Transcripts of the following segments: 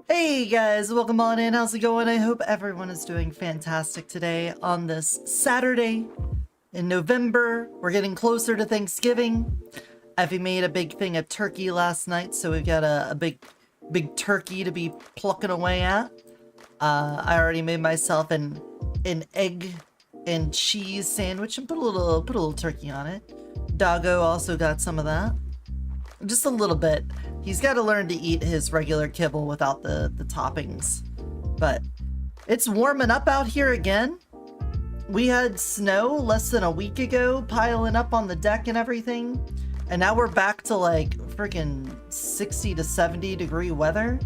Hey guys, welcome on in. How's it going? I hope everyone is doing fantastic today on this Saturday in November. We're getting closer to Thanksgiving. Evie made a big thing of turkey last night, so we've got a big turkey to be plucking away at. I already made myself an egg and cheese sandwich and put a little turkey on it. Doggo also got some of that. Just a little bit. He's got to learn to eat his regular kibble without the toppings. But it's warming up out here again. We had snow less than a week ago piling up on the deck and everything. And now we're back to like freaking 60 to 70 degree weather.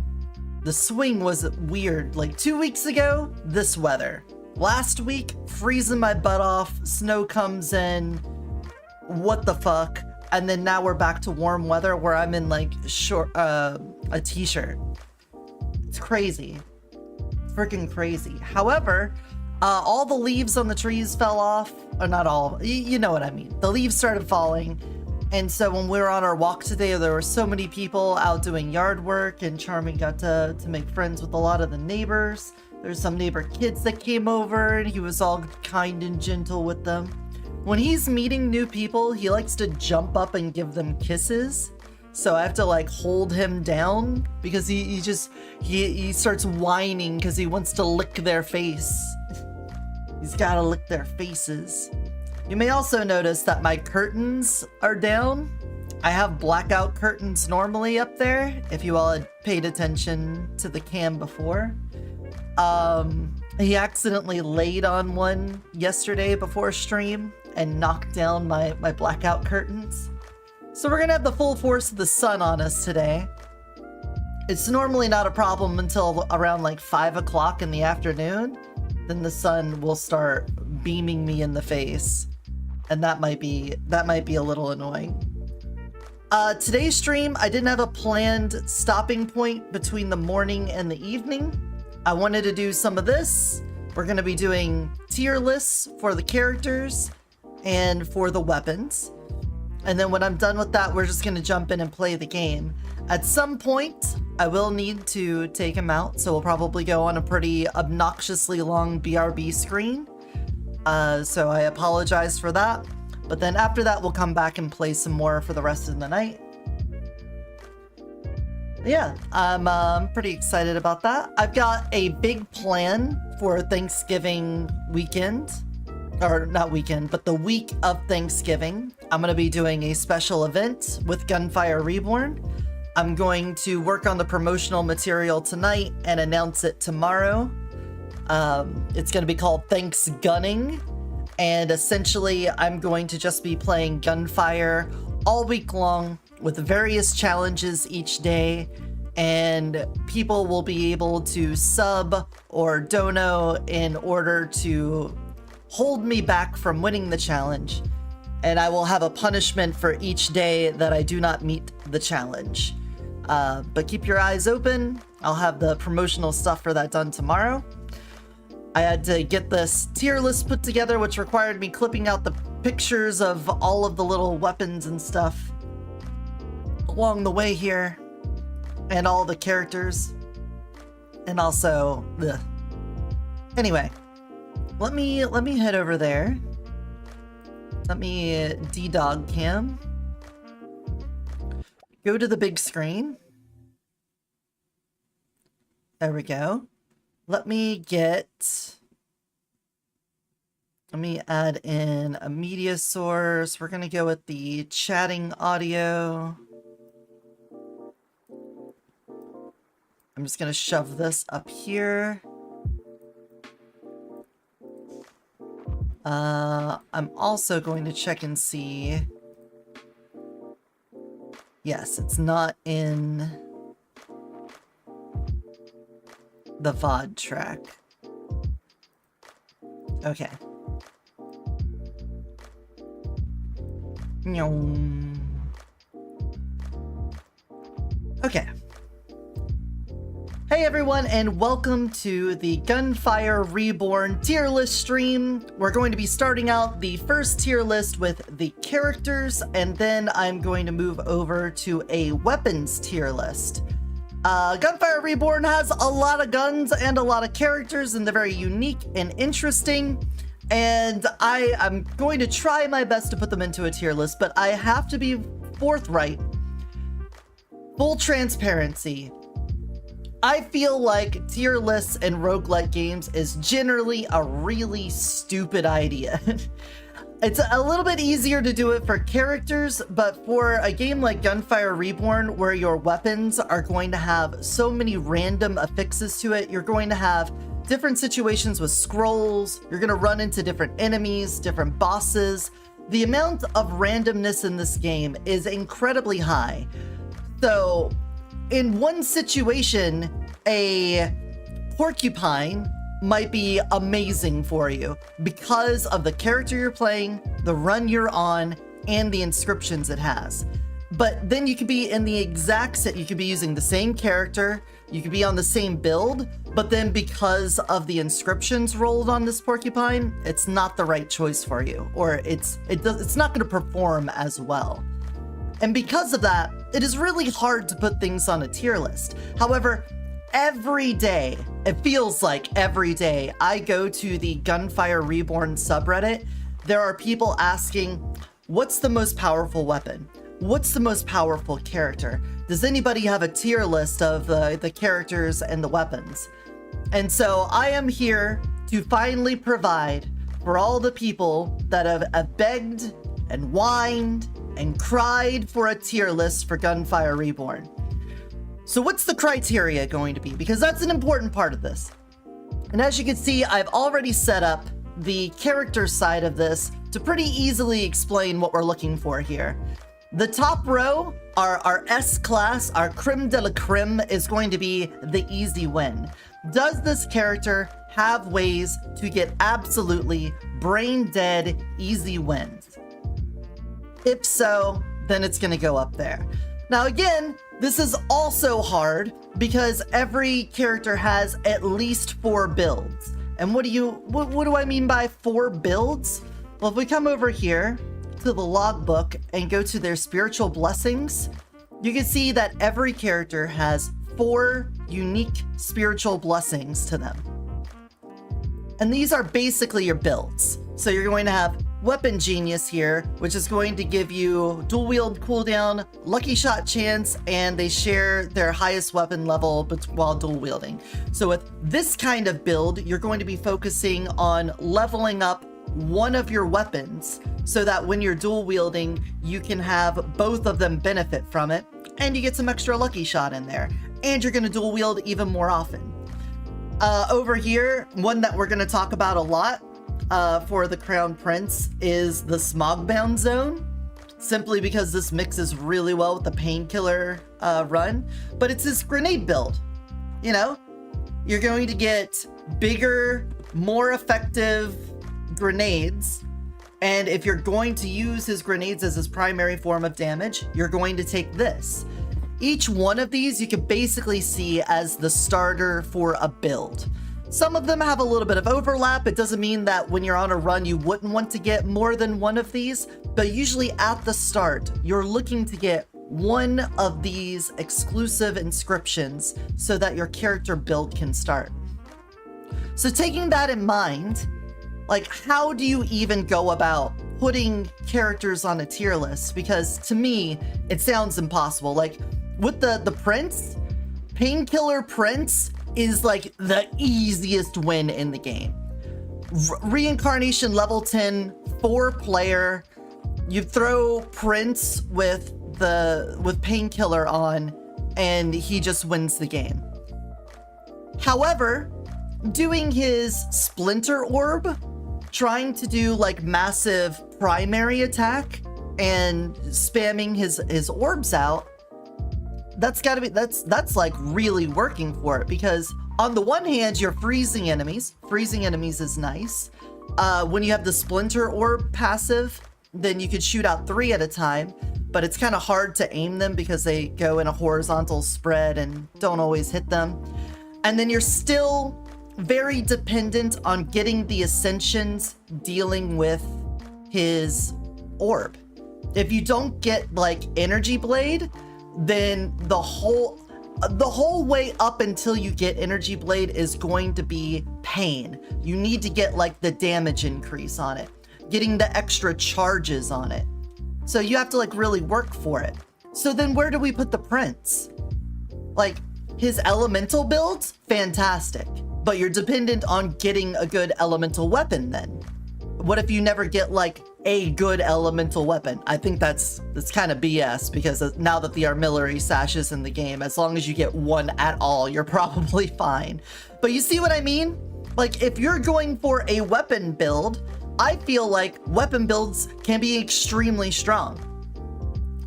The swing was weird. Like 2 weeks ago, this weather. Last week, freezing my butt off. Snow comes in. What the fuck? And then now we're back to warm weather where I'm in like a t-shirt. It's crazy. Freaking crazy. However, all the leaves on the trees fell off. Or not all, you know what I mean. The leaves started falling. And so when we were on our walk today, there were so many people out doing yard work, and Charming got to make friends with a lot of the neighbors. There's some neighbor kids that came over, and he was all kind and gentle with them. When he's meeting new people, he likes to jump up and give them kisses. So I have to like hold him down because he starts whining because he wants to lick their face. He's gotta lick their faces. You may also notice that my curtains are down. I have blackout curtains normally up there, if you all had paid attention to the cam before. He accidentally laid on one yesterday before stream and knocked down my blackout curtains. So we're gonna have the full force of the sun on us today. It's normally not a problem until around like 5 o'clock in the afternoon. Then the sun will start beaming me in the face. And that might be a little annoying. Today's stream, I didn't have a planned stopping point between the morning and the evening. I wanted to do some of this. We're gonna be doing tier lists for the characters and for the weapons. And then when I'm done with that, we're just gonna jump in and play the game. At some point, I will need to take him out, so we'll probably go on a pretty obnoxiously long BRB screen. So I apologize for that. But then after that, we'll come back and play some more for the rest of the night. Yeah, I'm pretty excited about that. I've got a big plan for Thanksgiving weekend. or not weekend, but the week of Thanksgiving, I'm going to be doing a special event with Gunfire Reborn. I'm going to work on the promotional material tonight and announce it tomorrow. It's going to be called Thanks Gunning, and essentially I'm going to just be playing Gunfire all week long with various challenges each day, and people will be able to sub or dono in order to hold me back from winning the challenge, and I will have a punishment for each day that I do not meet the challenge. But keep your eyes open. I'll have the promotional stuff for that done tomorrow. I had to get this tier list put together, which required me clipping out the pictures of all of the little weapons and stuff along the way here, and all the characters, and also anyway, let me head over there. Let me D-Dog Cam. Go to the big screen. There we go. Let me add in a media source. We're gonna go with the chatting audio. I'm just gonna shove this up here. I'm also going to check and see. Yes, it's not in the VOD track. Okay. Okay. Hey everyone, and welcome to the Gunfire Reborn tier list stream. We're going to be starting out the first tier list with the characters, and then I'm going to move over to a weapons tier list. Gunfire Reborn has a lot of guns and a lot of characters, and they're very unique and interesting, and I'm going to try my best to put them into a tier list, but I have to be forthright. Full transparency. I feel like tier lists in roguelike games is generally a really stupid idea. It's a little bit easier to do it for characters, but for a game like Gunfire Reborn, where your weapons are going to have so many random affixes to it, you're going to have different situations with scrolls, you're going to run into different enemies, different bosses. The amount of randomness in this game is incredibly high. So, in one situation, a porcupine might be amazing for you because of the character you're playing, the run you're on, and the inscriptions it has. But then you could be in the exact set, you could be using the same character, you could be on the same build, but then because of the inscriptions rolled on this porcupine, it's not the right choice for you, or it's not going to perform as well. And because of that, it is really hard to put things on a tier list. However, every day, it feels like every day, I go to the Gunfire Reborn subreddit, there are people asking, what's the most powerful weapon? What's the most powerful character? Does anybody have a tier list of the characters and the weapons? And so I am here to finally provide for all the people that have begged and whined and cried for a tier list for Gunfire Reborn. So what's the criteria going to be? Because that's an important part of this. And as you can see, I've already set up the character side of this to pretty easily explain what we're looking for here. The top row, our S-class, our creme de la creme, is going to be the easy win. Does this character have ways to get absolutely brain-dead easy wins? If so, then it's going to go up there. Now again, this is also hard because every character has at least 4 builds. And what do I mean by 4 builds? Well, if we come over here to the logbook and go to their spiritual blessings, you can see that every character has 4 unique spiritual blessings to them. And these are basically your builds. So you're going to have Weapon Genius here, which is going to give you dual wield cooldown, lucky shot chance, and they share their highest weapon level while dual wielding. So with this kind of build, you're going to be focusing on leveling up one of your weapons so that when you're dual wielding, you can have both of them benefit from it, and you get some extra lucky shot in there, and you're going to dual wield even more often. Over here, one that we're going to talk about a lot for the Crown Prince is the Smogbound Zone, simply because this mixes really well with the Painkiller run, but it's this grenade build. You know, you're going to get bigger, more effective grenades, and if you're going to use his grenades as his primary form of damage, you're going to take this. Each one of these you can basically see as the starter for a build. Some of them have a little bit of overlap. It doesn't mean that when you're on a run you wouldn't want to get more than one of these, but usually at the start you're looking to get one of these exclusive inscriptions so that your character build can start. So taking that in mind, like, how do you even go about putting characters on a tier list? Because to me, it sounds impossible. Like, with the Prince, Painkiller Prince is like the easiest win in the game. Reincarnation level 10, 4-player. You throw Prince with Painkiller on, and he just wins the game. However, doing his Splinter Orb, trying to do like massive primary attack and spamming his orbs out, that's like really working for it, because on the one hand you're freezing enemies is nice. When you have the Splinter Orb passive, then you could shoot out 3 at a time, but it's kind of hard to aim them because they go in a horizontal spread and don't always hit them. And then you're still very dependent on getting the ascensions dealing with his orb. If you don't get like Energy Blade, then the whole way up until you get Energy Blade is going to be pain. You need to get like the damage increase on it, getting the extra charges on it. So you have to like really work for it. So then where do we put the Prince? Like, his elemental builds, fantastic, but you're dependent on getting a good elemental weapon then. What if you never get like a good elemental weapon? I think that's kind of BS, because now that the Armillary Sash is in the game, as long as you get one at all, you're probably fine. But you see what I mean? Like, if you're going for a weapon build, I feel like weapon builds can be extremely strong.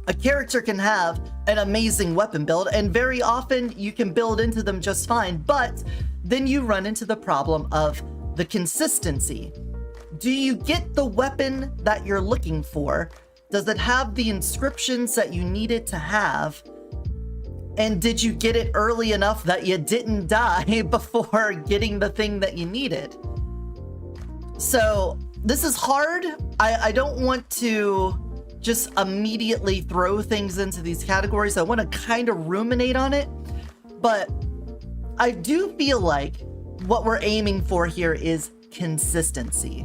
A character can have an amazing weapon build, and very often you can build into them just fine, but then you run into the problem of the consistency. Do you get the weapon that you're looking for? Does it have the inscriptions that you need it to have? And did you get it early enough that you didn't die before getting the thing that you needed? So this is hard. I don't want to just immediately throw things into these categories. I want to kind of ruminate on it, but I do feel like what we're aiming for here is consistency.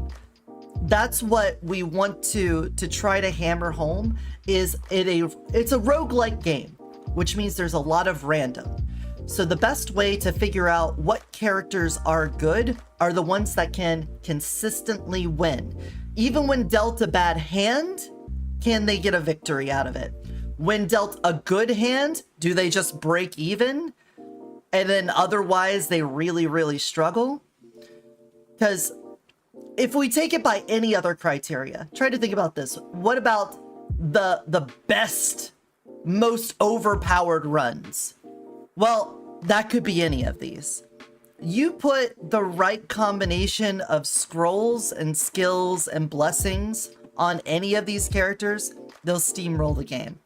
That's what we want to try to hammer home. It's a roguelike game, which means there's a lot of random. So the best way to figure out what characters are good are the ones that can consistently win. Even when dealt a bad hand, can they get a victory out of it? When dealt a good hand, do they just break even? And then otherwise they really, really struggle? Because if we take it by any other criteria, try to think about this. What about the best, most overpowered runs? Well, that could be any of these. You put the right combination of scrolls and skills and blessings on any of these characters, they'll steamroll the game.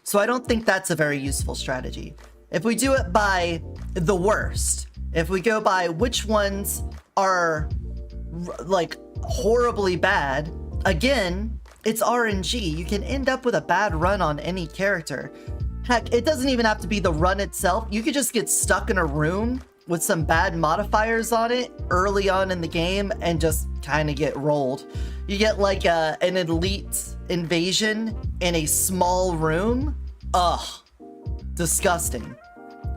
So I don't think that's a very useful strategy. If we do it by the worst, if we go by which ones are like horribly bad, again, it's RNG. You can end up with a bad run on any character. Heck, it doesn't even have to be the run itself. You could just get stuck in a room with some bad modifiers on it early on in the game and just kind of get rolled. You get like an elite invasion in a small room. Ugh, disgusting.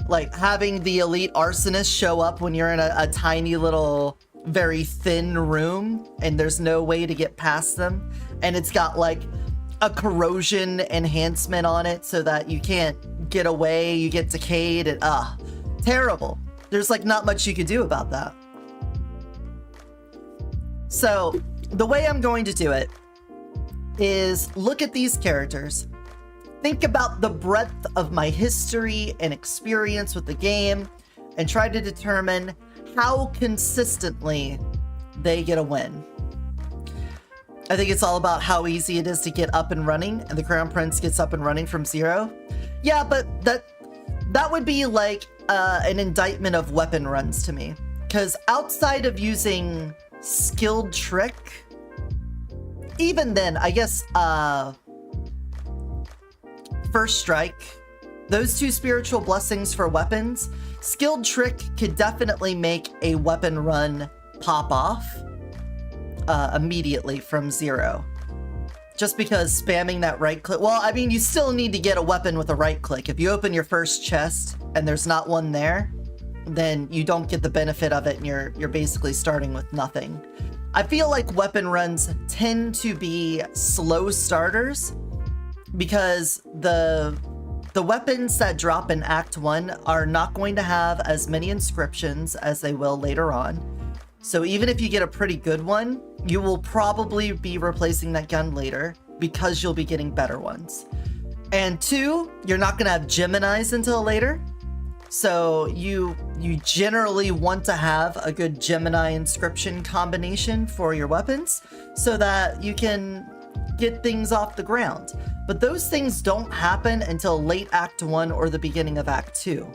Like having the elite arsonist show up when you're in a tiny little very thin room and there's no way to get past them. And it's got like a corrosion enhancement on it so that you can't get away, you get decayed, and terrible. There's like not much you could do about that. So the way I'm going to do it is look at these characters, think about the breadth of my history and experience with the game, and try to determine how consistently they get a win. I think it's all about how easy it is to get up and running, and the Crown Prince gets up and running from 0. Yeah, but that would be like an indictment of weapon runs to me. Because outside of using skilled trick, even then, I guess First Strike, those 2 spiritual blessings for weapons, skilled trick could definitely make a weapon run pop off immediately from 0. Just because spamming that right click, well, I mean, you still need to get a weapon with a right click. If you open your first chest and there's not one there, then you don't get the benefit of it and you're basically starting with nothing. I feel like weapon runs tend to be slow starters because the weapons that drop in Act 1 are not going to have as many inscriptions as they will later on. So even if you get a pretty good one, you will probably be replacing that gun later because you'll be getting better ones. And 2, you're not going to have Geminis until later. So you generally want to have a good Gemini inscription combination for your weapons so that you can get things off the ground. But those things don't happen until late Act 1 or the beginning of Act 2.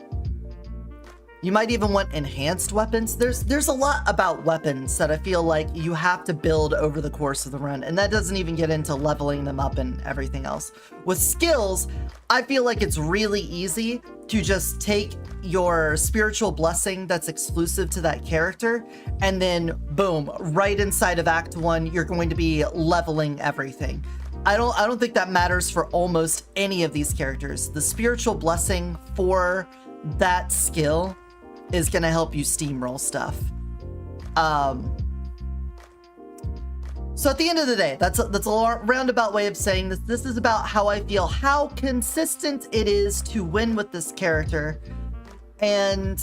You might even want enhanced weapons. There's a lot about weapons that I feel like you have to build over the course of the run, and that doesn't even get into leveling them up and everything else. With skills, I feel like it's really easy to just take your spiritual blessing that's exclusive to that character, and then boom, right inside of Act 1, you're going to be leveling everything. I don't think that matters for almost any of these characters. The spiritual blessing for that skill is going to help you steamroll stuff. So at the end of the day, that's a roundabout way of saying this. This is about how I feel, how consistent it is to win with this character. And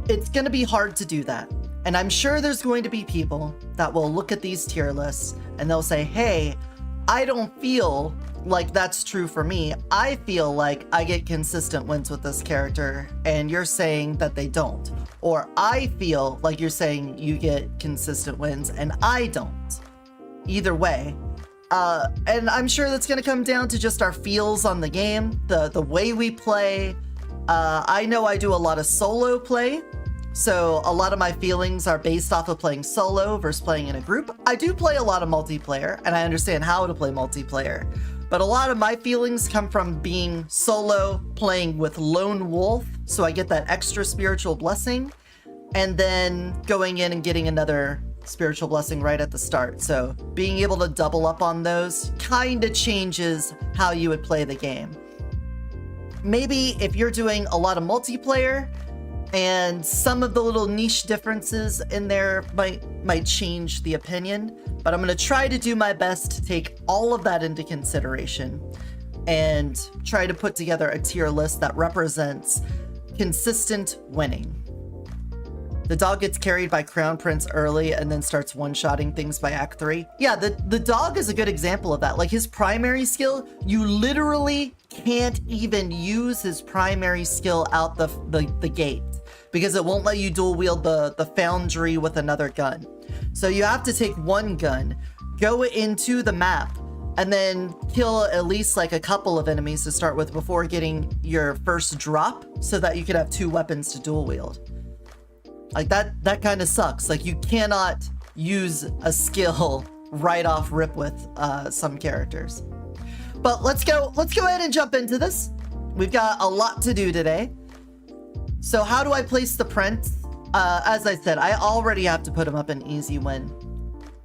it's going to be hard to do that. And I'm sure there's going to be people that will look at these tier lists and they'll say, hey, I don't feel like that's true for me. I feel like I get consistent wins with this character, and you're saying that they don't. Or I feel like you're saying you get consistent wins, and I don't. Either way. And I'm sure that's going to come down to just our feels on the game, the way we play. I know I do a lot of solo play, so a lot of my feelings are based off of playing solo versus playing in a group. I do play a lot of multiplayer, and I understand how to play multiplayer. But a lot of my feelings come from being solo, playing with Lone Wolf, so I get that extra spiritual blessing, and then going in and getting another spiritual blessing right at the start. So being able to double up on those kind of changes how you would play the game. Maybe if you're doing a lot of multiplayer, and some of the little niche differences in there might change the opinion, but I'm going to try to do my best to take all of that into consideration and try to put together a tier list that represents consistent winning. The dog gets carried by Crown Prince early and then starts one-shotting things by Act 3. Yeah, the dog is a good example of that. Like his primary skill, you literally can't even use his primary skill out the gate, because it won't let you dual wield the foundry with another gun. So you have to take one gun, go into the map, and then kill at least like a couple of enemies to start with before getting your first drop so that you could have 2 weapons to dual wield. Like that kind of sucks. Like you cannot use a skill right off rip with some characters. But let's go ahead and jump into this. We've got a lot to do today. So how do I place the Prince? As I said, I already have to put him up an easy win.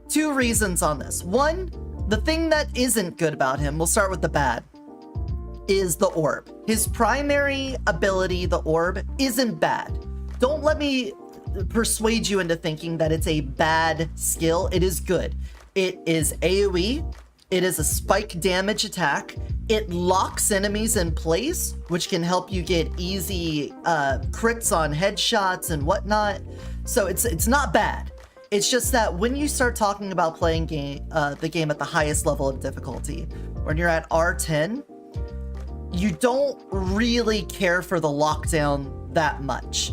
2 reasons on this. 1, the thing that isn't good about him, we'll start with the bad, is the orb. His primary ability, the orb, isn't bad. Don't let me persuade you into thinking that it's a bad skill. It is good. It is AoE. It is a spike damage attack. It locks enemies in place, which can help you get easy crits on headshots and whatnot. So it's not bad. It's just that when you start talking about playing the game at the highest level of difficulty, when you're at R10, you don't really care for the lockdown that much.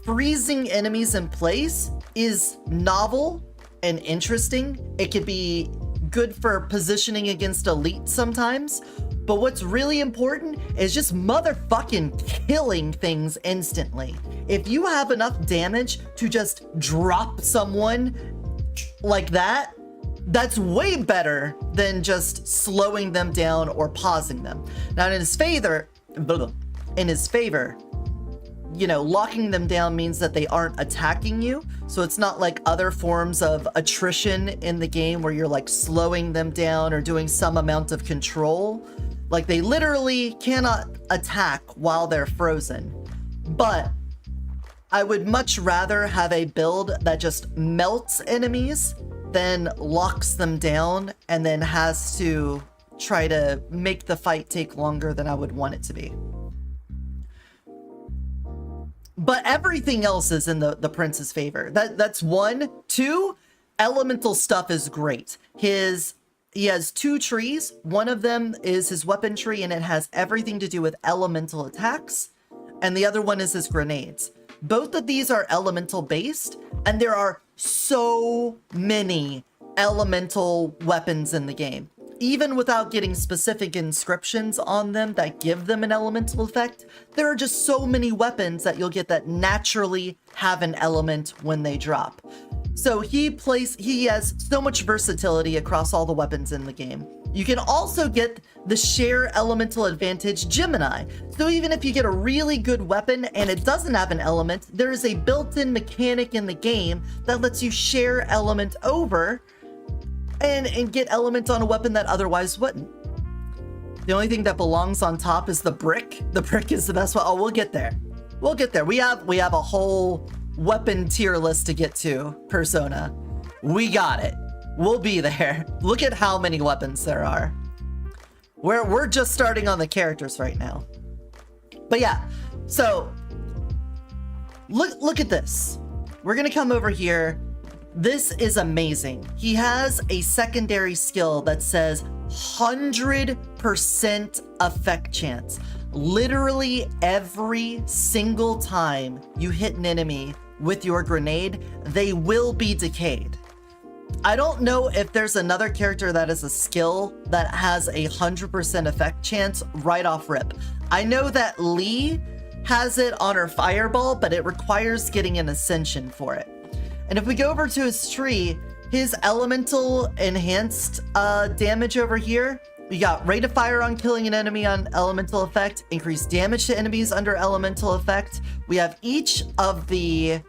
Freezing enemies in place is novel and interesting. It could be good for positioning against elite sometimes, but what's really important is just motherfucking killing things instantly. If you have enough damage to just drop someone like that, that's way better than just slowing them down or pausing them. Now in his favor, you know, locking them down means that they aren't attacking you. So it's not like other forms of attrition in the game where you're like slowing them down or doing some amount of control. Like they literally cannot attack while they're frozen. But I would much rather have a build that just melts enemies than locks them down and then has to try to make the fight take longer than I would want it to be. But everything else is in the prince's favor. That's one. Two, elemental stuff is great. He has 2 trees. One of them is his weapon tree, and it has everything to do with elemental attacks. And the other one is his grenades. Both of these are elemental based, and there are so many elemental weapons in the game. Even without getting specific inscriptions on them that give them an elemental effect, there are just so many weapons that you'll get that naturally have an element when they drop. So he has so much versatility across all the weapons in the game. You can also get the share elemental advantage Gemini. So even if you get a really good weapon and it doesn't have an element, there is a built-in mechanic in the game that lets you share element over and get element on a weapon that otherwise wouldn't. The only thing that belongs on top is the brick. The brick is the best one. Oh, we'll get there. We'll get there. We have a whole weapon tier list to get to, Persona. We got it. We'll be there. Look at how many weapons there are. We're just starting on the characters right now. But yeah, so look at this. We're gonna come over here. This is amazing. He has a secondary skill that says 100% effect chance. Literally every single time you hit an enemy with your grenade, they will be decayed. I don't know if there's another character that is a skill that has a 100% effect chance right off rip. I know that Lee has it on her fireball, but it requires getting an ascension for it. And if we go over to his tree, his elemental enhanced damage over here, we got rate of fire on killing an enemy on elemental effect, increased damage to enemies under elemental effect. We have each of the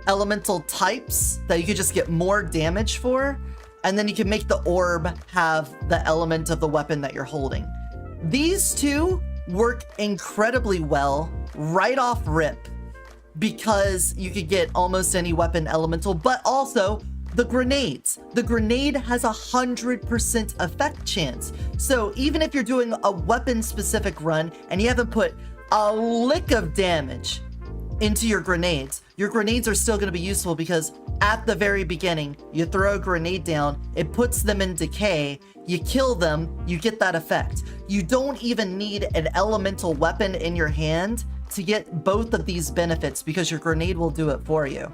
elemental types that you could just get more damage for, and then you can make the orb have the element of the weapon that you're holding. These two work incredibly well right off rip, because you could get almost any weapon elemental, but also the grenades. The grenade has 100% effect chance. So even if you're doing a weapon specific run and you haven't put a lick of damage into your grenades are still going to be useful, because at the very beginning, you throw a grenade down, it puts them in decay, you kill them, you get that effect. You don't even need an elemental weapon in your hand to get both of these benefits, because your grenade will do it for you.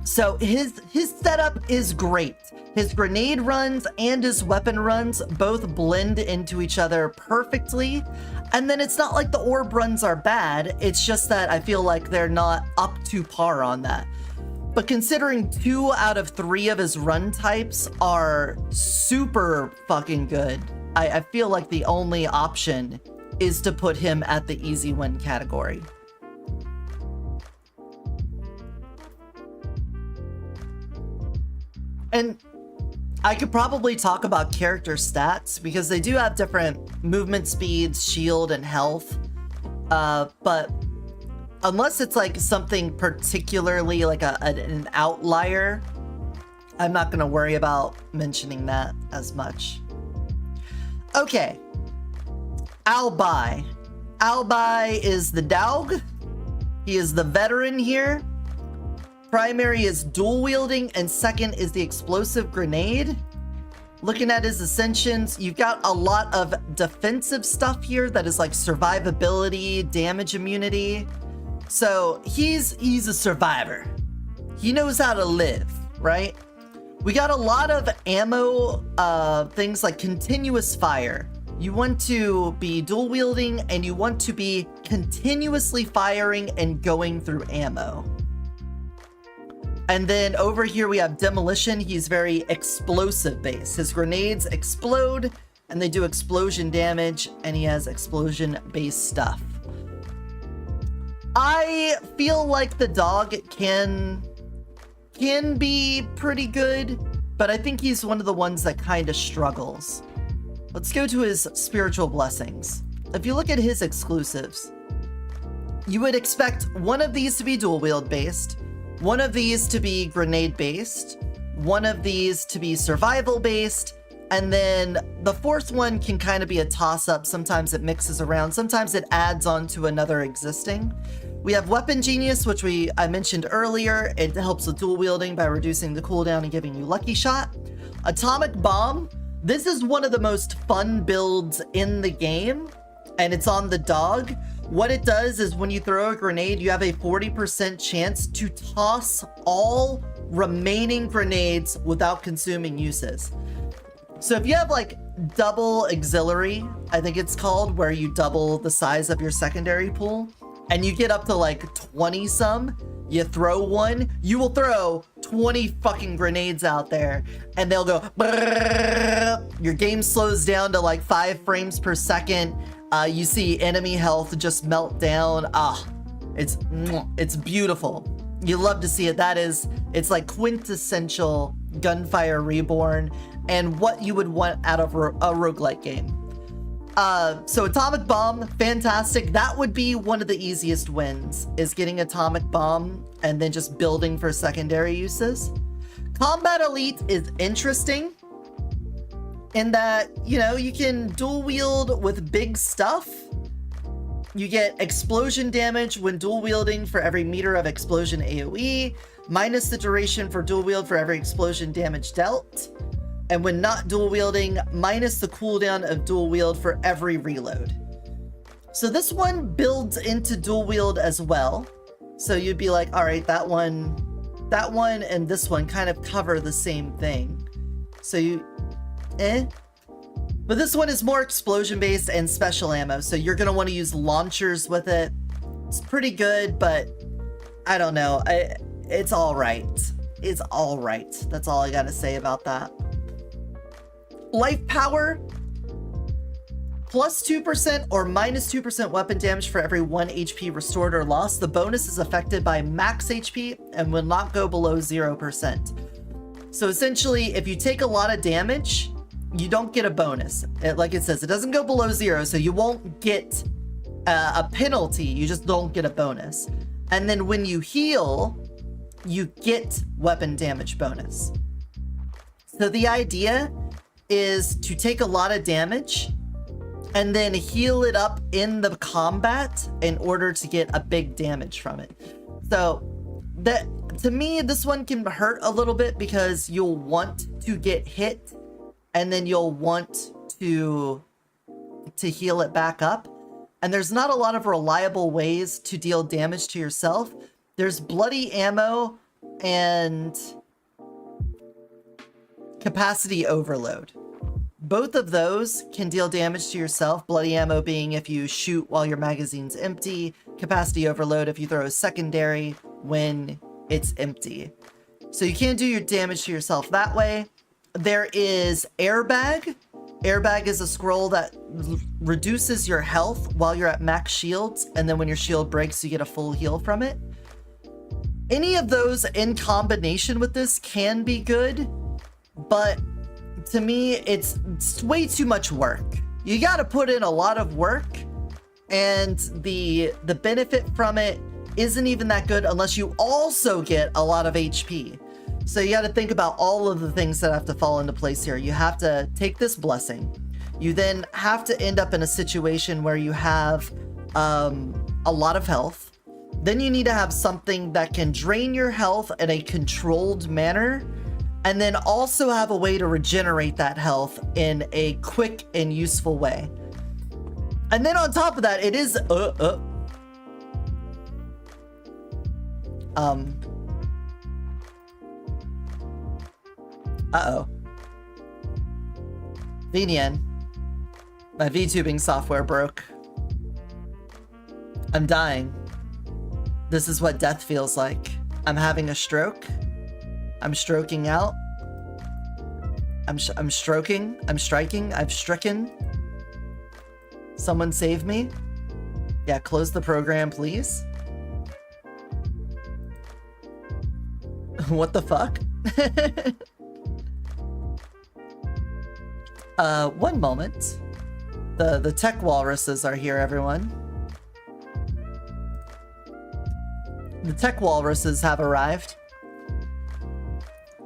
So his setup is great. His grenade runs and his weapon runs both blend into each other perfectly. And then it's not like the orb runs are bad, it's just that I feel like they're not up to par on that. But considering 2 out of 3 of his run types are super fucking good, I feel like the only option is to put him at the easy win category. And I could probably talk about character stats, because they do have different movement speeds, shield, and health. But unless it's like something particularly like an outlier, I'm not going to worry about mentioning that as much. Okay. Albai. Albai is the dog. He is the veteran here. Primary is dual wielding, and second is the explosive grenade. Looking at his ascensions, you've got a lot of defensive stuff here that is like survivability, damage immunity. So he's a survivor. He knows how to live, right? We got a lot of ammo, things like continuous fire. You want to be dual wielding and you want to be continuously firing and going through ammo. And then over here we have demolition. He's very explosive based. His grenades explode and they do explosion damage, and he has explosion based stuff. I feel like the dog can be pretty good, but I think he's one of the ones that kind of struggles. Let's go to his spiritual blessings. If you look at his exclusives, you would expect one of these to be dual wield based, one of these to be grenade based, one of these to be survival based, and then the fourth one can kind of be a toss up. Sometimes it mixes around, sometimes it adds on to another existing. We have Weapon Genius, which I mentioned earlier. It helps with dual wielding by reducing the cooldown and giving you Lucky Shot. Atomic Bomb. This is one of the most fun builds in the game, and it's on the dog. What it does is when you throw a grenade, you have a 40% chance to toss all remaining grenades without consuming uses. So if you have like double auxiliary, I think it's called, where you double the size of your secondary pool, and you get up to like 20 some, you throw one, you will throw 20 fucking grenades out there and they'll go brrrr. Your game slows down to like 5 frames per second. You see enemy health just melt down. It's beautiful. You love to see it. It's like quintessential Gunfire Reborn and what you would want out of a roguelike game. So Atomic Bomb, fantastic. That would be one of the easiest wins, is getting Atomic Bomb and then just building for secondary uses. Combat Elite is interesting in that, you know, you can dual wield with big stuff. You get explosion damage when dual wielding for every meter of explosion AoE, minus the duration for dual wield for every explosion damage dealt. And when not dual wielding, minus the cooldown of dual wield for every reload. So this one builds into dual wield as well. So you'd be like, all right, that one and this one kind of cover the same thing. So but this one is more explosion based and special ammo. So you're going to want to use launchers with it. It's pretty good, but I don't know. It's all right. It's all right. That's all I got to say about that. Life power, plus 2% or minus 2% weapon damage for every 1 HP restored or lost. The bonus is affected by max HP and will not go below 0%. So essentially, if you take a lot of damage, you don't get a bonus. Like it says, it doesn't go below 0, so you won't get a penalty. You just don't get a bonus. And then when you heal, you get weapon damage bonus. So the idea is to take a lot of damage and then heal it up in the combat in order to get a big damage from it. So that, to me, this one can hurt a little bit because you'll want to get hit and then you'll want to heal it back up. And there's not a lot of reliable ways to deal damage to yourself. There's bloody ammo and capacity overload. Both of those can deal damage to yourself. Bloody ammo being if you shoot while your magazine's empty. Capacity overload if you throw a secondary when it's empty. So you can't do your damage to yourself that way. There is Airbag. Airbag is a scroll that reduces your health while you're at max shields, and then when your shield breaks, you get a full heal from it. Any of those in combination with this can be good, but to me, it's way too much work. You got to put in a lot of work, and the benefit from it isn't even that good unless you also get a lot of HP. So you got to think about all of the things that have to fall into place here. You have to take this blessing. You then have to end up in a situation where you have a lot of health. Then you need to have something that can drain your health in a controlled manner, and then also have a way to regenerate that health in a quick and useful way. And then on top of that, it is uh-oh. Qing Yan. My VTubing software broke. I'm dying. This is what death feels like. I'm having a stroke. I'm stroking out. I'm stroking. I'm striking. I've stricken. Someone save me. Yeah, close the program, please. What the fuck? One moment. The tech walruses are here, everyone. The tech walruses have arrived.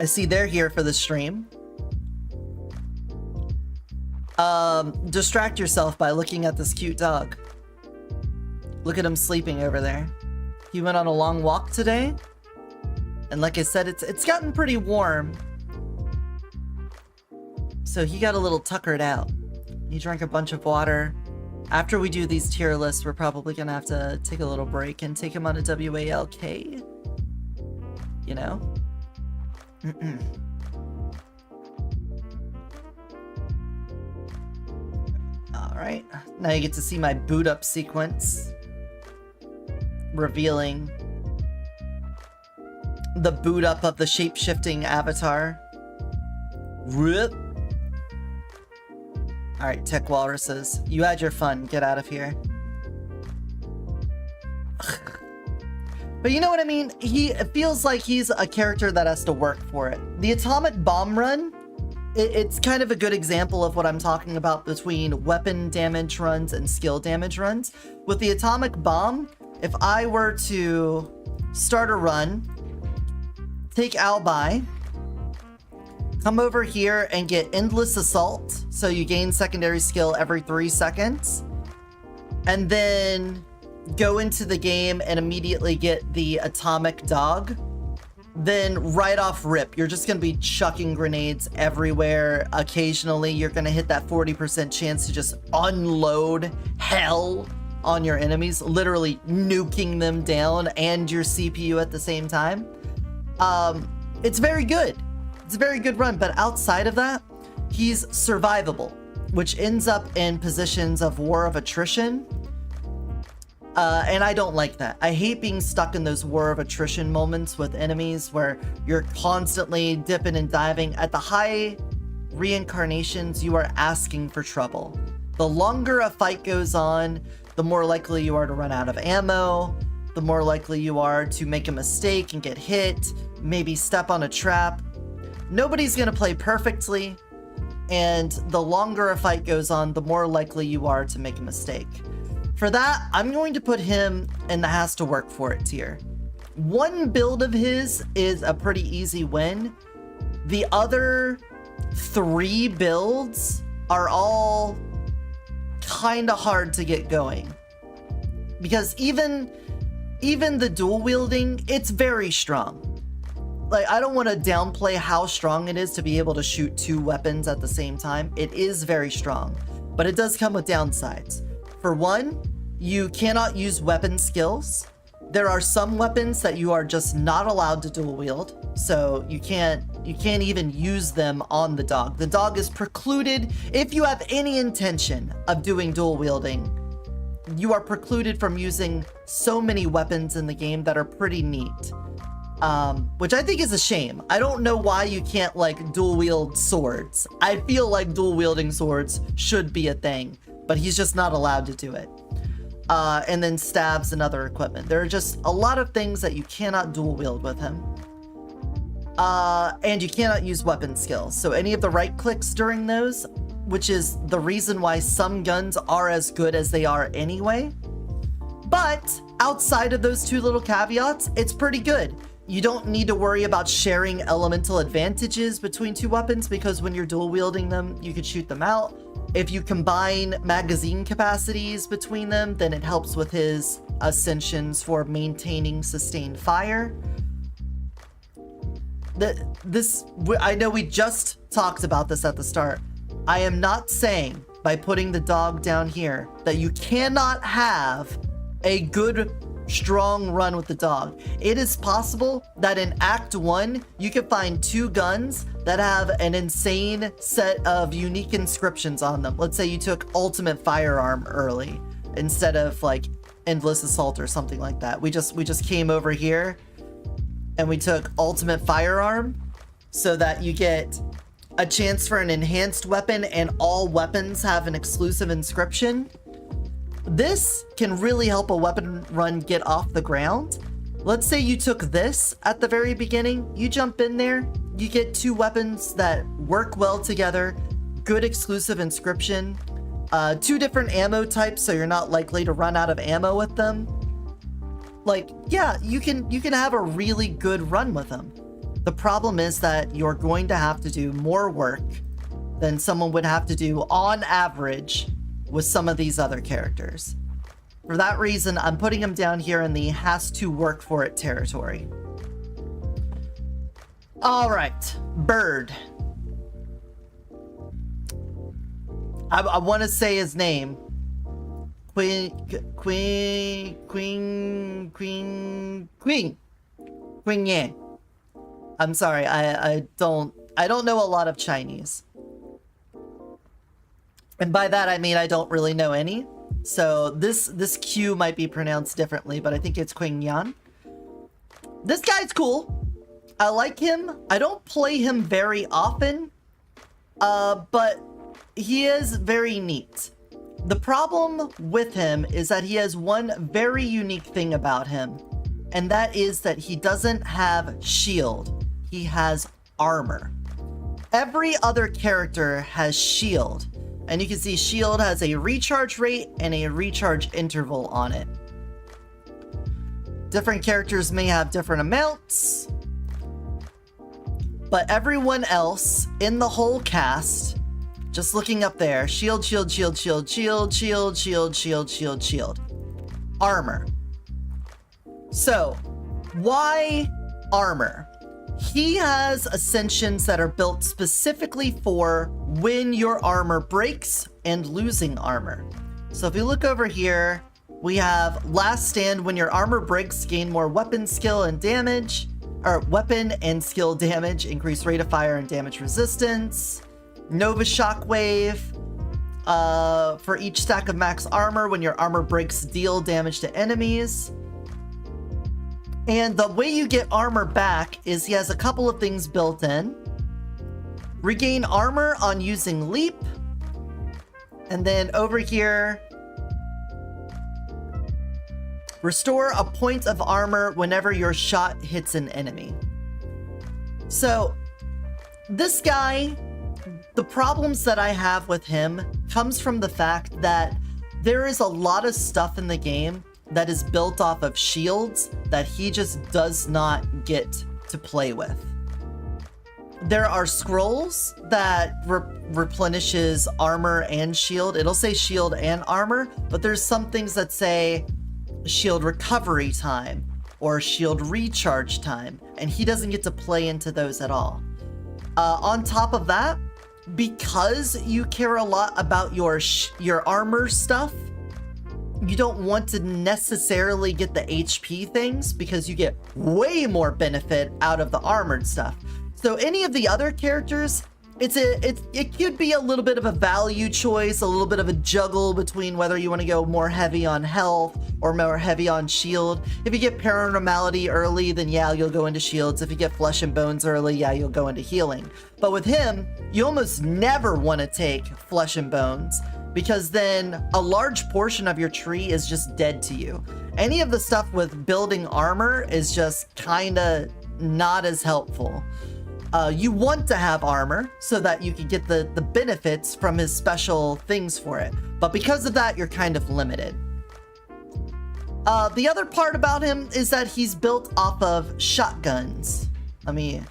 I see they're here for the stream. Distract yourself by looking at this cute dog. Look at him sleeping over there. He went on a long walk today. And like I said, it's gotten pretty warm. So he got a little tuckered out. He drank a bunch of water. After we do these tier lists, we're probably gonna have to take a little break and take him on a WALK. You know? Alright, now you get to see my boot up sequence. Revealing the boot up of the shape-shifting avatar. Rip. Alright, tech walruses. You had your fun. Get out of here. But you know what I mean? It feels like he's a character that has to work for it. The atomic bomb run, it's kind of a good example of what I'm talking about between weapon damage runs and skill damage runs. With the atomic bomb, if I were to start a run, take Albi, come over here and get Endless Assault, so you gain secondary skill every 3 seconds, and then go into the game and immediately get the Atomic Dog, then right off rip, you're just going to be chucking grenades everywhere. Occasionally, you're going to hit that 40% chance to just unload hell on your enemies, literally nuking them down and your CPU at the same time. It's very good. It's a very good run, but outside of that, he's survivable, which ends up in positions of war of attrition. And I don't like that. I hate being stuck in those war of attrition moments with enemies where you're constantly dipping and diving. At the high reincarnations, you are asking for trouble. The longer a fight goes on, the more likely you are to run out of ammo, the more likely you are to make a mistake and get hit, maybe step on a trap. Nobody's gonna play perfectly, and the longer a fight goes on, the more likely you are to make a mistake. For that, I'm going to put him in the has to work for it tier. One build of his is a pretty easy win. The other 3 builds are all kinda hard to get going. Because even the dual wielding, it's very strong. Like, I don't want to downplay how strong it is to be able to shoot 2 weapons at the same time. It is very strong, but it does come with downsides. For one, you cannot use weapon skills. There are some weapons that you are just not allowed to dual wield, so you can't even use them on the dog. The dog is precluded. If you have any intention of doing dual wielding, you are precluded from using so many weapons in the game that are pretty neat. Which I think is a shame. I don't know why you can't, like, dual wield swords. I feel like dual wielding swords should be a thing, but he's just not allowed to do it. And then stabs and other equipment. There are just a lot of things that you cannot dual wield with him. And you cannot use weapon skills. So any of the right clicks during those, which is the reason why some guns are as good as they are anyway, But outside of those two little caveats, it's pretty good. You don't need to worry about sharing elemental advantages between two weapons because when you're dual wielding them, you could shoot them out. If you combine magazine capacities between them, then it helps with his ascensions for maintaining sustained fire. I know we just talked about this at the start. I am not saying by putting the dog down here that you cannot have a good, strong run with the dog. It is possible that in Act 1, you could find two guns that have an insane set of unique inscriptions on them. Let's say you took Ultimate Firearm early instead of like Endless Assault or something like that. We just came over here and we took Ultimate Firearm so that you get a chance for an enhanced weapon and all weapons have an exclusive inscription. This can really help a weapon run get off the ground. Let's say you took this at the very beginning, you jump in there, you get two weapons that work well together, good exclusive inscription, two different ammo types so you're not likely to run out of ammo with them. Like, yeah, you can have a really good run with them. The problem is that you're going to have to do more work than someone would have to do on average with some of these other characters. For that reason, I'm putting him down here in the has to work for it territory. All right, Bird. I want to say his name. Qing Yan. I'm sorry, I don't know a lot of Chinese. And by that I mean I don't really know any. So this Q might be pronounced differently, but I think it's Qing Yan. This guy's cool. I like him. I don't play him very often, but he is very neat. The problem with him is that he has one very unique thing about him, and that is that he doesn't have shield. He has armor. Every other character has shield, and you can see shield has a recharge rate and a recharge interval on it. Different characters may have different amounts, but everyone else in the whole cast, just looking up there, shield, shield, shield, shield, shield, shield, shield, shield, shield, shield. Armor. So, why armor? He has ascensions that are built specifically for when your armor breaks and losing armor. So if you look over here, we have Last Stand. When your armor breaks, gain more weapon skill and damage, or weapon and skill damage, increase rate of fire and damage resistance. Nova Shockwave. For each stack of max armor, when your armor breaks, deal damage to enemies. And the way you get armor back is he has a couple of things built in. Regain armor on using leap. And then over here, restore a point of armor whenever your shot hits an enemy. So this guy, the problems that I have with him comes from the fact that there is a lot of stuff in the game that is built off of shields that he just does not get to play with. There are scrolls that replenishes armor and shield. It'll say shield and armor, but there's some things that say shield recovery time or shield recharge time, and he doesn't get to play into those at all. On top of that, because you care a lot about your armor stuff, you don't want to necessarily get the HP things because you get way more benefit out of the armored stuff. So any of the other characters, it could be a little bit of a value choice, a little bit of a juggle between whether you want to go more heavy on health or more heavy on shield. If you get Paranormality early, then yeah, you'll go into shields. If you get Flesh and Bones early, yeah, you'll go into healing. But with him, you almost never want to take Flesh and Bones, because then a large portion of your tree is just dead to you. Any of the stuff with building armor is just kinda not as helpful. You want to have armor so that you can get the benefits from his special things for it. But because of that, you're kind of limited. The other part about him is that he's built off of shotguns. Let me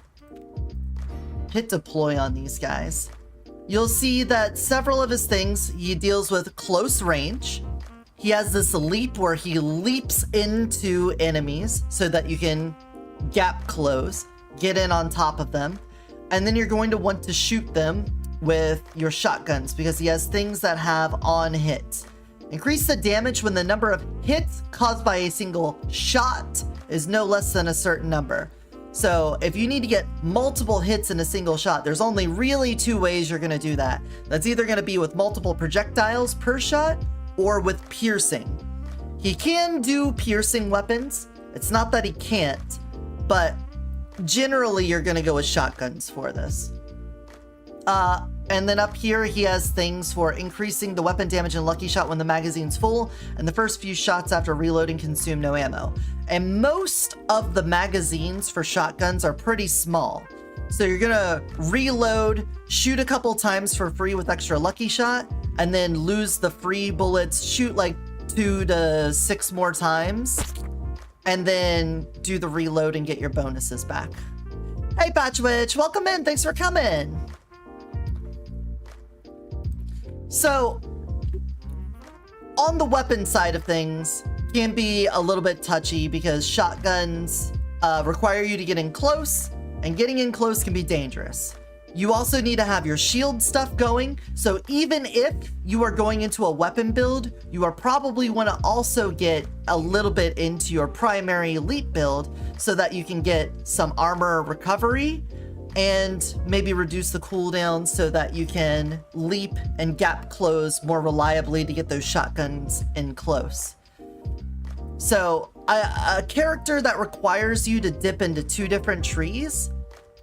hit deploy on these guys. You'll see that several of his things, he deals with close range. He has this leap where he leaps into enemies so that you can gap close, get in on top of them. And then you're going to want to shoot them with your shotguns because he has things that have on hit. Increase the damage when the number of hits caused by a single shot is no less than a certain number. So if you need to get multiple hits in a single shot, there's only really two ways you're going to do that. That's either going to be with multiple projectiles per shot or with piercing. He can do piercing weapons. It's not that he can't, but generally you're going to go with shotguns for this. And then up here, he has things for increasing the weapon damage and lucky shot when the magazine's full, and the first few shots after reloading consume no ammo. And most of the magazines for shotguns are pretty small. So you're gonna reload, shoot a couple times for free with extra lucky shot, and then lose the free bullets, shoot like 2 to 6 more times, and then do the reload and get your bonuses back. Hey Patchwitch, welcome in, thanks for coming. So, on the weapon side of things, can be a little bit touchy because shotguns require you to get in close, and getting in close can be dangerous. You also need to have your shield stuff going, so even if you are going into a weapon build, you are probably want to also get a little bit into your primary elite build so that you can get some armor recovery and maybe reduce the cooldown so that you can leap and gap close more reliably to get those shotguns in close. So a character that requires you to dip into 2 different trees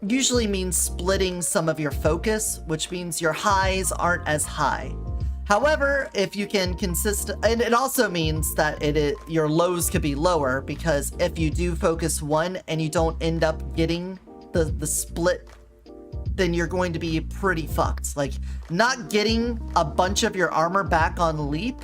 usually means splitting some of your focus, which means your highs aren't as high. However, if you can and it also means that your lows could be lower, because if you do focus one and you don't end up getting the split, then you're going to be pretty fucked. Like, not getting a bunch of your armor back on leap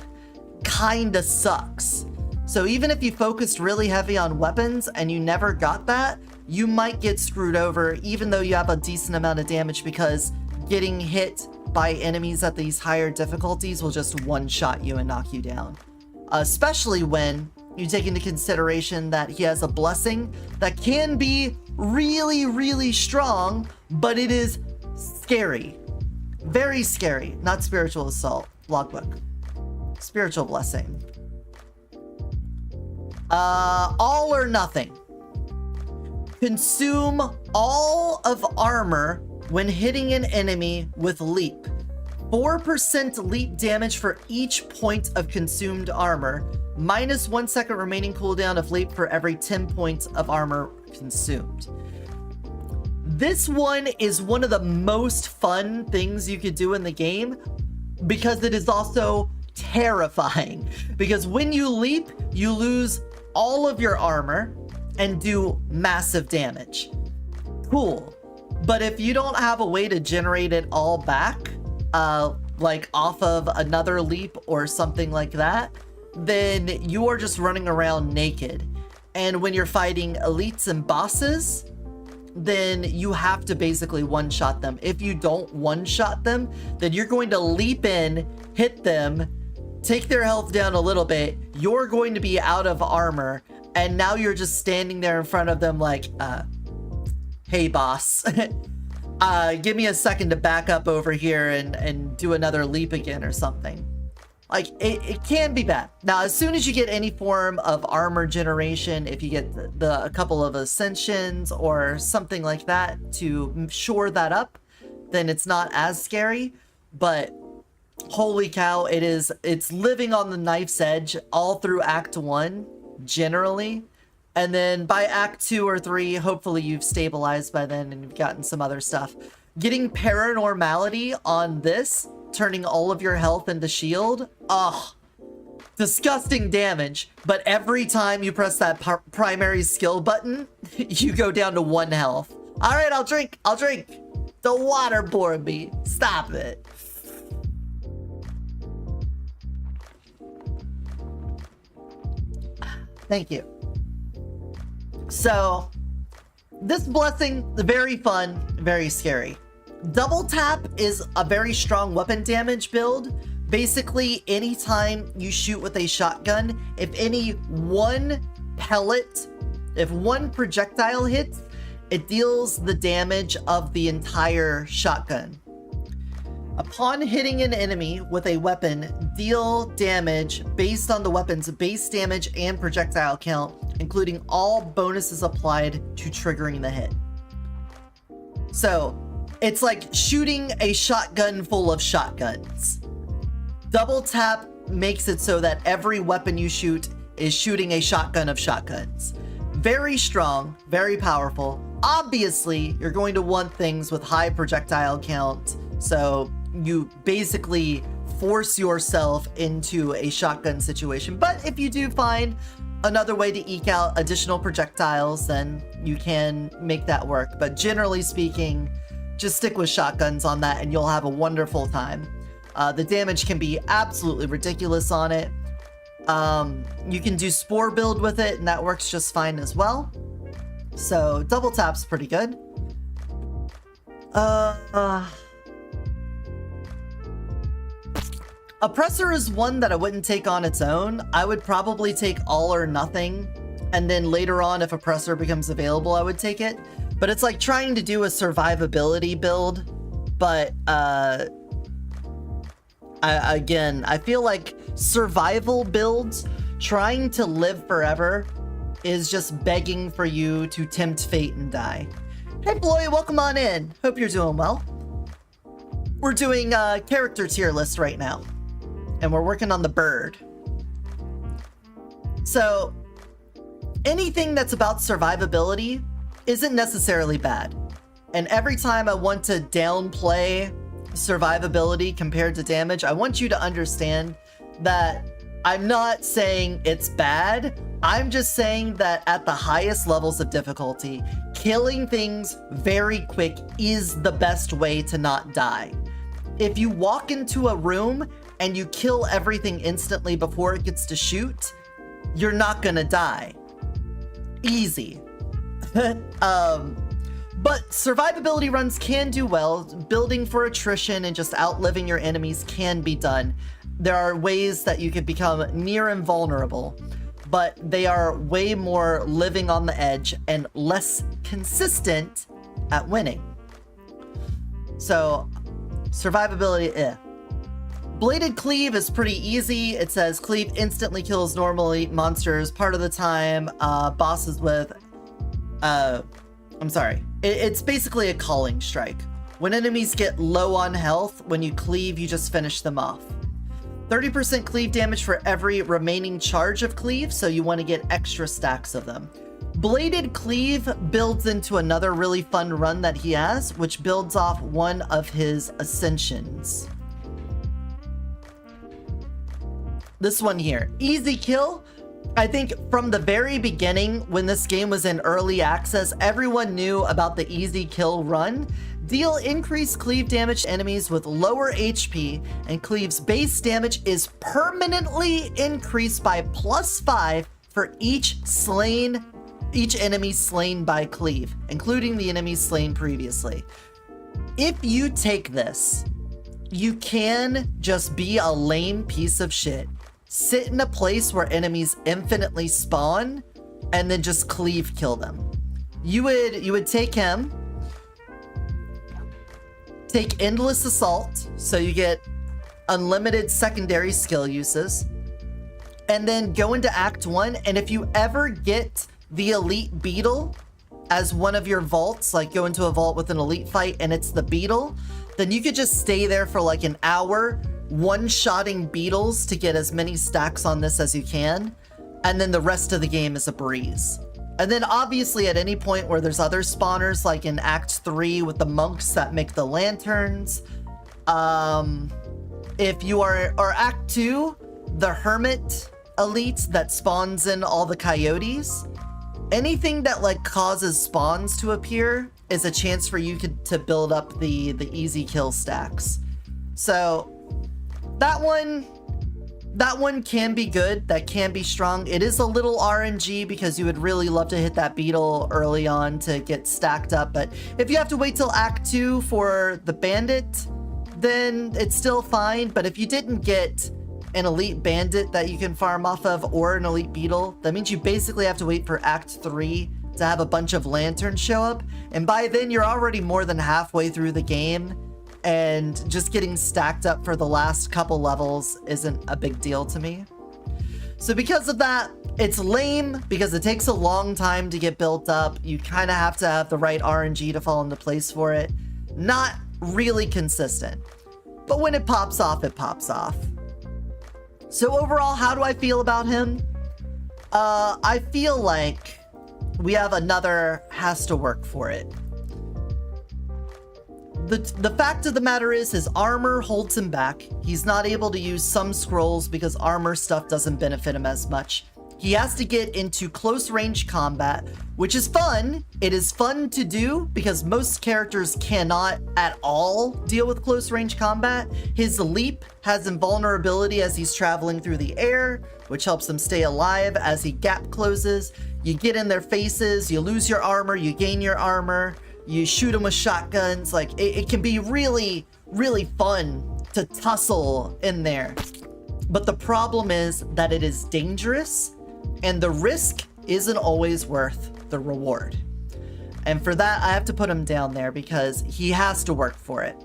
kinda sucks. So even if you focused really heavy on weapons and you never got that, you might get screwed over even though you have a decent amount of damage, because getting hit by enemies at these higher difficulties will just one-shot you and knock you down. Especially when you take into consideration that he has a blessing that can be really, really strong, but it is scary. Very scary. Not spiritual assault. Logbook. Spiritual blessing. All or nothing. Consume all of armor when hitting an enemy with leap. 4% leap damage for each point of consumed armor. Minus 1 second remaining cooldown of leap for every 10 points of armor consumed. This one is one of the most fun things you could do in the game, because it is also terrifying. Because when you leap, you lose all of your armor and do massive damage. Cool. But if you don't have a way to generate it all back, like off of another leap or something like that, then you are just running around naked. And when you're fighting elites and bosses, then you have to basically one-shot them. If you don't one-shot them, then you're going to leap in, hit them, take their health down a little bit, you're going to be out of armor, and now you're just standing there in front of them like, hey boss, give me a second to back up over here and do another leap again or something. Like, it can be bad. Now, as soon as you get any form of armor generation, if you get a couple of ascensions or something like that to shore that up, then it's not as scary. But holy cow, it's living on the knife's edge all through Act 1, generally. And then by Act 2 or 3, hopefully you've stabilized by then and you've gotten some other stuff. Getting paranormality on this, turning all of your health into shield, ugh, disgusting damage. But every time you press that primary skill button, you go down to 1 health. All right, I'll drink. The waterboard me. Stop it. Thank you. So, this blessing, very fun, very scary. Double tap is a very strong weapon damage build. Basically, anytime you shoot with a shotgun, if one projectile hits, it deals the damage of the entire shotgun. Upon hitting an enemy with a weapon, deal damage based on the weapon's base damage and projectile count, including all bonuses applied to triggering the hit. So, it's like shooting a shotgun full of shotguns. Double tap makes it so that every weapon you shoot is shooting a shotgun of shotguns. Very strong, very powerful. Obviously, you're going to want things with high projectile count, so you basically force yourself into a shotgun situation. But if you do find another way to eke out additional projectiles, then you can make that work. But generally speaking, just stick with shotguns on that and you'll have a wonderful time. The damage can be absolutely ridiculous on it. You can do spore build with it and that works just fine as well. So double tap's pretty good. Oppressor is one that I wouldn't take on its own. I would probably take all or nothing, and then later on, if Oppressor becomes available, I would take it. But it's like trying to do a survivability build, but I feel like survival builds, trying to live forever, is just begging for you to tempt fate and die. Hey Floyd, welcome on in. Hope you're doing well. We're doing character tier list right now. And we're working on the bird. So, anything that's about survivability isn't necessarily bad. And every time I want to downplay survivability compared to damage, I want you to understand that I'm not saying it's bad. I'm just saying that at the highest levels of difficulty, killing things very quick is the best way to not die. If you walk into a room and you kill everything instantly before it gets to shoot, you're not gonna die. Easy. But survivability runs can do well. Building for attrition and just outliving your enemies can be done. There are ways that you could become near invulnerable, but they are way more living on the edge and less consistent at winning. So, survivability, eh. Bladed Cleave is pretty easy. It says Cleave instantly kills normally monsters part of the time. Bosses with... I'm sorry. It's basically a calling strike. When enemies get low on health, when you cleave, you just finish them off. 30% cleave damage for every remaining charge of cleave, so you want to get extra stacks of them. Bladed Cleave builds into another really fun run that he has, which builds off one of his ascensions. This one here, easy kill. I think from the very beginning, when this game was in early access, everyone knew about the easy kill run. Deal increased cleave damage to enemies with lower HP, and cleave's base damage is permanently increased by +5 for each enemy slain by cleave, including the enemies slain previously. If you take this, you can just be a lame piece of shit. Sit in a place where enemies infinitely spawn, and then just cleave kill them. You would take him, take Endless Assault, so you get unlimited secondary skill uses, and then go into Act 1, and if you ever get the Elite Beetle as one of your vaults, like go into a vault with an elite fight and it's the beetle, then you could just stay there for like an hour, one-shotting beetles to get as many stacks on this as you can, and then the rest of the game is a breeze. And then obviously at any point where there's other spawners, like in Act 3 with the monks that make the lanterns, if you are, or Act 2, the hermit elite that spawns in all the coyotes, anything that like causes spawns to appear is a chance for you to build up the easy kill stacks. So that one, that one can be good, that can be strong. It is a little RNG because you would really love to hit that beetle early on to get stacked up, but if you have to wait till Act 2 for the bandit, then it's still fine. But if you didn't get an elite bandit that you can farm off of or an elite beetle, that means you basically have to wait for Act 3 to have a bunch of lanterns show up, and by then you're already more than halfway through the game, and just getting stacked up for the last couple levels isn't a big deal to me. So because of that, it's lame because it takes a long time to get built up. You kind of have to have the right RNG to fall into place for it. Not really consistent, but when it pops off, it pops off. So overall, how do I feel about him? I feel like we have another has to work for it. The fact of the matter is his armor holds him back. He's not able to use some scrolls because armor stuff doesn't benefit him as much. He has to get into close range combat, which is fun. It is fun to do because most characters cannot at all deal with close range combat. His leap has invulnerability as he's traveling through the air, which helps him stay alive as he gap closes. You get in their faces, you lose your armor, you gain your armor, you shoot them with shotguns. Like, it can be really, really fun to tussle in there. But the problem is that it is dangerous, and the risk isn't always worth the reward. And for that, I have to put him down there because he has to work for it.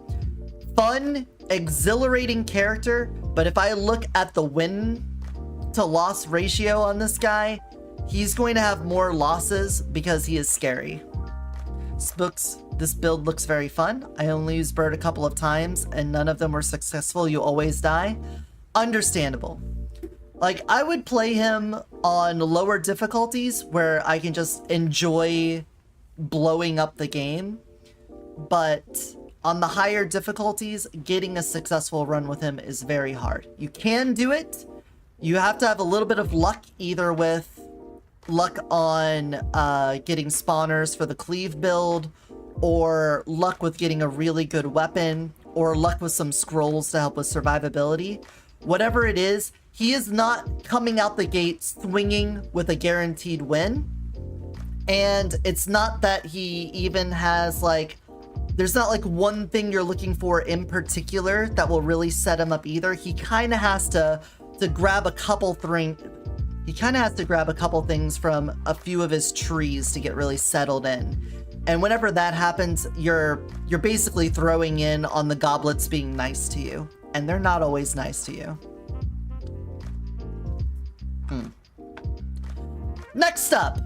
Fun, exhilarating character, but if I look at the win to loss ratio on this guy, he's going to have more losses because he is scary. This build looks very fun. I only used Bird a couple of times and none of them were successful. You always die. Understandable. Like, I would play him on lower difficulties where I can just enjoy blowing up the game. But on the higher difficulties, getting a successful run with him is very hard. You can do it. You have to have a little bit of luck, either with luck on getting spawners for the cleave build, or luck with getting a really good weapon, or luck with some scrolls to help with survivability. Whatever it is, he is not coming out the gate swinging with a guaranteed win. And it's not that he even has like, there's not like one thing you're looking for in particular that will really set him up either. He kind of has to grab a couple things. He kind of has to grab a couple things from a few of his trees to get really settled in. And whenever that happens, you're basically throwing in on the goblets being nice to you. And they're not always nice to you. Next up,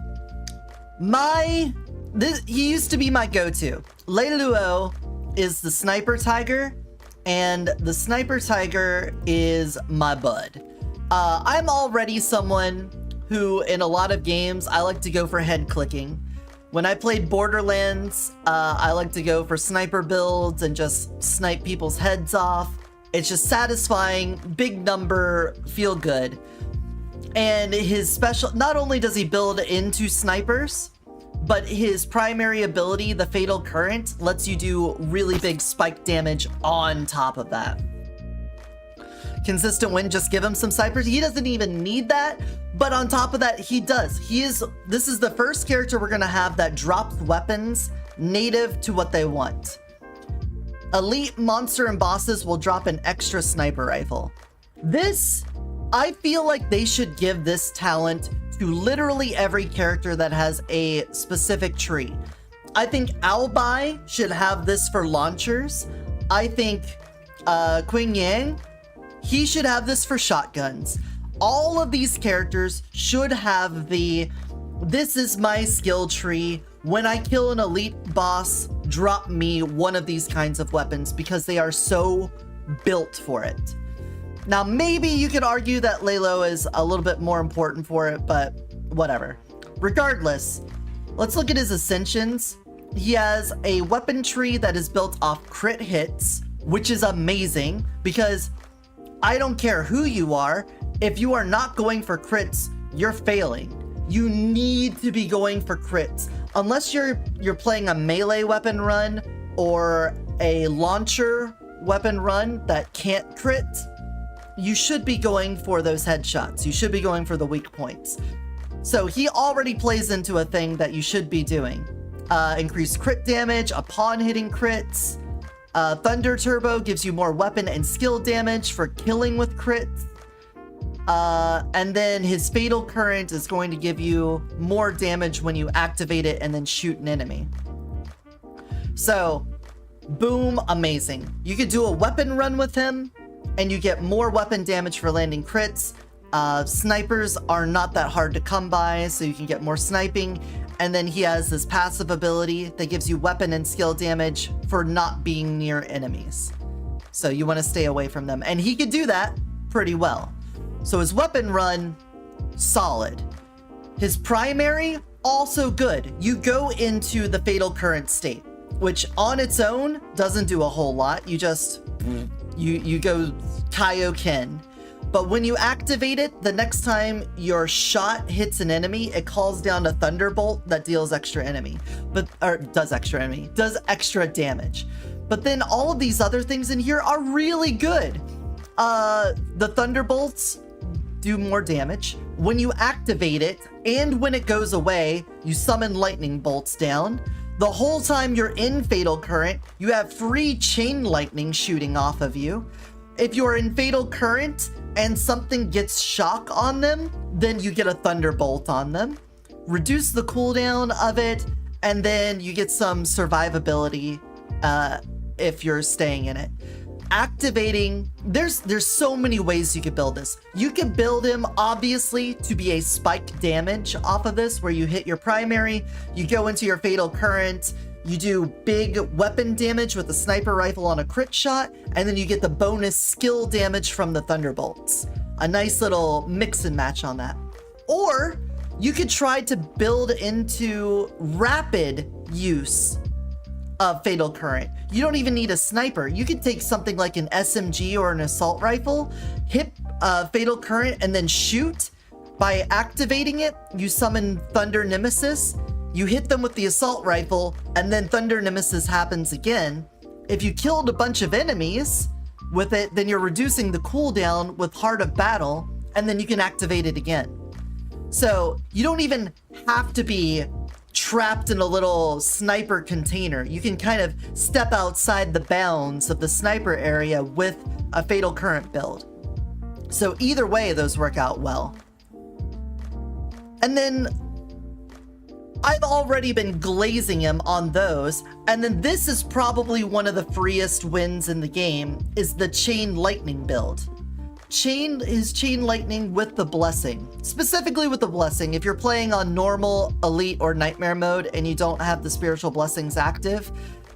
he used to be my go-to. Lei Luo is the sniper tiger, and the sniper tiger is my bud. I'm already someone who, in a lot of games, I like to go for head clicking. When I played Borderlands, I like to go for sniper builds and just snipe people's heads off. It's just satisfying, big number, feel good. And his special, not only does he build into snipers, but his primary ability, the Fatal Current, lets you do really big spike damage on top of that. Consistent win, just give him some snipers. He doesn't even need that, but on top of that, he does. This is the first character we're gonna have that drops weapons native to what they want. Elite monster and bosses will drop an extra sniper rifle. I feel like they should give this talent to literally every character that has a specific tree. I think Owlbai should have this for launchers. I think Qing Yan, he should have this for shotguns. All of these characters should have this is my skill tree. When I kill an elite boss, drop me one of these kinds of weapons because they are so built for it. Now, maybe you could argue that Lei Luo is a little bit more important for it, but whatever. Regardless, let's look at his ascensions. He has a weapon tree that is built off crit hits, which is amazing because I don't care who you are. If you are not going for crits, you're failing. You need to be going for crits. Unless you're playing a melee weapon run or a launcher weapon run that can't crit, you should be going for those headshots. You should be going for the weak points. So he already plays into a thing that you should be doing. Increased crit damage upon hitting crits. Thunder Turbo gives you more weapon and skill damage for killing with crits. And then his Fatal Current is going to give you more damage when you activate it and then shoot an enemy. So, boom, amazing. You could do a weapon run with him, and you get more weapon damage for landing crits. Snipers are not that hard to come by, so you can get more sniping. And then he has this passive ability that gives you weapon and skill damage for not being near enemies. So you want to stay away from them. And he could do that pretty well. So his weapon run, solid. His primary, also good. You go into the Fatal Current state, which on its own doesn't do a whole lot. You just, you go Kaioken. But when you activate it, the next time your shot hits an enemy, it calls down a Thunderbolt that deals extra does extra damage. But then all of these other things in here are really good. The Thunderbolts do more damage. When you activate it, and when it goes away, you summon Lightning Bolts down. The whole time you're in Fatal Current, you have free Chain Lightning shooting off of you. If you're in Fatal Current and something gets shock on them, then you get a Thunderbolt on them. Reduce the cooldown of it, and then you get some survivability if you're staying in it. Activating, there's so many ways you could build this. You could build him, obviously, to be a spike damage off of this, where you hit your primary, you go into your Fatal Current, you do big weapon damage with a sniper rifle on a crit shot, and then you get the bonus skill damage from the Thunderbolts. A nice little mix and match on that. Or you could try to build into rapid use of Fatal Current. You don't even need a sniper. You could take something like an SMG or an assault rifle, hit Fatal Current, and then shoot. By activating it, you summon Thunder Nemesis. You hit them with the assault rifle, and then Thunder Nemesis happens again. If you killed a bunch of enemies with it, then you're reducing the cooldown with Heart of Battle, and then you can activate it again. So you don't even have to be trapped in a little sniper container. You can kind of step outside the bounds of the sniper area with a Fatal Current build. So either way, those work out well. And then I've already been glazing him on those, and then this is probably one of the freest wins in the game, is the Chain Lightning build. His Chain Lightning with the Blessing. Specifically with the Blessing, if you're playing on normal, elite, or nightmare mode and you don't have the spiritual blessings active,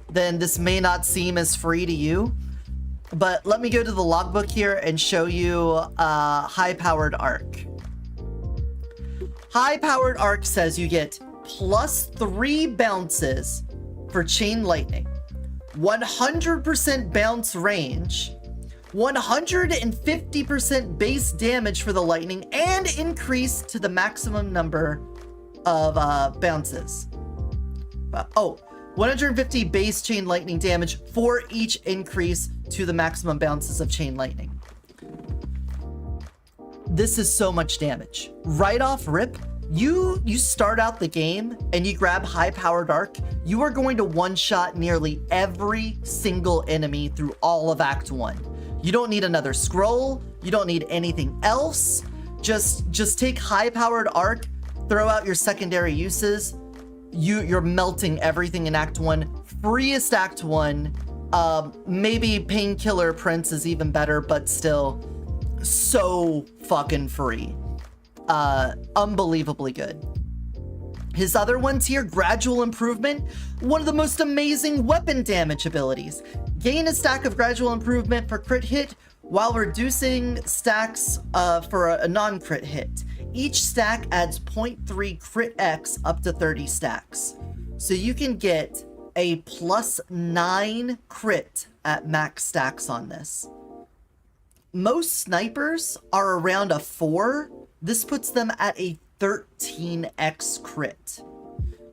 then this may not seem as free to you. But let me go to the logbook here and show you High-Powered Arc. High-Powered Arc says you get +3 bounces for Chain Lightning, 100% bounce range, 150% base damage for the lightning, and increase to the maximum number of bounces. 150 base Chain Lightning damage for each increase to the maximum bounces of Chain Lightning. This is so much damage. Right off rip, you start out the game and you grab High-Powered Arc, you are going to one-shot nearly every single enemy through all of Act 1. You don't need another scroll, you don't need anything else. Just take High-Powered Arc, throw out your secondary uses. You're melting everything in Act 1. Freest Act 1. Maybe Painkiller Prince is even better, but still so fucking free. Unbelievably good. His other ones here, Gradual Improvement, one of the most amazing weapon damage abilities. Gain a stack of Gradual Improvement for crit hit while reducing stacks for a non-crit hit. Each stack adds 0.3 crit X up to 30 stacks. So you can get a +9 crit at max stacks on this. Most snipers are around a 4. This puts them at a 13x crit.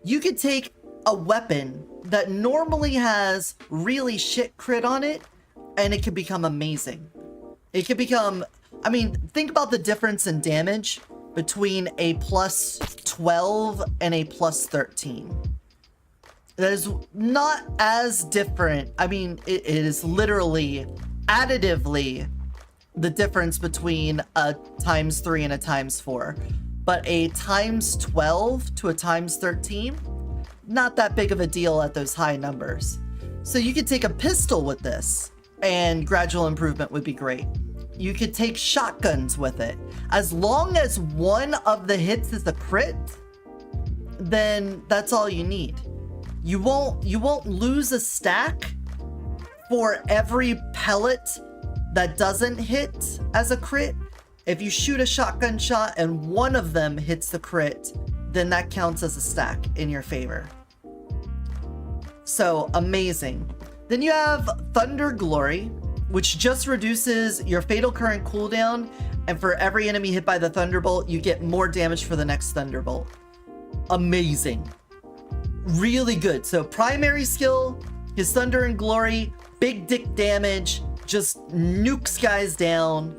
You could take a weapon that normally has really shit crit on it, and it could become amazing. It could become I mean, think about the difference in damage between a plus 12 and a plus 13. That is not as different. I mean, it is literally additively the difference between a times 3 and a times 4. But a times 12 to a times 13, not that big of a deal at those high numbers. So you could take a pistol with this, and gradual improvement would be great. You could take shotguns with it. As long as one of the hits is a crit, then that's all you need. You won't lose a stack for every pellet that doesn't hit as a crit. If you shoot a shotgun shot and one of them hits the crit, then that counts as a stack in your favor. So amazing. Then you have Thunder Glory, which just reduces your fatal current cooldown, and for every enemy hit by the Thunderbolt, you get more damage for the next Thunderbolt. Amazing. Really good. So primary skill, his Thunder and Glory, big dick damage, just nukes guys down.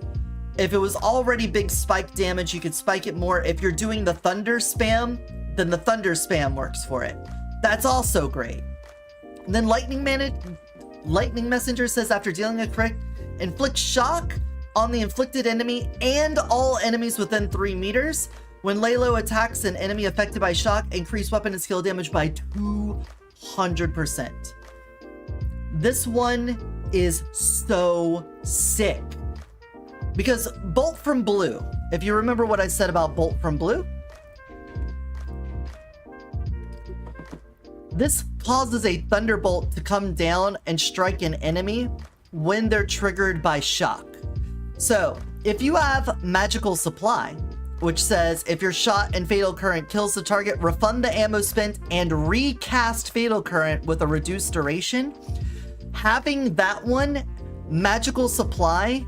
If it was already big spike damage, you could spike it more. If you're doing the Thunder spam, then the Thunder spam works for it. That's also great. And then Lightning Messenger says after dealing a crit, inflict shock on the inflicted enemy and all enemies within 3 meters. When Lei Luo attacks an enemy affected by shock, increase weapon and skill damage by 200%. This one is so sick. Because Bolt from Blue, if you remember what I said about Bolt from Blue, this causes a Thunderbolt to come down and strike an enemy when they're triggered by shock. So if you have Magical Supply, which says if your shot and Fatal Current kills the target, refund the ammo spent and recast Fatal Current with a reduced duration, having that one, Magical Supply,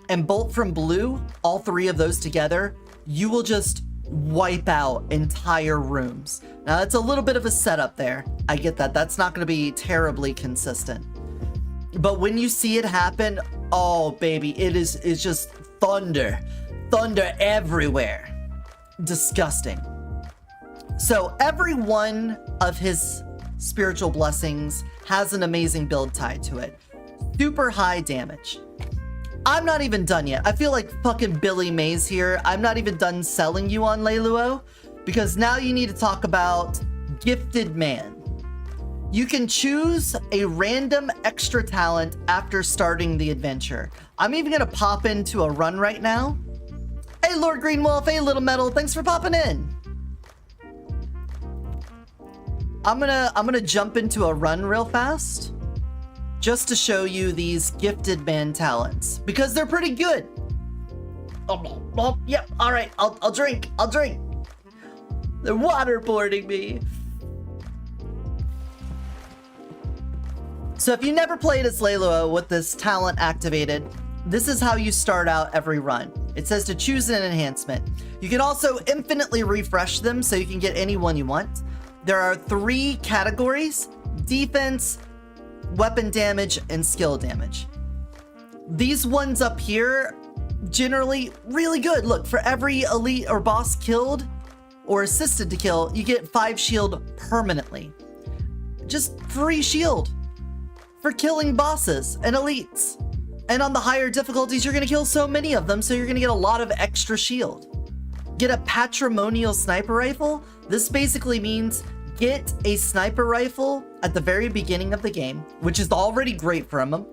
and Bolt from Blue, all 3 of those together, you will just wipe out entire rooms. Now that's a little bit of a setup there. I get that. That's not going to be terribly consistent. But when you see it happen, oh baby, it's just thunder. Thunder everywhere. Disgusting. So every one of his spiritual blessings has an amazing build tied to it. Super high damage. I'm not even done yet. I feel like fucking Billy Mays here. I'm not even done selling you on Lei Luo, because now you need to talk about Gifted Man. You can choose a random extra talent after starting the adventure. I'm even gonna pop into a run right now. Hey Lord Green Wolf, hey Little Metal, thanks for popping in. I'm gonna jump into a run real fast, just to show you these Gifted Man talents, because they're pretty good. Oh, yep, all right, I'll drink. They're waterboarding me. So if you never played as Lei Luo with this talent activated, this is how you start out every run. It says to choose an enhancement. You can also infinitely refresh them so you can get any one you want. There are 3 categories: defense, weapon damage, and skill damage. These ones up here, generally really good. Look, for every elite or boss killed or assisted to kill, you get 5 shield permanently. Just free shield for killing bosses and elites. And on the higher difficulties, you're gonna kill so many of them, so you're gonna get a lot of extra shield. Get a patrimonial sniper rifle. This basically means get a sniper rifle at the very beginning of the game, which is already great for him,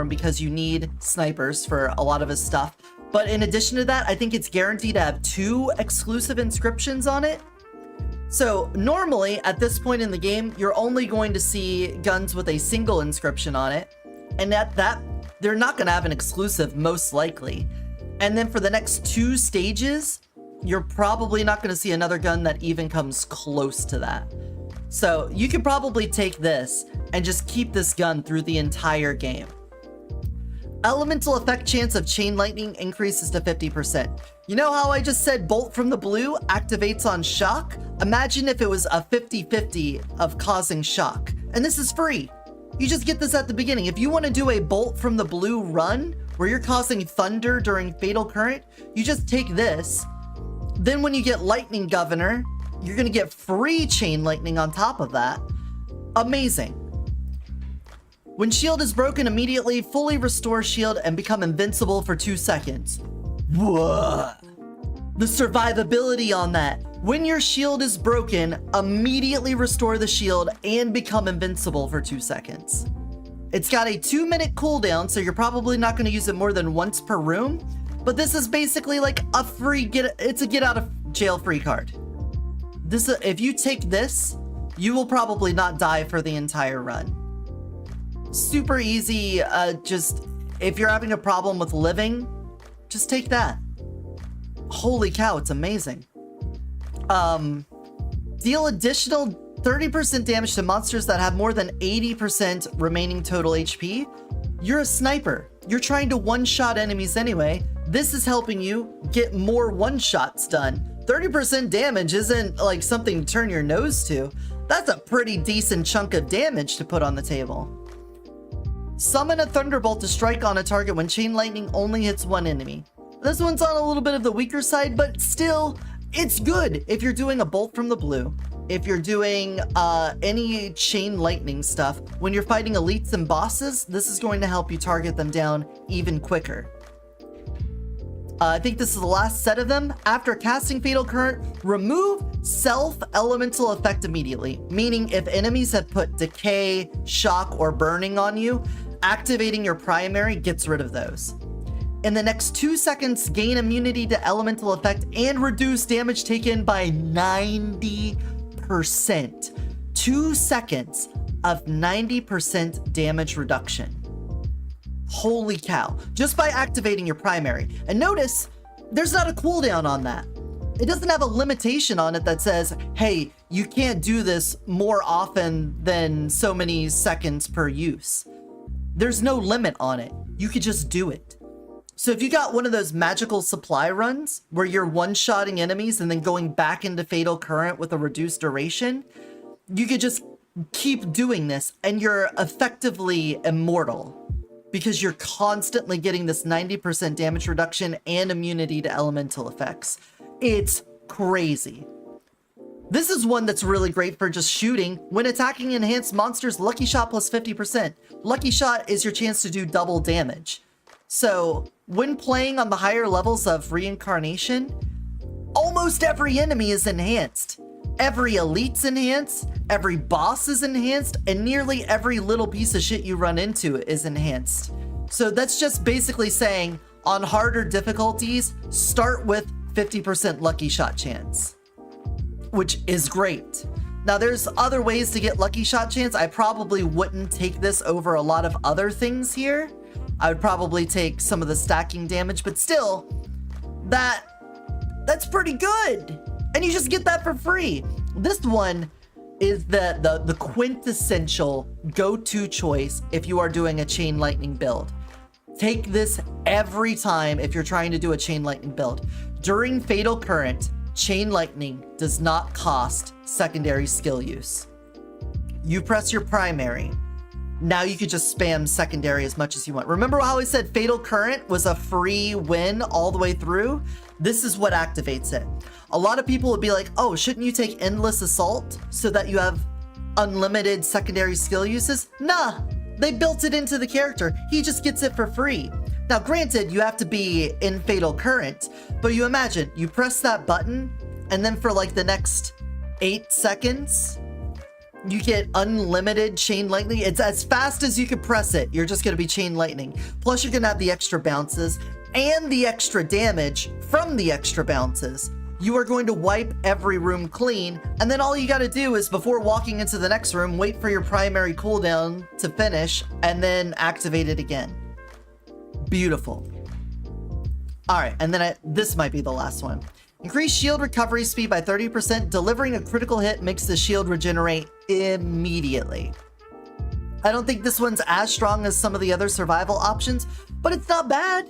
because you need snipers for a lot of his stuff. But in addition to that, I think it's guaranteed to have 2 exclusive inscriptions on it. So normally at this point in the game, you're only going to see guns with a single inscription on it. And at that, they're not going to have an exclusive, most likely. And then for the next 2 stages, you're probably not going to see another gun that even comes close to that. So you could probably take this and just keep this gun through the entire game. Elemental effect chance of chain lightning increases to 50%. You know how I just said Bolt from the Blue activates on shock? Imagine if it was a 50-50 of causing shock. And this is free. You just get this at the beginning. If you want to do a Bolt from the Blue run where you're causing thunder during Fatal Current, you just take this. Then when you get Lightning Governor, you're gonna get free Chain Lightning on top of that. Amazing. When shield is broken, immediately fully restore shield and become invincible for 2 seconds. Whoa. The survivability on that. When your shield is broken, immediately restore the shield and become invincible for 2 seconds. It's got a 2-minute cooldown, so you're probably not going to use it more than once per room. But this is basically like a free it's a get out of jail free card. This, if you take this, you will probably not die for the entire run. Super easy. Just if you're having a problem with living, just take that. Holy cow, it's amazing. Deal additional 30% damage to monsters that have more than 80% remaining total HP. You're a sniper. You're trying to one-shot enemies anyway. This is helping you get more one-shots done. 30% damage isn't like something to turn your nose to. That's a pretty decent chunk of damage to put on the table. Summon a Thunderbolt to strike on a target when Chain Lightning only hits one enemy. This one's on a little bit of the weaker side, but still, it's good if you're doing a Bolt from the Blue. If you're doing any Chain Lightning stuff, when you're fighting elites and bosses, this is going to help you target them down even quicker. I think this is the last set of them. After casting Fatal Current, remove self-elemental effect immediately. Meaning if enemies have put Decay, Shock, or Burning on you, activating your primary gets rid of those. In the next 2 seconds, gain immunity to elemental effect and reduce damage taken by 90%. 2 seconds of 90% damage reduction. Holy cow. Just by activating your primary. And notice, there's not a cooldown on that. It doesn't have a limitation on it that says, hey, you can't do this more often than so many seconds per use. There's no limit on it. You could just do it. So if you got one of those magical supply runs where you're one-shotting enemies and then going back into Fatal Current with a reduced duration, you could just keep doing this and you're effectively immortal because you're constantly getting this 90% damage reduction and immunity to elemental effects. It's crazy. This is one that's really great for just shooting. When attacking enhanced monsters, Lucky Shot plus 50%. Lucky Shot is your chance to do double damage. So when playing on the higher levels of Reincarnation, almost every enemy is enhanced. Every elite's enhanced, every boss is enhanced, and nearly every little piece of shit you run into is enhanced. So that's just basically saying, on harder difficulties, start with 50% Lucky Shot chance, which is great. Now there's other ways to get Lucky Shot chance. I probably wouldn't take this over a lot of other things here. I would probably take some of the stacking damage, but still, that's pretty good. And you just get that for free. This one is the quintessential go-to choice if you are doing a Chain Lightning build. Take this every time if you're trying to do a Chain Lightning build. During Fatal Current, Chain Lightning does not cost secondary skill use. You press your primary. Now you could just spam secondary as much as you want. Remember how I said Fatal Current was a free win all the way through? This is what activates it. A lot of people would be like, oh, shouldn't you take Endless Assault so that you have unlimited secondary skill uses? Nah, they built it into the character. He just gets it for free. Now, granted, you have to be in Fatal Current, but you imagine, you press that button, and then for like the next 8 seconds, you get unlimited Chain Lightning. It's as fast as you can press it. You're just going to be Chain Lightning. Plus, you're going to have the extra bounces and the extra damage from the extra bounces. You are going to wipe every room clean, and then all you got to do is, before walking into the next room, wait for your primary cooldown to finish, and then activate it again. Beautiful. All right, and then this might be the last one. Increase shield recovery speed by 30%. Delivering a critical hit makes the shield regenerate immediately. I don't think this one's as strong as some of the other survival options, but it's not bad.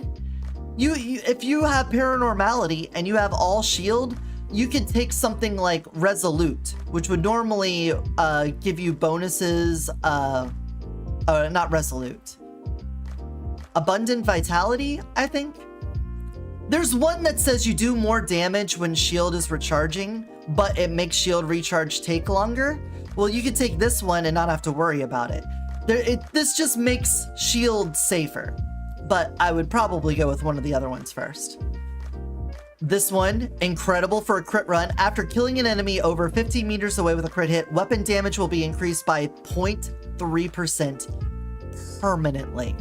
If you have Paranormality and you have all shield, you could take something like Resolute, which would normally give you bonuses. Not Resolute. Abundant Vitality, I think. There's one that says you do more damage when shield is recharging, but it makes shield recharge take longer. Well, you could take this one and not have to worry about it. This just makes shield safer, but I would probably go with one of the other ones first. This one, incredible for a crit run. After killing an enemy over 15 meters away with a crit hit, weapon damage will be increased by 0.3% permanently.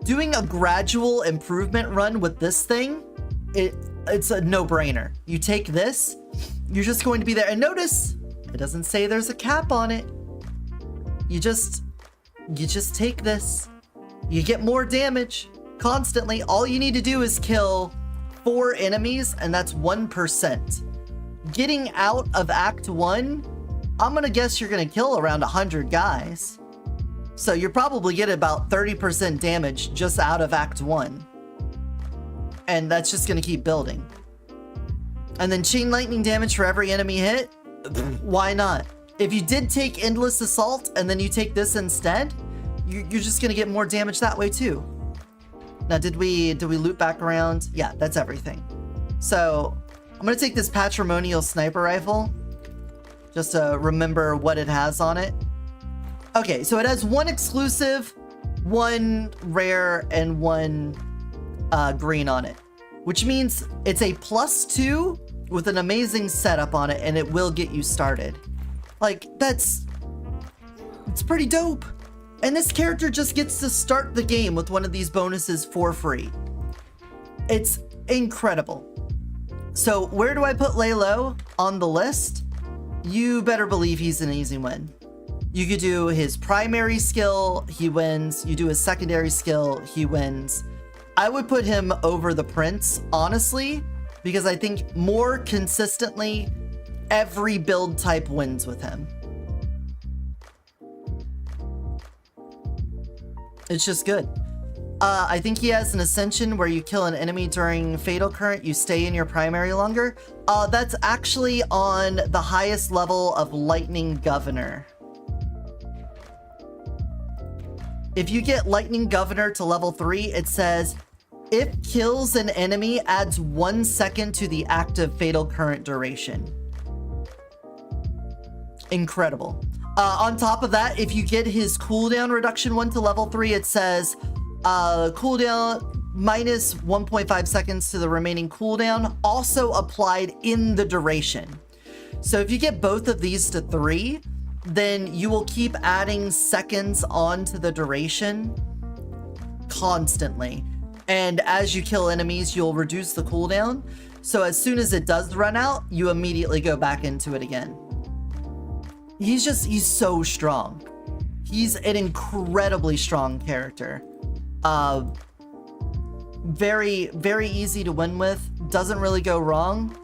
Doing a gradual improvement run with this thing, it's a no-brainer. You take this, you're just going to be there. And notice, it doesn't say there's a cap on it. You just take this. You get more damage constantly. All you need to do is kill 4 enemies, and that's 1%. Getting out of Act 1, I'm gonna guess you're gonna kill around 100 guys. So you're probably getting about 30% damage just out of Act 1. And that's just gonna keep building. And then chain lightning damage for every enemy hit? Why not? If you did take Endless Assault and then you take this instead, you're just gonna get more damage that way too. Now, did we loop back around? Yeah, that's everything. So I'm gonna take this Patrimonial Sniper Rifle just to remember what it has on it. Okay, so it has 1 exclusive, 1 rare, and 1 green on it, which means it's a +2 with an amazing setup on it, and it will get you started. Like, it's pretty dope. And this character just gets to start the game with one of these bonuses for free. It's incredible. So where do I put Lei Luo on the list? You better believe he's an easy win. You could do his primary skill, he wins. You do his secondary skill, he wins. I would put him over the Prince, honestly, because I think more consistently, every build type wins with him. It's just good. I think he has an Ascension where you kill an enemy during Fatal Current, you stay in your primary longer. That's actually on the highest level of Lightning Governor. If you get Lightning Governor to level 3, it says, if kills an enemy, adds 1 second to the active Fatal Current duration. Incredible. On top of that, if you get his cooldown reduction 1 to level 3, it says cooldown minus 1.5 seconds to the remaining cooldown, also applied in the duration. So if you get both of these to 3, then you will keep adding seconds onto the duration constantly. And as you kill enemies, you'll reduce the cooldown. So as soon as it does run out, you immediately go back into it again. He's so strong. He's an incredibly strong character. Very, very easy to win with. Doesn't really go wrong.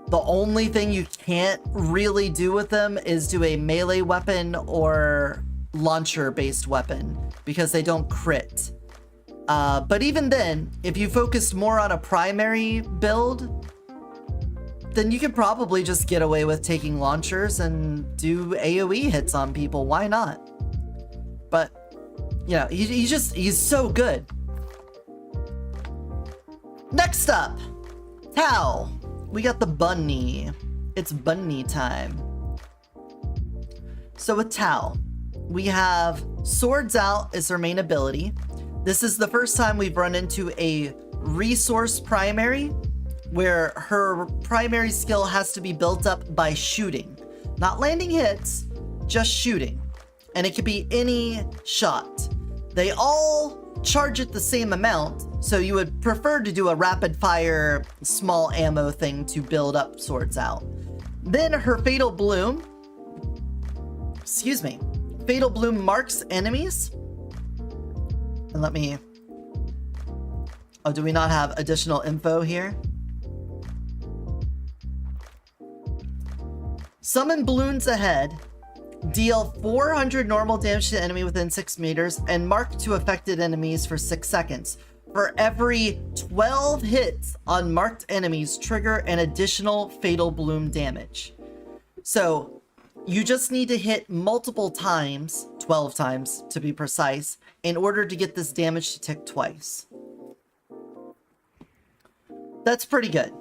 The only thing you can't really do with them is do a melee weapon or launcher-based weapon, because they don't crit. But even then, if you focused more on a primary build, then you could probably just get away with taking launchers and do AoE hits on people. Why not? But, you know, he's so good. Next up, Tao. We got the bunny. It's bunny time. So with Tao, we have Swords Out as her main ability. This is the first time we've run into a resource primary, where her primary skill has to be built up by shooting. Not landing hits, just shooting. And it could be any shot. They all charge at the same amount, so you would prefer to do a rapid fire small ammo thing to build up Swords Out. Then her Fatal Bloom, Fatal Bloom marks enemies. And let me, oh, do we not have additional info here? Summon balloons ahead, deal 400 normal damage to the enemy within 6 meters, and mark to affected enemies for 6 seconds. For every 12 hits on marked enemies, trigger an additional Fatal Bloom damage. So you just need to hit multiple times 12 times to be precise, in order to get this damage to tick twice. That's pretty good.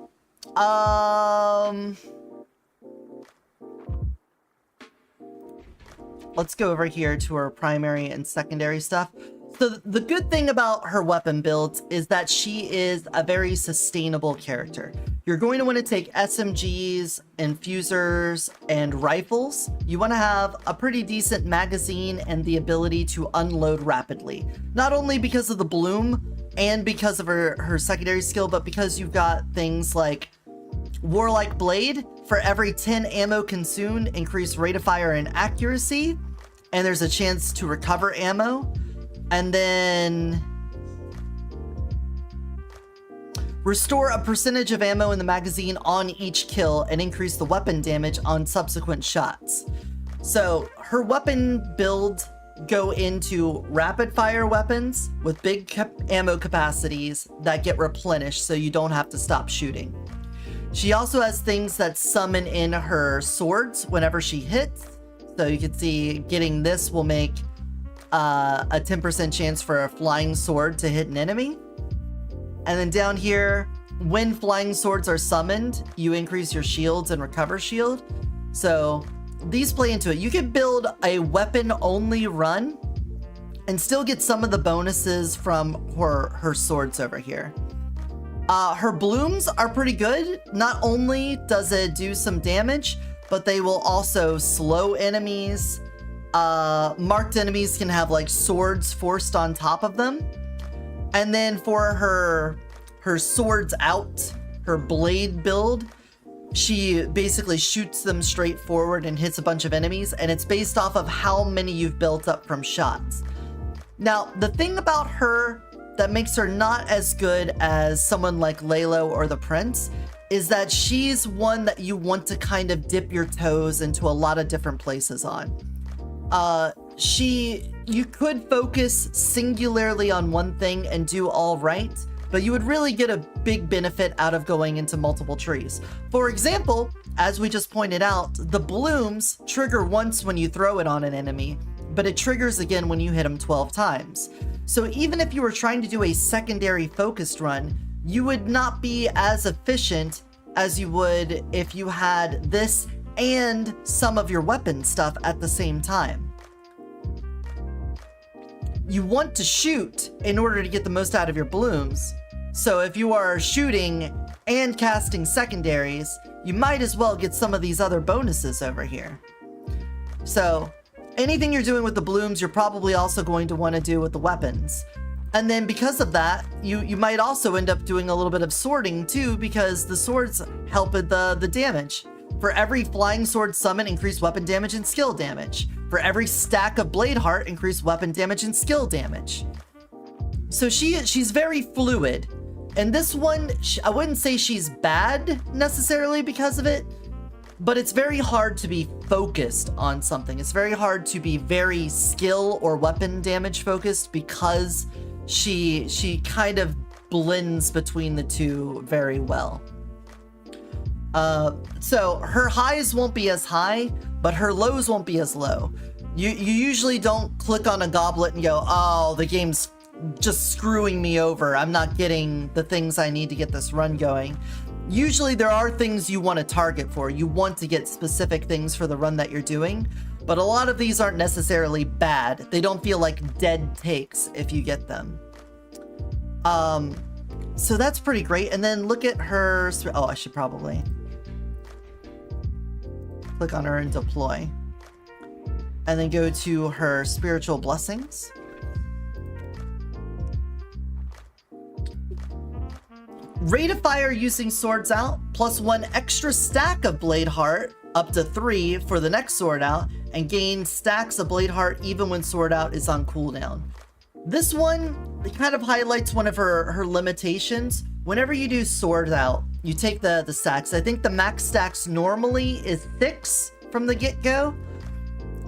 Let's go over here to her primary and secondary stuff. So the good thing about her weapon builds is that she is a very sustainable character. You're going to want to take SMGs, infusers, and rifles. You want to have a pretty decent magazine and the ability to unload rapidly. Not only because of the bloom and because of her secondary skill, but because you've got things like Warlike Blade. For every 10 ammo consumed, increase rate of fire and accuracy, and there's a chance to recover ammo. And then restore a percentage of ammo in the magazine on each kill and increase the weapon damage on subsequent shots. So her weapon build go into rapid fire weapons with big ammo capacities that get replenished so you don't have to stop shooting. She also has things that summon in her swords whenever she hits. So you can see getting this will make a 10% chance for a flying sword to hit an enemy. And then down here, when flying swords are summoned, you increase your shields and recover shield. So these play into it. You can build a weapon only run and still get some of the bonuses from her swords over here. Her blooms are pretty good. Not only does it do some damage, but they will also slow enemies. Marked enemies can have like swords forced on top of them. And then for her swords out, her blade build, she basically shoots them straight forward and hits a bunch of enemies, and it's based off of how many you've built up from shots. Now, the thing about her that makes her not as good as someone like Lei Luo or the Prince is that she's one that you want to kind of dip your toes into a lot of different places on. You could focus singularly on one thing and do all right, but you would really get a big benefit out of going into multiple trees. For example, as we just pointed out, the blooms trigger once when you throw it on an enemy, but it triggers again when you hit them 12 times. So even if you were trying to do a secondary focused run, you would not be as efficient as you would if you had this and some of your weapon stuff at the same time. You want to shoot in order to get the most out of your blooms. So if you are shooting and casting secondaries, you might as well get some of these other bonuses over here. So anything you're doing with the blooms, you're probably also going to want to do with the weapons. And then because of that, you might also end up doing a little bit of sorting too, because the swords help with the damage. For every flying sword summon, increase weapon damage and skill damage. For every stack of blade heart, increase weapon damage and skill damage. So she's very fluid. And this one, I wouldn't say she's bad necessarily because of it, but it's very hard to be focused on something. It's very hard to be very skill or weapon damage focused because she kind of blends between the two very well. So her highs won't be as high, but her lows won't be as low. You usually don't click on a goblet and go, oh, the game's just screwing me over. I'm not getting the things I need to get this run going. Usually there are things you want to target for. You want to get specific things for the run that you're doing, but a lot of these aren't necessarily bad. They don't feel like dead takes if you get them. So that's pretty great. And then look at her. Oh, I should probably click on her and deploy. And then go to her spiritual blessings. Rate of fire using swords out, +1 extra stack of blade heart, up to 3 for the next sword out, and gain stacks of blade heart even when sword out is on cooldown. This one, it kind of highlights one of her limitations. Whenever you do sword out, you take the stacks. I think the max stacks normally is 6 from the get-go,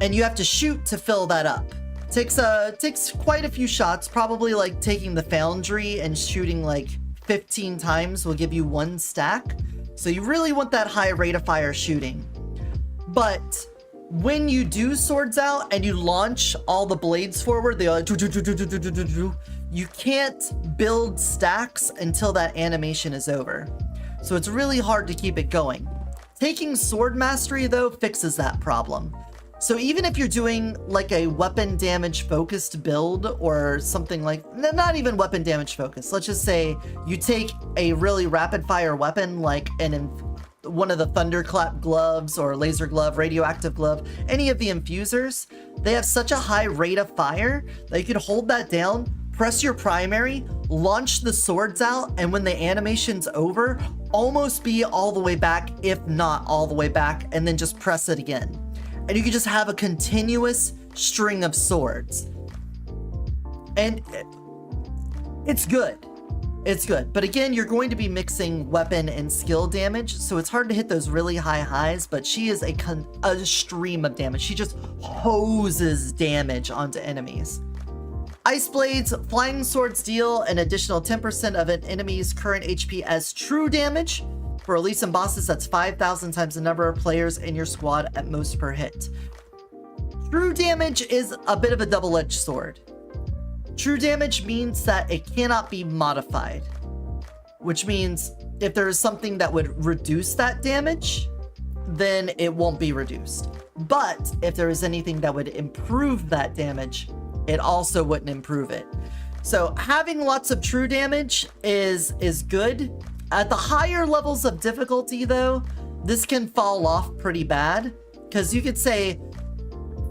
and you have to shoot to fill that up. Takes quite a few shots, probably like taking the foundry and shooting like 15 times will give you 1 stack. So you really want that high rate of fire shooting. But when you do swords out and you launch all the blades forward, they are you can't build stacks until that animation is over. So it's really hard to keep it going. Taking sword mastery though fixes that problem. So even if you're doing like a weapon damage focused build or something like, not even weapon damage focused, let's just say you take a really rapid fire weapon like one of the thunderclap gloves or laser glove, radioactive glove, any of the infusers, they have such a high rate of fire that you could hold that down, press your primary, launch the swords out, and when the animation's over, almost be all the way back, if not all the way back, and then just press it again. And you can just have a continuous string of swords. And it's good. It's good. But again, you're going to be mixing weapon and skill damage, so it's hard to hit those really high highs, but she is a stream of damage. She just hoses damage onto enemies. Ice Blades, flying swords deal an additional 10% of an enemy's current HP as true damage. For elites and bosses, that's 5,000 times the number of players in your squad at most per hit. True damage is a bit of a double-edged sword. True damage means that it cannot be modified, which means if there is something that would reduce that damage, then it won't be reduced. But if there is anything that would improve that damage, it also wouldn't improve it. So having lots of true damage is good. At the higher levels of difficulty though, this can fall off pretty bad, because you could say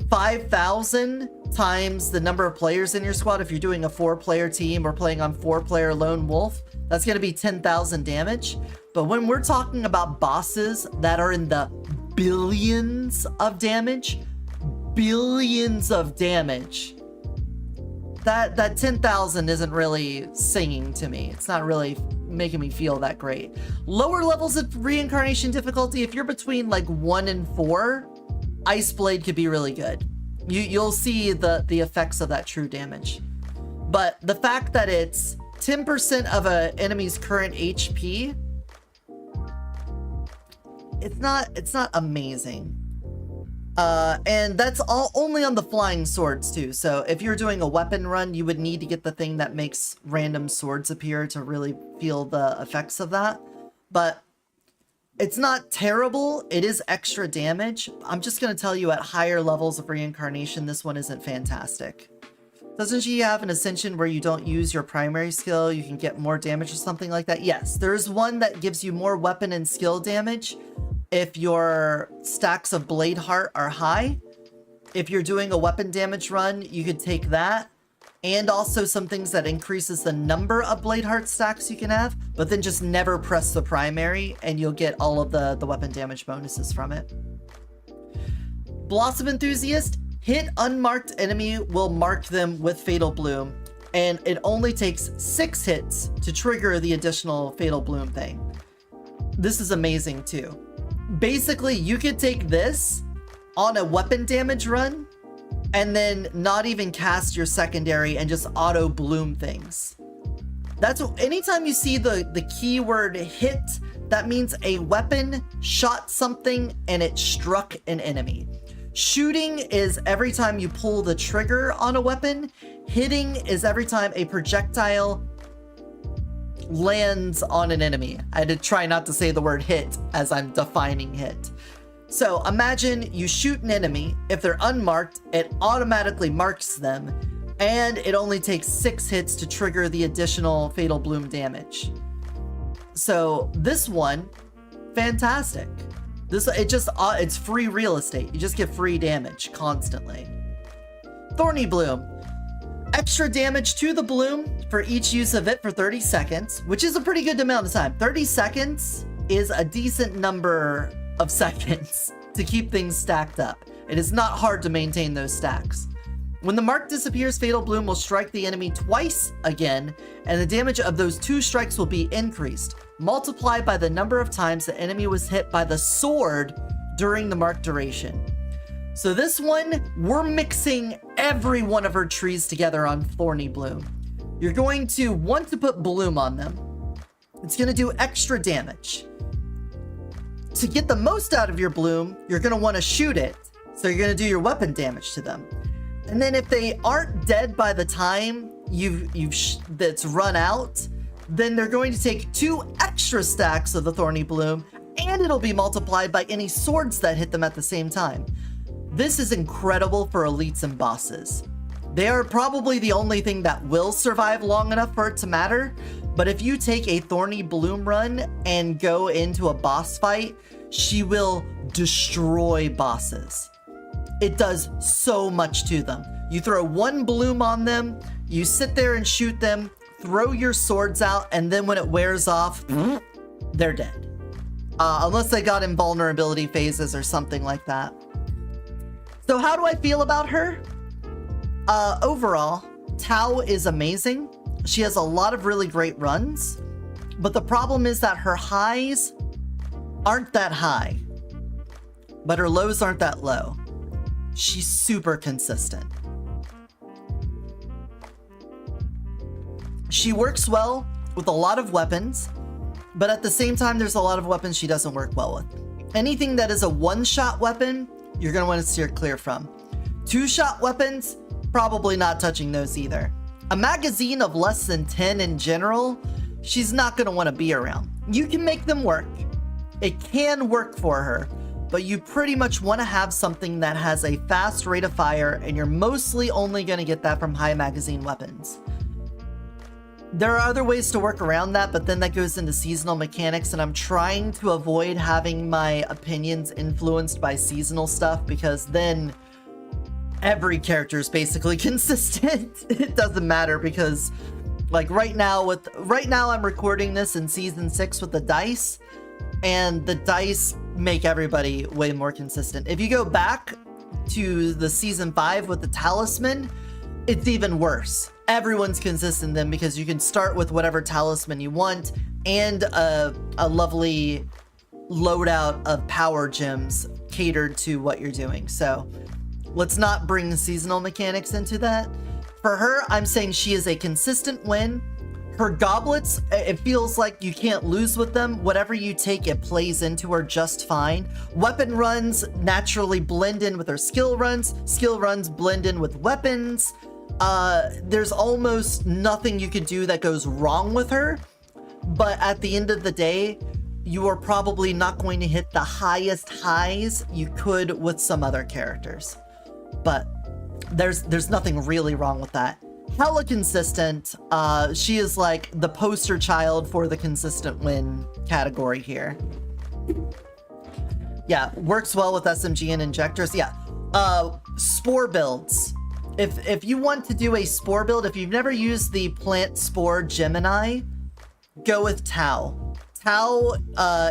5,000 times the number of players in your squad. If you're doing a 4-player team or playing on 4-player lone wolf, that's going to be 10,000 damage. But when we're talking about bosses that are in the billions of damage, that 10,000 isn't really singing to me. It's not really making me feel that great. Lower levels of reincarnation difficulty, if you're between like 1 and 4, Ice Blade could be really good. You'll see the effects of that true damage. But the fact that it's 10% of an enemy's current HP, it's not amazing. And that's all only on the flying swords too. So if you're doing a weapon run, you would need to get the thing that makes random swords appear to really feel the effects of that. But it's not terrible. It is extra damage. I'm just going to tell you at higher levels of reincarnation, this one isn't fantastic. Doesn't she have an ascension where you don't use your primary skill? You can get more damage or something like that? Yes, there is one that gives you more weapon and skill damage if your stacks of Blade Heart are high. If you're doing a weapon damage run, you could take that. And also some things that increases the number of Blade Heart stacks you can have, but then just never press the primary and you'll get all of the weapon damage bonuses from it. Blossom Enthusiast, hit unmarked enemy will mark them with Fatal Bloom, and it only takes 6 hits to trigger the additional Fatal Bloom thing. This is amazing too. Basically, you could take this on a weapon damage run and then not even cast your secondary and just auto bloom things. That's anytime you see the keyword hit, that means a weapon shot something and it struck an enemy. Shooting is every time you pull the trigger on a weapon. Hitting is every time a projectile lands on an enemy. I had to try not to say the word hit as I'm defining hit. So imagine you shoot an enemy. If they're unmarked, it automatically marks them, and it only takes 6 hits to trigger the additional Fatal Bloom damage. So this one, fantastic. It's free real estate. You just get free damage constantly. Thorny Bloom. Extra damage to the bloom for each use of it for 30 seconds, which is a pretty good amount of time. 30 seconds is a decent number of seconds to keep things stacked up. It is not hard to maintain those stacks. When the mark disappears, Fatal Bloom will strike the enemy twice again, and the damage of those 2 strikes will be increased, multiplied by the number of times the enemy was hit by the sword during the mark duration. So this one, we're mixing every one of her trees together on Thorny Bloom. You're going to want to put Bloom on them. It's going to do extra damage. To get the most out of your Bloom, you're going to want to shoot it. So you're gonna do your weapon damage to them. And then if they aren't dead by the time that's run out, then they're going to take 2 extra stacks of the Thorny Bloom, and it'll be multiplied by any swords that hit them at the same time. This is incredible for elites and bosses. They are probably the only thing that will survive long enough for it to matter, but if you take a Thorny Bloom run and go into a boss fight, she will destroy bosses. It does so much to them. You throw 1 bloom on them, you sit there and shoot them, throw your swords out, and then when it wears off, they're dead. Unless they got invulnerability phases or something like that. So how do I feel about her? Overall, Tao is amazing. She has a lot of really great runs, but the problem is that her highs aren't that high, but her lows aren't that low. She's super consistent. She works well with a lot of weapons, but at the same time, there's a lot of weapons she doesn't work well with. Anything that is a one-shot weapon, you're gonna wanna steer clear from. 2-shot weapons, probably not touching those either. A magazine of less than 10 in general, she's not gonna wanna be around. You can make them work. It can work for her, but you pretty much wanna have something that has a fast rate of fire, and you're mostly only gonna get that from high magazine weapons. There are other ways to work around that, but then that goes into seasonal mechanics, and I'm trying to avoid having my opinions influenced by seasonal stuff, because then every character is basically consistent. It doesn't matter, because like right now I'm recording this in season 6 with the dice, and the dice make everybody way more consistent. If you go back to the season 5 with the talisman, it's even worse. Everyone's consistent then, because you can start with whatever talisman you want and a lovely loadout of power gems catered to what you're doing. So let's not bring seasonal mechanics into that. For her, I'm saying she is a consistent win. Her goblets, it feels like you can't lose with them. Whatever you take, it plays into her just fine. Weapon runs naturally blend in with her skill runs. Skill runs blend in with weapons. There's almost nothing you could do that goes wrong with her, but at the end of the day, you are probably not going to hit the highest highs you could with some other characters. But there's nothing really wrong with that. Hella consistent. She is like the poster child for the consistent win category here. Yeah, works well with SMG and injectors. Yeah, spore builds. If you want to do a spore build, if you've never used the plant spore Gemini, go with Tao. Tao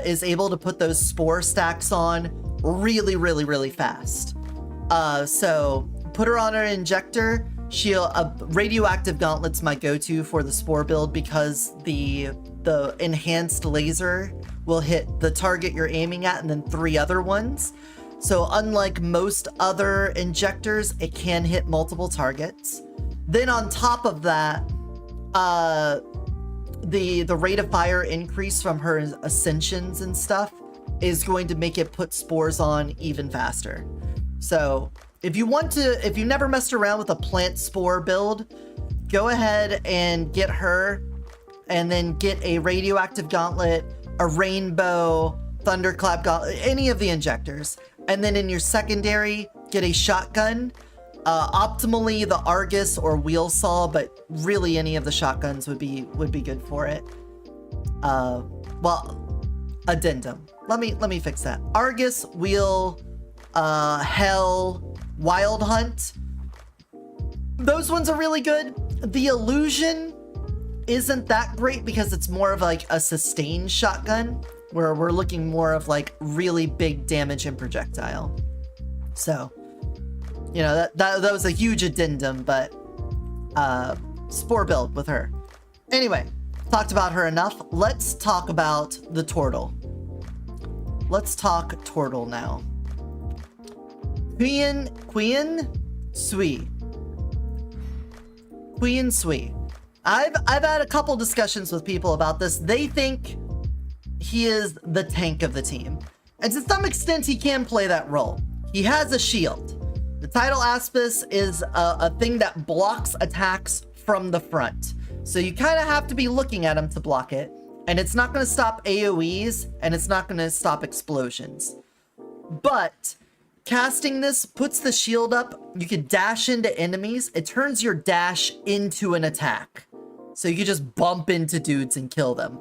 is able to put those spore stacks on really, really, really fast. So put her on her injector. Radioactive Gauntlet's my go-to for the spore build, because the enhanced laser will hit the target you're aiming at and then 3 other ones. So unlike most other injectors, it can hit multiple targets. Then on top of that, the rate of fire increase from her ascensions and stuff is going to make it put spores on even faster. So if you never messed around with a plant spore build, go ahead and get her, and then get a radioactive gauntlet, a rainbow, thunderclap gauntlet, any of the injectors. And then in your secondary, get a shotgun. Optimally the Argus or wheel saw, but really any of the shotguns would be good for it. Well, addendum. Let me fix that. Argus, wheel, hell, wild hunt. Those ones are really good. The illusion isn't that great, because it's more of like a sustained shotgun, where we're looking more of like really big damage and projectile. So, you know, that was a huge addendum, but spore build with her. Anyway, talked about her enough. Let's talk about the turtle. Let's talk turtle now. Qian Sui. Qian Sui. I've had a couple discussions with people about this. They think he is the tank of the team. And to some extent, he can play that role. he has a shield. The Tidal Aspis is a thing that blocks attacks from the front. So you kind of have to be looking at him to block it. And it's not going to stop AoEs, and it's not going to stop explosions. But casting this puts the shield up. You can dash into enemies. It turns your dash into an attack. So you can just bump into dudes and kill them.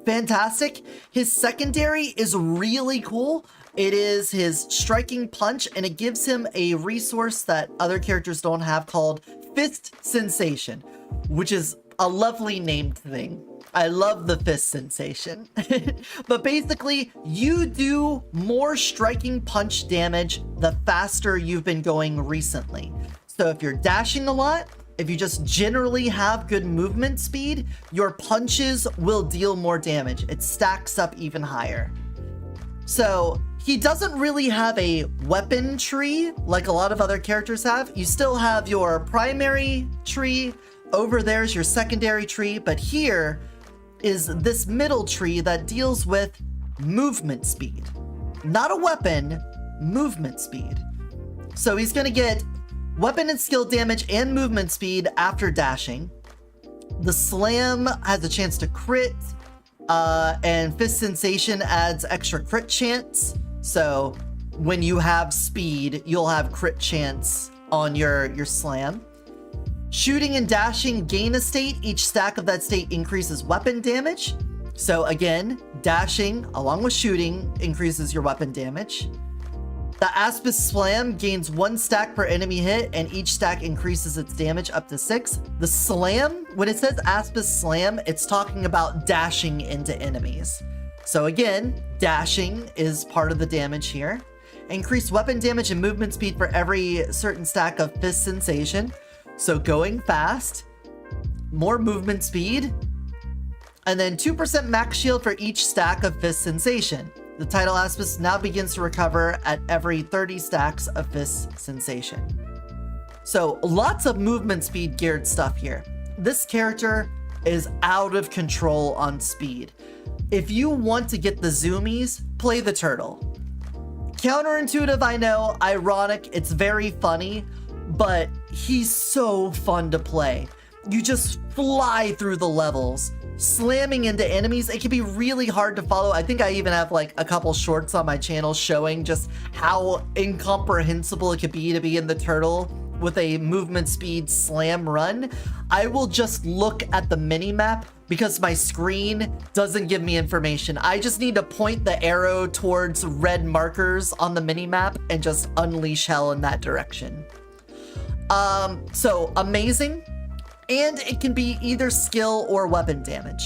Fantastic. His secondary is really cool. It is his striking punch, and it gives him a resource that other characters don't have called Fist Sensation, which is a lovely named thing. I love the fist sensation. But basically, you do more striking punch damage the faster you've been going recently. So if you're dashing a lot, if you just generally have good movement speed, your punches will deal more damage. It stacks up even higher. So he doesn't really have a weapon tree like a lot of other characters have. You still have your primary tree. Over there's your secondary tree, but here is this middle tree that deals with movement speed. Not a weapon, movement speed. So he's gonna get weapon and skill damage and movement speed after dashing. The slam has a chance to crit, and Fist Sensation adds extra crit chance. So when you have speed, you'll have crit chance on your slam. Shooting and dashing gain a state. Each stack of that state increases weapon damage. So again, dashing along with shooting increases your weapon damage. The Aspis Slam gains 1 stack per enemy hit, and each stack increases its damage up to 6. The Slam, when it says Aspis Slam, it's talking about dashing into enemies. So again, dashing is part of the damage here. Increased weapon damage and movement speed for every certain stack of Fist Sensation. So going fast, more movement speed, and then 2% max shield for each stack of Fist Sensation. The Tidal Aspis now begins to recover at every 30 stacks of Fist Sensation. So lots of movement speed geared stuff here. This character is out of control on speed. If you want to get the zoomies, play the turtle. Counterintuitive, I know, ironic, it's very funny, but he's so fun to play. You just fly through the levels, slamming into enemies. It can be really hard to follow. I think I even have like a couple shorts on my channel showing just how incomprehensible it could be to be in the turtle with a movement speed slam run. I will just look at the mini-map because my screen doesn't give me information. I just need to point the arrow towards red markers on the mini-map and just unleash hell in that direction. So amazing. And it can be either skill or weapon damage.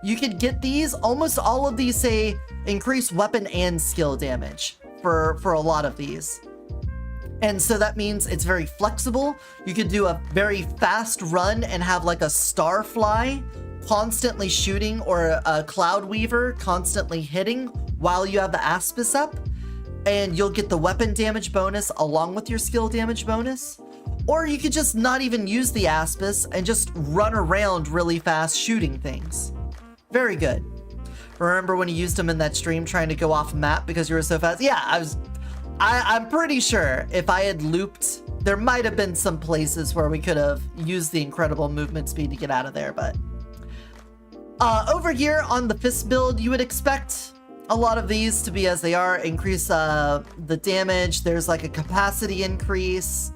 You could get these, almost all of these say increase weapon and skill damage for a lot of these. And so that means it's very flexible. You could do a very fast run and have like a Starfly constantly shooting, or a Cloud Weaver constantly hitting while you have the Aspis up. And you'll get the weapon damage bonus along with your skill damage bonus. Or you could just not even use the Aspis and just run around really fast shooting things. Very good. Remember when you used them in that stream trying to go off map because you were so fast? Yeah, I'm pretty sure if I had looped, there might have been some places where we could have used the incredible movement speed to get out of there, but... over here on the Fist build, you would expect a lot of these to be as they are. Increase the damage. There's like a capacity increase.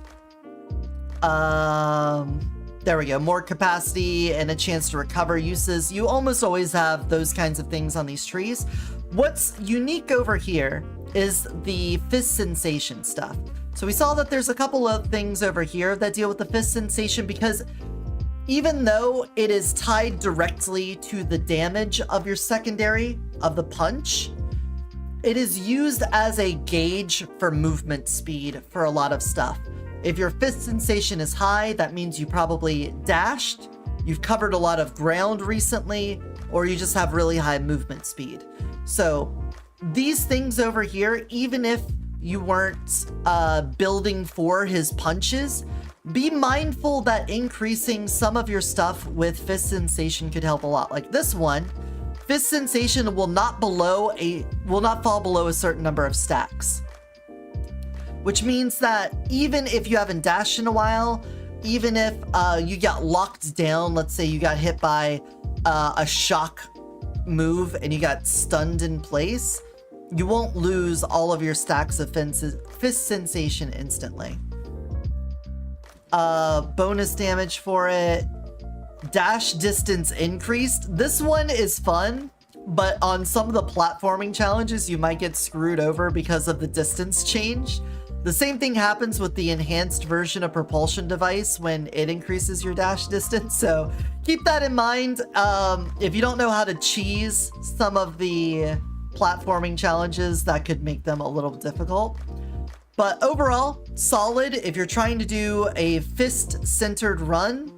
There we go. More capacity and a chance to recover uses. You almost always have those kinds of things on these trees. What's unique over here is the Fist Sensation stuff. So we saw that there's a couple of things over here that deal with the Fist Sensation, because even though it is tied directly to the damage of your secondary of the punch, it is used as a gauge for movement speed for a lot of stuff. If your Fist Sensation is high, that means you probably dashed, you've covered a lot of ground recently, or you just have really high movement speed. So these things over here, even if you weren't building for his punches, be mindful that increasing some of your stuff with Fist Sensation could help a lot. Like this one, Fist Sensation will not fall below a certain number of stacks. Which means that even if you haven't dashed in a while, even if you got locked down, let's say you got hit by a shock move and you got stunned in place, you won't lose all of your stacks of Fist Sensation instantly. Bonus damage for it. Dash distance increased. This one is fun, but on some of the platforming challenges, you might get screwed over because of the distance change. The same thing happens with the enhanced version of Propulsion Device when it increases your dash distance, so keep that in mind. If you don't know how to cheese some of the platforming challenges, that could make them a little difficult. But overall, solid. If you're trying to do a fist-centered run,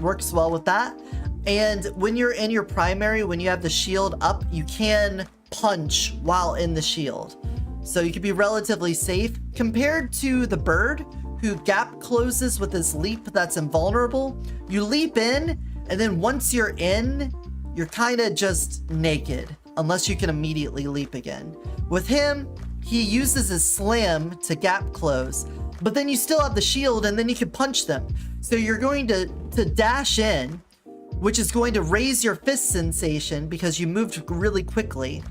works well with that. And when you're in your primary, when you have the shield up, you can punch while in the shield. So you can be relatively safe compared to the bird, who gap closes with his leap that's invulnerable. You leap in, and then once you're in, you're kind of just naked, unless you can immediately leap again. With him, he uses his slam to gap close, but then you still have the shield, and then you can punch them. So you're going to dash in, which is going to raise your fist sensation because you moved really quickly.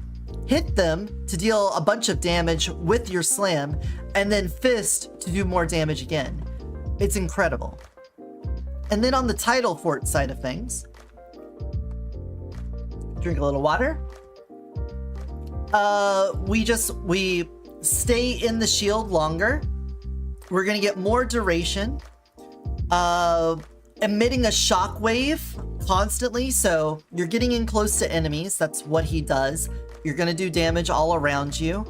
Hit them to deal a bunch of damage with your slam, and then fist to do more damage again. It's incredible. And then on the title fort side of things, drink a little water. We stay in the shield longer. We're gonna get more duration. Emitting a shockwave constantly, so you're getting in close to enemies. That's what he does. You're gonna do damage all around you.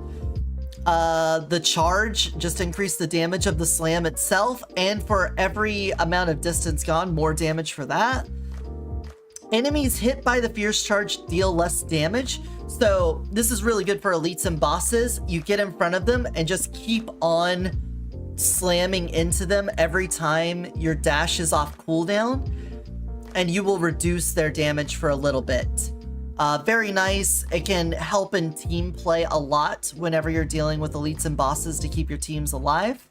The charge just increased the damage of the slam itself, and for every amount of distance gone, more damage for that. Enemies hit by the fierce charge deal less damage, so this is really good for elites and bosses. You get in front of them and just keep on slamming into them every time your dash is off cooldown, and you will reduce their damage for a little bit. Very nice. It can help in team play a lot whenever you're dealing with elites and bosses to keep your teams alive.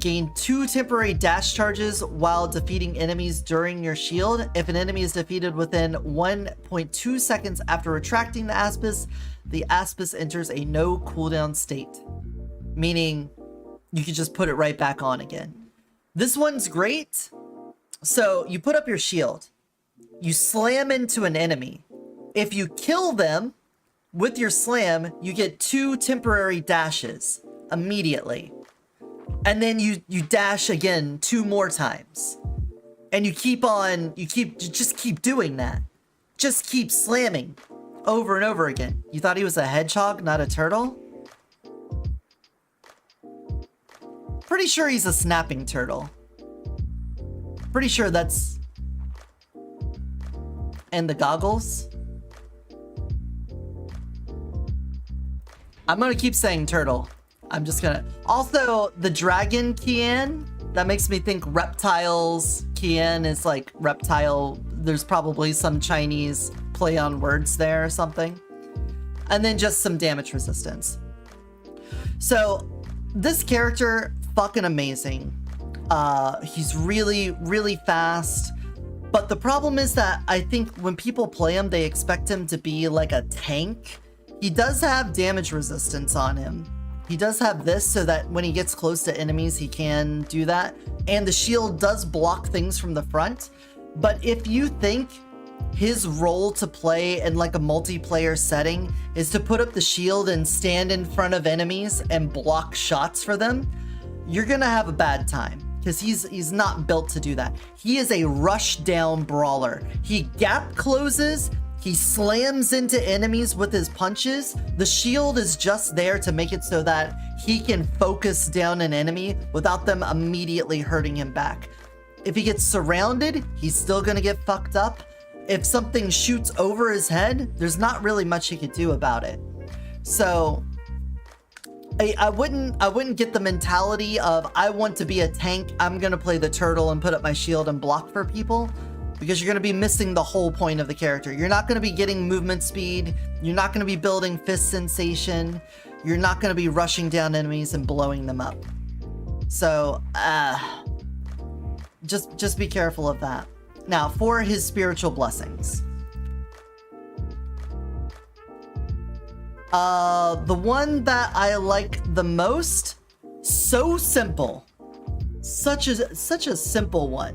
Gain 2 temporary dash charges while defeating enemies during your shield. If an enemy is defeated within 1.2 seconds after retracting the Aspis enters a no cooldown state. Meaning you can just put it right back on again. This one's great. So you put up your shield. You slam into an enemy. If you kill them with your slam, you get 2 temporary dashes immediately. And then you dash again 2 more times. And you just keep doing that. Just keep slamming over and over again. You thought he was a hedgehog, not a turtle? Pretty sure he's a snapping turtle. Pretty sure that's... And the goggles. I'm gonna keep saying turtle. I'm just gonna... Also, the dragon Qian, that makes me think reptiles. Qian is like reptile. There's probably some Chinese play on words there or something. And then just some damage resistance. So, this character, fucking amazing. He's really, really fast. But the problem is that I think when people play him, they expect him to be like a tank. He does have damage resistance on him. He does have this so that when he gets close to enemies, he can do that. And the shield does block things from the front. But if you think his role to play in like a multiplayer setting is to put up the shield and stand in front of enemies and block shots for them, you're gonna have a bad time. Because he's not built to do that. He is a rush down brawler. He gap closes, he slams into enemies with his punches. The shield is just there to make it so that he can focus down an enemy without them immediately hurting him back. If he gets surrounded, he's still gonna get fucked up. If something shoots over his head, there's not really much he could do about it. So I wouldn't get the mentality of I want to be a tank, I'm gonna play the turtle and put up my shield and block for people. because you're going to be missing the whole point of the character. You're not going to be getting movement speed. You're not going to be building fist sensation. You're not going to be rushing down enemies and blowing them up. So, just be careful of that. Now, for his spiritual blessings. The one that I like the most, so simple. Such a simple one.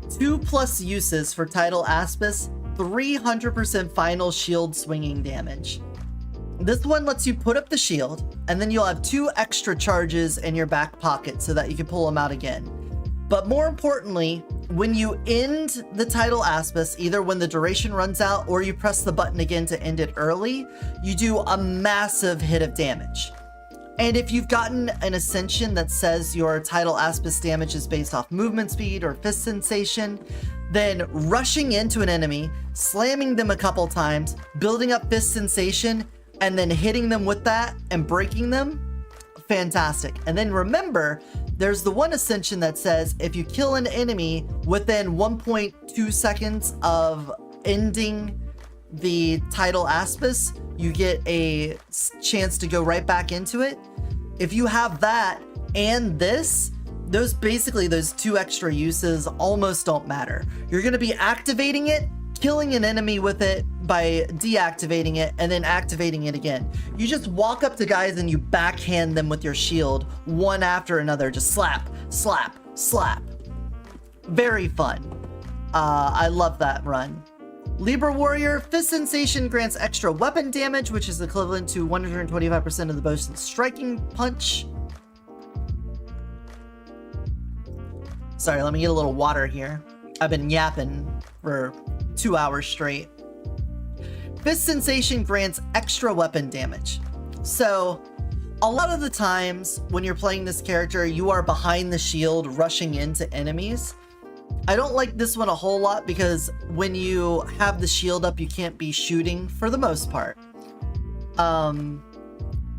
2+ uses for Tidal Aspis, 300% final shield swinging damage. This one lets you put up the shield, and then you'll have 2 extra charges in your back pocket so that you can pull them out again. But more importantly, when you end the Tidal Aspis, either when the duration runs out or you press the button again to end it early, you do a massive hit of damage. And if you've gotten an Ascension that says your Tidal Aspis damage is based off movement speed or fist sensation, then rushing into an enemy, slamming them a couple times, building up fist sensation, and then hitting them with that and breaking them, fantastic. And then remember, there's the one Ascension that says if you kill an enemy within 1.2 seconds of ending the Tidal Aspis, you get a chance to go right back into it. If you have that and this, those 2 extra uses almost don't matter. You're going to be activating it, killing an enemy with it by deactivating it, and then activating it again. You just walk up to guys and you backhand them with your shield, one after another. Just slap, slap, slap. Very fun. I love that run. Libra Warrior, Fist Sensation grants extra weapon damage, which is equivalent to 125% of the bow's striking punch. Sorry, let me get a little water here. I've been yapping for 2 hours straight. Fist Sensation grants extra weapon damage. So, a lot of the times when you're playing this character, you are behind the shield rushing into enemies. I don't like this one a whole lot because when you have the shield up, you can't be shooting for the most part.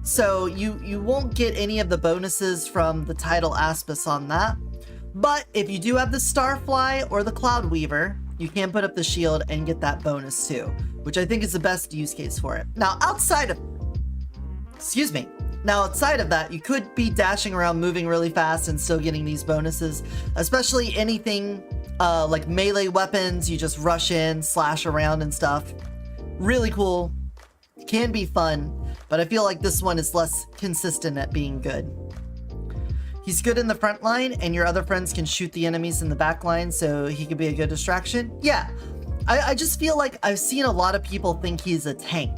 So you won't get any of the bonuses from the Tidal Aspis on that. But if you do have the Starfly or the Cloud Weaver, you can put up the shield and get that bonus too, which I think is the best use case for it. Now outside of that, you could be dashing around, moving really fast and still getting these bonuses, especially anything like melee weapons. You just rush in, slash around and stuff. Really cool. Can be fun, but I feel like this one is less consistent at being good. He's good in the front line, and your other friends can shoot the enemies in the back line, so he could be a good distraction. Yeah, I just feel like I've seen a lot of people think he's a tank,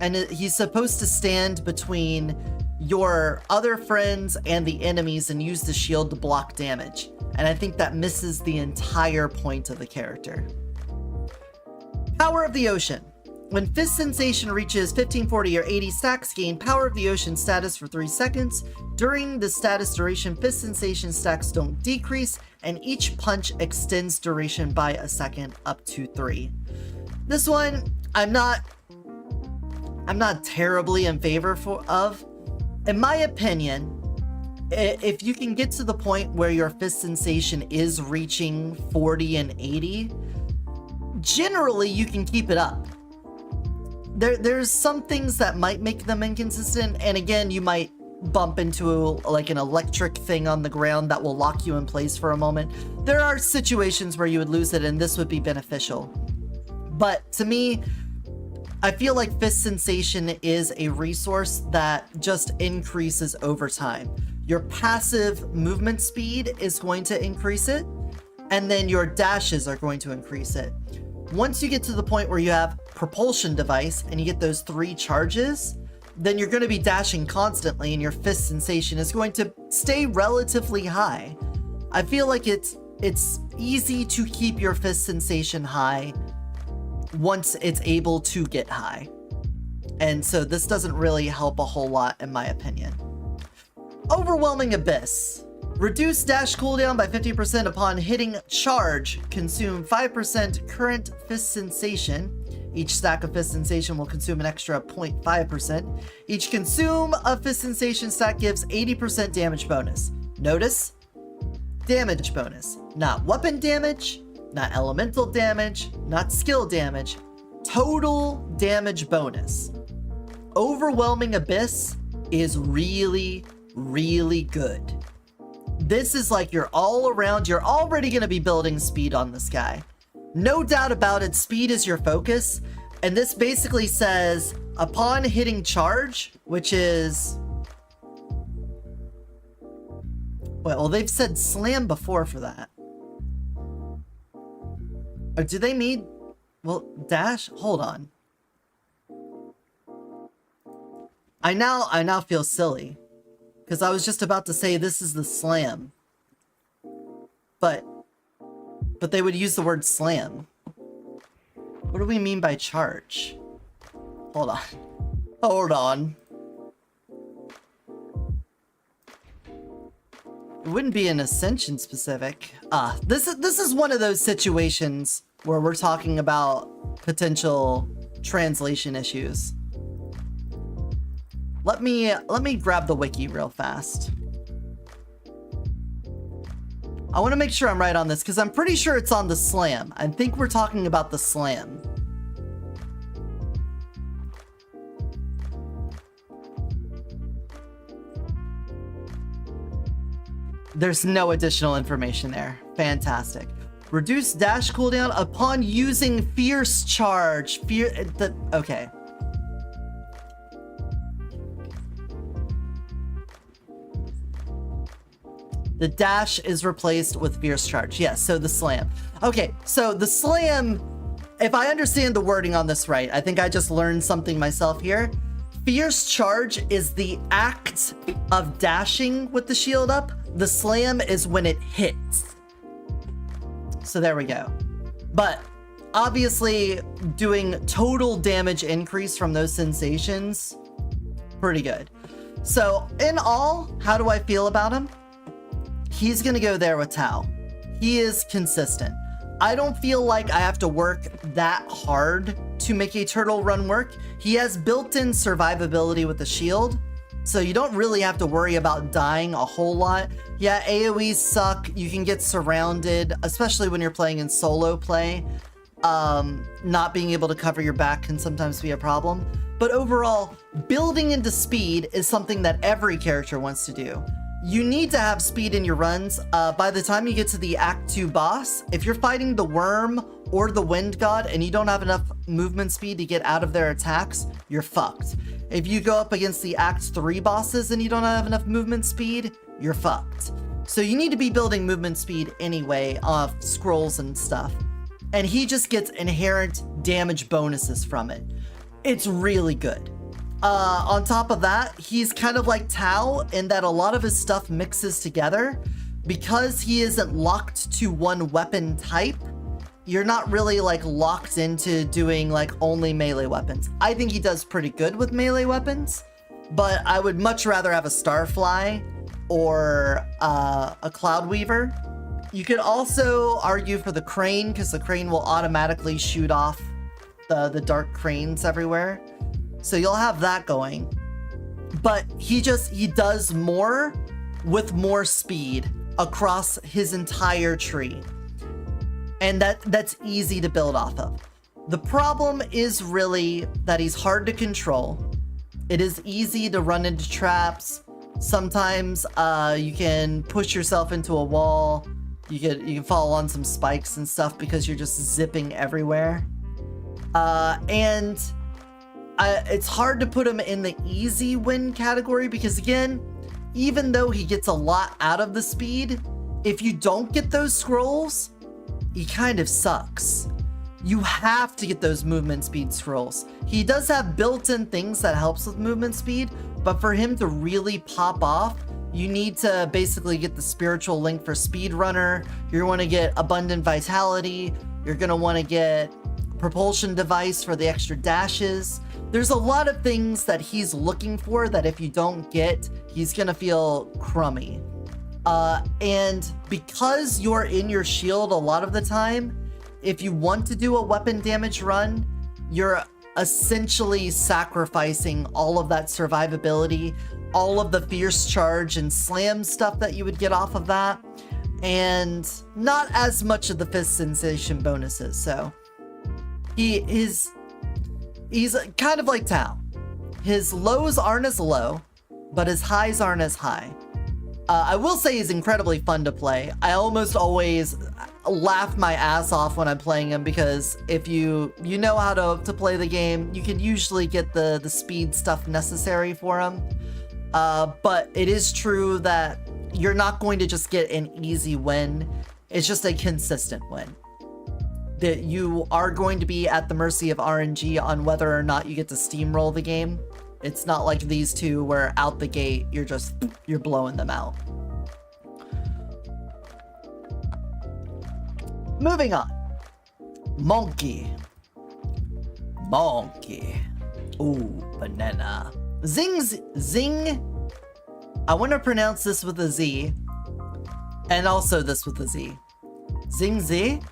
and he's supposed to stand between your other friends and the enemies and use the shield to block damage. And I think that misses the entire point of the character. Power of the Ocean. When Fist Sensation reaches 1540 or 80 stacks, gain Power of the Ocean status for 3 seconds. During the status duration, Fist Sensation stacks don't decrease, and each punch extends duration by a second up to 3. This one, I'm not terribly in favor of. In my opinion, if you can get to the point where your fist sensation is reaching 40 and 80, generally you can keep it up. There's some things that might make them inconsistent, and again, you might bump into like an electric thing on the ground that will lock you in place for a moment. There are situations where you would lose it, and this would be beneficial. But to me, I feel like Fist Sensation is a resource that just increases over time. Your passive movement speed is going to increase it, and then your dashes are going to increase it. Once you get to the point where you have Propulsion Device and you get those 3 charges, then you're going to be dashing constantly and your Fist Sensation is going to stay relatively high. I feel like it's easy to keep your Fist Sensation high once it's able to get high. And so this doesn't really help a whole lot in my opinion. Overwhelming Abyss. Reduce dash cooldown by 50% upon hitting charge. Consume 5% current fist sensation. Each stack of fist sensation will consume an extra 0.5%. Each consume of fist sensation stack gives 80% damage bonus. Notice, damage bonus, not weapon damage, not elemental damage, not skill damage, total damage bonus. Overwhelming Abyss is really, really good. This is like you're all around, you're already going to be building speed on this guy. No doubt about it, speed is your focus. And this basically says, upon hitting charge, which is... Well, they've said slam before for that. Or do they need... Well, dash? Hold on. I now feel silly. Because I was just about to say this is the slam. But they would use the word slam. What do we mean by charge? Hold on. Hold on. It wouldn't be an ascension specific. This is one of those situations where we're talking about potential translation issues. Let me grab the wiki real fast. I want to make sure I'm right on this because I'm pretty sure it's on the slam. I think we're talking about the slam. There's no additional information there. Fantastic. Reduce dash cooldown upon using fierce charge. Okay. The dash is replaced with fierce charge. Yes, so the slam. Okay, so the slam, if I understand the wording on this right, I think I just learned something myself here. Fierce charge is the act of dashing with the shield up. The slam is when it hits. So there we go. But obviously doing total damage increase from those sensations, pretty good. So in all, how do I feel about him? He's gonna go there with Tao. He is consistent. I don't feel like I have to work that hard to make a turtle run work. He has built-in survivability with the shield, so you don't really have to worry about dying a whole lot. Yeah, AoEs suck. You can get surrounded, especially when you're playing in solo play. Not being able to cover your back can sometimes be a problem. But overall, building into speed is something that every character wants to do. You need to have speed in your runs. By the time you get to the Act 2 boss, if you're fighting the Worm or the Wind God and you don't have enough movement speed to get out of their attacks, you're fucked. If you go up against the Act 3 bosses and you don't have enough movement speed, you're fucked. So you need to be building movement speed anyway off scrolls and stuff. And he just gets inherent damage bonuses from it. It's really good. On top of that, he's kind of like Tao in that a lot of his stuff mixes together. Because he isn't locked to one weapon type, you're not really like locked into doing like only melee weapons. I think he does pretty good with melee weapons, but I would much rather have a Starfly or a Cloud Weaver. You could also argue for the Crane, because the Crane will automatically shoot off the dark cranes everywhere. So you'll have that going. But he does more with more speed across his entire tree. And that's easy to build off of. The problem is really that he's hard to control. It is easy to run into traps. Sometimes you can push yourself into a wall. You can fall on some spikes and stuff because you're just zipping everywhere. It's hard to put him in the easy win category because, again, even though he gets a lot out of the speed, if you don't get those scrolls, he kind of sucks. You have to get those movement speed scrolls. He does have built-in things that helps with movement speed, but for him to really pop off, you need to basically get the spiritual link for Speedrunner. You're going to want to get Abundant Vitality. You're going to want to get Propulsion Device for the extra dashes. There's a lot of things that he's looking for that if you don't get, he's going to feel crummy. And because you're in your shield a lot of the time, if you want to do a weapon damage run, you're essentially sacrificing all of that survivability, all of the fierce charge and slam stuff that you would get off of that. and not as much of the fist sensation bonuses. So he's kind of like Tao. His lows aren't as low, but his highs aren't as high. I will say he's incredibly fun to play. I almost always laugh my ass off when I'm playing him, because if you know how to play the game, you can usually get the speed stuff necessary for him. But it is true that you're not going to just get an easy win. It's just a consistent win. That you are going to be at the mercy of RNG on whether or not you get to steamroll the game. It's not like these two where out the gate, you're blowing them out. Moving on. Monkey. Ooh, banana. Zing. I want to pronounce this with a Z. And also this with a Z. Xing Zhe?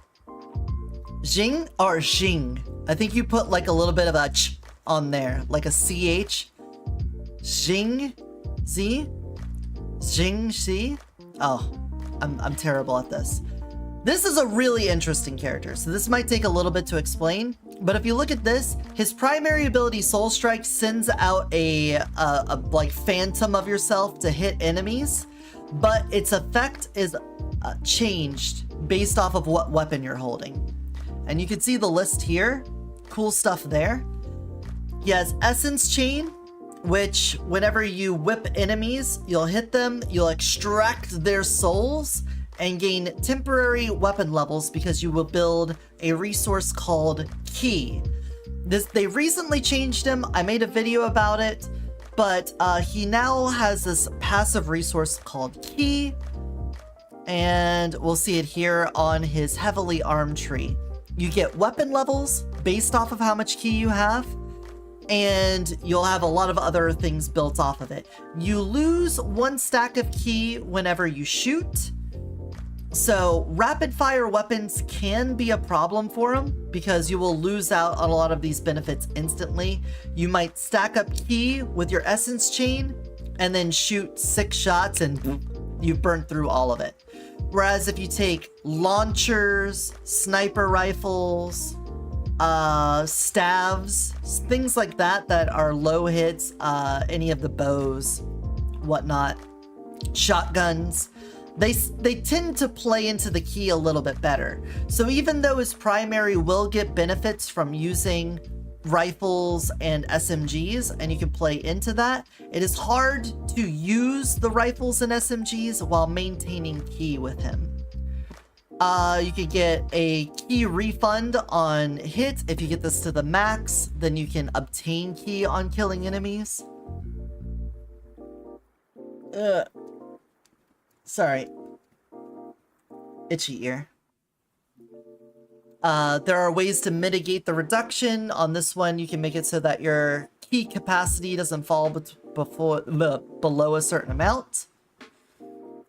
Xing or Xing? I think you put like a little bit of a ch on there, like a CH. Xing Z? Xing Xi? Oh, I'm terrible at this. This is a really interesting character, so this might take a little bit to explain, but if you look at this, his primary ability, Soul Strike, sends out a like phantom of yourself to hit enemies, but its effect is changed based off of what weapon you're holding. And you can see the list here. Cool stuff there. He has Essence Chain, which whenever you whip enemies, you'll hit them, you'll extract their souls, and gain temporary weapon levels because you will build a resource called Qi. They recently changed him. I made a video about it, but he now has this passive resource called Qi, and we'll see it here on his heavily armed tree. You get weapon levels based off of how much Qi you have, and you'll have a lot of other things built off of it. You lose 1 stack of Qi whenever you shoot. So rapid fire weapons can be a problem for him because you will lose out on a lot of these benefits instantly. You might stack up Qi with your Essence Chain and then shoot 6 shots and you've burned through all of it. Whereas if you take launchers, sniper rifles, staves, things like that are low hits, any of the bows, whatnot, shotguns, they tend to play into the Qi a little bit better. So even though his primary will get benefits from using rifles and SMGs, and you can play into that, it is hard to use the rifles and SMGs while maintaining Qi with him. You could get a Qi refund on hit. If you get this to the max, then you can obtain Qi on killing enemies. Sorry. Itchy ear. There are ways to mitigate the reduction. On this one, you can make it so that your Qi capacity doesn't fall below a certain amount.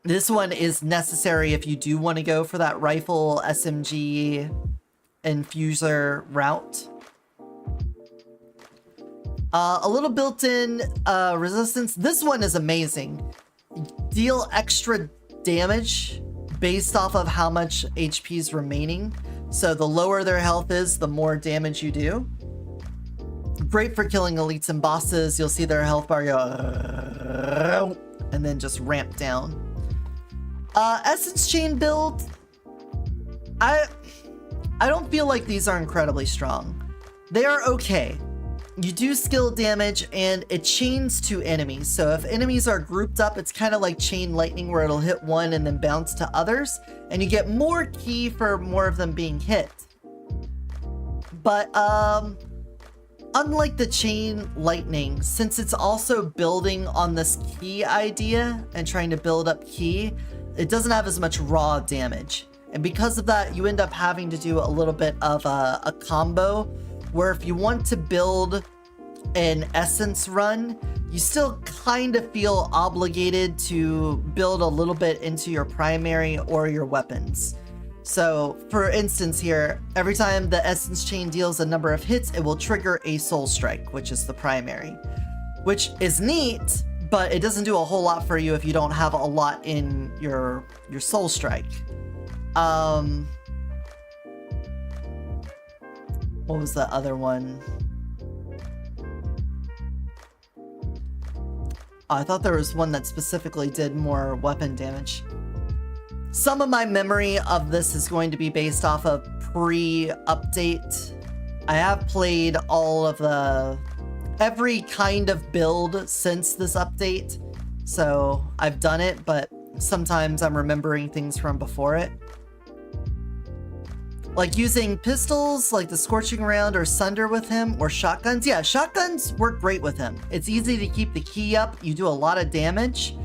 This one is necessary if you do want to go for that rifle SMG infuser route. A little built-in resistance. This one is amazing. Deal extra damage based off of how much HP is remaining. So the lower their health is, the more damage you do. Great for killing elites and bosses. You'll see their health bar go and then just ramp down. Essence Chain build. I don't feel like these are incredibly strong. They are okay. You do skill damage, and it chains to enemies. So if enemies are grouped up, it's kind of like Chain Lightning, where it'll hit one and then bounce to others, and you get more Qi for more of them being hit. But unlike the Chain Lightning, since it's also building on this Qi idea and trying to build up Qi, it doesn't have as much raw damage. And because of that, you end up having to do a little bit of a combo, where if you want to build an essence run, you still kind of feel obligated to build a little bit into your primary or your weapons. So for instance here, every time the Essence Chain deals a number of hits, it will trigger a Soul Strike, which is the primary. Which is neat, but it doesn't do a whole lot for you if you don't have a lot in your soul strike. What was the other one? Oh, I thought there was one that specifically did more weapon damage. Some of my memory of this is going to be based off of pre-update. I have played all of every kind of build since this update, so I've done it, but sometimes I'm remembering things from before it. Like using pistols, like the Scorching Round or Sunder with him, or shotguns. Yeah, shotguns work great with him. It's easy to keep the key up, you do a lot of damage,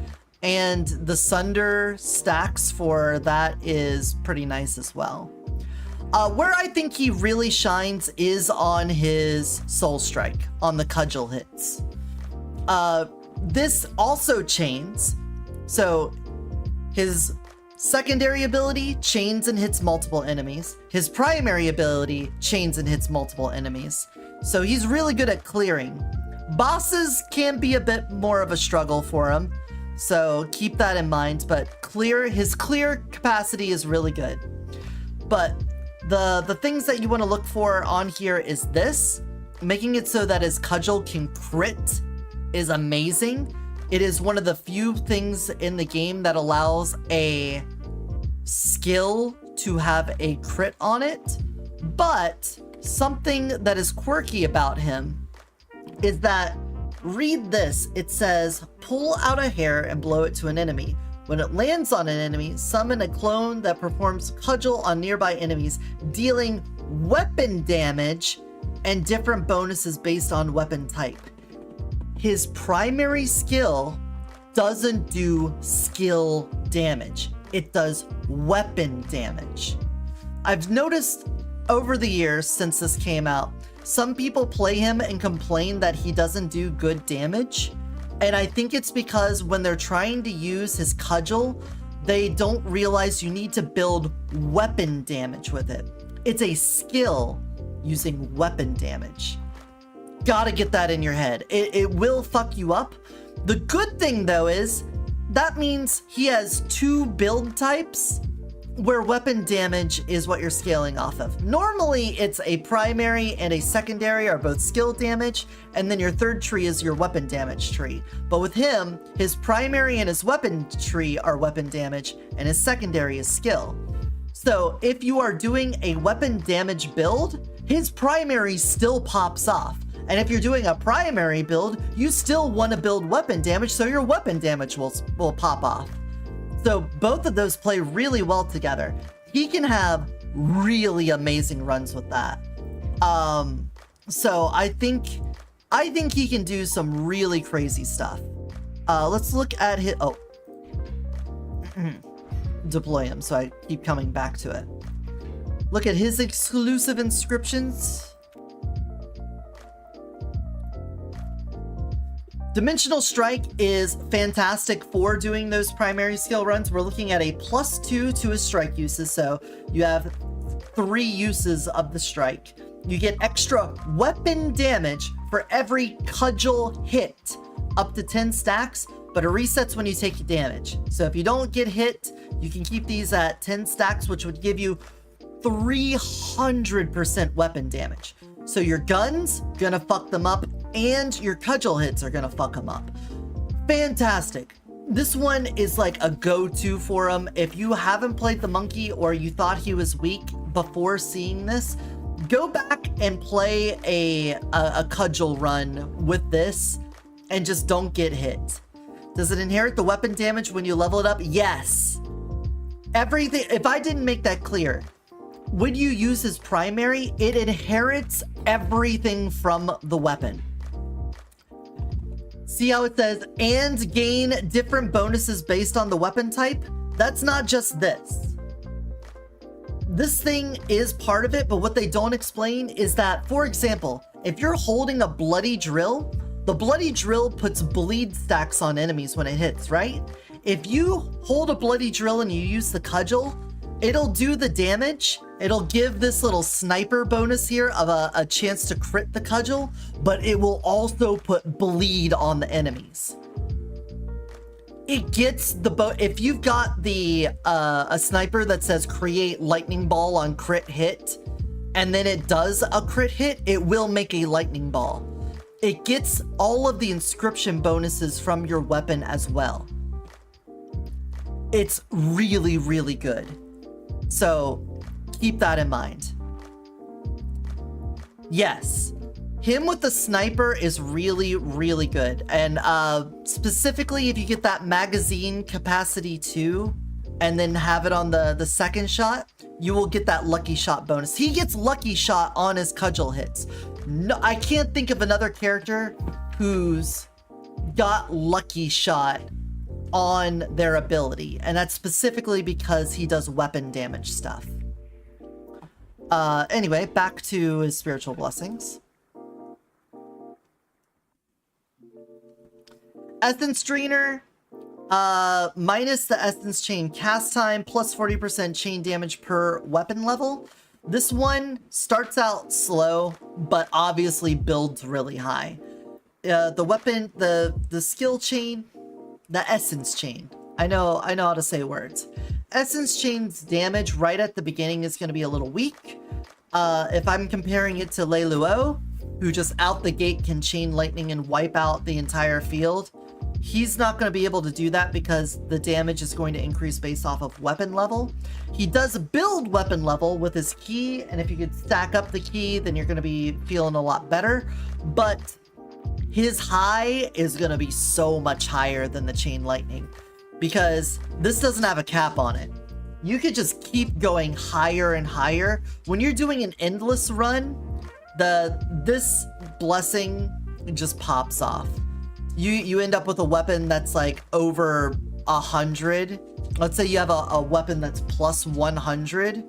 and the Sunder stacks for that is pretty nice as well. Where I think he really shines is on his Soul Strike, on the cudgel hits. This also chains, so his secondary ability chains and hits multiple enemies. His primary ability chains and hits multiple enemies. So he's really good at clearing. Bosses can be a bit more of a struggle for him, so keep that in mind, but his clear capacity is really good. But the things that you want to look for on here is this. Making it so that his cudgel can crit is amazing. It is one of the few things in the game that allows a skill to have a crit on it. But something that is quirky about him is that, read this, it says, pull out a hair and blow it to an enemy. When it lands on an enemy, summon a clone that performs cudgel on nearby enemies, dealing weapon damage and different bonuses based on weapon type. His primary skill doesn't do skill damage. It does weapon damage. I've noticed over the years since this came out, some people play him and complain that he doesn't do good damage. And I think it's because when they're trying to use his cudgel, they don't realize you need to build weapon damage with it. It's a skill using weapon damage. Gotta get that in your head. It will fuck you up. The good thing though is that means he has two build types where weapon damage is what you're scaling off of. Normally it's a primary and a secondary are both skill damage, and then your third tree is your weapon damage tree. But with him, his primary and his weapon tree are weapon damage and his secondary is skill. So if you are doing a weapon damage build, his primary still pops off. And if you're doing a primary build, you still want to build weapon damage, so your weapon damage will pop off. So both of those play really well together. He can have really amazing runs with that. So I think he can do some really crazy stuff. Let's look at his, deploy him, so I keep coming back to it. Look at his exclusive inscriptions. Dimensional Strike is fantastic for doing those primary skill runs. We're looking at a +2 to his strike uses, so you have 3 uses of the strike. You get extra weapon damage for every cudgel hit, up to 10 stacks, but it resets when you take damage. So if you don't get hit, you can keep these at 10 stacks, which would give you 300% weapon damage. So your guns, gonna fuck them up, and your cudgel hits are gonna fuck them up. Fantastic. This one is like a go-to for him. If you haven't played the monkey or you thought he was weak before seeing this, go back and play a cudgel run with this and just don't get hit. Does it inherit the weapon damage when you level it up? Yes. Everything, if I didn't make that clear, when you use his primary, it inherits everything from the weapon. See how it says, and gain different bonuses based on the weapon type? That's not just this. This thing is part of it, but what they don't explain is that, for example, if you're holding a bloody drill, the bloody drill puts bleed stacks on enemies when it hits, right? If you hold a bloody drill and you use the cudgel, it'll do the damage. It'll give this little sniper bonus here of a chance to crit the cudgel, but it will also put bleed on the enemies. It gets the if you've got the a sniper that says create lightning ball on crit hit, and then it does a crit hit, it will make a lightning ball. It gets all of the inscription bonuses from your weapon as well. It's really, really good. So keep that in mind. Yes, him with the sniper is really, really good. And specifically, if you get that magazine capacity 2 and then have it on the second shot, you will get that lucky shot bonus. He gets lucky shot on his cudgel hits. No, I can't think of another character who's got lucky shot on their ability, and that's specifically because he does weapon damage stuff. Anyway, back to his spiritual blessings. Essence Drainer, minus the Essence Chain cast time, plus 40% chain damage per weapon level. This one starts out slow, but obviously builds really high. The weapon, the skill chain, the Essence Chain. I know how to say words. Essence Chain's damage right at the beginning is going to be a little weak. If I'm comparing it to Lei Luo, who just out the gate can chain lightning and wipe out the entire field, he's not going to be able to do that because the damage is going to increase based off of weapon level. He does build weapon level with his key, and if you could stack up the key, then you're going to be feeling a lot better. But his high is going to be so much higher than the chain lightning because this doesn't have a cap on it. You could just keep going higher and higher. When you're doing an endless run, this blessing just pops off. You end up with a weapon that's like over 100. Let's say you have a weapon that's plus 100.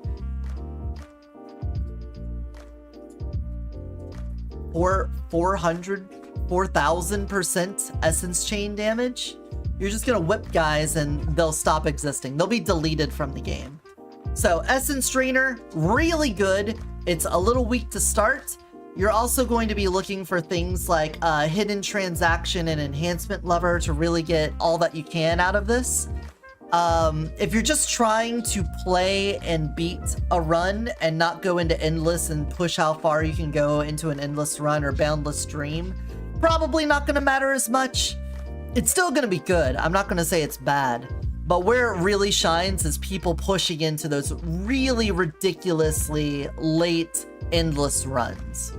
Or 4,000% essence chain damage. You're just gonna whip guys and they'll stop existing. They'll be deleted from the game. So Essence Drainer, really good. It's a little weak to start. You're also going to be looking for things like hidden transaction and enhancement lever to really get all that you can out of this. If you're just trying to play and beat a run and not go into endless and push how far you can go into an endless run or boundless stream, probably not going to matter as much. It's still going to be good. I'm not going to say it's bad. But where it really shines is people pushing into those really ridiculously late endless runs.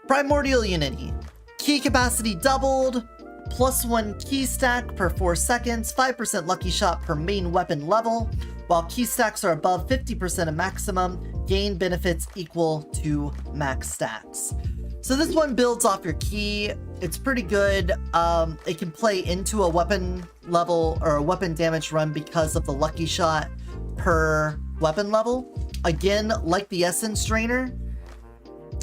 Primordial Unity. Key capacity doubled, +1 key stack per 4 seconds, 5% lucky shot per main weapon level. While key stacks are above 50% of maximum, gain benefits equal to max stacks. So this one builds off your key. It's pretty good. It can play into a weapon level or a weapon damage run because of the lucky shot per weapon level. Again, like the Essence Drainer,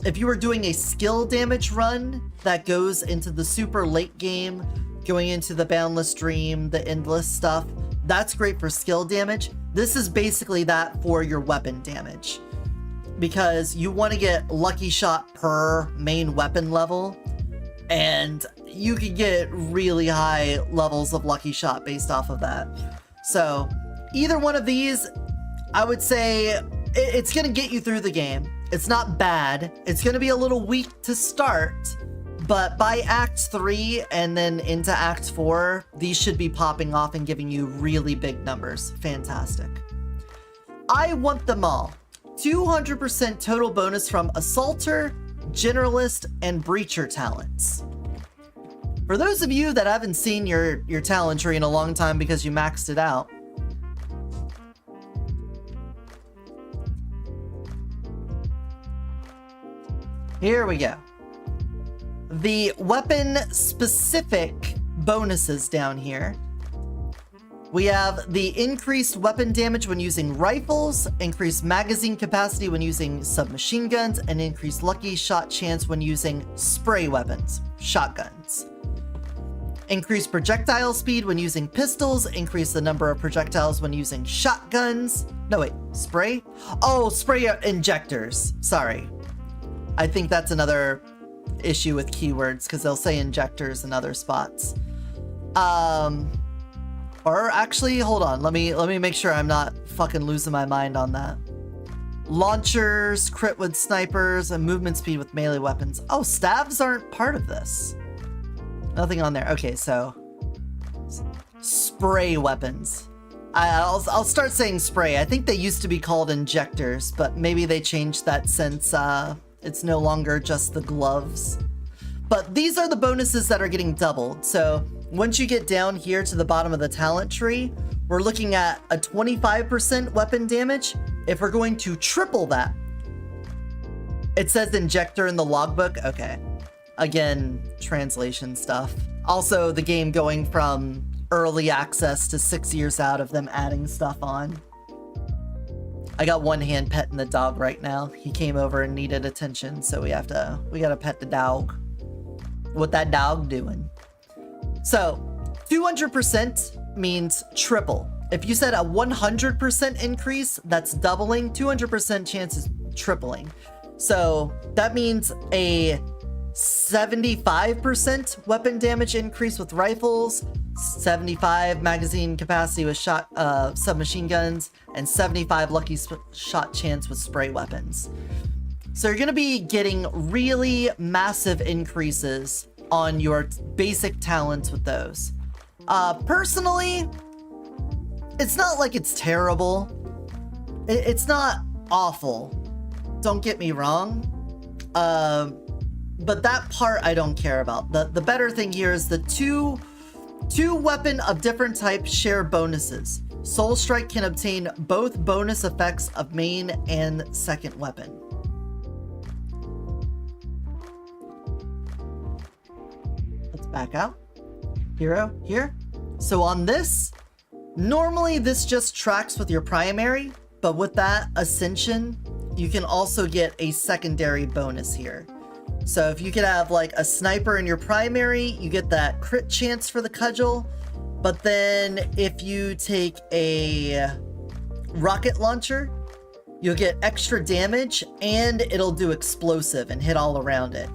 if you were doing a skill damage run that goes into the super late game, going into the Boundless Dream, the Endless stuff, that's great for skill damage. This is basically that for your weapon damage, because you want to get lucky shot per main weapon level, and you can get really high levels of lucky shot based off of that. So either one of these, I would say it's going to get you through the game. It's not bad. It's going to be a little weak to start, but by Act 3 and then into Act 4, these should be popping off and giving you really big numbers. Fantastic. I want them all. 200% total bonus from Assaulter, Generalist, and Breacher talents. For those of you that haven't seen your talent tree in a long time because you maxed it out, here we go. The weapon-specific bonuses down here. We have the increased weapon damage when using rifles, increased magazine capacity when using submachine guns, and increased lucky shot chance when using spray weapons, shotguns. Increased projectile speed when using pistols, increase the number of projectiles when using shotguns. No, wait, spray? Oh, spray injectors. Sorry. I think that's another issue with keywords because they'll say injectors in other spots. Or actually, hold on. Let me make sure I'm not fucking losing my mind on that. Launchers, crit with snipers, and movement speed with melee weapons. Oh, staves aren't part of this. Nothing on there. Okay, so spray weapons. I'll start saying spray. I think they used to be called injectors, but maybe they changed that since it's no longer just the gloves. But these are the bonuses that are getting doubled. So once you get down here to the bottom of the talent tree, we're looking at a 25% weapon damage. If we're going to triple that, it says injector in the logbook. Okay. Again, translation stuff. Also, the game going from early access to 6 years out of them adding stuff on. I got one hand petting the dog right now. He came over and needed attention, so we gotta pet the dog. What that dog doing? So 200% means triple. If you said a 100% increase, that's doubling. 200% chance is tripling. So that means a 75% weapon damage increase with rifles, 75 magazine capacity with submachine guns, and 75 lucky shot chance with spray weapons. So you're gonna be getting really massive increases on your basic talents with those. Personally, it's not like it's terrible. It's not awful. Don't get me wrong. But that part I don't care about. The better thing here is the two weapon of different types share bonuses. Soul Strike can obtain both bonus effects of main and second weapon. Let's back out. Hero, here. So on this, normally this just tracks with your primary, but with that Ascension, you can also get a secondary bonus here. So if you could have like a sniper in your primary, you get that crit chance for the cudgel. But then if you take a rocket launcher, you'll get extra damage and it'll do explosive and hit all around it.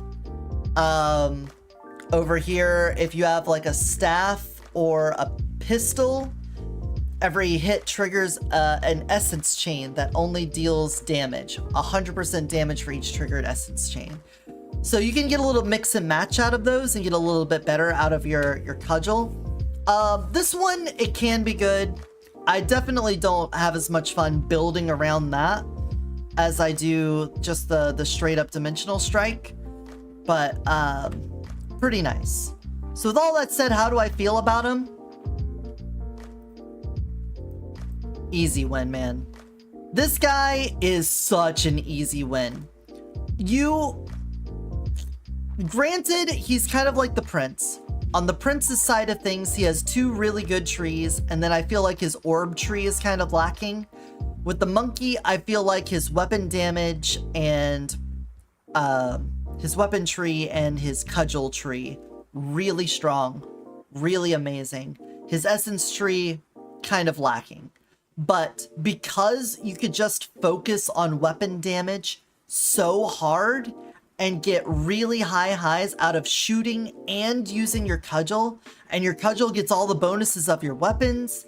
Over here, if you have like a staff or a pistol, every hit triggers an essence chain that only deals damage. 100% damage for each triggered essence chain. So you can get a little mix and match out of those and get a little bit better out of your cudgel. This one, it can be good. I definitely don't have as much fun building around that as I do just the straight up dimensional strike, but pretty nice. So with all that said, how do I feel about him? Easy win, man. This guy is such an easy win. Granted, he's kind of like the prince. On the prince's side of things, he has two really good trees, and then I feel like his orb tree is kind of lacking. With the monkey, I feel like his weapon damage and his weapon tree and his cudgel tree, really strong, really amazing. His essence tree, kind of lacking. But because you could just focus on weapon damage so hard and get really high highs out of shooting and using your cudgel, and your cudgel gets all the bonuses of your weapons,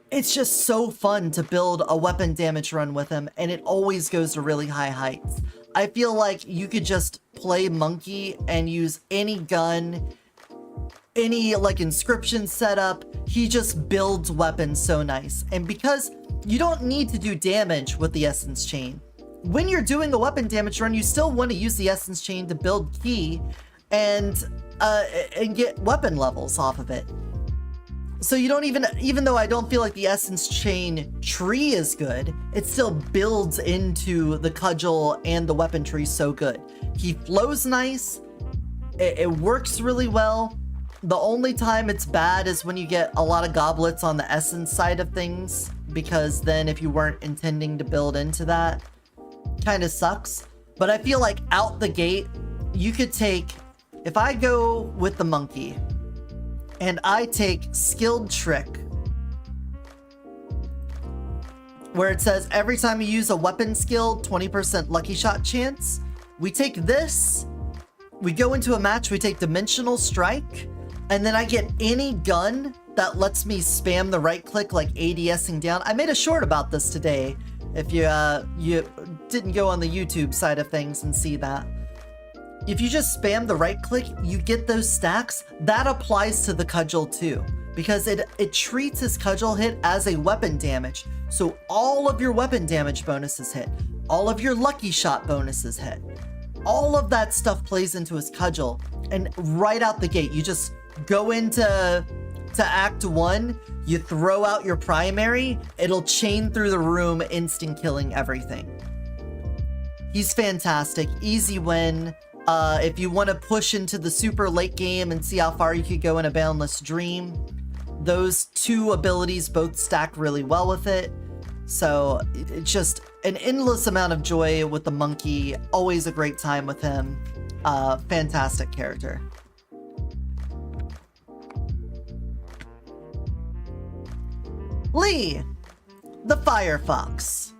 it's just so fun to build a weapon damage run with him, and it always goes to really high heights. I feel like you could just play monkey and use any gun, any like inscription setup. He just builds weapons so nice. And because you don't need to do damage with the essence chain, when you're doing a weapon damage run, you still want to use the essence chain to build key and get weapon levels off of it. So you don't even though I don't feel like the essence chain tree is good, it still builds into the cudgel and the weapon tree so good. He flows nice. It works really well. The only time it's bad is when you get a lot of goblets on the essence side of things, because then if you weren't intending to build into that, kind of sucks. But I feel like out the gate, you could take, if I go with the monkey and I take skilled trick, where it says every time you use a weapon skill, 20% lucky shot chance, we take this, we go into a match, we take dimensional strike, And then I get any gun that lets me spam the right click, like ADSing down. I made a short about this today. If you didn't go on the YouTube side of things and see that. If you just spam the right click, you get those stacks. That applies to the cudgel too, because it treats his cudgel hit as a weapon damage. So all of your weapon damage bonuses hit. All of your lucky shot bonuses hit. All of that stuff plays into his cudgel. And right out the gate, you just go into Act 1, you throw out your primary, it'll chain through the room, instant killing everything. He's fantastic. Easy win. If you want to push into the super late game and see how far you could go in a Boundless Dream, those two abilities both stack really well with it. So it's just an endless amount of joy with the monkey. Always a great time with him. Fantastic character. Lee, the Firefox.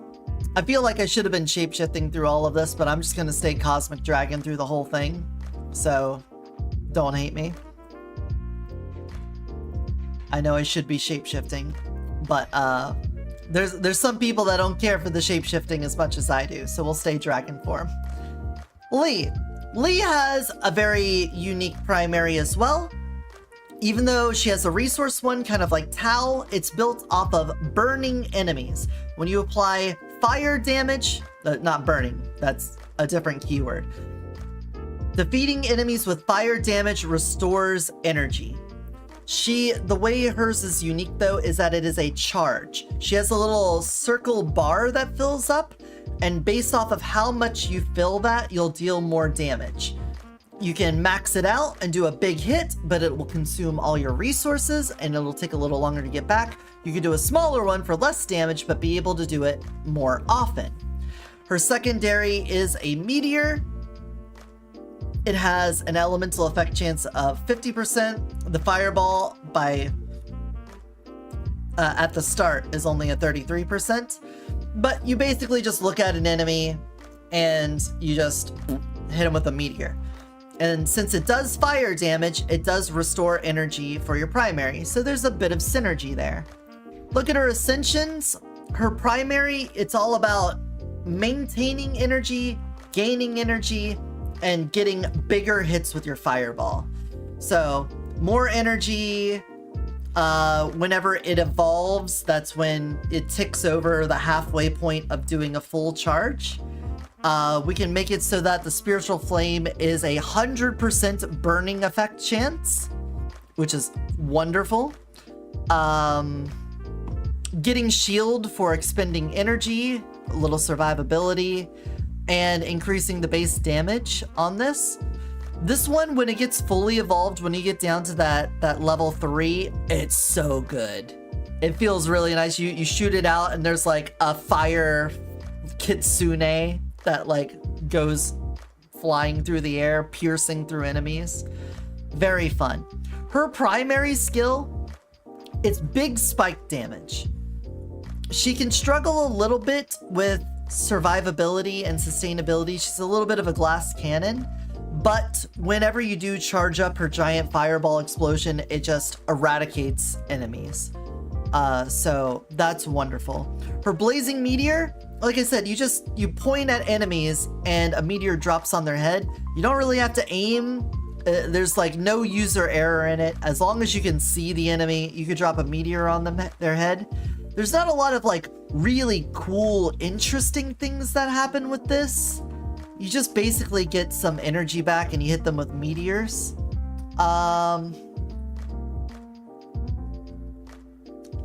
I feel like I should have been shapeshifting through all of this, but I'm just gonna stay Cosmic Dragon through the whole thing. So, don't hate me. I know I should be shapeshifting, but there's some people that don't care for the shapeshifting as much as I do, so we'll stay dragon form. Lee. Lee has a very unique primary as well. Even though she has a resource one, kind of like Tao, it's built off of burning enemies. When you apply fire damage, not burning, that's a different keyword. Defeating enemies with fire damage restores energy. The way hers is unique though is that it is a charge. She has a little circle bar that fills up, and based off of how much you fill that, you'll deal more damage. You can max it out and do a big hit, but it will consume all your resources and it'll take a little longer to get back. You can do a smaller one for less damage, but be able to do it more often. Her secondary is a meteor. It has an elemental effect chance of 50%. The fireball at the start is only a 33%. But you basically just look at an enemy and you just hit him with a meteor. And since it does fire damage, it does restore energy for your primary. So there's a bit of synergy there. Look at her ascensions. Her primary, it's all about maintaining energy, gaining energy, and getting bigger hits with your fireball. So more energy. Whenever it evolves, that's when it ticks over the halfway point of doing a full charge. We can make it so that the spiritual flame is 100% burning effect chance, which is wonderful. Getting shield for expending energy, a little survivability, and increasing the base damage on this. This one, when it gets fully evolved, when you get down to that level 3, it's so good. It feels really nice. You shoot it out and there's like a fire kitsune that like goes flying through the air, piercing through enemies. Very fun. Her primary skill, it's big spike damage. She can struggle a little bit with survivability and sustainability. She's a little bit of a glass cannon, but whenever you do charge up her giant fireball explosion, it just eradicates enemies. So that's wonderful. Her blazing meteor, like I said, you point at enemies and a meteor drops on their head. You don't really have to aim. There's like no user error in it. As long as you can see the enemy, you could drop a meteor on their head. There's not a lot of like really cool, interesting things that happen with this. You just basically get some energy back and you hit them with meteors.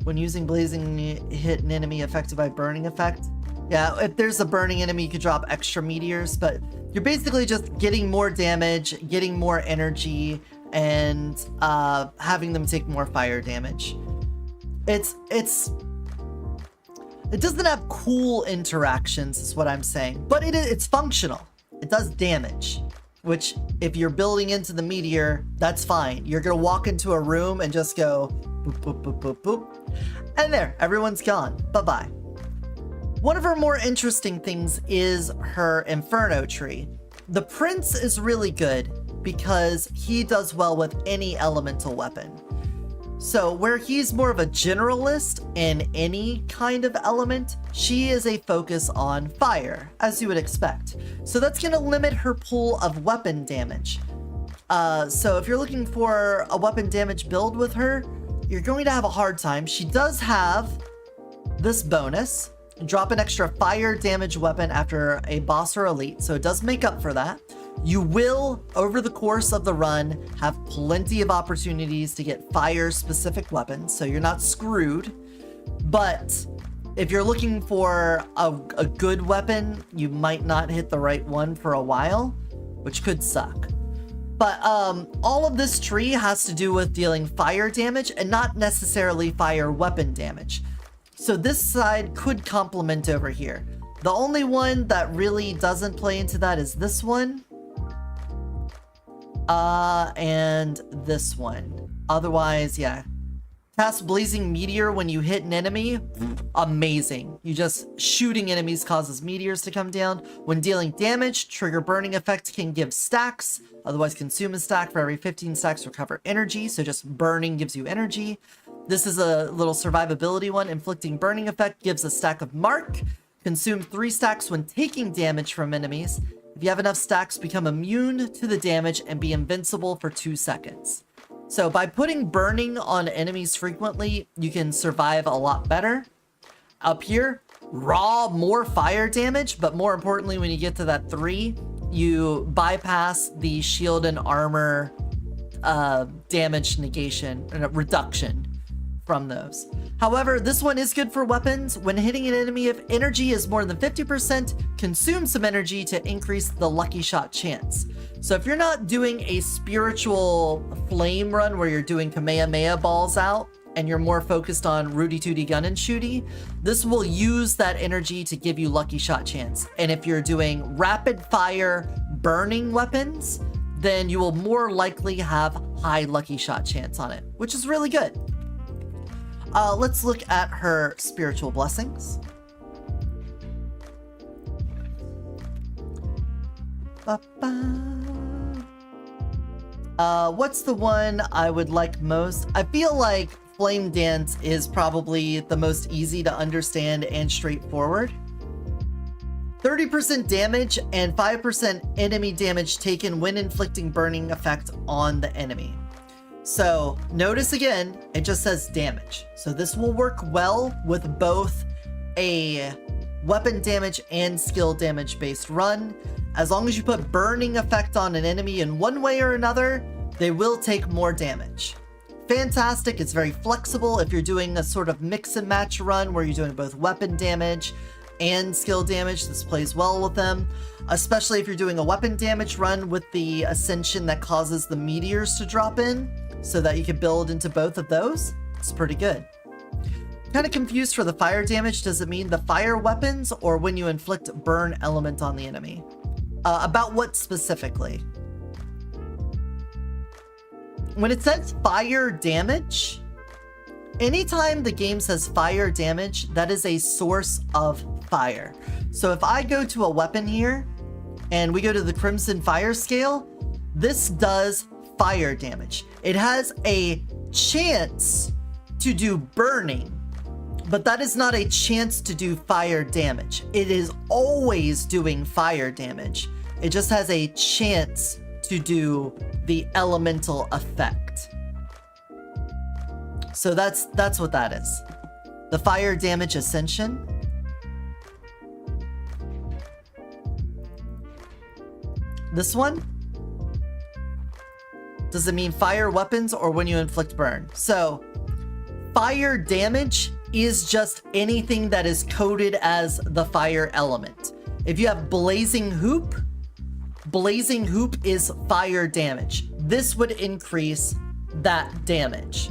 When using blazing, hit an enemy affected by burning effect. Yeah, if there's a burning enemy, you could drop extra meteors, but you're basically just getting more damage, getting more energy, and having them take more fire damage. It doesn't have cool interactions, is what I'm saying, but it's functional. It does damage, which if you're building into the meteor, that's fine. You're gonna walk into a room and just go boop, boop, boop, boop, boop. And there, everyone's gone. Bye-bye. One of her more interesting things is her Inferno tree. The Prince is really good. because he does well with any elemental weapon. So where he's more of a generalist in any kind of element, she is a focus on fire, as you would expect. So that's going to limit her pool of weapon damage. So if you're looking for a weapon damage build with her, you're going to have a hard time. She does have this bonus, drop an extra fire damage weapon after a boss or elite, so it does make up for that. You will, over the course of the run, have plenty of opportunities to get fire-specific weapons, so you're not screwed. But if you're looking for a good weapon, you might not hit the right one for a while, which could suck. But all of this tree has to do with dealing fire damage and not necessarily fire weapon damage. So this side could complement over here. The only one that really doesn't play into that is this one. And this one. Otherwise, yeah. Cast Blazing Meteor when you hit an enemy. Amazing. You just shooting enemies causes meteors to come down. When dealing damage, trigger burning effect can give stacks. Otherwise, consume a stack for every 15 stacks, recover energy. So just burning gives you energy. This is a little survivability one. Inflicting burning effect gives a stack of mark. Consume 3 stacks when taking damage from enemies. If you have enough stacks, become immune to the damage and be invincible for 2 seconds. So by putting burning on enemies frequently, you can survive a lot better. Up here, raw, more fire damage, but more importantly, when you get to that 3, you bypass the shield and armor damage negation, reduction from those. However, this one is good for weapons. When hitting an enemy, if energy is more than 50%, consume some energy to increase the lucky shot chance. So if you're not doing a spiritual flame run where you're doing Kamehameha balls out and you're more focused on Rudy Tooty gun and shooty, this will use that energy to give you lucky shot chance. And if you're doing rapid fire burning weapons, then you will more likely have high lucky shot chance on it, which is really good. Let's look at her spiritual blessings. What's the one I would like most? I feel like Flame Dance is probably the most easy to understand and straightforward. 30% damage and 5% enemy damage taken when inflicting burning effect on the enemy. So notice again, it just says damage. So this will work well with both a weapon damage and skill damage based run. As long as you put burning effect on an enemy in one way or another, they will take more damage. Fantastic, it's very flexible if you're doing a sort of mix and match run where you're doing both weapon damage and skill damage. This plays well with them, especially if you're doing a weapon damage run with the ascension that causes the meteors to drop in, so that you can build into both of those. It's pretty good. Kind of confused for the fire damage. Does it mean the fire weapons or when you inflict burn element on the enemy? About what specifically? When it says fire damage, anytime the game says fire damage, that is a source of fire. So if I go to a weapon here and we go to the Crimson Fire scale, this does fire damage. It has a chance to do burning, but that is not a chance to do fire damage. It is always doing fire damage. It just has a chance to do the elemental effect. So that's what that is. The fire damage ascension. This one? Does it mean fire weapons or when you inflict burn? So, fire damage is just anything that is coded as the fire element. If you have Blazing Hoop is fire damage. This would increase that damage.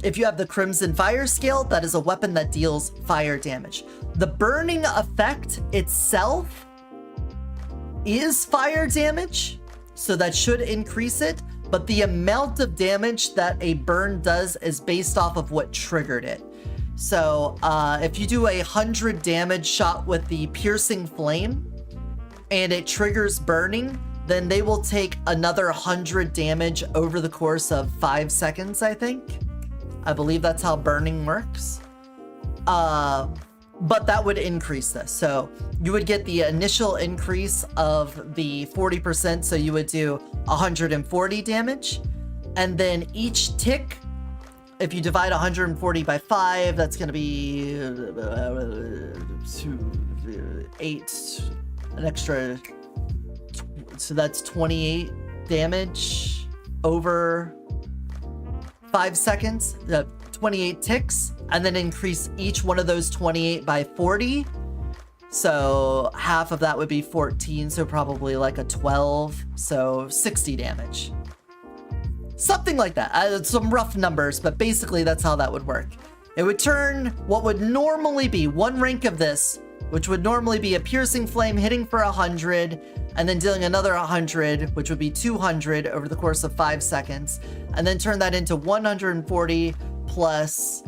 If you have the Crimson Fire scale, that is a weapon that deals fire damage. The burning effect itself is fire damage, so that should increase it. But the amount of damage that a burn does is based off of what triggered it. So if you do a 100 damage shot with the Piercing Flame and it triggers burning, then they will take another 100 damage over the course of 5 seconds, I think. I believe that's how burning works. But that would increase this. So you would get the initial increase of the 40%, so you would do 140 damage. And then each tick, if you divide 140 by 5, that's going to be 8, an extra, so that's 28 damage over 5 seconds, 28 ticks, and then increase each one of those 28 by 40. So half of that would be 14, so probably like a 12, so 60 damage. Something like that. Some rough numbers, but basically that's how that would work. It would turn what would normally be one rank of this, which would normally be a piercing flame hitting for 100, and then dealing another 100, which would be 200 over the course of 5 seconds, and then turn that into 140 plus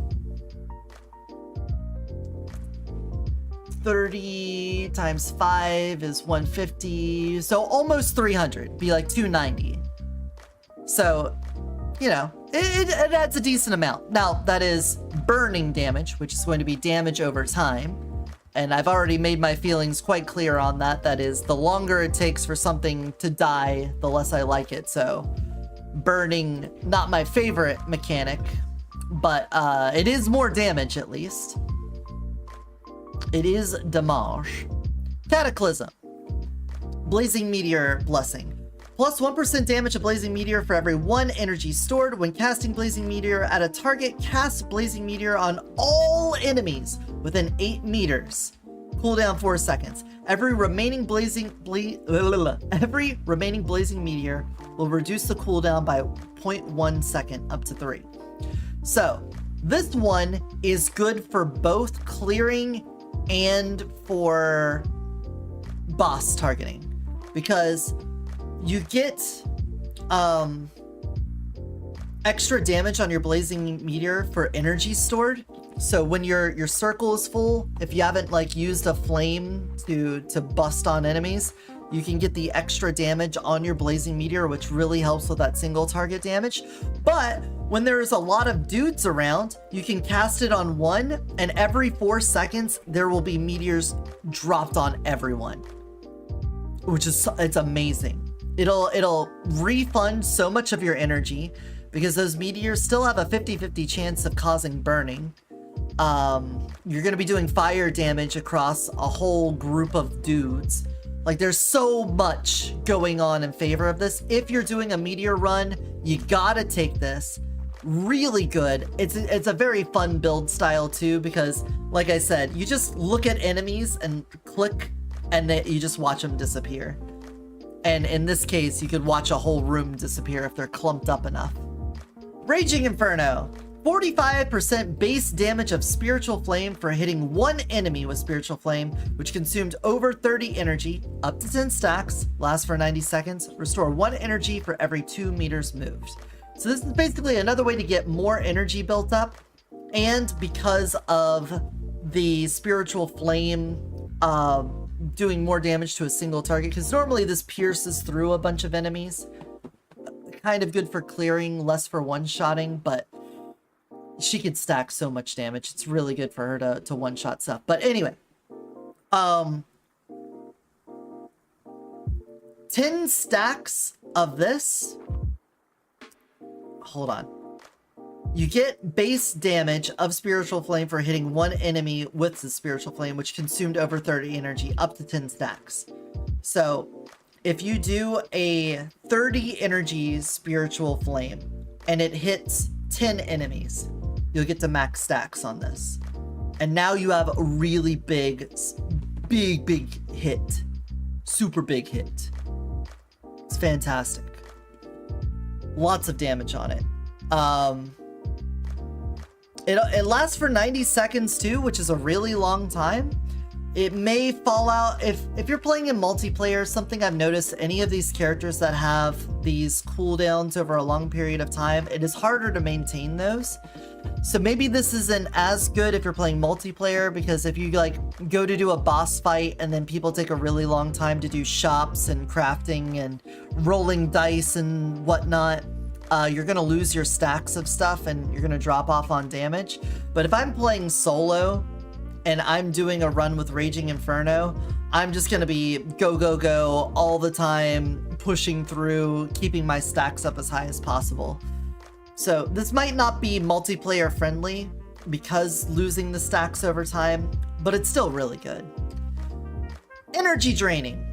30 times 5 is 150, so almost 300, be like 290. So, you know, it adds a decent amount. Now, that is burning damage, which is going to be damage over time. And I've already made my feelings quite clear on that. That is, the longer it takes for something to die, the less I like it. So, burning, not my favorite mechanic, but it is more damage at least. It is damage. Cataclysm. Blazing Meteor Blessing. Plus 1% damage of Blazing Meteor for every 1 energy stored. When casting Blazing Meteor at a target, cast Blazing Meteor on all enemies within 8 meters. Cooldown 4 seconds. Every remaining blazing meteor will reduce the cooldown by 0.1 second up to 3. So this one is good for both clearing and for boss targeting, because you get extra damage on your blazing meteor for energy stored. So when your circle is full, if you haven't like used a flame to bust on enemies, you can get the extra damage on your blazing meteor, which really helps with that single target damage. But when there's a lot of dudes around, you can cast it on one, and every 4 seconds there will be meteors dropped on everyone, which is, it's amazing. It'll refund so much of your energy, because those meteors still have a 50-50 chance of causing burning. You're gonna be doing fire damage across a whole group of dudes. Like, there's so much going on in favor of this. If you're doing a meteor run, you gotta take this. Really good. It's a very fun build style too, because like I said, you just look at enemies and click, and then you just watch them disappear. And in this case, you could watch a whole room disappear if they're clumped up enough. Raging Inferno. 45% base damage of Spiritual Flame for hitting 1 enemy with Spiritual Flame, which consumed over 30 energy, up to 10 stacks, lasts for 90 seconds, restore 1 energy for every 2 meters moved. So this is basically another way to get more energy built up, and because of the Spiritual Flame doing more damage to a single target, because normally this pierces through a bunch of enemies. Kind of good for clearing, less for one-shotting, but she could stack so much damage. It's really good for her to one-shot stuff. But anyway, 10 stacks of this. Hold on. You get base damage of Spiritual Flame for hitting 1 enemy with the Spiritual Flame, which consumed over 30 energy, up to 10 stacks. So if you do a 30 energy Spiritual Flame and it hits 10 enemies, you'll get to max stacks on this. And now you have a really big hit. Super big hit. It's fantastic. Lots of damage on it. It lasts for 90 seconds too, which is a really long time. It may fall out if you're playing in multiplayer. Something I've noticed, any of these characters that have these cooldowns over a long period of time, it is harder to maintain those. So maybe this isn't as good if you're playing multiplayer, because if you like go to do a boss fight and then people take a really long time to do shops and crafting and rolling dice and whatnot, you're gonna lose your stacks of stuff and you're gonna drop off on damage. But if I'm playing solo and I'm doing a run with Raging Inferno, I'm just gonna be go, go, go all the time, pushing through, keeping my stacks up as high as possible. So this might not be multiplayer friendly because losing the stacks over time, but it's still really good. Energy draining.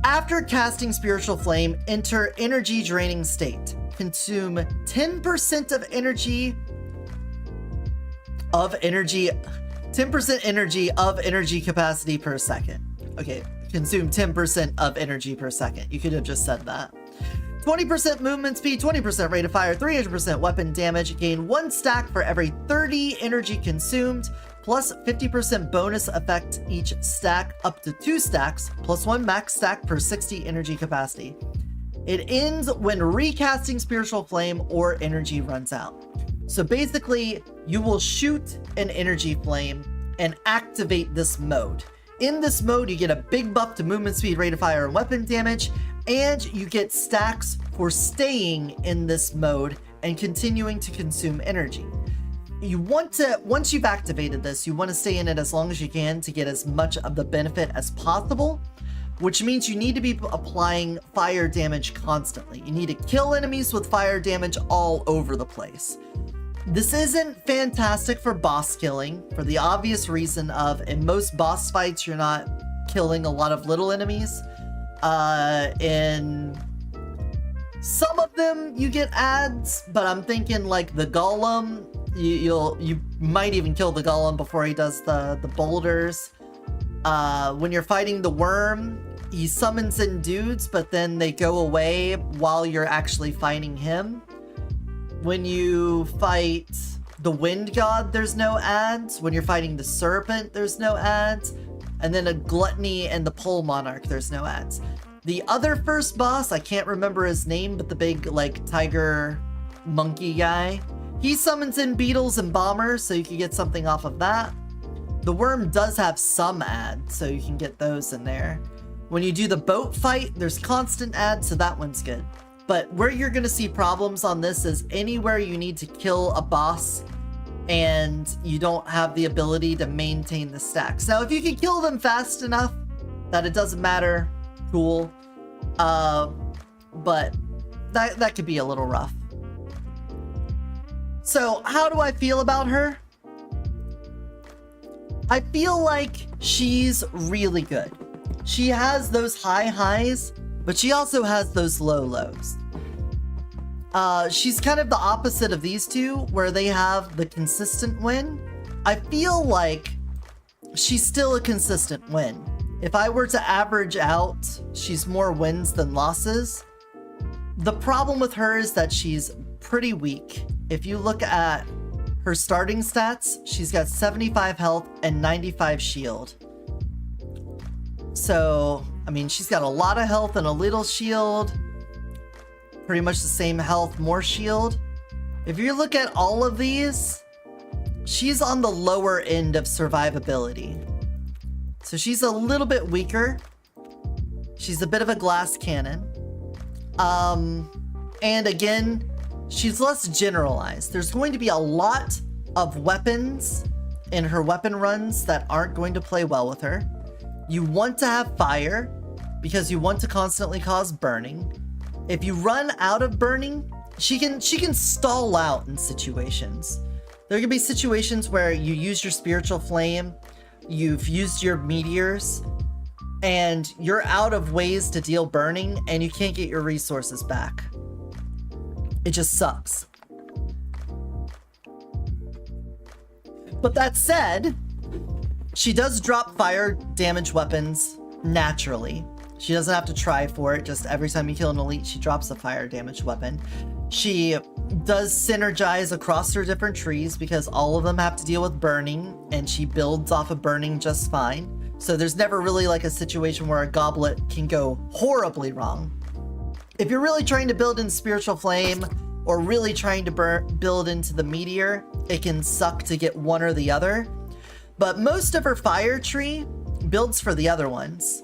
After casting Spiritual Flame, enter energy draining state. Consume 10% of energy 10% energy of energy capacity per second. Okay, consume 10% of energy per second. You could have just said that. 20% movement speed, 20% rate of fire, 300% weapon damage. Gain 1 stack for every 30 energy consumed, plus 50% bonus effect each stack, up to 2 stacks, plus 1 max stack per 60 energy capacity. It ends when recasting Spiritual Flame or energy runs out. So basically, you will shoot an energy flame and activate this mode. In this mode, you get a big buff to movement speed, rate of fire, and weapon damage, and you get stacks for staying in this mode and continuing to consume energy. You want to, once you've activated this, you want to stay in it as long as you can to get as much of the benefit as possible, which means you need to be applying fire damage constantly. You need to kill enemies with fire damage all over the place. This isn't fantastic for boss killing, for the obvious reason of, in most boss fights, you're not killing a lot of little enemies. In some of them, you get ads, but I'm thinking like the Golem, you might even kill the Golem before he does the boulders. When you're fighting the worm, he summons in dudes, but then they go away while you're actually fighting him. When you fight the Wind God, there's no ads. When you're fighting the Serpent, there's no ads. And then a Gluttony and the Pole Monarch, there's no ads. The other first boss, I can't remember his name, but the big, like, tiger monkey guy, he summons in beetles and bombers, so you can get something off of that. The worm does have some ads, so you can get those in there. When you do the boat fight, there's constant ads, so that one's good. But where you're going to see problems on this is anywhere you need to kill a boss and you don't have the ability to maintain the stacks. Now, if you can kill them fast enough that it doesn't matter, cool. But that could be a little rough. So how do I feel about her? I feel like she's really good. She has those high highs, but she also has those low lows. She's kind of the opposite of these two, where they have the consistent win. I feel like she's still a consistent win. If I were to average out, she's more wins than losses. The problem with her is that she's pretty weak. If you look at her starting stats, she's got 75 health and 95 shield. So, I mean, she's got a lot of health and a little shield. Pretty much the same health, more shield. If you look at all of these, she's on the lower end of survivability. So she's a little bit weaker. She's a bit of a glass cannon. And again, she's less generalized. There's going to be a lot of weapons in her weapon runs that aren't going to play well with her. You want to have fire because you want to constantly cause burning. If you run out of burning, she can stall out in situations. There can be situations where you use your spiritual flame, you've used your meteors, and you're out of ways to deal burning and you can't get your resources back. It just sucks. But that said, she does drop fire damage weapons naturally. She doesn't have to try for it, just every time you kill an elite, she drops a fire damage weapon. She does synergize across her different trees because all of them have to deal with burning, and she builds off of burning just fine. So there's never really like a situation where a goblet can go horribly wrong. If you're really trying to build in Spiritual Flame or really trying to build into the Meteor, it can suck to get one or the other. But most of her Fire Tree builds for the other ones.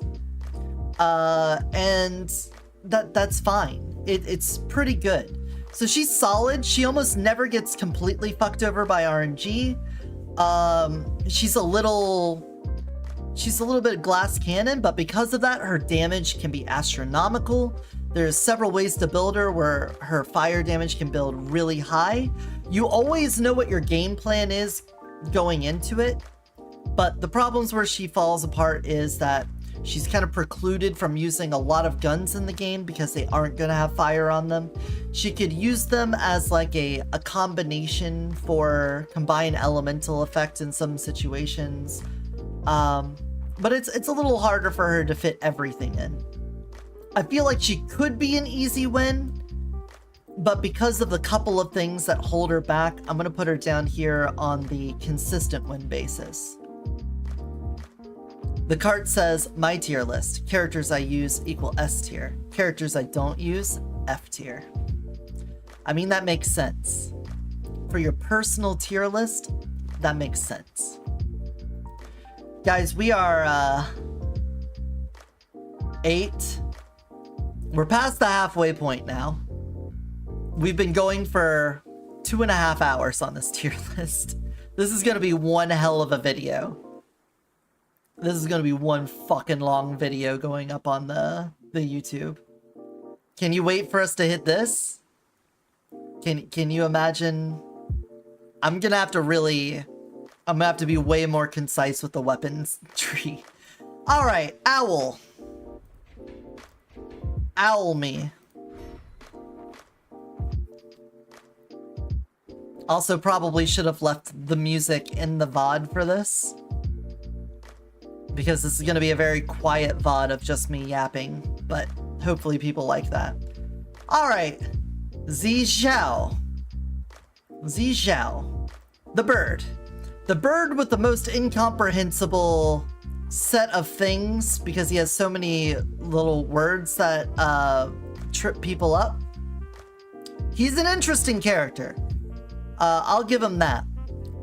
And that's fine. It's pretty good. So she's solid. She almost never gets completely fucked over by RNG. She's a little bit glass cannon, but because of that, her damage can be astronomical. There's several ways to build her where her fire damage can build really high. You always know what your game plan is going into it, but the problems where she falls apart is that she's kind of precluded from using a lot of guns in the game because they aren't going to have fire on them. She could use them as like a combination for combined elemental effect in some situations. But it's a little harder for her to fit everything in. I feel like she could be an easy win, but because of the couple of things that hold her back, I'm going to put her down here on the consistent win basis. The card says, my tier list. Characters I use equal S tier. Characters I don't use, F tier. I mean, that makes sense. For your personal tier list, that makes sense. Guys, we are 8. We're past the halfway point now. We've been going for 2.5 hours on this tier list. This is going to be one hell of a video. This is going to be one fucking long video going up on the YouTube. Can you wait for us to hit this? Can you imagine? I'm going to have to be way more concise with the weapons tree. All right, owl. Owl me. Also probably should have left the music in the VOD for this, because this is going to be a very quiet VOD of just me yapping, but hopefully people like that. All right, Xiao. The bird. The bird with the most incomprehensible set of things because he has so many little words that trip people up. He's an interesting character. I'll give him that.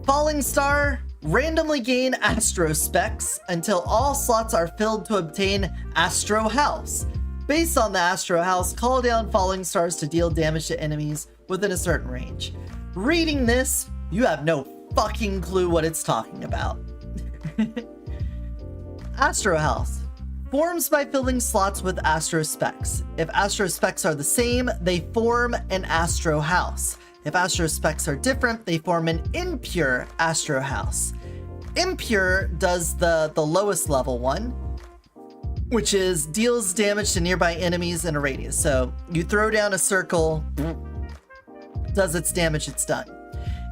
Falling Star, randomly gain Astro Specs until all slots are filled to obtain Astro House. Based on the Astro House, call down falling stars to deal damage to enemies within a certain range. Reading this, you have no fucking clue what it's talking about. Astro House. Forms by filling slots with Astro Specs. If Astro Specs are the same, they form an Astro House. If Astro Specs are different, they form an Impure Astro House. Impure does the lowest level one, which is deals damage to nearby enemies in a radius. So you throw down a circle, does its damage, it's done.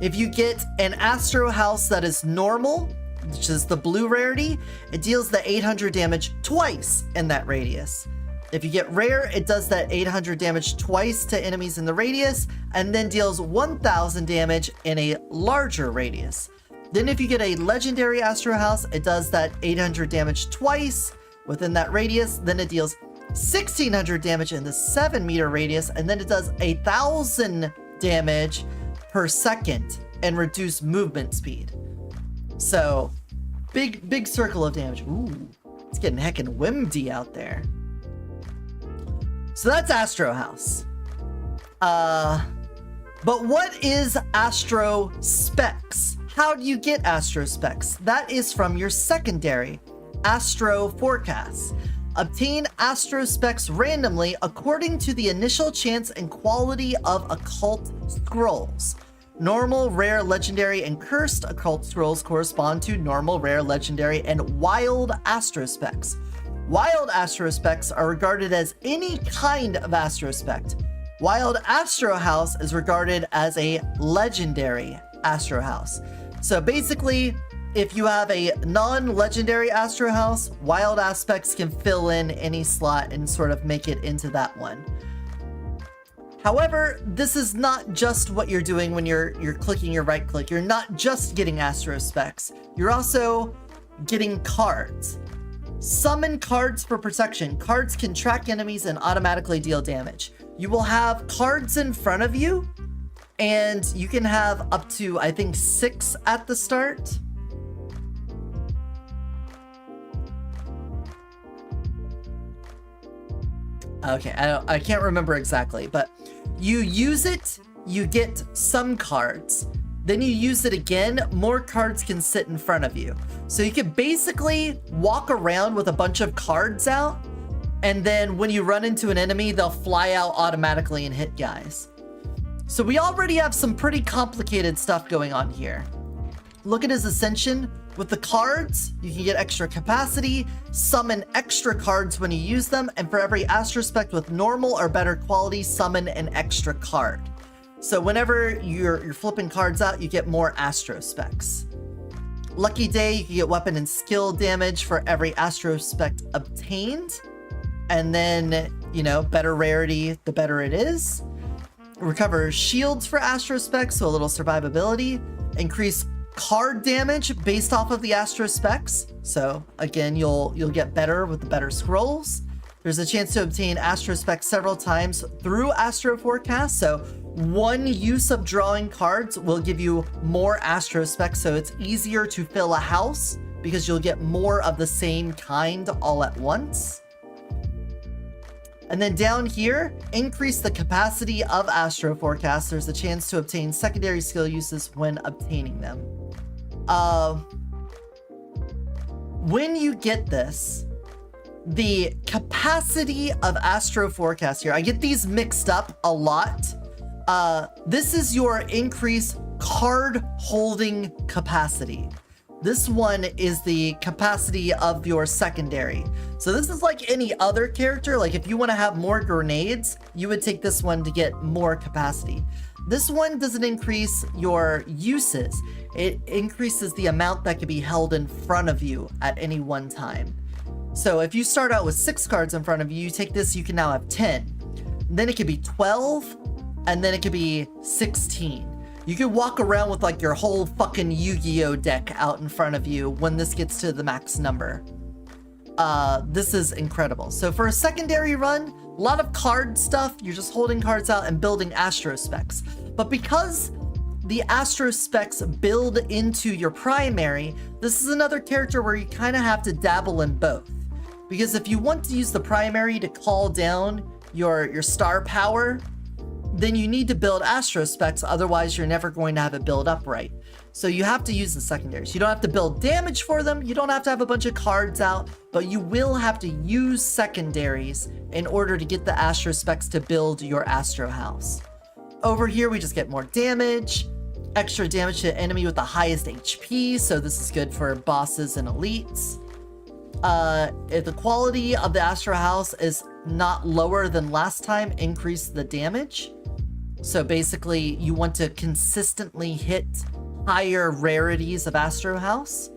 If you get an Astro House that is normal, which is the blue rarity, it deals the 800 damage twice in that radius. If you get rare, it does that 800 damage twice to enemies in the radius, and then deals 1000 damage in a larger radius. Then if you get a legendary Astro House, it does that 800 damage twice within that radius, then it deals 1600 damage in the 7-meter radius, and then it does 1000 damage per second and reduced movement speed. So, big circle of damage. Ooh, it's getting heckin' Wimdy out there. So that's Astro House. But what is Astro Specs? How do you get Astro Specs? That is from your secondary Astro Forecasts. Obtain Astro Specs randomly according to the initial chance and quality of occult scrolls. Normal, rare, legendary, and cursed occult scrolls correspond to normal, rare, legendary, and wild Astro Specs. Wild Astro Specs are regarded as any kind of Astro Spec. Wild Astro House is regarded as a legendary Astro House. So basically, if you have a non-legendary Astro House, Wild Aspects can fill in any slot and sort of make it into that one. However, this is not just what you're doing when you're clicking your right click. You're not just getting Astro Specs. You're also getting cards. Summon cards for protection. Cards can track enemies and automatically deal damage. You will have cards in front of you, and you can have up to, I think, 6 at the start. Okay, I can't remember exactly, but you use it, you get some cards. Then you use it again, more cards can sit in front of you. So you can basically walk around with a bunch of cards out, and then when you run into an enemy, they'll fly out automatically and hit guys. So we already have some pretty complicated stuff going on here. Look at his ascension. With the cards, you can get extra capacity, summon extra cards when you use them, and for every astrospect with normal or better quality, summon an extra card. So whenever you're flipping cards out, you get more astrospects. Lucky day, you can get weapon and skill damage for every astrospect obtained. And then, you know, better rarity, the better it is. Recover shields for astrospects, so a little survivability. Increase card damage based off of the astrospects. So again, you'll get better with the better scrolls. There's a chance to obtain astrospects several times through Astro Forecast. So one use of drawing cards will give you more astrospects, so it's easier to fill a house because you'll get more of the same kind all at once. And then down here, increase the capacity of Astro Forecast. There's a chance to obtain secondary skill uses when obtaining them. When you get this, the capacity of Astro Forecast here, I get these mixed up a lot. This is your increased card holding capacity. This one is the capacity of your secondary. So this is like any other character. Like if you want to have more grenades, you would take this one to get more capacity. This one doesn't increase your uses. It increases the amount that can be held in front of you at any one time. So if you start out with 6 cards in front of you, you take this, you can now have 10. Then it could be 12, and then it could be 16. You could walk around with like your whole fucking Yu-Gi-Oh deck out in front of you when this gets to the max number. This is incredible. So for a secondary run, a lot of card stuff, you're just holding cards out and building astrospects. But because the astrospects build into your primary, this is another character where you kind of have to dabble in both. Because if you want to use the primary to call down your star power, then you need to build astrospects, otherwise you're never going to have it build up right. So you have to use the secondaries. You don't have to build damage for them, you don't have to have a bunch of cards out, but you will have to use secondaries in order to get the astrospects to build your astro house. Over here we just get more damage, extra damage to the enemy with the highest HP, so this is good for bosses and elites. If the quality of the astro house is not lower than last time, increase the damage. So basically, you want to consistently hit higher rarities of Astro House.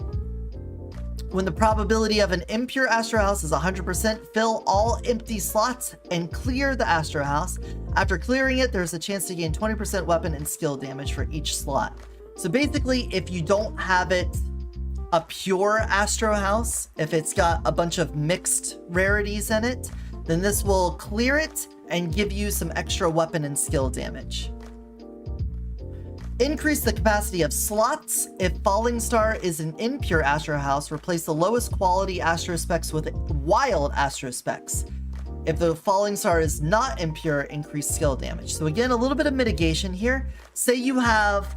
When the probability of an impure Astro House is 100%, fill all empty slots and clear the Astro House. After clearing it, there's a chance to gain 20% weapon and skill damage for each slot. So basically, if you don't have it a pure Astro House, if it's got a bunch of mixed rarities in it, then this will clear it and give you some extra weapon and skill damage. Increase the capacity of slots. If Falling Star is an impure Astro House, replace the lowest quality Astrospects with wild Astrospects. If the Falling Star is not impure, increase skill damage. So again, a little bit of mitigation here. Say you have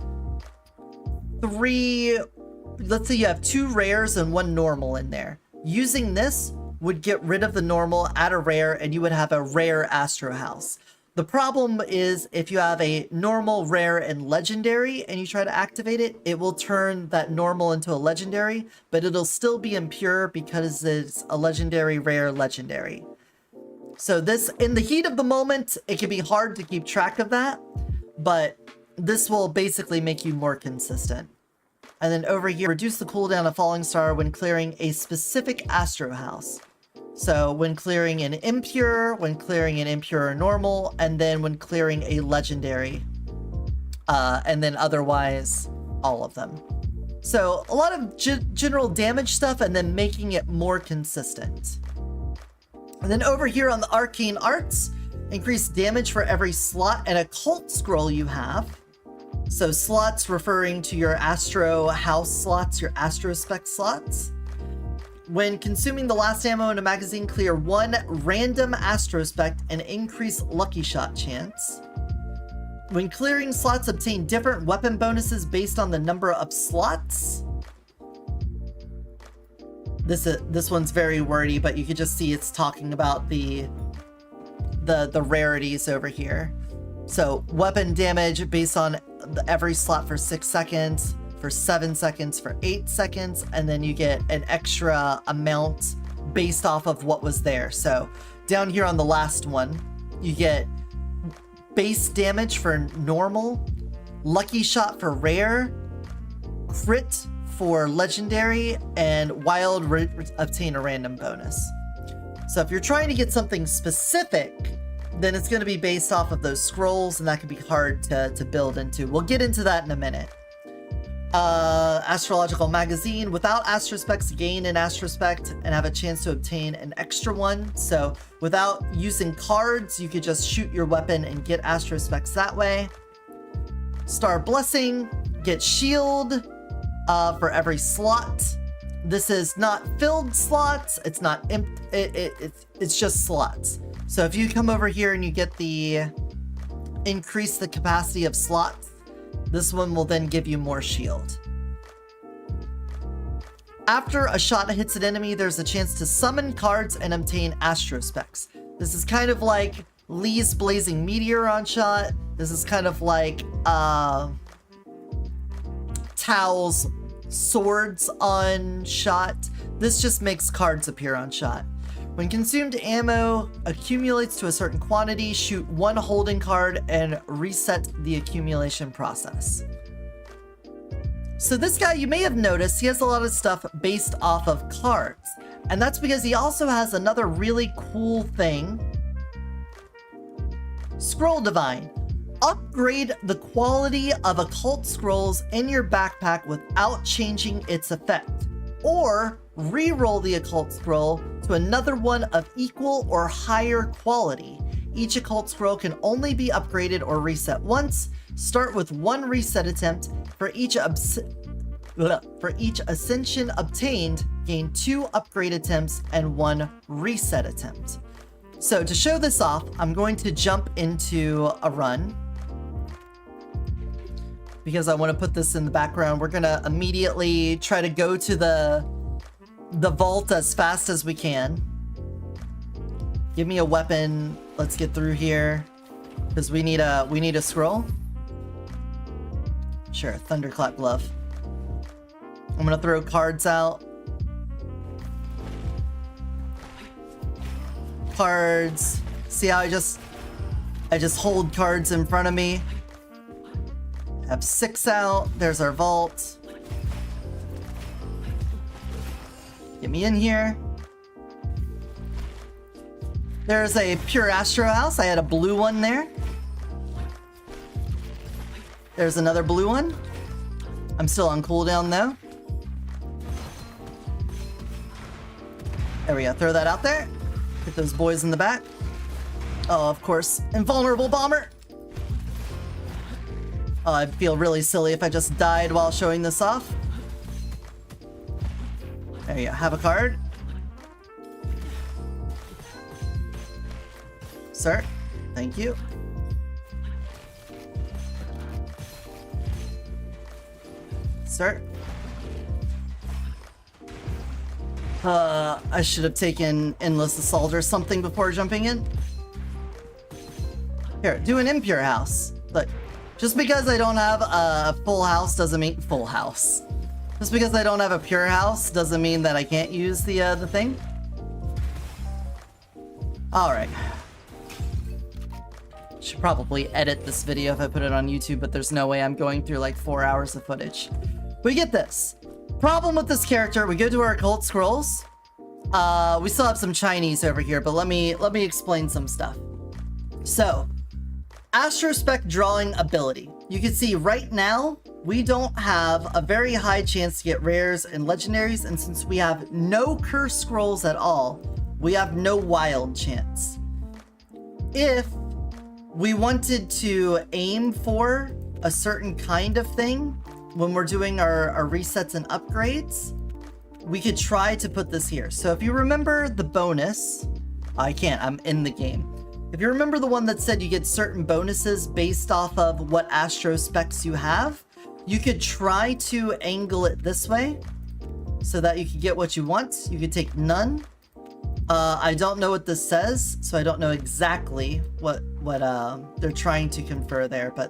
let's say you have 2 rares and 1 normal in there. Using this would get rid of the normal, add a rare, and you would have a rare Astro House. The problem is if you have a normal, rare, and legendary and you try to activate it, it will turn that normal into a legendary, but it'll still be impure because it's a legendary, rare, legendary. So this, in the heat of the moment, it can be hard to keep track of that, but this will basically make you more consistent. And then over here, reduce the cooldown of Falling Star when clearing a specific Astro House. So when clearing an impure, when clearing an impure or normal, and then when clearing a legendary. And then otherwise, all of them. So a lot of general damage stuff and then making it more consistent. And then over here on the arcane arts, increase damage for every slot and occult scroll you have. So slots referring to your Astro House slots, your Astrospec slots. When consuming the last ammo in a magazine, clear 1 random Astrospec and increase lucky shot chance. When clearing slots, obtain different weapon bonuses based on the number of slots. This one's very wordy, but you can just see it's talking about the rarities over here. So weapon damage based on every slot for 6 seconds, for 7 seconds, for 8 seconds, and then you get an extra amount based off of what was there. So down here on the last one, you get base damage for normal, lucky shot for rare, crit for legendary, and wild obtain a random bonus. So if you're trying to get something specific, then it's going to be based off of those scrolls, and that can be hard to build into. We'll get into that in a minute. Astrological magazine. Without Astrospects, gain an Astrospect and have a chance to obtain an extra one. So without using cards, you could just shoot your weapon and get Astrospects that way. Star Blessing. Get shield for every slot. This is not filled slots. It's not it's just slots. So if you come over here and you get the increase the capacity of slots, this one will then give you more shield. After a shot hits an enemy, there's a chance to summon cards and obtain Astrospects. This is kind of like Lee's Blazing Meteor on shot. This is kind of like Tao's Swords on shot. This just makes cards appear on shot. When consumed ammo accumulates to a certain quantity, shoot 1 holding card and reset the accumulation process. So this guy, you may have noticed, he has a lot of stuff based off of cards. And that's because he also has another really cool thing. Scroll Divine. Upgrade the quality of occult scrolls in your backpack without changing its effect. Or re-roll the occult scroll to another one of equal or higher quality. Each occult scroll can only be upgraded or reset once. Start with 1 reset attempt. For each ascension obtained, gain 2 upgrade attempts and 1 reset attempt. So to show this off, I'm going to jump into a run, because I want to put this in the background. We're gonna immediately try to go to the vault as fast as we can. Give me a weapon. Let's get through here, because we need a scroll. Sure, Thunderclap Glove. I'm gonna throw cards out. Cards. See how I just hold cards in front of me. Have 6 out. There's our vault. Get me in here. There's a pure Astro house. I had a blue one there. There's another blue one. I'm still on cooldown though. There we go. Throw that out there. Get those boys in the back. Oh, of course. Invulnerable bomber. Oh, I'd feel really silly if I just died while showing this off. There you go. Have a card. Sir, thank you. Sir. I should have taken Endless Assault or something before jumping in. Here, do an impure house. Look, just because I don't have a full house doesn't mean full house. Just because I don't have a pure house doesn't mean that I can't use the thing. All right. Should probably edit this video if I put it on YouTube, but there's no way I'm going through like 4 hours of footage. We get this. Problem with this character, we go to our occult scrolls. We still have some Chinese over here, but let me explain some stuff. So, Astrospec drawing ability. you can see right now, we don't have a very high chance to get rares and legendaries, and since we have no curse scrolls at all, we have no wild chance. If we wanted to aim for a certain kind of thing when we're doing our resets and upgrades, we could try to put this here. So if you remember the bonus, I can't, I'm in the game. If you remember the one that said you get certain bonuses based off of what astro specs you have, you could try to angle it this way so that you could get what you want. You could take none. I don't know what this says, so I don't know exactly what they're trying to confer there, but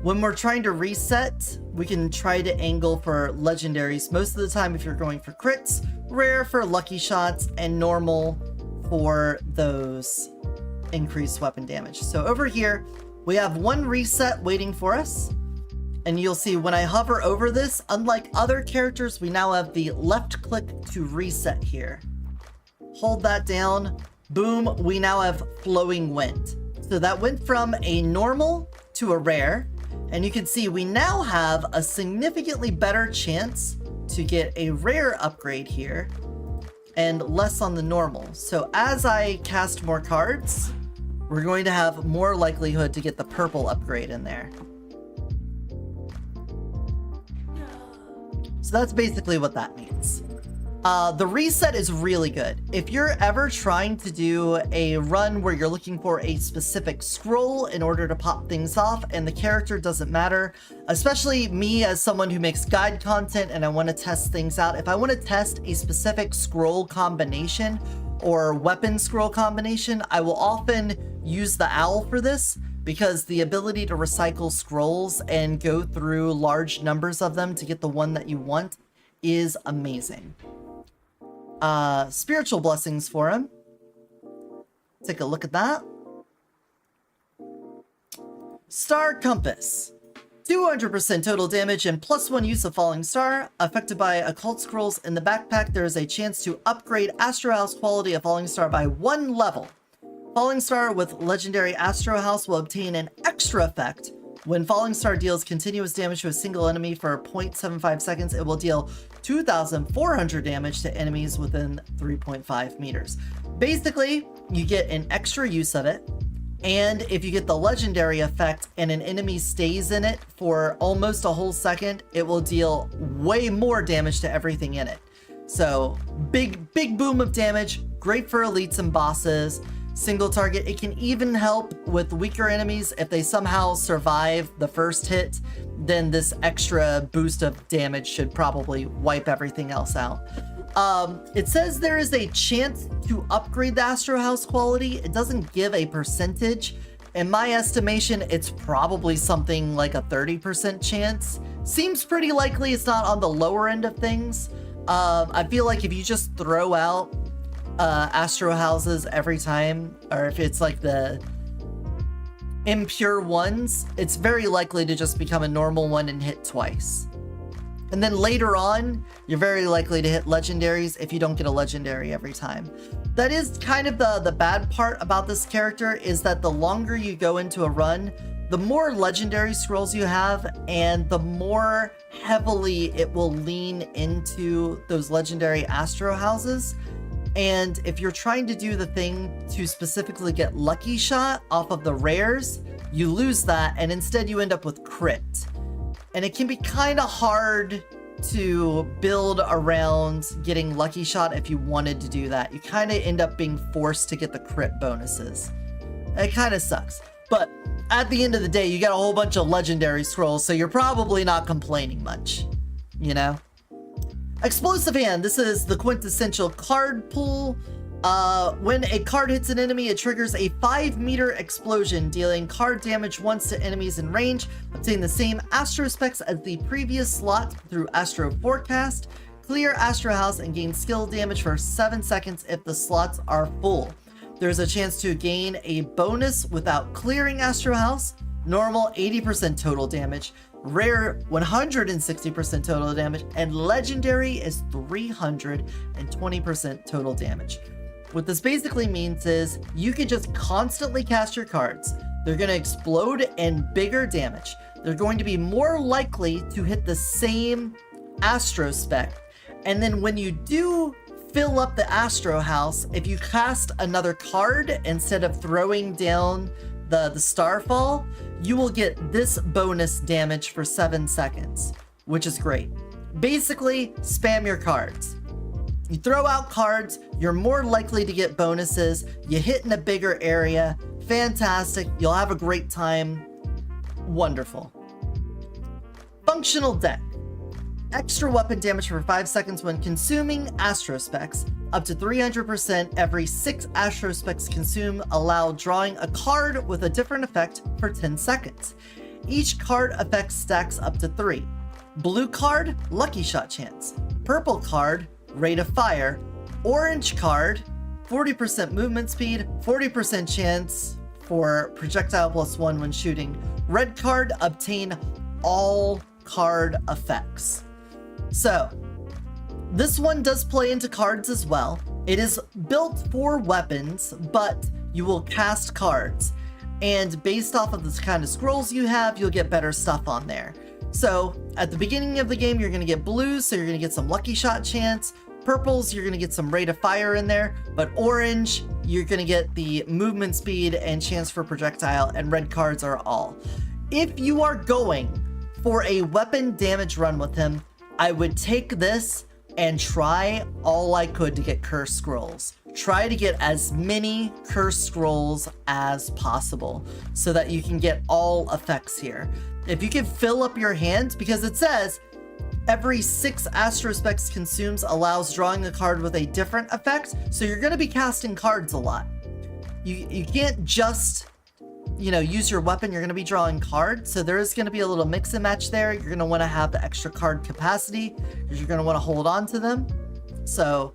when we're trying to reset, we can try to angle for legendaries most of the time if you're going for crits, rare for lucky shots, and normal for those increased weapon damage. So over here, we have one reset waiting for us, and you'll see when I hover over this, unlike other characters, we now have the left click to reset here. Hold that down, boom, we now have flowing wind. So that went from a normal to a rare, and you can see we now have a significantly better chance to get a rare upgrade here and less on the normal. So as I cast more cards, we're going to have more likelihood to get the purple upgrade in there. So that's basically what that means. The reset is really good. If you're ever trying to do a run where you're looking for a specific scroll in order to pop things off and the character doesn't matter, especially me as someone who makes guide content and I want to test things out, if I want to test a specific scroll combination or weapon scroll combination, I will often use the owl for this because the ability to recycle scrolls and go through large numbers of them to get the one that you want is amazing. Spiritual blessings for him. Take a look at that. Star Compass. 200% total damage and +1 use of Falling Star. Affected by occult scrolls in the backpack, there is a chance to upgrade Astro House quality of Falling Star by 1 level. Falling Star with Legendary Astro House will obtain an extra effect. When Falling Star deals continuous damage to a single enemy for 0.75 seconds, it will deal 2,400 damage to enemies within 3.5 meters. Basically, you get an extra use of it, and if you get the legendary effect and an enemy stays in it for almost a whole second, it will deal way more damage to everything in it. So, big boom of damage, great for elites and bosses. Single target. It can even help with weaker enemies. If they somehow survive the first hit, then this extra boost of damage should probably wipe everything else out. It says there is a chance to upgrade the Astro House quality. It doesn't give a percentage. In my estimation, it's probably something like a 30% chance. Seems pretty likely it's not on the lower end of things. I feel like if you just throw out Astro Houses every time, or if it's like the impure ones, it's very likely to just become a normal one and hit twice. And then later on, you're very likely to hit legendaries if you don't get a legendary every time. That is kind of the bad part about this character, is that the longer you go into a run, the more legendary scrolls you have, and the more heavily it will lean into those legendary Astro Houses. And if you're trying to do the thing to specifically get lucky shot off of the rares, you lose that, and instead you end up with crit. And it can be kind of hard to build around getting lucky shot if you wanted to do that. You kind of end up being forced to get the crit bonuses. It kind of sucks. But at the end of the day, you get a whole bunch of legendary scrolls, so you're probably not complaining much, you know? Explosive Hand. This is the quintessential card pull. When a card hits an enemy, it triggers a 5-meter explosion, dealing card damage once to enemies in range. Obtain the same Astro specs as the previous slot through Astro Forecast. Clear Astro House and gain skill damage for 7 seconds if the slots are full. There's a chance to gain a bonus without clearing Astro House. Normal 80% total damage. Rare 160% total damage, and legendary is 320% total damage. What this basically means is you can just constantly cast your cards. They're going to explode and bigger damage. they're going to be more likely to hit the same Astro Spec. And then when you do fill up the Astro House, if you cast another card instead of throwing down the Starfall, you will get this bonus damage for 7 seconds, which is great. Basically, spam your cards. You throw out cards, you're more likely to get bonuses, you hit in a bigger area, fantastic, you'll have a great time, wonderful. Functional deck. Extra weapon damage for 5 seconds when consuming Astro Specs, up to 300% every 6 Astro Specs consumed, allow drawing a card with a different effect for 10 seconds. Each card effect stacks up to 3. Blue card, Lucky Shot chance. Purple card, Rate of Fire. Orange card, 40% movement speed, 40% chance for projectile +1 when shooting. Red card, obtain all card effects. So, this one does play into cards as well. It is built for weapons, but you will cast cards. And based off of the kind of scrolls you have, you'll get better stuff on there. So, at the beginning of the game, you're going to get blues, so you're going to get some Lucky Shot chance. Purples, you're going to get some Rate of Fire in there. But orange, you're going to get the movement speed and chance for projectile, and red cards are all. If you are going for a weapon damage run with him, I would take this and try all I could to get Cursed Scrolls. Try to get as many Cursed Scrolls as possible so that you can get all effects here. If you can fill up your hand, because it says every 6 Astro Specs consumes allows drawing a card with a different effect, so you're going to be casting cards a lot. You can't just, you know, use your weapon, you're going to be drawing cards, so there is going to be a little mix and match there. You're going to want to have the extra card capacity because you're going to want to hold on to them. So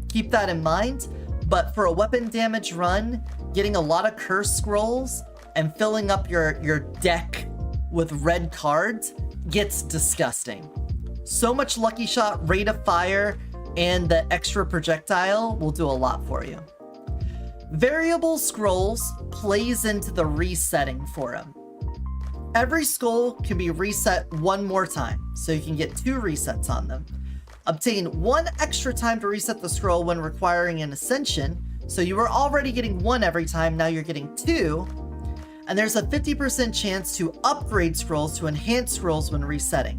keep that in mind. But for a weapon damage run, getting a lot of Curse Scrolls and filling up your deck with red cards gets disgusting. So much Lucky Shot, Rate of Fire, and the extra projectile will do a lot for you. Variable Scrolls plays into the resetting for him. Every scroll can be reset one more time, so you can get 2 resets on them. Obtain 1 extra time to reset the scroll when requiring an ascension, so you were already getting 1 every time, now you're getting 2. And there's a 50% chance to upgrade scrolls to enhance scrolls when resetting.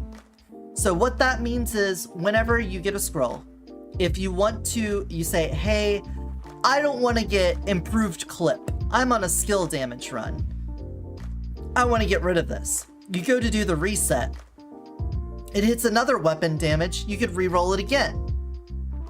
So what that means is whenever you get a scroll, if you want to, you say, hey, I don't want to get improved clip. I'm on a skill damage run. I want to get rid of this. You go to do the reset. It hits another weapon damage. You could re-roll it again.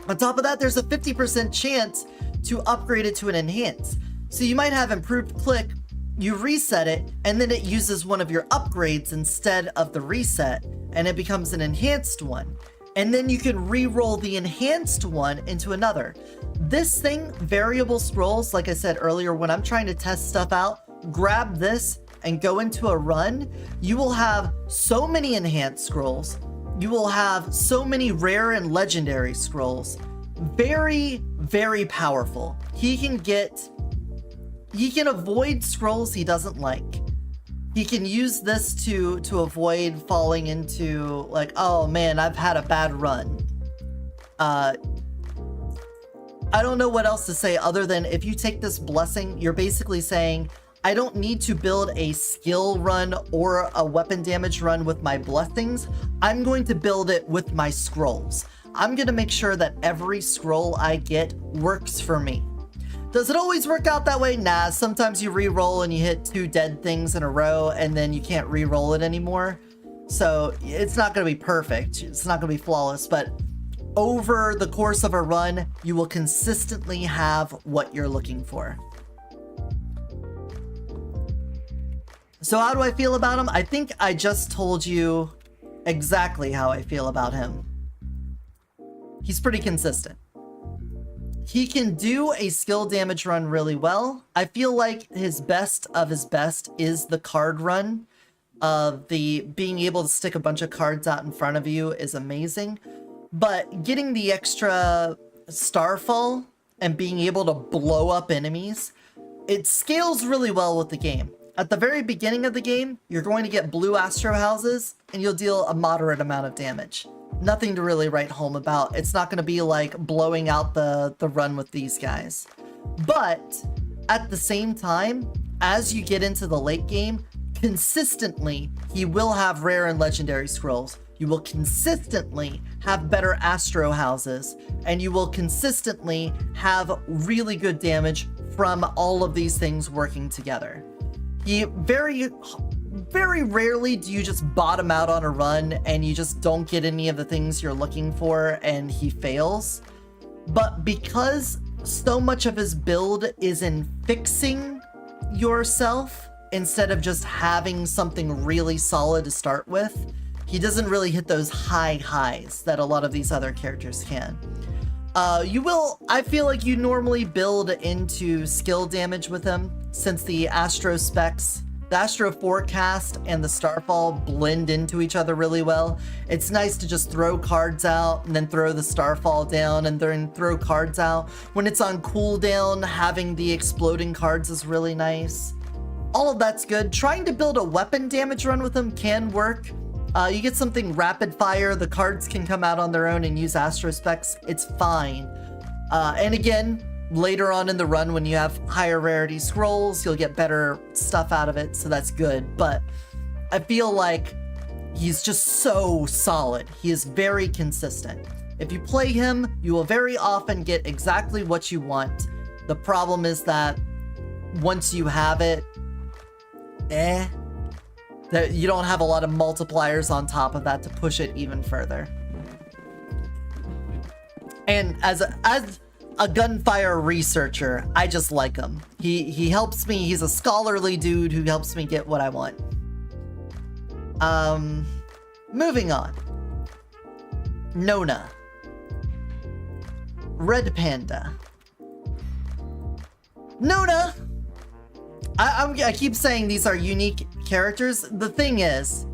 On top of that, there's a 50% chance to upgrade it to an enhance. So you might have improved click, you reset it, and then it uses one of your upgrades instead of the reset, and it becomes an enhanced one. And then you can re-roll the enhanced one into another. This thing, variable scrolls, like I said earlier, when I'm trying to test stuff out, grab this and go into a run, you will have so many enhanced scrolls. You will have so many rare and legendary scrolls. Very, very powerful. He can avoid scrolls he doesn't like. He can use this to avoid falling into, like, oh man, I've had a bad run. I don't know what else to say other than if you take this blessing, you're basically saying, I don't need to build a skill run or a weapon damage run with my blessings. I'm going to build it with my scrolls. I'm going to make sure that every scroll I get works for me. Does it always work out that way? Nah, sometimes you re-roll and you hit 2 dead things in a row and then you can't re-roll it anymore. So it's not going to be perfect. It's not going to be flawless, but over the course of a run, you will consistently have what you're looking for. So how do I feel about him? I think I just told you exactly how I feel about him. He's pretty consistent. He can do a skill damage run really well. I feel like his best of his best is the card run. The being able to stick a bunch of cards out in front of you is amazing. But getting the extra Starfall and being able to blow up enemies, it scales really well with the game. At the very beginning of the game, you're going to get blue Astro Houses, and you'll deal a moderate amount of damage. Nothing to really write home about. It's not going to be like blowing out the run with these guys. But at the same time, as you get into the late game, consistently, he will have rare and legendary scrolls. You will consistently have better Astro Houses, and you will consistently have really good damage from all of these things working together. Very rarely do you just bottom out on a run and you just don't get any of the things you're looking for and he fails. But because so much of his build is in fixing yourself instead of just having something really solid to start with, he doesn't really hit those high highs that a lot of these other characters can. I feel like you normally build into skill damage with him, since the Astro Specs, the Astro Forecast and the Starfall blend into each other really well. It's nice to just throw cards out and then throw the Starfall down and then throw cards out. When it's on cooldown, having the exploding cards is really nice. All of that's good. Trying to build a weapon damage run with him can work. You get something rapid fire, the cards can come out on their own and use Astro Specs, it's fine. And again, later on in the run when you have higher rarity scrolls, you'll get better stuff out of it, so that's good. But I feel like he's just so solid. He is very consistent. If you play him, you will very often get exactly what you want. The problem is that once you have it, that you don't have a lot of multipliers on top of that to push it even further. And as a Gunfire researcher, I just like him. He helps me. He's a scholarly dude who helps me get what I want. Moving on. Nona. Red Panda. Nona! I keep saying these are unique characters. The thing is,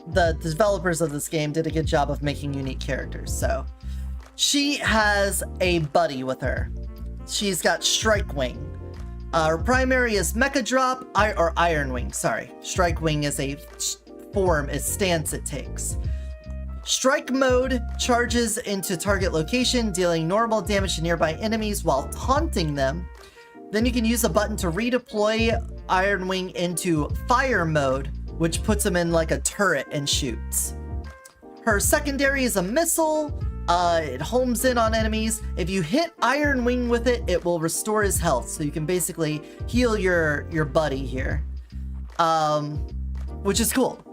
the developers of this game did a good job of making unique characters, so. She has a buddy with her. She's got Strike Wing. Her primary is Mecha Drop, or Iron Wing, sorry. Strike Wing is a stance it takes. Strike mode charges into target location, dealing normal damage to nearby enemies while taunting them. Then you can use a button to redeploy Iron Wing into fire mode, which puts him in like a turret and shoots. Her secondary is a missile. It homes in on enemies. If you hit Iron Wing with it, it will restore his health. So you can basically heal your buddy here, which is cool.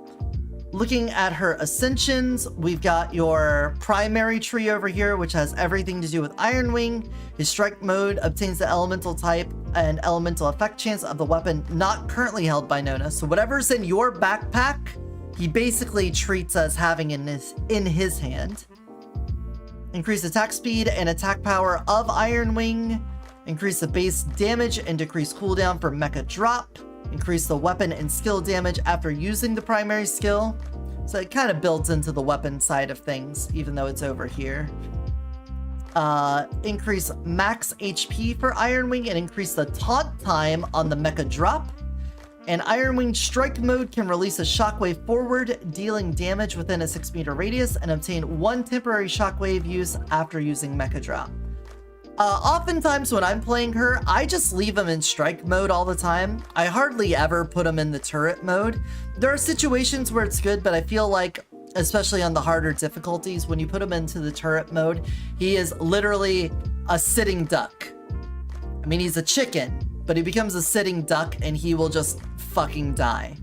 Looking at her ascensions, we've got your primary tree over here, which has everything to do with Iron Wing. His strike mode obtains the elemental type and elemental effect chance of the weapon not currently held by Nona. So whatever's in your backpack, he basically treats as having in his hand. Increase attack speed and attack power of Iron Wing. Increase the base damage and decrease cooldown for Mecha Drop. Increase the weapon and skill damage after using the primary skill. So it kind of builds into the weapon side of things, even though it's over here. Increase max HP for Iron Wing and increase the taunt time on the Mecha Drop. And Iron Wing strike mode can release a shockwave forward, dealing damage within a 6-meter radius, and obtain 1 temporary shockwave use after using Mecha Drop. Oftentimes when I'm playing her, I just leave him in strike mode all the time. I hardly ever put him in the turret mode. There are situations where it's good, but I feel like, especially on the harder difficulties, when you put him into the turret mode, he is literally a sitting duck. I mean, he's a chicken, but he becomes a sitting duck and he will just fucking die.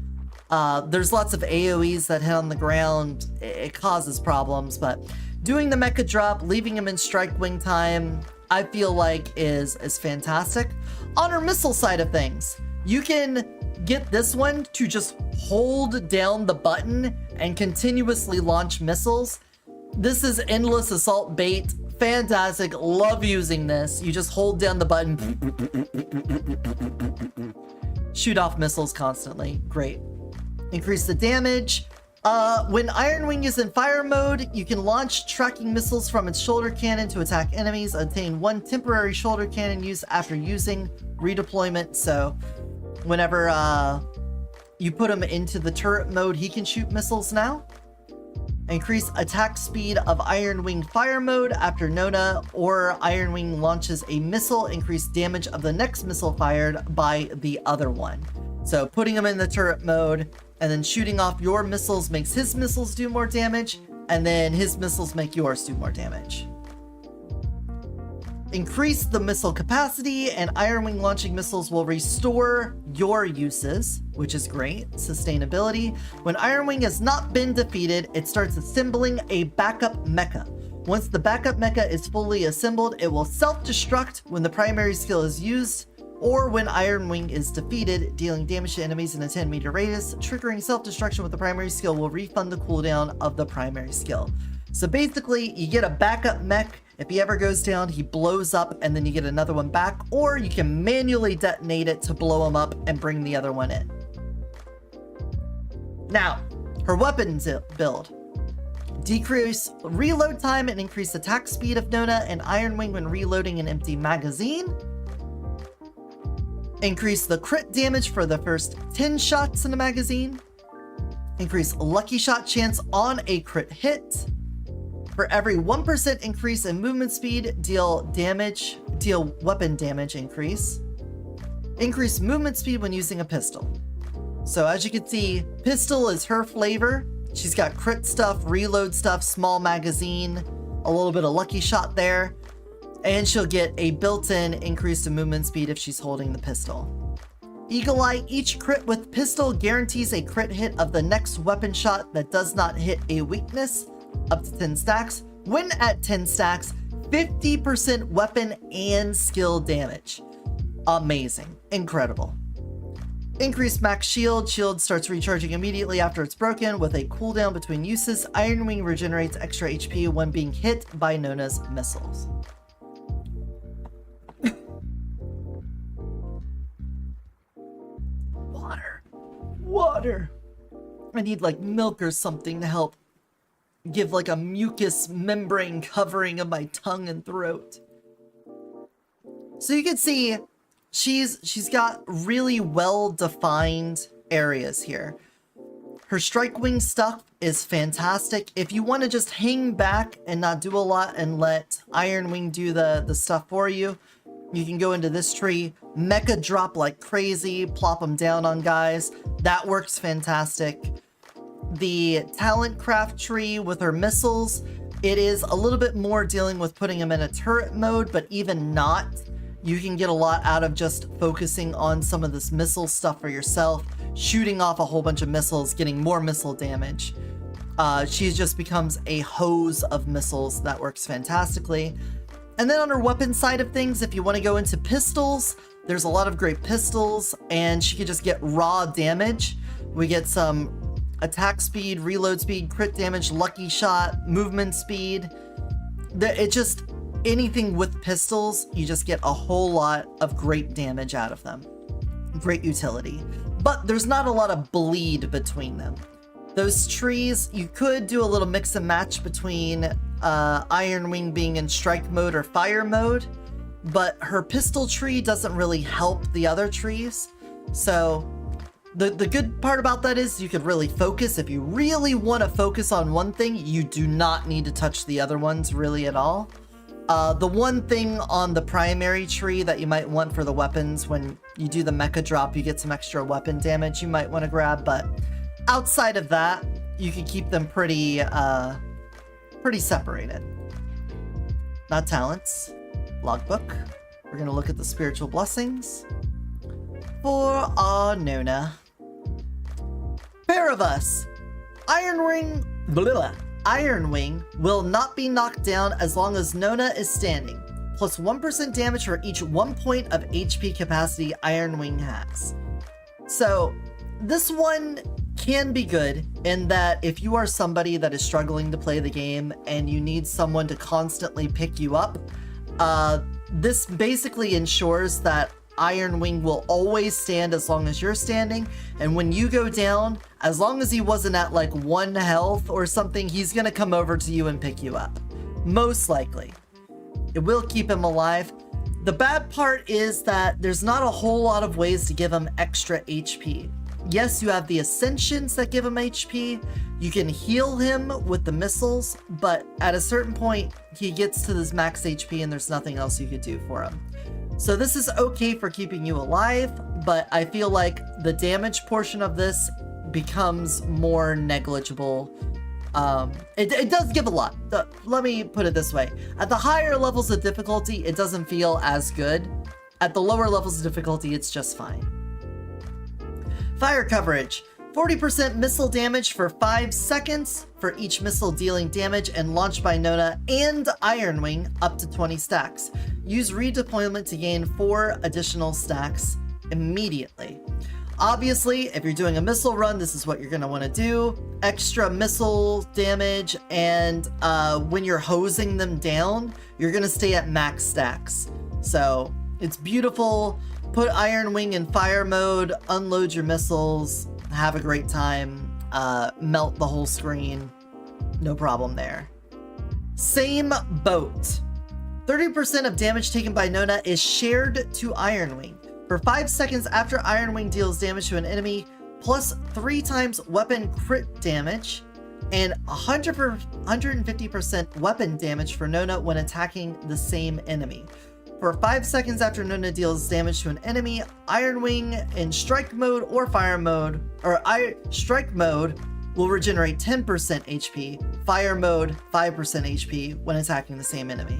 There's lots of AoEs that hit on the ground. It causes problems, but doing the Mecha Drop, leaving him in strike wing time, I feel like is fantastic. On her missile side of things, you can get this one to just hold down the button and continuously launch missiles. This is endless assault bait. Fantastic. Love using this. You just hold down the button. Shoot off missiles constantly. Great. Increase the damage. When Iron Wing is in fire mode, you can launch tracking missiles from its shoulder cannon to attack enemies. Obtain 1 temporary shoulder cannon use after using redeployment. So whenever you put him into the turret mode, he can shoot missiles now. Increase attack speed of Iron Wing fire mode after Nona or Iron Wing launches a missile. Increase damage of the next missile fired by the other one. So putting him in the turret mode and then shooting off your missiles makes his missiles do more damage, and then his missiles make yours do more damage. Increase the missile capacity, and Iron Wing launching missiles will restore your uses, which is great. Sustainability. When Iron Wing has not been defeated, it starts assembling a backup mecha. Once the backup mecha is fully assembled, it will self-destruct when the primary skill is used, or when Iron Wing is defeated, dealing damage to enemies in a 10-meter radius. Triggering self-destruction with the primary skill will refund the cooldown of the primary skill. So basically, you get a backup mech. If he ever goes down, he blows up, and then you get another one back, or you can manually detonate it to blow him up and bring the other one in. Now, her weapons build. Decrease reload time and increase attack speed of Nona and Iron Wing when reloading an empty magazine. Increase the crit damage for the first 10 shots in a magazine. Increase lucky shot chance on a crit hit. For every 1% increase in movement speed, deal weapon damage increase. Increase movement speed when using a pistol. So as you can see, pistol is her flavor. She's got crit stuff, reload stuff, small magazine, a little bit of lucky shot there, and she'll get a built-in increase to movement speed if she's holding the pistol. Eagle Eye, each crit with pistol guarantees a crit hit of the next weapon shot that does not hit a weakness. Up to 10 stacks. When at 10 stacks, 50% weapon and skill damage. Amazing. Incredible. Increased max shield. Shield starts recharging immediately after it's broken with a cooldown between uses. Iron Wing regenerates extra HP when being hit by Nona's missiles. Water. I need like milk or something to help give like a mucus membrane covering of my tongue and throat. So you can see she's got really well-defined areas here. Her strike wing stuff is fantastic. If you want to just hang back and not do a lot and let Iron Wing do the stuff for you, you can go into this tree, mecha drop like crazy, plop them down on guys. That works fantastic. The talent craft tree with her missiles, it is a little bit more dealing with putting them in a turret mode, but even not, you can get a lot out of just focusing on some of this missile stuff for yourself, shooting off a whole bunch of missiles, getting more missile damage. She just becomes a hose of missiles. That works fantastically. And then on her weapon side of things, if you want to go into pistols, there's a lot of great pistols, and she could just get raw damage. We get some attack speed, reload speed, crit damage, lucky shot, movement speed. It just, anything with pistols, you just get a whole lot of great damage out of them. Great utility. But there's not a lot of bleed between them. Those trees, you could do a little mix and match between Iron Wing being in strike mode or fire mode, but her pistol tree doesn't really help the other trees. So the good part about that is you could really focus. If you really want to focus on one thing, you do not need to touch the other ones really at all. The one thing on the primary tree that you might want for the weapons, when you do the mecha drop, you get some extra weapon damage you might want to grab, but outside of that, you can keep them pretty separated. Not talents. Logbook. We're going to look at the spiritual blessings for our Nona. Pair of us. Iron Wing will not be knocked down as long as Nona is standing. Plus 1% damage for each 1 point of HP capacity Iron Wing has. So this one can be good in that if you are somebody that is struggling to play the game and you need someone to constantly pick you up, this basically ensures that Iron Wing will always stand as long as you're standing, and when you go down, as long as he wasn't at like 1 health or something, he's gonna come over to you and pick you up. Most likely. It will keep him alive. The bad part is that there's not a whole lot of ways to give him extra HP. Yes, you have the Ascensions that give him HP. You can heal him with the missiles, but at a certain point, he gets to this max HP and there's nothing else you could do for him. So this is okay for keeping you alive, but I feel like the damage portion of this becomes more negligible. It does give a lot. Let me put it this way. At the higher levels of difficulty, it doesn't feel as good. At the lower levels of difficulty, it's just fine. Fire coverage. 40% missile damage for 5 seconds for each missile dealing damage and launched by Nona and Iron Wing up to 20 stacks. Use redeployment to gain 4 additional stacks immediately. Obviously, if you're doing a missile run, this is what you're going to want to do. Extra missile damage, and when you're hosing them down, you're going to stay at max stacks. So it's beautiful. Put Iron Wing in fire mode, unload your missiles, have a great time, melt the whole screen, no problem there. Same boat. 30% of damage taken by Nona is shared to Iron Wing. For 5 seconds after Iron Wing deals damage to an enemy, plus 3 times weapon crit damage, and 150% weapon damage for Nona when attacking the same enemy. For 5 seconds after Nona deals damage to an enemy, Iron Wing in strike mode or fire mode, or strike mode will regenerate 10% HP, fire mode 5% HP when attacking the same enemy.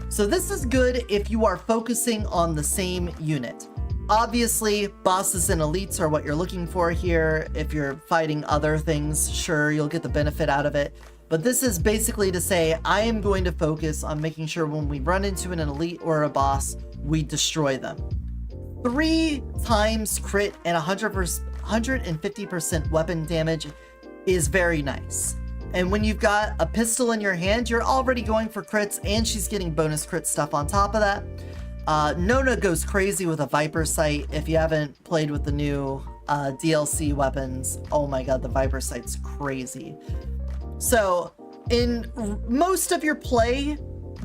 So this is good if you are focusing on the same unit. Obviously, bosses and elites are what you're looking for here. If you're fighting other things, sure, you'll get the benefit out of it. But this is basically to say, I am going to focus on making sure when we run into an elite or a boss, we destroy them. 3 times crit and 150% weapon damage is very nice. And when you've got a pistol in your hand, you're already going for crits, and she's getting bonus crit stuff on top of that. Nona goes crazy with a Viper Sight. If you haven't played with the new DLC weapons, oh my god, the Viper Sight's crazy. So, in most of your play,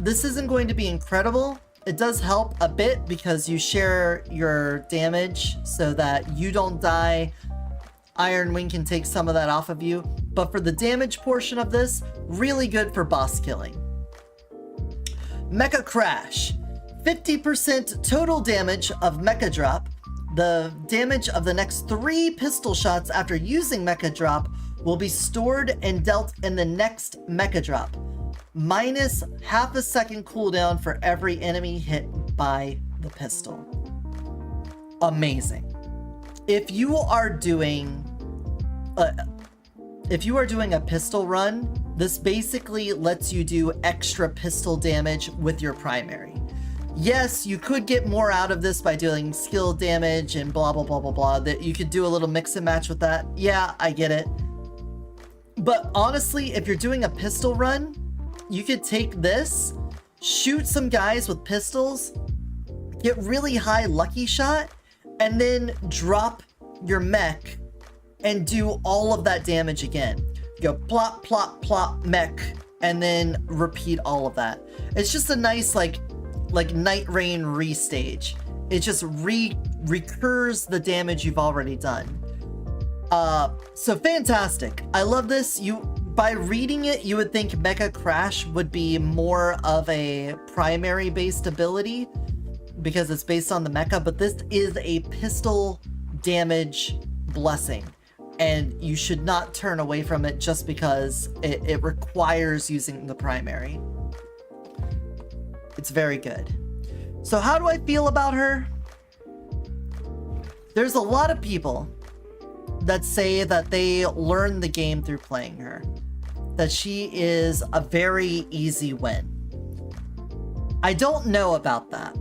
this isn't going to be incredible. It does help a bit because you share your damage so that you don't die. Iron Wing can take some of that off of you. But for the damage portion of this, really good for boss killing. Mecha Crash. 50% total damage of Mecha Drop. The damage of the next 3 pistol shots after using Mecha Drop will be stored and dealt in the next Mecha Drop. Minus half a second cooldown for every enemy hit by the pistol. Amazing. If you are doing a pistol run, this basically lets you do extra pistol damage with your primary. Yes, you could get more out of this by doing skill damage and blah, blah, blah, blah, blah. That you could do a little mix and match with that. Yeah, I get it. But honestly, if you're doing a pistol run, you could take this, shoot some guys with pistols, get really high lucky shot, and then drop your mech and do all of that damage again. Go plop, plop, plop, mech, and then repeat all of that. It's just a nice, like Night Rain restage. It just recurs the damage you've already done. So fantastic. I love this. By reading it, you would think Mecha Crash would be more of a primary based ability because it's based on the mecha, but this is a pistol damage blessing, and you should not turn away from it just because it requires using the primary. It's very good. So how do I feel about her? There's a lot of people that say that they learn the game through playing her. That she is a very easy win. I don't know about that.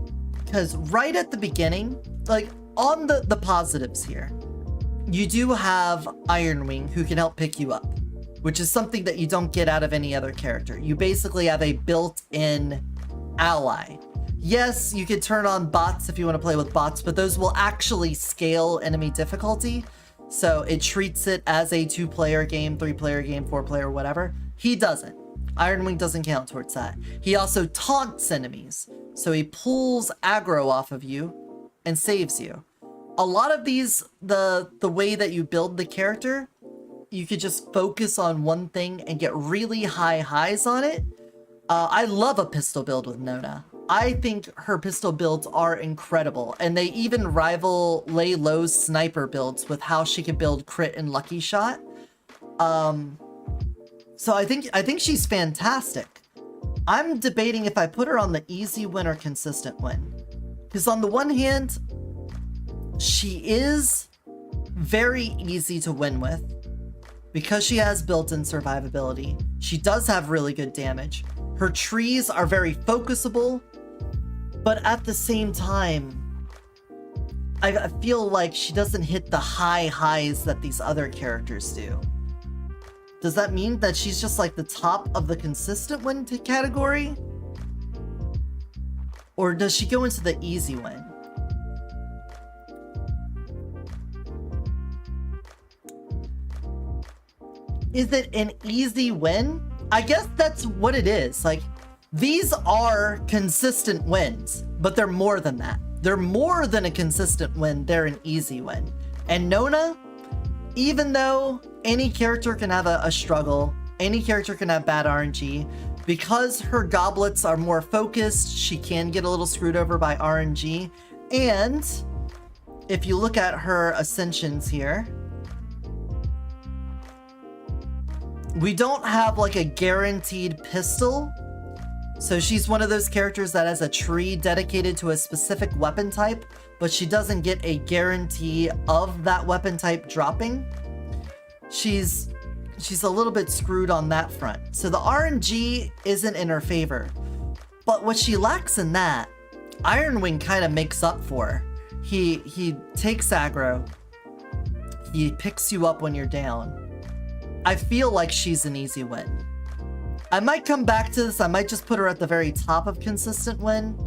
Because right at the beginning, like on the positives here, you do have Iron Wing who can help pick you up, which is something that you don't get out of any other character. You basically have a built-in ally. Yes, you could turn on bots if you want to play with bots, but those will actually scale enemy difficulty. So it treats it as a 2-player game, 3-player game, 4-player, whatever. He doesn't. Iron Wing doesn't count towards that. He also taunts enemies. So he pulls aggro off of you and saves you. A lot of these, the way that you build the character, you could just focus on one thing and get really high highs on it. I love a pistol build with Nona. I think her pistol builds are incredible, and they even rival Lei Luo's sniper builds with how she can build crit and lucky shot. So I think she's fantastic. I'm debating if I put her on the easy win or consistent win. Because on the one hand, she is very easy to win with. Because she has built-in survivability. She does have really good damage. Her trees are very focusable. But at the same time, I feel like she doesn't hit the high highs that these other characters do. Does that mean that she's just like the top of the consistent win category? Or does she go into the easy win? Is it an easy win? I guess that's what it is. Like, these are consistent wins, but they're more than that. They're more than a consistent win, they're an easy win. And Nona, even though any character can have a struggle, any character can have bad RNG, because her goblets are more focused, she can get a little screwed over by RNG. And if you look at her ascensions here, we don't have like a guaranteed pistol. So she's one of those characters that has a tree dedicated to a specific weapon type, but she doesn't get a guarantee of that weapon type dropping. She's a little bit screwed on that front. So the RNG isn't in her favor. But what she lacks in that, Iron Wing kind of makes up for. He takes aggro. He picks you up when you're down. I feel like she's an easy win. I might come back to this. I might just put her at the very top of consistent win.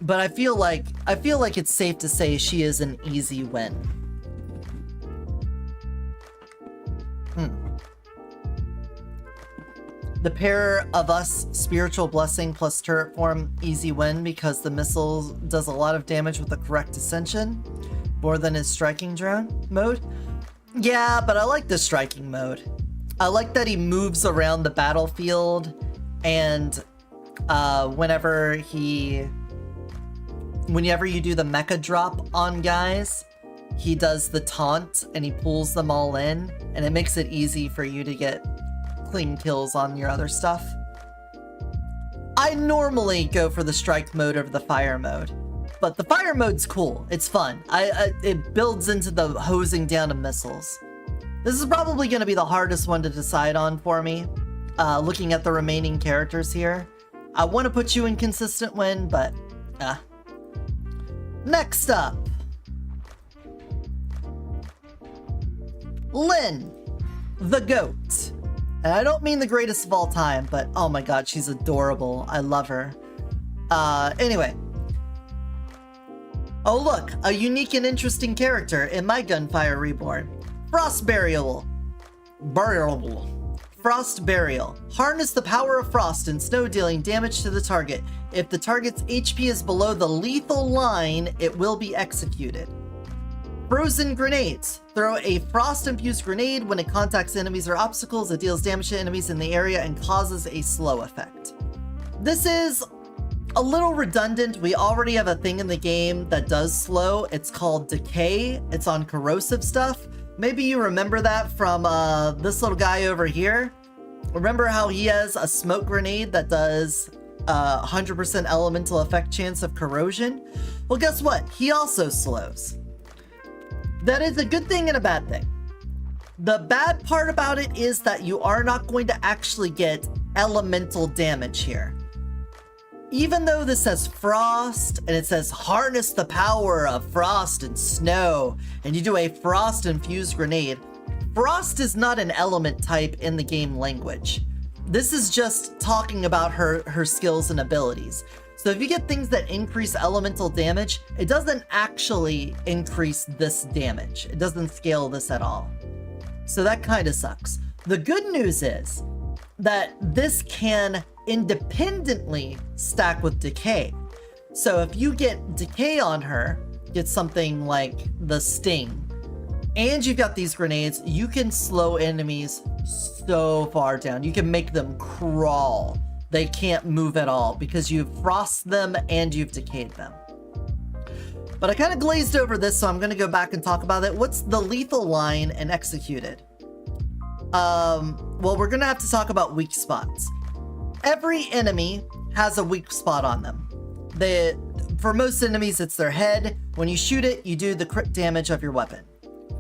But I feel like it's safe to say she is an easy win. The pair of us, Spiritual Blessing plus Turret Form, easy win because the missile does a lot of damage with the correct ascension. More than his striking drone mode. Yeah, but I like the striking mode. I like that he moves around the battlefield, and whenever you do the mecha drop on guys, he does the taunt and he pulls them all in, and it makes it easy for you to get clean kills on your other stuff. I normally go for the strike mode over the fire mode, but the fire mode's cool. It's fun. It builds into the hosing down of missiles. This is probably going to be the hardest one to decide on for me, looking at the remaining characters here. I want to put you in consistent win, but next up, Lin, the goat. And I don't mean the greatest of all time, but oh my god, she's adorable. I love her. Anyway. Oh look, a unique and interesting character in my Gunfire Reborn. Frost Burial. Frost Burial. Harness the power of frost and snow, dealing damage to the target. If the target's HP is below the lethal line, it will be executed. Frozen Grenades. Throw a frost-infused grenade when it contacts enemies or obstacles. It deals damage to enemies in the area and causes a slow effect. This is a little redundant. We already have a thing in the game that does slow. It's called Decay. It's on corrosive stuff. Maybe you remember that from this little guy over here. Remember how he has a smoke grenade that does 100% elemental effect chance of corrosion? Well, guess what? He also slows. That is a good thing and a bad thing. The bad part about it is that you are not going to actually get elemental damage here. Even though this says frost, and it says harness the power of frost and snow, and you do a frost-infused grenade, frost is not an element type in the game language. This is just talking about her skills and abilities. So if you get things that increase elemental damage, it doesn't actually increase this damage. It doesn't scale this at all. So that kind of sucks. The good news is, that this can independently stack with decay. So if you get decay on her, get something like the sting, and you've got these grenades, you can slow enemies so far down. You can make them crawl. They can't move at all because you've frosted them and you've decayed them. But I kind of glazed over this, so I'm going to go back and talk about it. What's the lethal line and executed? Well, we're going to have to talk about weak spots. Every enemy has a weak spot on them. For most enemies, it's their head. When you shoot it, you do the crit damage of your weapon.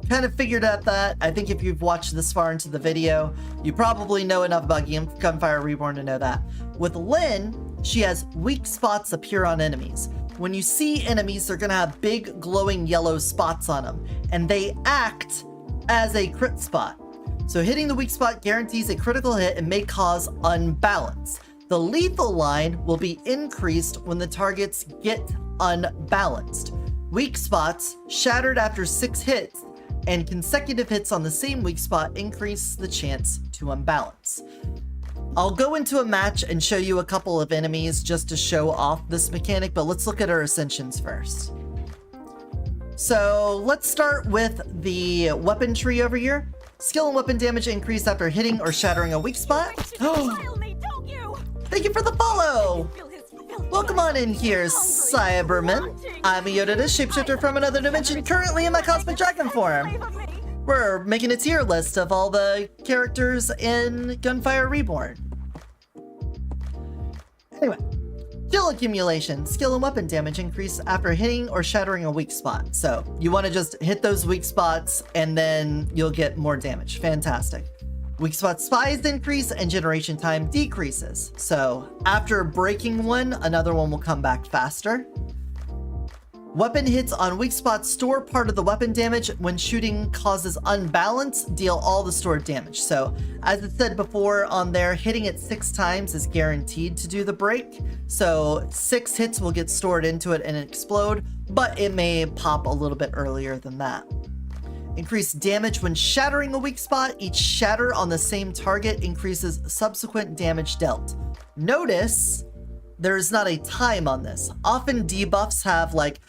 Kind of figured out that. I think if you've watched this far into the video, you probably know enough about Gunfire Reborn to know that. With Lin, she has weak spots appear on enemies. When you see enemies, they're going to have big glowing yellow spots on them, and they act as a crit spot. So hitting the weak spot guarantees a critical hit and may cause unbalance. The lethal line will be increased when the targets get unbalanced. Weak spots shattered after 6 hits and consecutive hits on the same weak spot increase the chance to unbalance. I'll go into a match and show you a couple of enemies just to show off this mechanic, but let's look at our ascensions first. So let's start with the weapon tree over here. Skill and weapon damage increase after hitting or shattering a weak spot. Oh, thank you for the follow! Welcome on in here, Cyberman. I'm Eotidiss, Shapeshifter from another dimension, currently in my Cosmic Dragon form. We're making a tier list of all the characters in Gunfire Reborn. Anyway, skill accumulation. Skill and weapon damage increase after hitting or shattering a weak spot. So you want to just hit those weak spots and then you'll get more damage. Fantastic. Weak spot spies increase and generation time decreases. So after breaking one, another one will come back faster. Weapon hits on weak spots store part of the weapon damage. When shooting causes unbalance, deal all the stored damage. So as it said before on there, hitting it 6 times is guaranteed to do the break. So 6 hits will get stored into it and explode, but it may pop a little bit earlier than that. Increased damage when shattering a weak spot. Each shatter on the same target increases subsequent damage dealt. Notice there is not a time on this. Often debuffs have like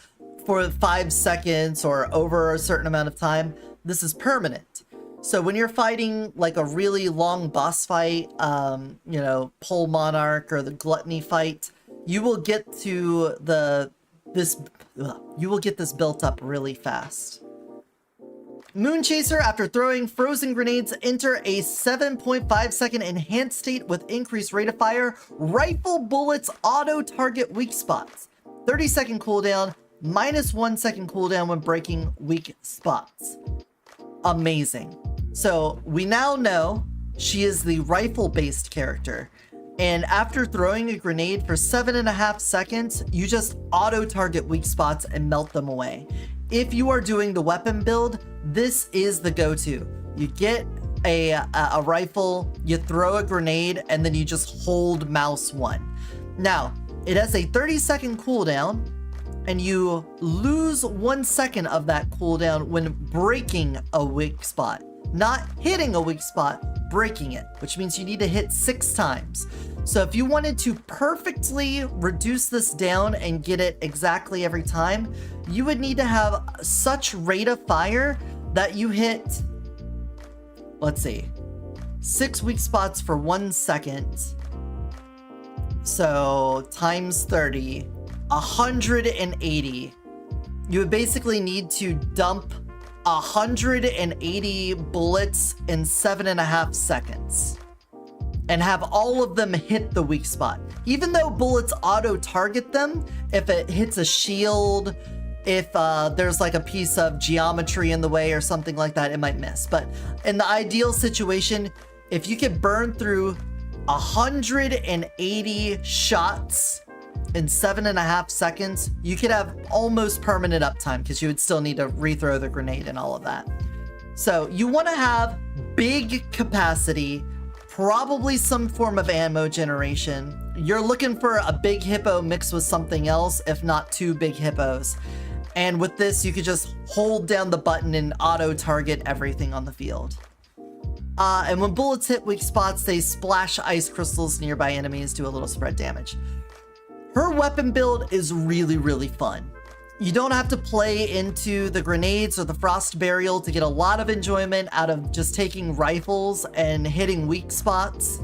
for 5 seconds or over a certain amount of time. This is permanent. So when you're fighting like a really long boss fight, you know, Pole Monarch or the Gluttony fight, you will get to this built up really fast. Moon Chaser, after throwing frozen grenades, enter a 7.5 second enhanced state with increased rate of fire. Rifle bullets auto target weak spots. 30-second cooldown, -1 second cooldown when breaking weak spots. Amazing. So we now know she is the rifle based character. And after throwing a grenade for 7.5 seconds, you just auto target weak spots and melt them away. If you are doing the weapon build, this is the go-to. You get a rifle, you throw a grenade, and then you just hold mouse 1. Now, it has a 30-second cooldown, and you lose 1 second of that cooldown when breaking a weak spot. Not hitting a weak spot, breaking it, which means you need to hit 6 times. So if you wanted to perfectly reduce this down and get it exactly every time, you would need to have such rate of fire that you hit, let's see, 6 weak spots for 1 second. So times 30, 180. You would basically need to dump 180 bullets in 7.5 seconds. And have all of them hit the weak spot. Even though bullets auto-target them, if it hits a shield, if there's like a piece of geometry in the way or something like that, it might miss. But in the ideal situation, if you could burn through 180 shots in 7.5 seconds, you could have almost permanent uptime because you would still need to rethrow the grenade and all of that. So you want to have big capacity, probably some form of ammo generation. You're looking for a big hippo mixed with something else, if not 2 big hippos. And with this, you could just hold down the button and auto-target everything on the field. And when bullets hit weak spots, they splash ice crystals nearby enemies, do a little spread damage. Her weapon build is really, really fun. You don't have to play into the grenades or the frost burial to get a lot of enjoyment out of just taking rifles and hitting weak spots.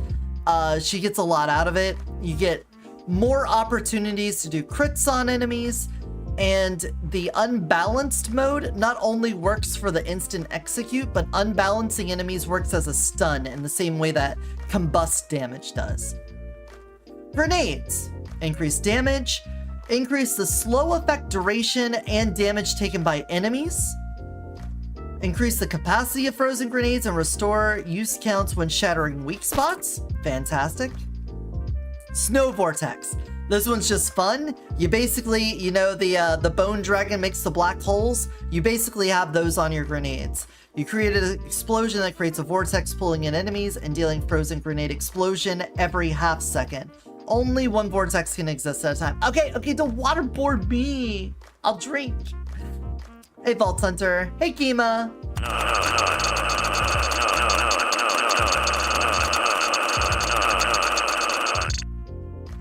She gets a lot out of it. You get more opportunities to do crits on enemies, and the unbalanced mode not only works for the instant execute, but unbalancing enemies works as a stun in the same way that combust damage does. Grenades. Increase damage, increase the slow effect duration and damage taken by enemies, increase the capacity of frozen grenades and restore use counts when shattering weak spots. Fantastic. Snow Vortex. This one's just fun. You basically, you know, the bone dragon makes the black holes. You basically have those on your grenades. You created an explosion that creates a vortex pulling in enemies and dealing frozen grenade explosion every half second. Only one vortex can exist at a time. Okay, don't waterboard me. I'll drink. Hey, Vault Hunter. Hey, Kima.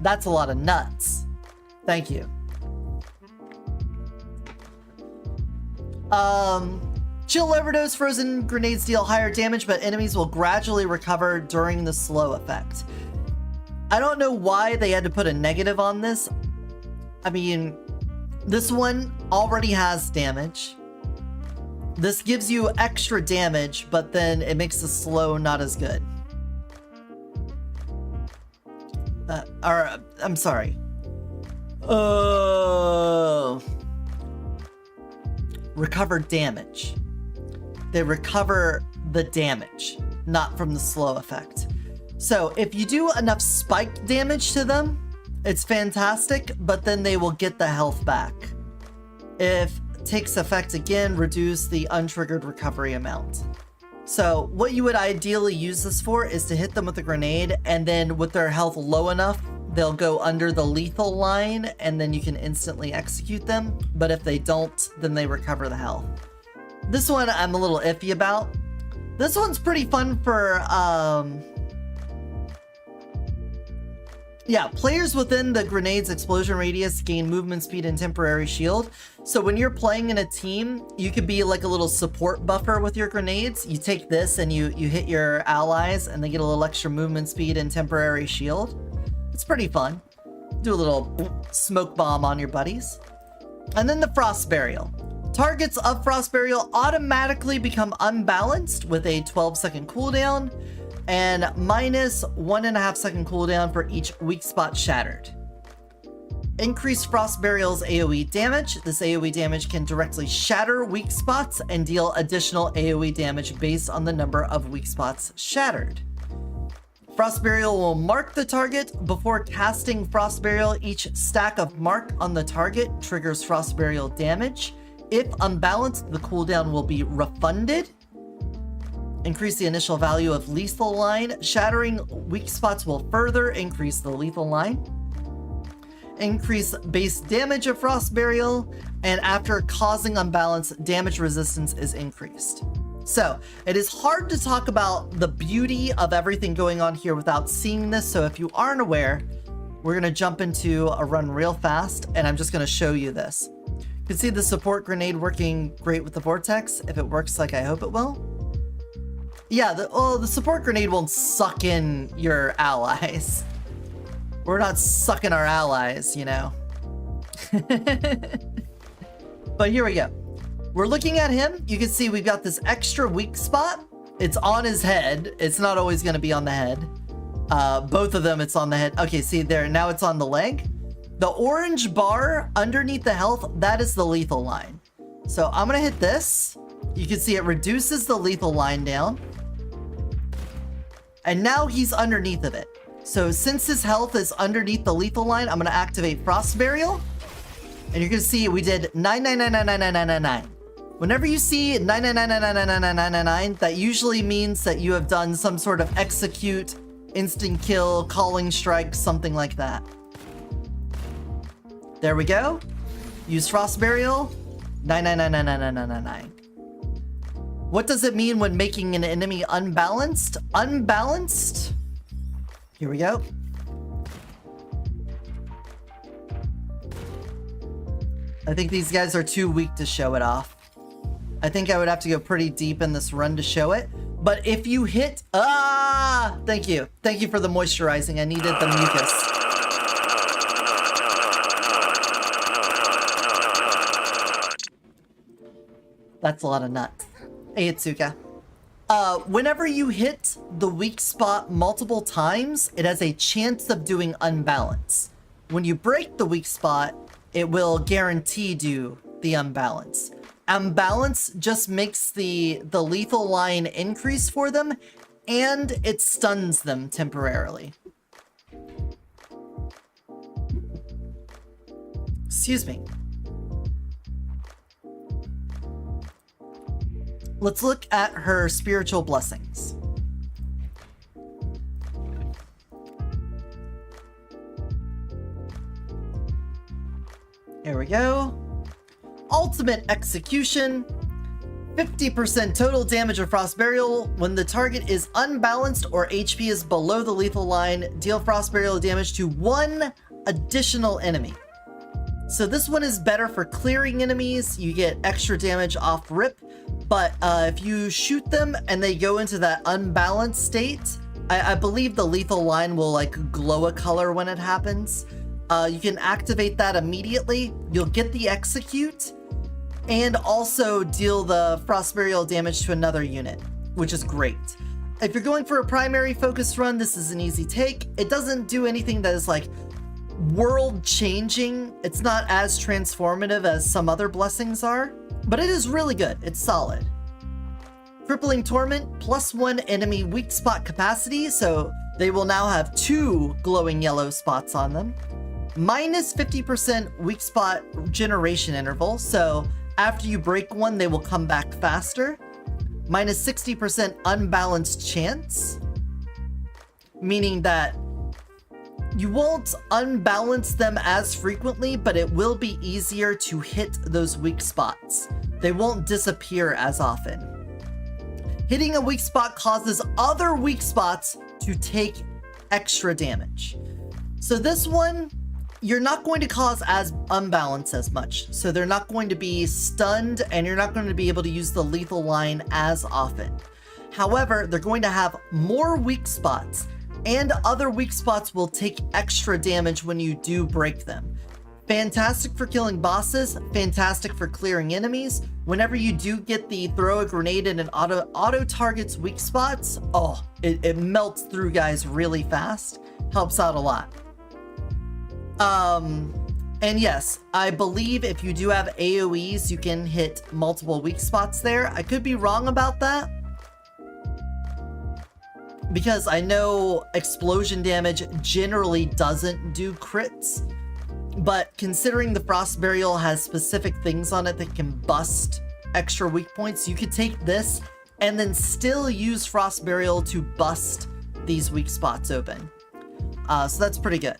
That's a lot of nuts. Thank you. Chill Overdose. Frozen grenades deal higher damage, but enemies will gradually recover during the slow effect. I don't know why they had to put a negative on this. I mean, this one already has damage. This gives you extra damage, but then it makes the slow not as good. I'm sorry. Recover damage. They recover the damage, not from the slow effect. So if you do enough spike damage to them, it's fantastic, but then they will get the health back. If it takes effect again, reduce the untriggered recovery amount. So what you would ideally use this for is to hit them with a grenade, and then with their health low enough, they'll go under the lethal line, and then you can instantly execute them. But if they don't, then they recover the health. This one I'm a little iffy about. This one's pretty fun for, yeah, players within the grenade's explosion radius gain movement speed and temporary shield. So when you're playing in a team, you could be like a little support buffer with your grenades. You take this and you hit your allies and they get a little extra movement speed and temporary shield. It's pretty fun. Do a little smoke bomb on your buddies. And then the Frost Burial. Targets of Frost Burial automatically become unbalanced with a 12-second cooldown and minus 1.5 second cooldown for each weak spot shattered. Increase Frost Burial's AoE damage. This AoE damage can directly shatter weak spots and deal additional AoE damage based on the number of weak spots shattered. Frost Burial will mark the target. Before casting Frost Burial, each stack of mark on the target triggers Frost Burial damage. If unbalanced, the cooldown will be refunded. Increase the initial value of lethal line. Shattering weak spots will further increase the lethal line. Increase base damage of Frost Burial, and after causing unbalance, damage resistance is increased. So, it is hard to talk about the beauty of everything going on here without seeing this, so if you aren't aware, we're going to jump into a run real fast, and I'm just going to show you this. You can see the support grenade working great with the Vortex, if it works like I hope it will. Yeah, the support grenade won't suck in your allies. We're not sucking our allies, you know. But here we go. We're looking at him. You can see we've got this extra weak spot. It's on his head. It's not always going to be on the head. Both of them, it's on the head. Okay, see there, now it's on the leg. The orange bar underneath the health, that is the lethal line. So I'm going to hit this. You can see it reduces the lethal line down. And now he's underneath of it. So since his health is underneath the lethal line, I'm going to activate Frost Burial. And you're going to see we did 999999999. Whenever you see 999999999, that usually means that you have done some sort of execute, instant kill, calling strike, something like that. There we go. Use Frost Burial. 999999999. What does it mean when making an enemy unbalanced? Unbalanced? Here we go. I think these guys are too weak to show it off. I think I would have to go pretty deep in this run to show it. But if you hit... Thank you. Thank you for the moisturizing. I needed the mucus. That's a lot of nuts. Hey, Itsuka. Whenever you hit the weak spot multiple times, it has a chance of doing unbalance. When you break the weak spot, it will guarantee do the unbalance. Unbalance just makes the lethal line increase for them, and it stuns them temporarily. Excuse me. Let's look at her spiritual blessings. Here we go. Ultimate Execution. 50% total damage of Frost Burial. When the target is unbalanced or HP is below the lethal line, deal Frost Burial damage to one additional enemy. So this one is better for clearing enemies. You get extra damage off rip. But if you shoot them and they go into that unbalanced state, I believe the lethal line will like glow a color when it happens. You can activate that immediately. You'll get the execute and also deal the Frost Burial damage to another unit, which is great. If you're going for a primary focus run, this is an easy take. It doesn't do anything that is like world changing. It's not as transformative as some other blessings are, but it is really good. It's solid. Crippling Torment, +1 enemy weak spot capacity, so they will now have 2 glowing yellow spots on them. Minus 50% weak spot generation interval, so after you break one, they will come back faster. Minus 60% unbalanced chance, meaning that you won't unbalance them as frequently, but it will be easier to hit those weak spots. They won't disappear as often. Hitting a weak spot causes other weak spots to take extra damage. So this one, you're not going to cause as unbalance as much. So they're not going to be stunned and you're not going to be able to use the lethal line as often. However, they're going to have more weak spots, and other weak spots will take extra damage when you do break them. Fantastic for killing bosses, fantastic for clearing enemies. Whenever you do get the throw a grenade in an auto targets weak spots, oh, it melts through guys really fast. Helps out a lot. And yes, I believe if you do have AoEs, you can hit multiple weak spots there. I could be wrong about that, because I know explosion damage generally doesn't do crits, but considering the Frost Burial has specific things on it that can bust extra weak points, you could take this and then still use Frost Burial to bust these weak spots open. So that's pretty good.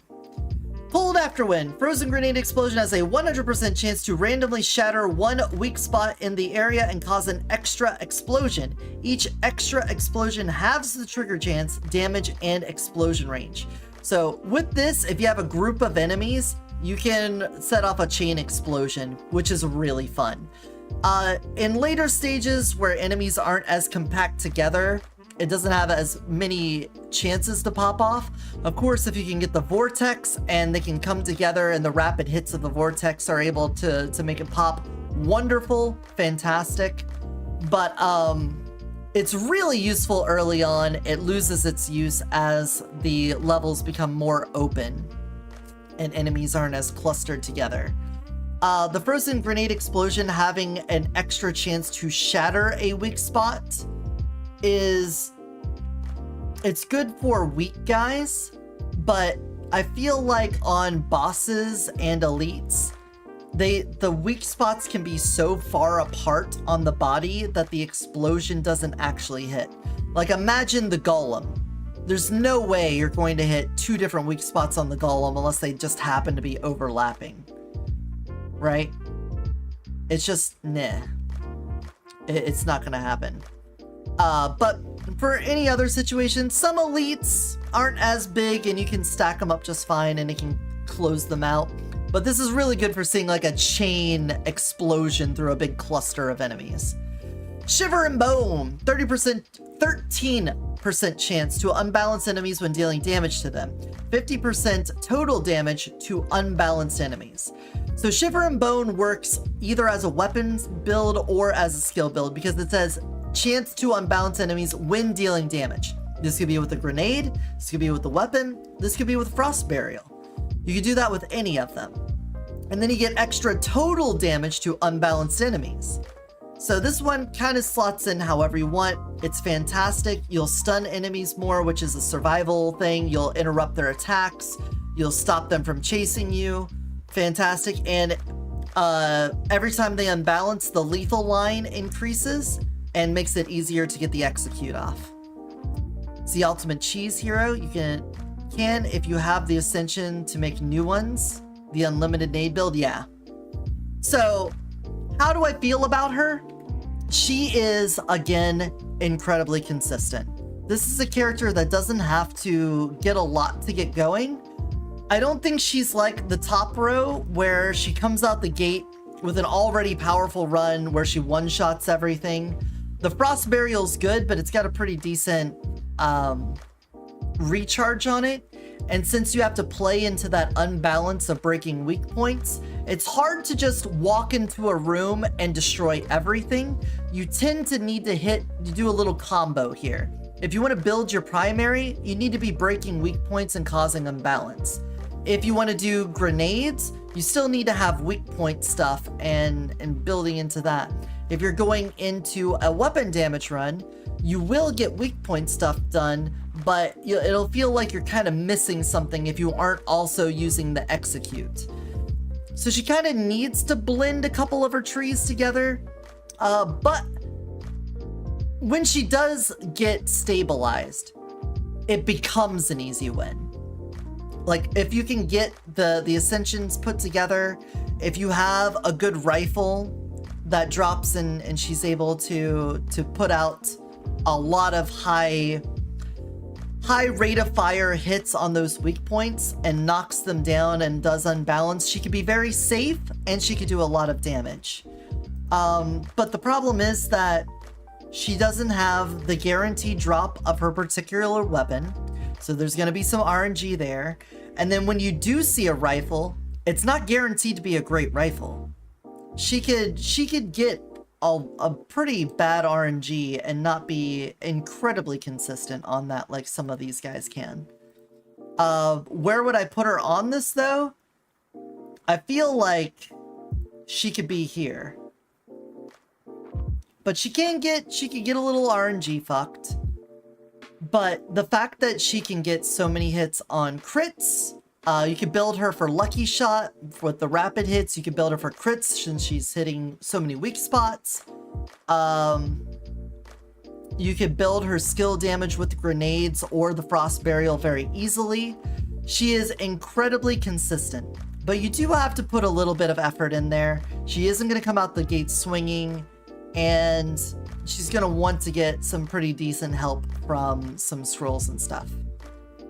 Cold Afterwind. Frozen Grenade Explosion has a 100% chance to randomly shatter one weak spot in the area and cause an extra explosion. Each extra explosion halves the trigger chance, damage, and explosion range. So with this, if you have a group of enemies, you can set off a chain explosion, which is really fun. In later stages where enemies aren't as compact together, it doesn't have as many chances to pop off. Of course, if you can get the vortex and they can come together and the rapid hits of the vortex are able to make it pop, wonderful, fantastic. But it's really useful early on. It loses its use as the levels become more open and enemies aren't as clustered together. The Frozen Grenade Explosion having an extra chance to shatter a weak spot it's good for weak guys, but I feel like on bosses and elites, the weak spots can be so far apart on the body that the explosion doesn't actually hit. Like imagine the golem. There's no way you're going to hit 2 different weak spots on the golem unless they just happen to be overlapping, right? It's just, nah. it's not gonna happen. But for any other situation, some elites aren't as big and you can stack them up just fine and it can close them out. But this is really good for seeing like a chain explosion through a big cluster of enemies. Shiver and Bone, 13% chance to unbalanced enemies when dealing damage to them. 50% total damage to unbalanced enemies. So Shiver and Bone works either as a weapons build or as a skill build because it says chance to unbalance enemies when dealing damage. This could be with a grenade, this could be with a weapon, this could be with Frost Burial. You can do that with any of them. And then you get extra total damage to unbalanced enemies. So this one kind of slots in however you want. It's fantastic. You'll stun enemies more, which is a survival thing. You'll interrupt their attacks. You'll stop them from chasing you. Fantastic. And every time they unbalance, the lethal line increases and makes it easier to get the execute off. It's the ultimate cheese hero. You can if you have the ascension to make new ones. The unlimited nade build, yeah. So how do I feel about her? She is, again, incredibly consistent. This is a character that doesn't have to get a lot to get going. I don't think she's like the top row where she comes out the gate with an already powerful run where she one-shots everything. The Frost Burial's good, but it's got a pretty decent recharge on it. And since you have to play into that unbalance of breaking weak points, it's hard to just walk into a room and destroy everything. You tend to need to do a little combo here. If you want to build your primary, you need to be breaking weak points and causing unbalance. If you want to do grenades, you still need to have weak point stuff and building into that. If you're going into a weapon damage run, you will get weak point stuff done, but it'll feel like you're kind of missing something if you aren't also using the execute. So she kind of needs to blend a couple of her trees together, but when she does get stabilized, it becomes an easy win. Like if you can get the ascensions put together, if you have a good rifle that drops and she's able to put out a lot of high rate of fire hits on those weak points and knocks them down and does unbalance, she can be very safe and she can do a lot of damage. But the problem is that she doesn't have the guaranteed drop of her particular weapon. So there's going to be some RNG there. And then when you do see a rifle, it's not guaranteed to be a great rifle. She could get a pretty bad RNG and not be incredibly consistent on that like some of these guys can. Where would I put her on this though? I feel like she could be here. But she could get a little RNG fucked. But the fact that she can get so many hits on crits, you could build her for lucky shot with the rapid hits. You could build her for crits since she's hitting so many weak spots. You could build her skill damage with the grenades or the Frost Burial very easily. She is incredibly consistent, but you do have to put a little bit of effort in there. She isn't going to come out the gate swinging, and she's going to want to get some pretty decent help from some scrolls and stuff.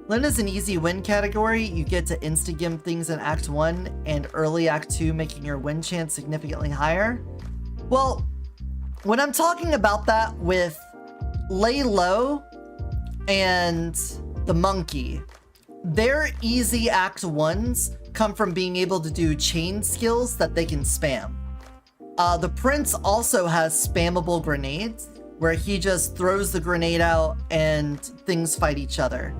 Lin is an easy win category. You get to insta-gimp things in Act 1 and early Act 2, making your win chance significantly higher. Well, when I'm talking about that with Lei Luo and the monkey, their easy Act 1s come from being able to do chain skills that they can spam. The prince also has spammable grenades, where he just throws the grenade out and things fight each other.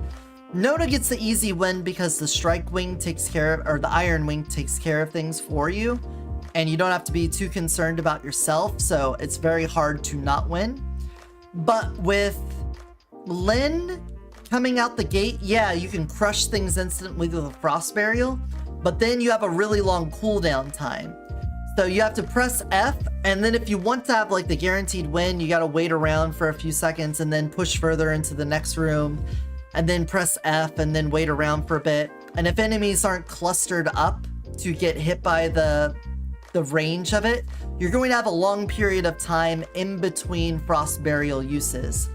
Nona gets the easy win because the strike wing takes care of, or the iron wing takes care of things for you, and you don't have to be too concerned about yourself, so it's very hard to not win. But with Lin coming out the gate, yeah, you can crush things instantly with a Frost Burial, but then you have a really long cooldown time. So you have to press F, and then if you want to have like the guaranteed win, you gotta wait around for a few seconds and then push further into the next room, and then press F and then wait around for a bit. And if enemies aren't clustered up to get hit by the the range of it, you're going to have a long period of time in between Frost Burial uses.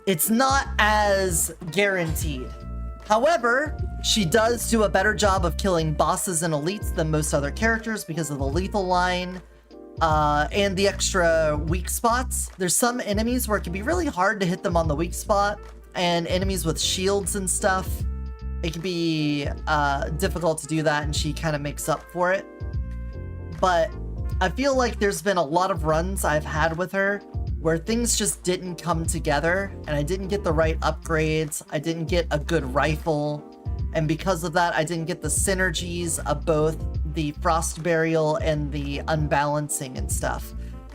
It's not as guaranteed. However, she does do a better job of killing bosses and elites than most other characters because of the lethal line and the extra weak spots. There's some enemies where it can be really hard to hit them on the weak spot, and enemies with shields and stuff, it can be difficult to do that, and she kind of makes up for it. But I feel like there's been a lot of runs I've had with her where things just didn't come together, and I didn't get the right upgrades, I didn't get a good rifle, and because of that, I didn't get the synergies of both the Frost Burial and the unbalancing and stuff.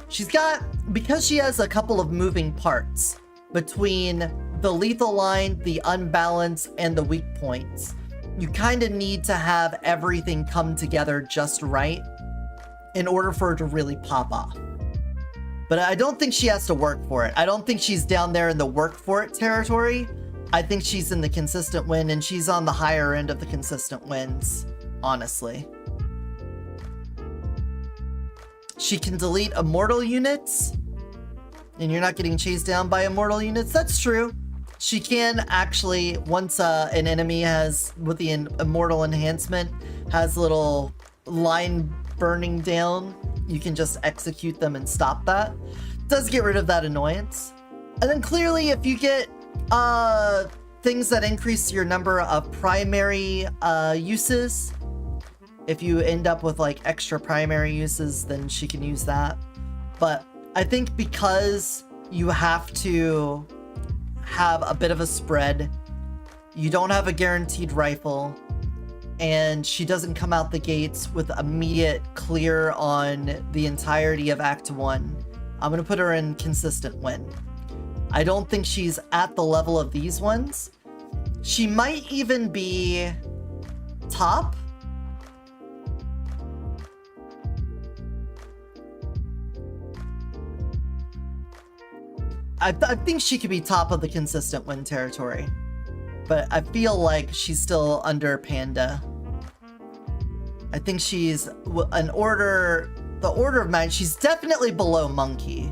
She's got, because she has a couple of moving parts between the lethal line, the unbalance, and the weak points, you kind of need to have everything come together just right in order for her to really pop off. But I don't think she has to work for it. I don't think she's down there in the work for it territory. I think she's in the consistent win, and she's on the higher end of the consistent wins, honestly. She can delete immortal units, and you're not getting chased down by immortal units. That's true. She can actually, once an enemy has, with the immortal enhancement, has little line burning down, you can just execute them and stop that. Does get rid of that annoyance. And then clearly, if you get things that increase your number of primary uses, if you end up with like extra primary uses, then she can use that. But I think because you have to have a bit of a spread, you don't have a guaranteed rifle, and she doesn't come out the gates with immediate clear on the entirety of Act 1, I'm going to put her in consistent win. I don't think she's at the level of these ones. She might even be top. I think she could be top of the consistent win territory, but I feel like she's still under Panda. I think she's the order of magnitude. She's definitely below Monkey.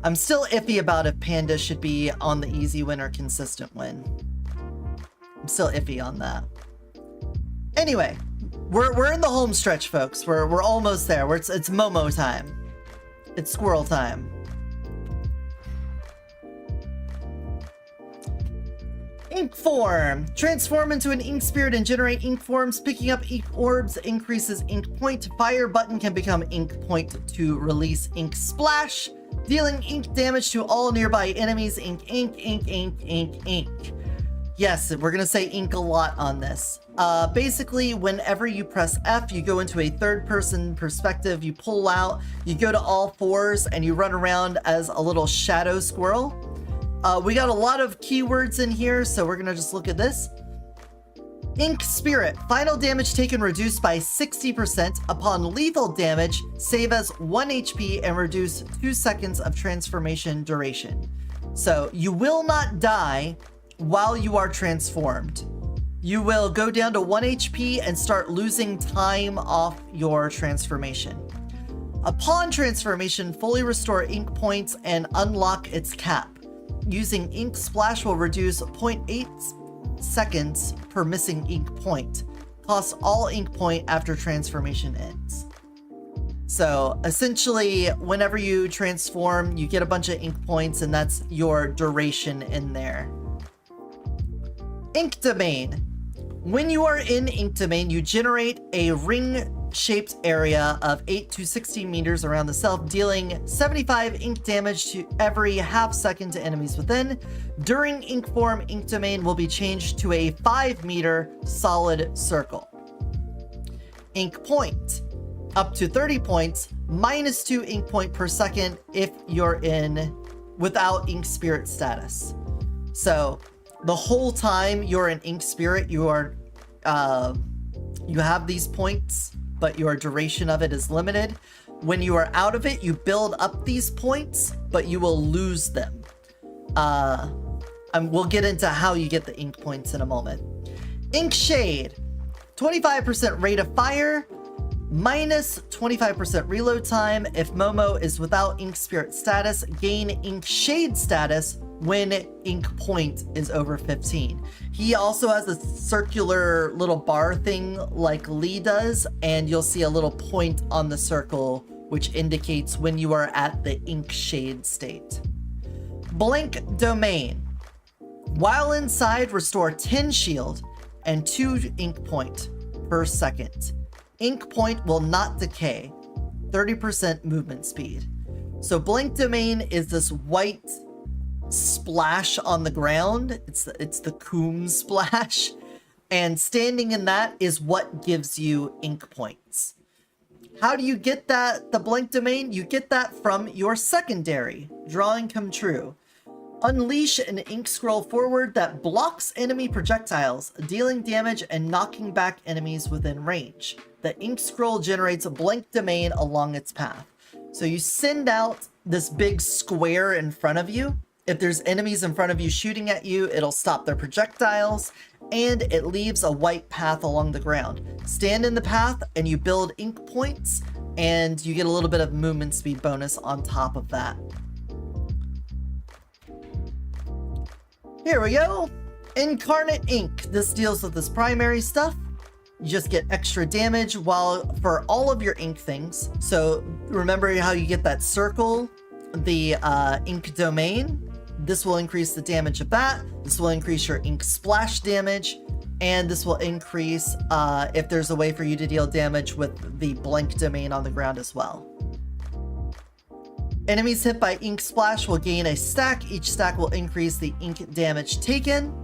I'm still iffy about if Panda should be on the easy win or consistent win. I'm still iffy on that. Anyway, we're in the home stretch, folks. We're almost there. It's Momo time. It's squirrel time. Ink form. Transform into an ink spirit and generate ink forms. Picking up ink orbs increases ink point. Fire button can become ink point to release ink splash. Dealing ink damage to all nearby enemies. Ink, ink, ink, ink, ink, ink. Yes, we're gonna say ink a lot on this. Basically, whenever you press F, you go into a third-person perspective, you pull out, you go to all fours, and you run around as a little shadow squirrel. We got a lot of keywords in here, so we're gonna just look at this. Ink Spirit. Final damage taken reduced by 60%. Upon lethal damage, save as 1 HP and reduce 2 seconds of transformation duration. So you will not die while you are transformed. You will go down to 1 HP and start losing time off your transformation. Upon transformation, fully restore ink points and unlock its cap. Using Ink Splash will reduce 0.8 seconds per missing ink point. Costs all ink point after transformation ends. So essentially, whenever you transform, you get a bunch of ink points, and that's your duration in there. Ink Domain. When you are in Ink Domain, you generate a ring-shaped area of 8 to 16 meters around the self, dealing 75 ink damage to every half second to enemies within. During ink form, Ink Domain will be changed to a 5-meter solid circle. Ink Point. Up to 30 points, minus 2 ink point per second if you're in without Ink Spirit status. So the whole time you're an Ink Spirit, you are you have these points, but your duration of it is limited. When you are out of it, you build up these points, but you will lose them. We'll get into how you get the ink points in a moment. Ink Shade. 25% rate of fire. Minus 25% reload time if Momo is without Ink Spirit status. Gain Ink Shade status when ink point is over 15. He also has a circular little bar thing like Lee does, and you'll see a little point on the circle which indicates when you are at the ink shade state. Blank Domain. While inside, restore 10 shield and 2 ink point per second. Ink point will not decay. 30% movement speed. So Blank Domain is this white splash on the ground. It's the Coom splash. And standing in that is what gives you ink points. How do you get that, the Blank Domain? You get that from your secondary, Drawing Come True. Unleash an ink scroll forward that blocks enemy projectiles, dealing damage and knocking back enemies within range. The ink scroll generates a blank domain along its path. So you send out this big square in front of you. If there's enemies in front of you shooting at you, it'll stop their projectiles, and it leaves a white path along the ground. Stand in the path and you build ink points, and you get a little bit of movement speed bonus on top of that. Here we go. Incarnate Ink. This deals with this primary stuff. You just get extra damage for all of your ink things. So remember how you get that circle, the ink domain. This will increase the damage of that. This will increase your ink splash damage. And this will increase if there's a way for you to deal damage with the blank domain on the ground as well. Enemies hit by Ink Splash will gain a stack. Each stack will increase the ink damage taken.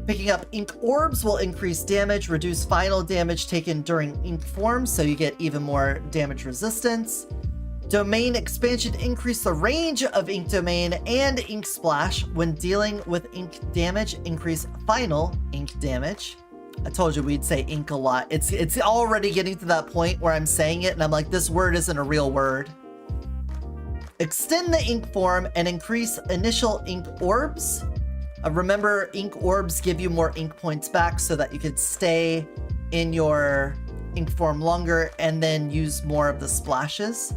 Picking up Ink Orbs will increase damage, reduce final damage taken during ink form, so you get even more damage resistance. Domain Expansion increase the range of Ink Domain and Ink Splash when dealing with ink damage. Increase final ink damage. I told you we'd say ink a lot. It's already getting to that point where I'm saying it and I'm like, this word isn't a real word. Extend the ink form and increase initial ink orbs. Remember, ink orbs give you more ink points back so that you could stay in your ink form longer and then use more of the splashes.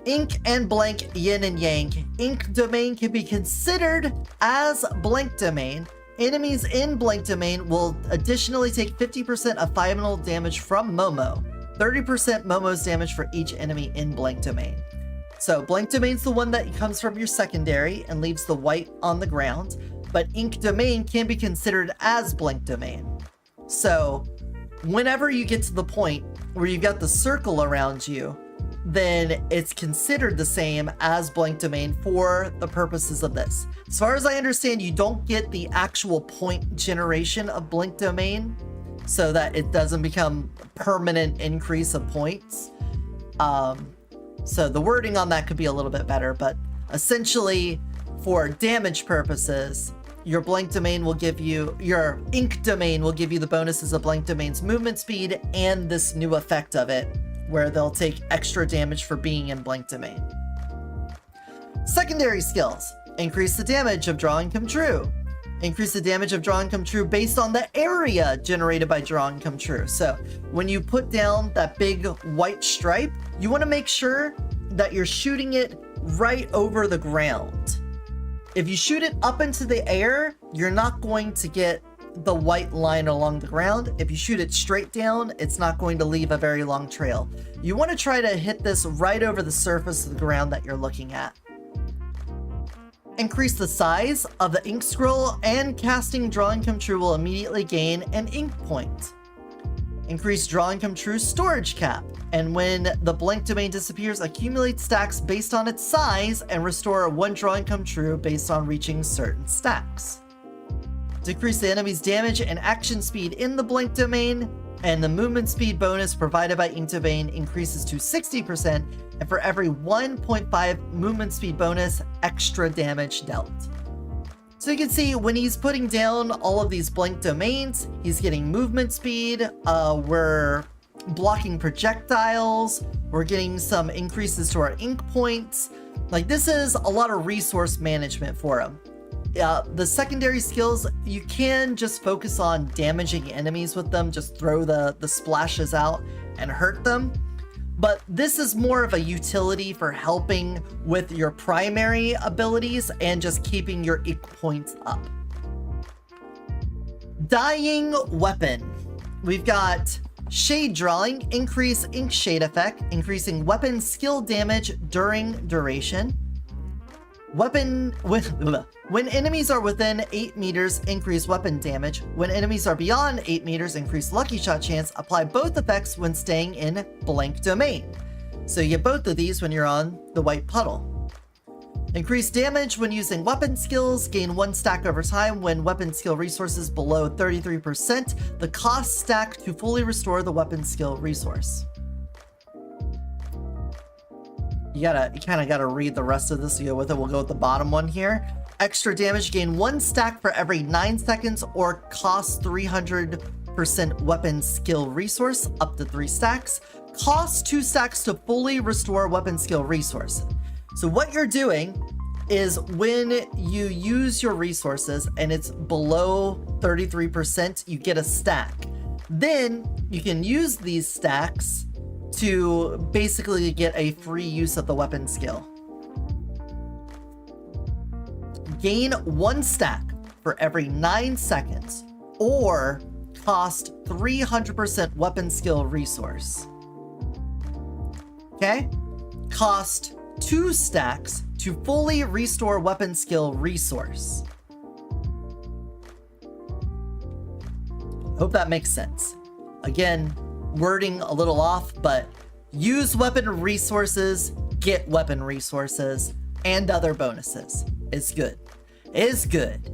Ink and blank yin and yang. Ink domain can be considered as blank domain. Enemies in blank domain will additionally take 50% of final damage from Momo. 30% Momo's damage for each enemy in blank domain. So blank domain's the one that comes from your secondary and leaves the white on the ground, but ink domain can be considered as blank domain. So whenever you get to the point where you've got the circle around you, then it's considered the same as blank domain for the purposes of this. As far as I understand, you don't get the actual point generation of blank domain so that it doesn't become a permanent increase of points. So the wording on that could be a little bit better, but essentially for damage purposes, your blank domain will give you, your ink domain will give you the bonuses of blank domain's movement speed and this new effect of it, where they'll take extra damage for being in blank domain. Secondary skills. Increase the damage of Drawing Come True. Increase the damage of Drawing Come True based on the area generated by Drawing Come True. So when you put down that big white stripe, you want to make sure that you're shooting it right over the ground. If you shoot it up into the air, you're not going to get the white line along the ground. If you shoot it straight down, it's not going to leave a very long trail. You want to try to hit this right over the surface of the ground that you're looking at. Increase the size of the ink scroll, and casting Drawing Come True will immediately gain an ink point. Increase Drawing Come True storage cap, and when the blank domain disappears, accumulate stacks based on its size and restore 1 Drawing Come True based on reaching certain stacks. Decrease the enemy's damage and action speed in the blank domain, and the movement speed bonus provided by ink domain increases to 60%, and for every 1.5 movement speed bonus, extra damage dealt. So you can see when he's putting down all of these blank domains, he's getting movement speed, we're blocking projectiles, we're getting some increases to our ink points. Like, this is a lot of resource management for him. The secondary skills, you can just focus on damaging enemies with them, just throw the splashes out and hurt them. But this is more of a utility for helping with your primary abilities and just keeping your ink points up. Dyeing weapon. We've got shade drawing, increase ink shade effect, increasing weapon skill damage during duration. When enemies are within 8 meters, increase weapon damage. When enemies are beyond 8 meters, increase lucky shot chance. Apply both effects when staying in blank domain. So you get both of these when you're on the white puddle. Increase damage when using weapon skills. Gain 1 stack over time when weapon skill resources below 33%. The cost stack to fully restore the weapon skill resource. You kind of gotta read the rest of this to go with it. We'll go with the bottom one here. Extra damage, gain 1 stack for every 9 seconds or cost 300% weapon skill resource, up to 3 stacks. Cost 2 stacks to fully restore weapon skill resource. So what you're doing is when you use your resources and it's below 33%, you get a stack. Then you can use these stacks to basically get a free use of the weapon skill. Gain 1 stack for every 9 seconds or cost 300% weapon skill resource. Okay? Cost 2 stacks to fully restore weapon skill resource. Hope that makes sense. Again, wording a little off, but use weapon resources, get weapon resources, and other bonuses. Is good. Is good.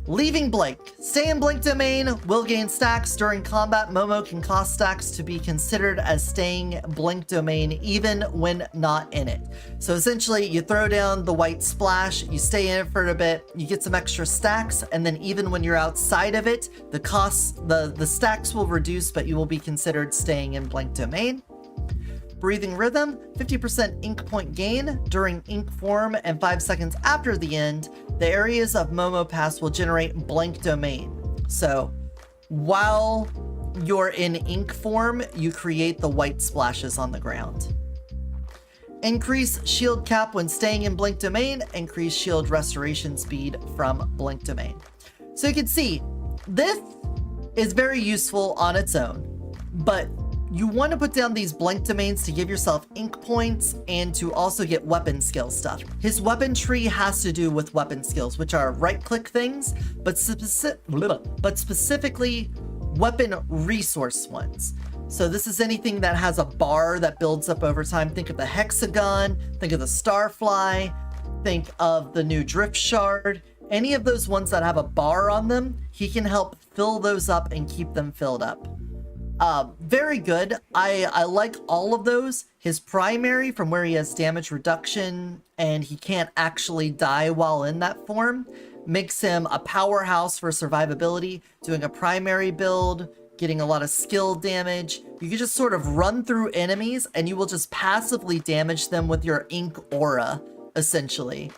Leaving blank. Stay in blank domain will gain stacks during combat. Momo can cost stacks to be considered as staying blank domain even when not in it. So essentially you throw down the white splash, you stay in it for a bit, you get some extra stacks, and then even when you're outside of it, the costs, the stacks will reduce, but you will be considered staying in blank domain. Breathing rhythm, 50% ink point gain during ink form and 5 seconds after the end. The areas of Momo Pass will generate blank domain. So while you're in ink form, you create the white splashes on the ground. Increase shield cap when staying in blank domain. Increase shield restoration speed from blank domain. So you can see this is very useful on its own, but you want to put down these blank domains to give yourself ink points and to also get weapon skill stuff. His weapon tree has to do with weapon skills, which are right-click things, but specifically weapon resource ones. So this is anything that has a bar that builds up over time. Think of the hexagon, think of the starfly, think of the new drift shard. Any of those ones that have a bar on them, he can help fill those up and keep them filled up. Very good. I like all of those. His primary, from where he has damage reduction and he can't actually die while in that form, makes him a powerhouse for survivability. Doing a primary build, getting a lot of skill damage. You can just sort of run through enemies and you will just passively damage them with your ink aura, essentially.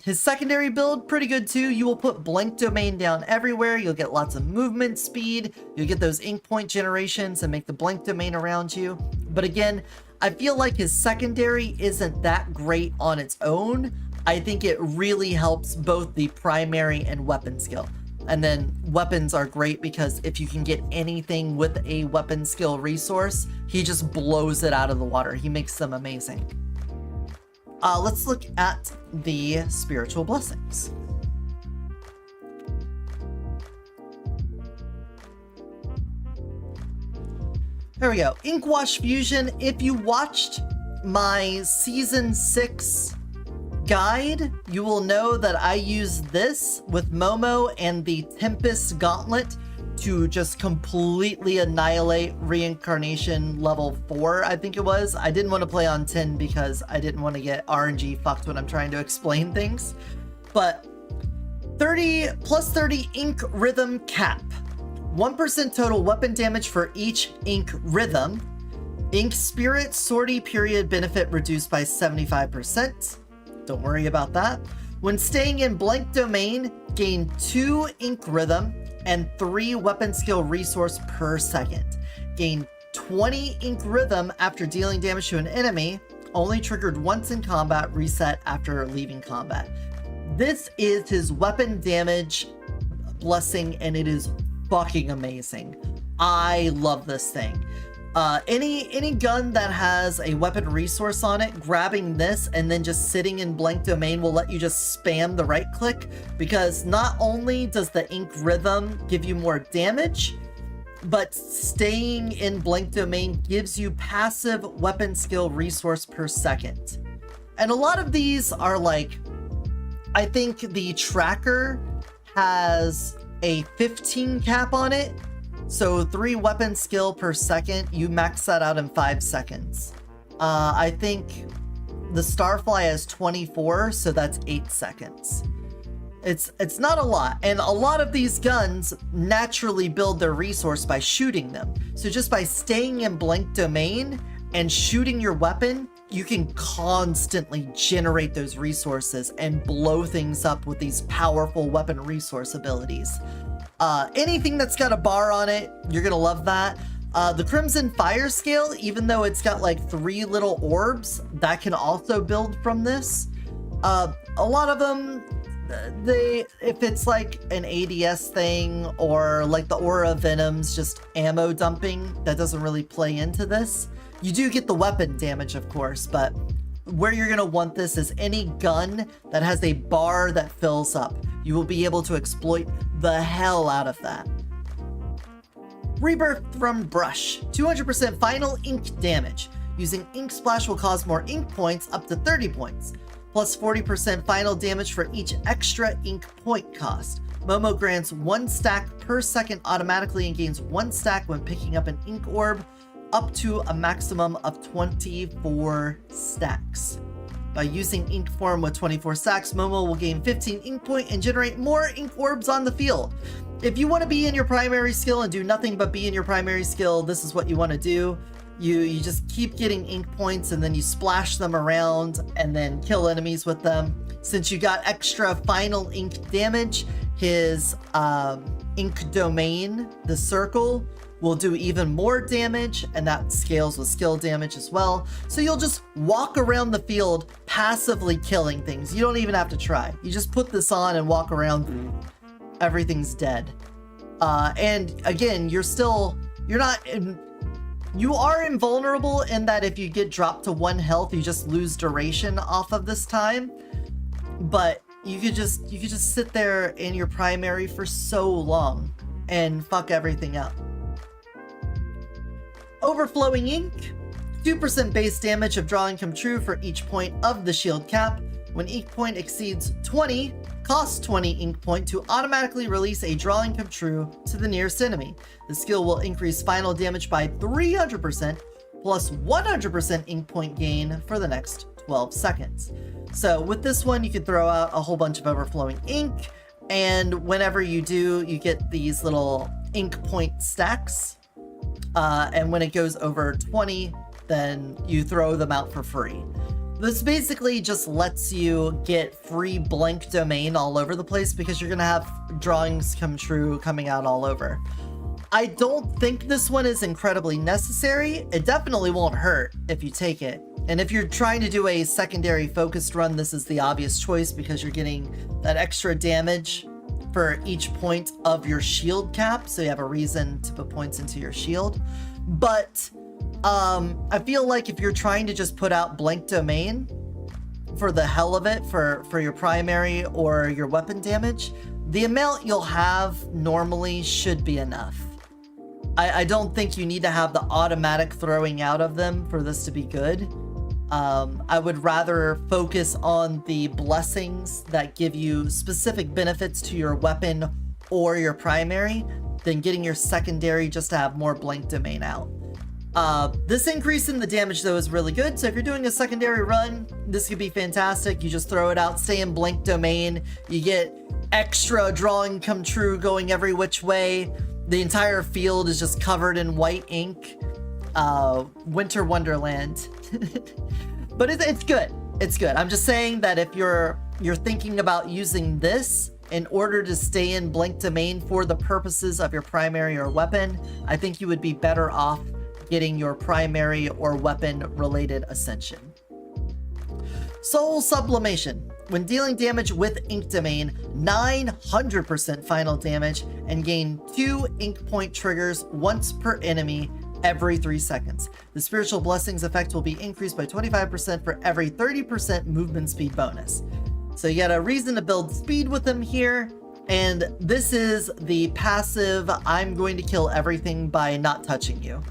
His secondary build, pretty good too. You will put blank domain down everywhere. You'll get lots of movement speed. You'll get those ink point generations and make the blank domain around you. But again, I feel like his secondary isn't that great on its own. I think it really helps both the primary and weapon skill. And then weapons are great because if you can get anything with a weapon skill resource, he just blows it out of the water. He makes them amazing. Let's look at the spiritual blessings. There we go. Inkwash Fusion. If you watched my Season 6 guide, you will know that I use this with Momo and the Tempest Gauntlet to just completely annihilate reincarnation level 4, I think it was. I didn't want to play on 10 because I didn't want to get RNG fucked when I'm trying to explain things. But 30 plus 30 ink rhythm cap. 1% total weapon damage for each ink rhythm. Ink spirit sortie period benefit reduced by 75%. Don't worry about that. When staying in blank domain, gain 2 ink rhythm and 3 weapon skill resource per second. Gain 20 ink rhythm after dealing damage to an enemy, only triggered once in combat, reset after leaving combat. This is his weapon damage blessing, and it is fucking amazing. I love this thing. Any gun that has a weapon resource on it, grabbing this and then just sitting in blank domain will let you just spam the right click, because not only does the ink rhythm give you more damage, but staying in blank domain gives you passive weapon skill resource per second. And a lot of these are like, I think the tracker has a 15 cap on it. So 3 weapon skill per second, you max that out in 5 seconds. I think the Starfly has 24, so that's 8 seconds. It's not a lot, and a lot of these guns naturally build their resource by shooting them. So just by staying in blank domain and shooting your weapon, you can constantly generate those resources and blow things up with these powerful weapon resource abilities. Anything that's got a bar on it, you're gonna love that. The Crimson Fire Scale, even though it's got like 3 little orbs, that can also build from this. A lot of them, if it's like an ADS thing, or like the Aura Venom's just ammo dumping, that doesn't really play into this. You do get the weapon damage, of course, but where you're going to want this is any gun that has a bar that fills up. You will be able to exploit the hell out of that. Rebirth from Brush. 200% final ink damage. Using Ink Splash will cause more ink points up to 30 points. Plus 40% final damage for each extra ink point cost. Momo grants 1 stack per second automatically and gains 1 stack when picking up an ink orb, up to a maximum of 24 stacks. By using ink form with 24 stacks, Momo will gain 15 ink point and generate more ink orbs on the field. If you want to be in your primary skill and do nothing but be in your primary skill, this is what you want to do. You just keep getting ink points, and then you splash them around and then kill enemies with them. Since you got extra final ink damage, his ink domain, the circle, will do even more damage, and that scales with skill damage as well. So you'll just walk around the field passively killing things. You don't even have to try. You just put this on and walk around, everything's dead. And again, you are invulnerable in that if you get dropped to 1 health, you just lose duration off of this time. But you could just sit there in your primary for so long and fuck everything up. Overflowing Ink. 2% base damage of drawing come true for each point of the shield cap. When ink point exceeds 20, cost 20 ink point to automatically release a drawing come true to the nearest enemy. The skill will increase final damage by 300% plus 100% ink point gain for the next 12 seconds. So with this one, you can throw out a whole bunch of overflowing ink, and whenever you do, you get these little ink point stacks. And when it goes over 20, then you throw them out for free. This basically just lets you get free blank domain all over the place, because you're gonna have drawings come true coming out all over. I don't think this one is incredibly necessary. It definitely won't hurt if you take it. And if you're trying to do a secondary focused run, this is the obvious choice, because you're getting that extra damage for each point of your shield cap, so you have a reason to put points into your shield. But I feel like if you're trying to just put out blank domain for the hell of it, for your primary or your weapon damage, the amount you'll have normally should be enough. I don't think you need to have the automatic throwing out of them for this to be good. I would rather focus on the blessings that give you specific benefits to your weapon or your primary than getting your secondary just to have more blank domain out. This increase in the damage though is really good, so if you're doing a secondary run, this could be fantastic. You just throw it out, stay in blank domain, you get extra drawing come true going every which way. The entire field is just covered in white ink. Winter Wonderland. But it's good. It's good. I'm just saying that if you're you're thinking about using this in order to stay in Blink Domain for the purposes of your primary or weapon, I think you would be better off getting your primary or weapon related ascension. Soul Sublimation. When dealing damage with Ink Domain, 900% final damage, and gain 2 ink point triggers once per enemy every 3 seconds. The Spiritual Blessings effect will be increased by 25% for every 30% movement speed bonus. So you got a reason to build speed with them here, and this is the passive, I'm going to kill everything by not touching you.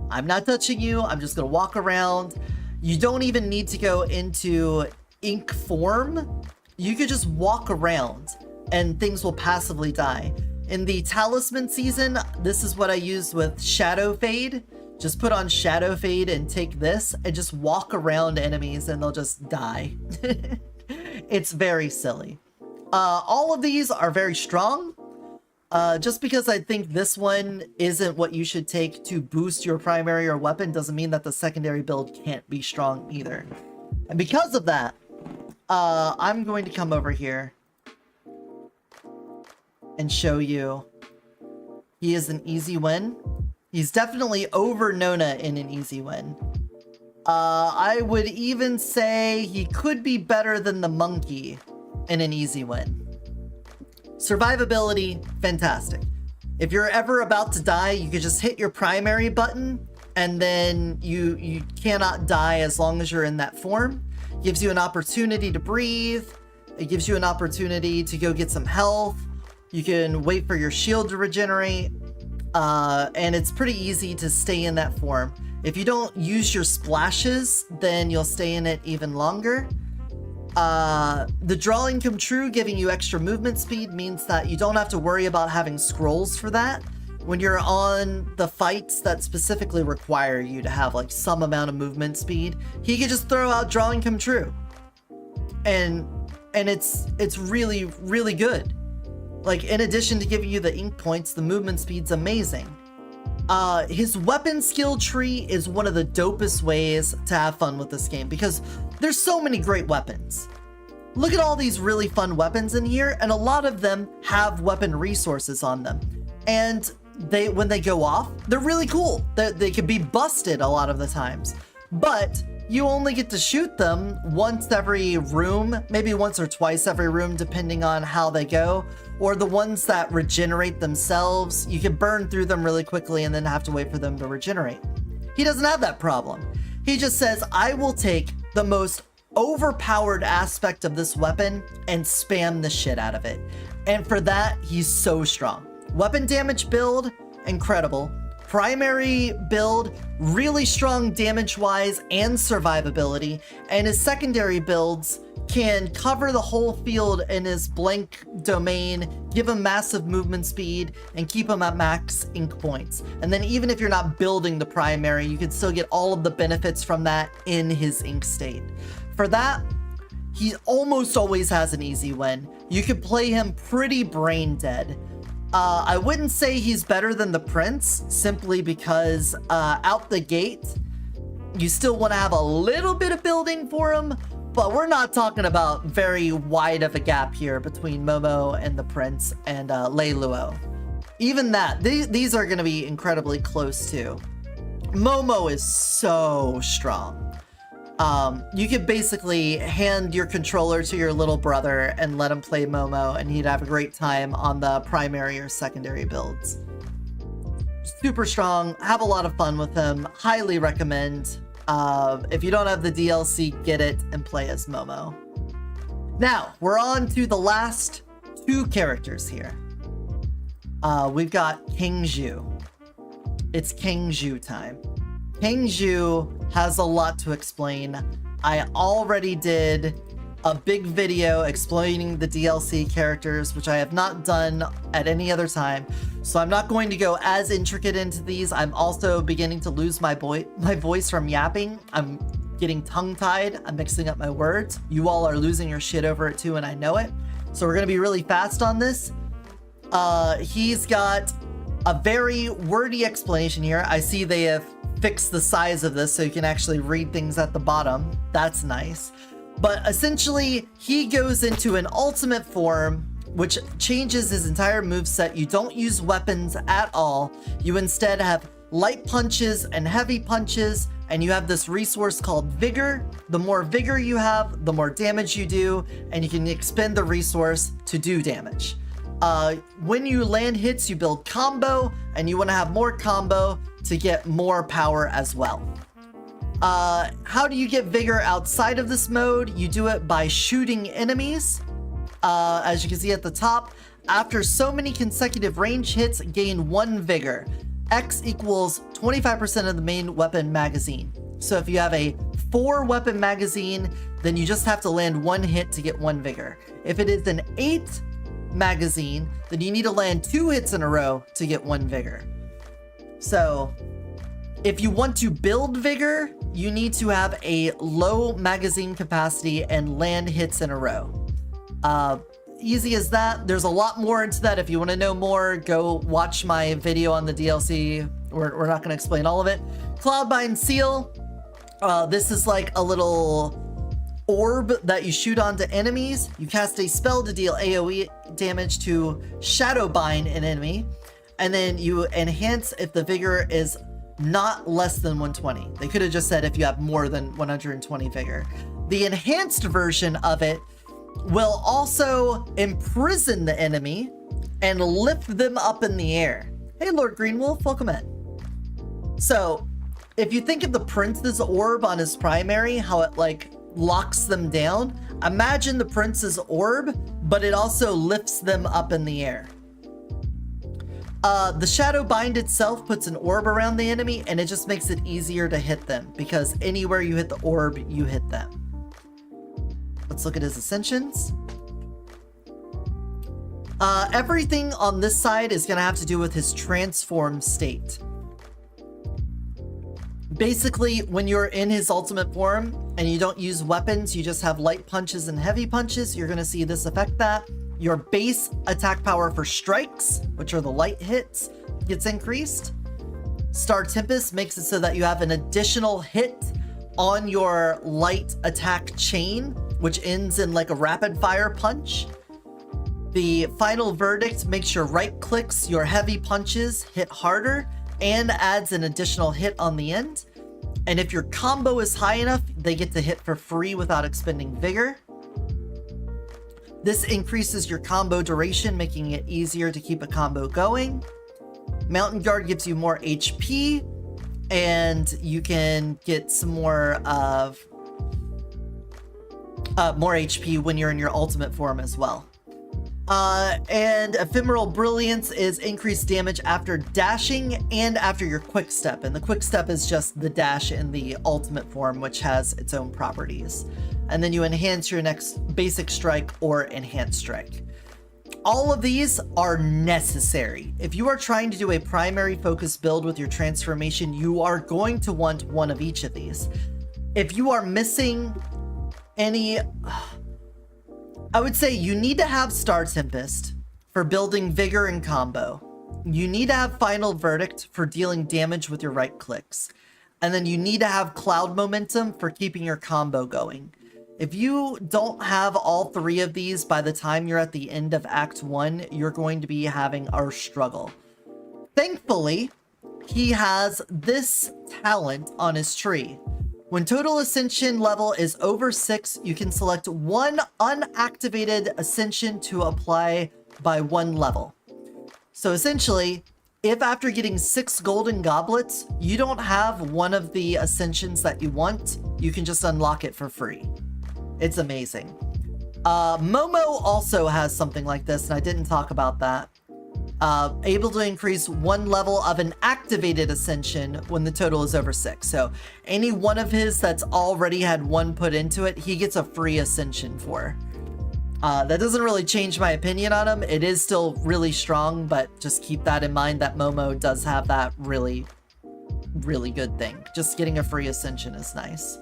I'm not touching you, I'm just going to walk around. You don't even need to go into ink form. You could just walk around and things will passively die. In the Talisman season, this is what I used with Shadow Fade. Just put on Shadow Fade and take this and just walk around enemies and they'll just die. It's very silly. All of these are very strong. Just because I think this one isn't what you should take to boost your primary or weapon doesn't mean that the secondary build can't be strong either. And because of that, I'm going to come over here and show you he is an easy win. He's definitely over Nona in an easy win. I would even say he could be better than the monkey in an easy win. Survivability, fantastic. If you're ever about to die, you could just hit your primary button and then you cannot die as long as you're in that form. Gives you an opportunity to breathe. It gives you an opportunity to go get some health. You can wait for your shield to regenerate. And it's pretty easy to stay in that form. If you don't use your splashes, then you'll stay in it even longer. The drawing come true, giving you extra movement speed, means that you don't have to worry about having scrolls for that. When you're on the fights that specifically require you to have like some amount of movement speed, he could just throw out drawing come true. And it's really, really good. Like, in addition to giving you the ink points, the movement speed's amazing. His weapon skill tree is one of the dopest ways to have fun with this game because there's so many great weapons. Look at all these really fun weapons in here, and a lot of them have weapon resources on them. And when they go off, they're really cool. They can be busted a lot of the times, but you only get to shoot them once every room, maybe once or twice every room, depending on how they go. Or the ones that regenerate themselves, you can burn through them really quickly and then have to wait for them to regenerate. He doesn't have that problem. He just says, I will take the most overpowered aspect of this weapon and spam the shit out of it. And for that, he's so strong. Weapon damage build, incredible. Primary build, really strong damage-wise and survivability, and his secondary builds can cover the whole field in his blank domain, give him massive movement speed, and keep him at max ink points. And then even if you're not building the primary, you can still get all of the benefits from that in his ink state. For that, he almost always has an easy win. You could play him pretty brain dead. I wouldn't say he's better than the Prince, simply because out the gate, you still want to have a little bit of building for him, but we're not talking about very wide of a gap here between Momo and the Prince and Lei Luo. Even that, these are going to be incredibly close too. Momo is so strong. You could basically hand your controller to your little brother and let him play Momo, and he'd have a great time on the primary or secondary builds. Super strong, have a lot of fun with him, highly recommend. If you don't have the DLC, get it and play as Momo. Now, we're on to the last two characters here. We've got Cang Jue. It's Cang Jue time. Cang Jue has a lot to explain. I already did a big video explaining the DLC characters, which I have not done at any other time, so I'm not going to go as intricate into these. I'm also beginning to lose my voice from yapping. I'm getting tongue-tied. I'm mixing up my words. You all are losing your shit over it too, and I know it. So we're gonna be really fast on this. He's got a very wordy explanation here. I see they have fix the size of this so you can actually read things at the bottom. That's nice. But essentially, he goes into an ultimate form, which changes his entire moveset. You don't use weapons at all. You instead have light punches and heavy punches, and you have this resource called Vigor. The more Vigor you have, the more damage you do, and you can expend the resource to do damage. When you land hits, you build combo, and you want to have more combo to get more power as well. How do you get Vigor outside of this mode? You do it by shooting enemies. As you can see at the top, after so many consecutive range hits, gain 1 Vigor. X equals 25% of the main weapon magazine. So if you have a 4 weapon magazine, then you just have to land 1 hit to get 1 Vigor. If it is an 8 magazine, then you need to land 2 hits in a row to get 1 Vigor. So if you want to build Vigor, you need to have a low magazine capacity and land hits in a row. Easy as that. There's a lot more into that. If you want to know more, go watch my video on the DLC. We're not going to explain all of it. Cloudbind Seal. This is like a little orb that you shoot onto enemies. You cast a spell to deal AoE damage to Shadowbind an enemy, and then you enhance if the Vigor is not less than 120. They could have just said if you have more than 120 Vigor. The enhanced version of it will also imprison the enemy and lift them up in the air. Hey, Lord Greenwolf, welcome in. So, if you think of the Prince's orb on his primary, how it like locks them down, imagine the Prince's orb, but it also lifts them up in the air. The Shadow Bind itself puts an orb around the enemy, and it just makes it easier to hit them, because anywhere you hit the orb, you hit them. Let's look at his ascensions. Everything on this side is going to have to do with his transformed state. Basically, when you're in his ultimate form and you don't use weapons, you just have light punches and heavy punches, you're going to see this affect that. Your base attack power for strikes, which are the light hits, gets increased. Star Tempest makes it so that you have an additional hit on your light attack chain, which ends in like a rapid fire punch. The Final Verdict makes your right clicks, your heavy punches hit harder, and adds an additional hit on the end. And if your combo is high enough, they get to hit for free without expending Vigor. This increases your combo duration, making it easier to keep a combo going. Mountain Guard gives you more HP, and you can get some more of more HP when you're in your ultimate form as well. And Ephemeral Brilliance is increased damage after dashing and after your quick step. And the quick step is just the dash in the ultimate form, which has its own properties. And then you enhance your next basic strike or enhanced strike. All of these are necessary. If you are trying to do a primary focus build with your transformation, you are going to want one of each of these. If you are missing any, I would say you need to have Star Tempest for building Vigor and combo. You need to have Final Verdict for dealing damage with your right clicks. And then you need to have Cloud Momentum for keeping your combo going. If you don't have all 3 of these by the time you're at the end of Act 1, you're going to be having a struggle. Thankfully, he has this talent on his tree. When total ascension level is over 6, you can select 1 unactivated ascension to apply by 1 level. So essentially, if after getting 6 golden goblets, you don't have one of the ascensions that you want, you can just unlock it for free. It's amazing. Momo also has something like this, and I didn't talk about that. Able to increase 1 level of an activated ascension when the total is over 6. So any one of his that's already had 1 put into it, he gets a free ascension for. That doesn't really change my opinion on him. It is still really strong, but just keep that in mind that Momo does have that really, really good thing. Just getting a free ascension is nice.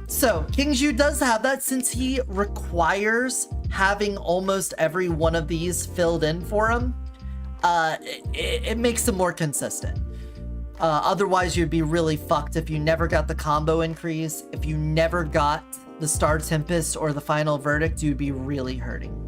So King Jue does have that since he requires having almost every one of these filled in for him. It makes him more consistent. Otherwise, you'd be really fucked if you never got the combo increase, if you never got the Star Tempest or the Final Verdict, you'd be really hurting.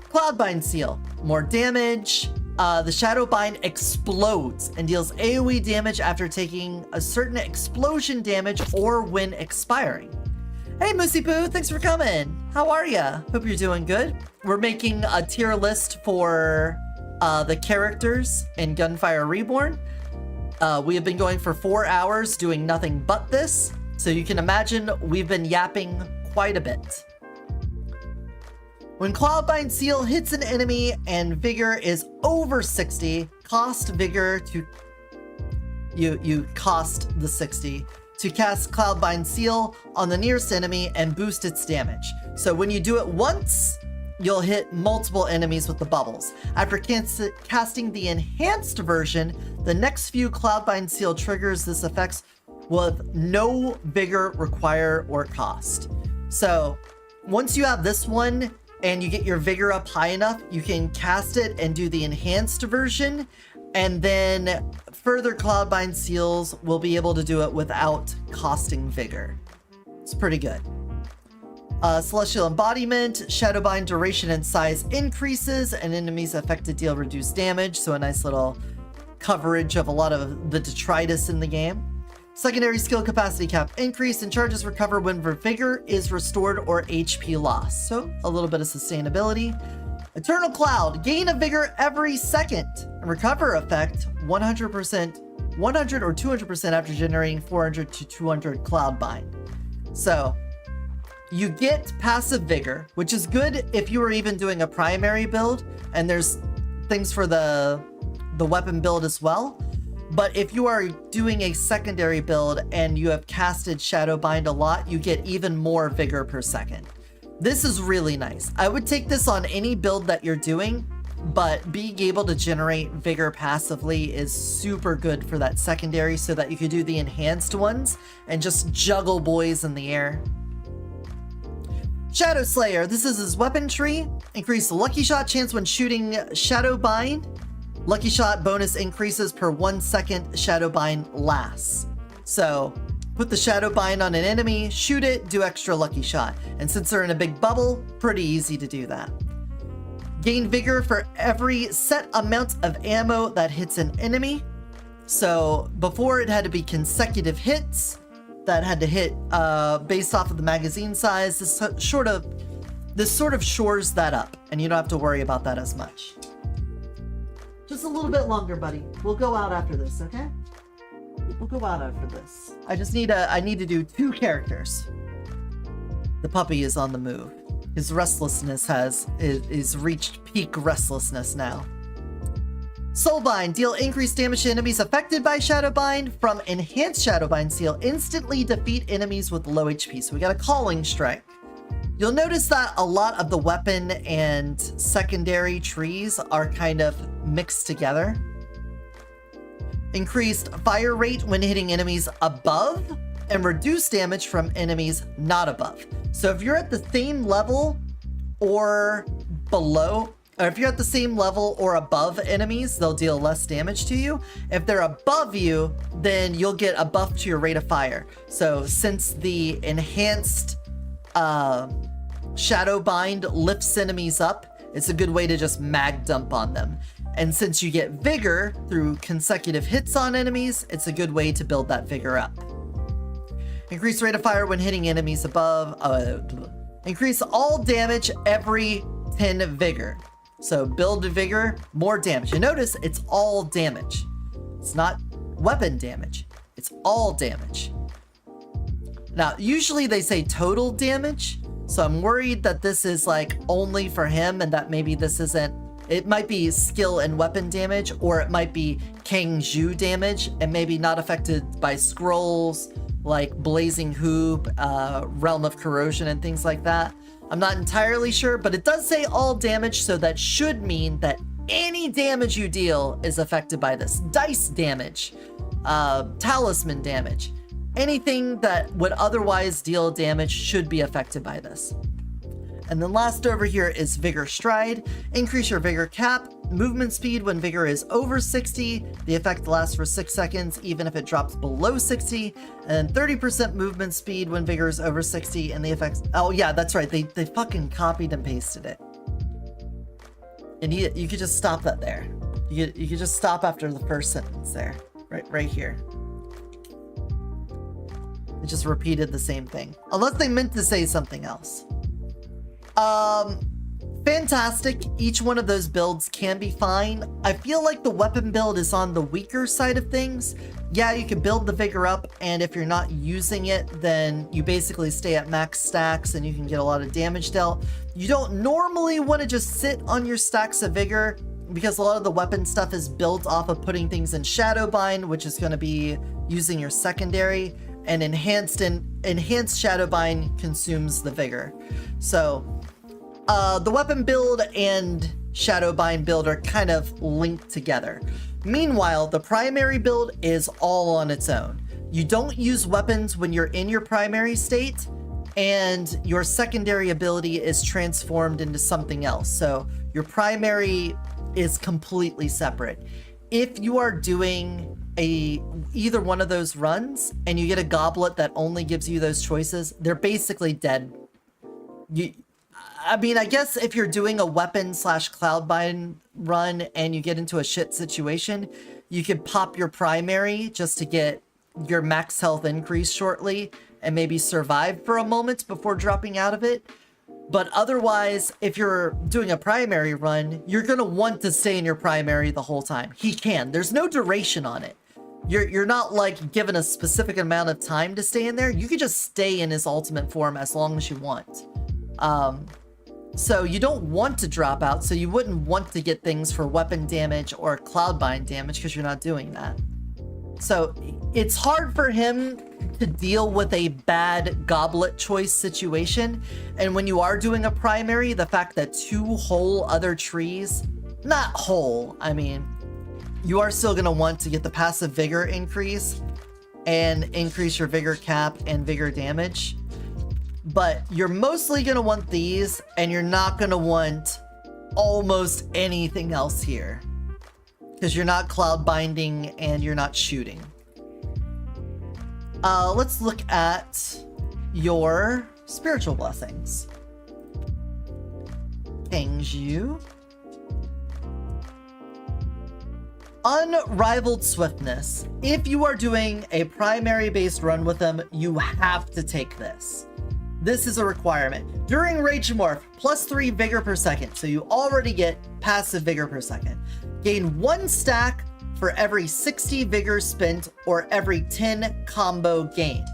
Cloudbind Seal, more damage. The Shadowbind explodes and deals AoE damage after taking a certain explosion damage or when expiring. Hey Moosey Poo, thanks for coming. How are ya? Hope you're doing good. We're making a tier list for the characters in Gunfire Reborn. We have been going for 4 hours doing nothing but this, so you can imagine we've been yapping quite a bit. When Cloudbind Seal hits an enemy and Vigor is over 60, cost Vigor to... You cost the 60 to cast Cloudbind Seal on the nearest enemy and boost its damage. So when you do it once, you'll hit multiple enemies with the bubbles. After casting the enhanced version, the next few Cloudbind Seal triggers this effect with no Vigor require or cost. So once you have this one and you get your Vigor up high enough, you can cast it and do the enhanced version, and then further Cloudbind Seals will be able to do it without costing Vigor. It's pretty good. Celestial Embodiment, Shadowbind duration and size increases, and enemies affected deal reduced damage, so a nice little coverage of a lot of the detritus in the game. Secondary skill capacity cap increase, and charges recover when Vigor is restored or HP lost, so a little bit of sustainability. Eternal Cloud, gain a Vigor every second, and recover effect 100%, 100 or 200% after generating 400 to 200 Cloudbind. So you get passive Vigor, which is good if you were even doing a primary build, and there's things for the weapon build as well. But if you are doing a secondary build and you have casted Shadowbind a lot, you get even more Vigor per second. This is really nice. I would take this on any build that you're doing, but being able to generate Vigor passively is super good for that secondary so that you could do the enhanced ones and just juggle boys in the air. Shadow Slayer, this is his weapon tree. Increase the lucky shot chance when shooting Shadowbind. Lucky shot bonus increases per 1 second Shadowbind lasts. So put the Shadowbind on an enemy, shoot it, do extra lucky shot. And since they're in a big bubble, pretty easy to do that. Gain Vigor for every set amount of ammo that hits an enemy. So before it had to be consecutive hits that had to hit based off of the magazine size. This sort of shores that up, and you don't have to worry about that as much. Just a little bit longer, buddy. We'll go out after this, okay? We'll go out after this. I need to do 2 characters. The puppy is on the move. His restlessness is reached peak restlessness now. Soulbind, deal increased damage to enemies affected by Shadowbind from enhanced Shadowbind Seal. Instantly defeat enemies with low HP. So we got a Calling Strike. You'll notice that a lot of the weapon and secondary trees are kind of mixed together. Increased fire rate when hitting enemies above, and reduced damage from enemies not above. So if you're at the same level or below, or if you're at the same level or above enemies, they'll deal less damage to you. If they're above you, then you'll get a buff to your rate of fire. So since the enhanced Shadowbind lifts enemies up, it's a good way to just mag dump on them. And since you get Vigor through consecutive hits on enemies, it's a good way to build that Vigor up. Increase rate of fire when hitting enemies above. Increase all damage every 10 Vigor. So build Vigor, more damage. And notice it's all damage. It's not weapon damage. It's all damage. Now, usually they say total damage. So I'm worried that this is like only for him and that maybe this isn't. It might be skill and weapon damage, or it might be Cang Jue damage and maybe not affected by scrolls like Blazing Hoop, Realm of Corrosion, and things like that. I'm not entirely sure, but it does say all damage, so that should mean that any damage you deal is affected by this. Dice damage, talisman damage, anything that would otherwise deal damage should be affected by this. And then last over here is Vigor Stride. Increase your Vigor cap movement speed when vigor is over 60. The effect lasts for 6 seconds, even if it drops below 60. And 30% movement speed when vigor is over 60, and the effects... Oh yeah, that's right. They fucking copied and pasted it. And you could just stop that there. You could just stop after the first sentence there. Right here. It just repeated the same thing. Unless they meant to say something else. Fantastic. Each one of those builds can be fine. I feel like the weapon build is on the weaker side of things. Yeah, you can build the vigor up, and if you're not using it, then you basically stay at max stacks and you can get a lot of damage dealt. You don't normally want to just sit on your stacks of vigor, because a lot of the weapon stuff is built off of putting things in Shadowbind, which is going to be using your secondary, and enhanced Shadowbind consumes the vigor. So the weapon build and Shadowbind build are kind of linked together. Meanwhile, the primary build is all on its own. You don't use weapons when you're in your primary state, and your secondary ability is transformed into something else. So your primary is completely separate. If you are doing either one of those runs and you get a goblet that only gives you those choices, they're basically dead. I mean, I guess if you're doing a weapon / cloudbind run and you get into a shit situation, you could pop your primary just to get your max health increase shortly and maybe survive for a moment before dropping out of it. But otherwise, if you're doing a primary run, you're going to want to stay in your primary the whole time. He can. There's no duration on it. You're not like given a specific amount of time to stay in there. You could just stay in his ultimate form as long as you want. So you don't want to drop out, so you wouldn't want to get things for weapon damage or cloudbind damage because you're not doing that. So it's hard for him to deal with a bad goblet choice situation. And when you are doing a primary, the fact that 2 whole other trees, not whole, I mean, you are still going to want to get the passive vigor increase and increase your vigor cap and vigor damage. But you're mostly going to want these, and you're not going to want almost anything else here, because you're not cloud binding and you're not shooting. Let's look at your spiritual blessings. Cang Jue. Unrivaled swiftness. If you are doing a primary based run with them, you have to take this. This is a requirement. During Rage Morph, +3 vigor per second, so you already get passive vigor per second. Gain 1 stack for every 60 vigor spent or every 10 combo gained.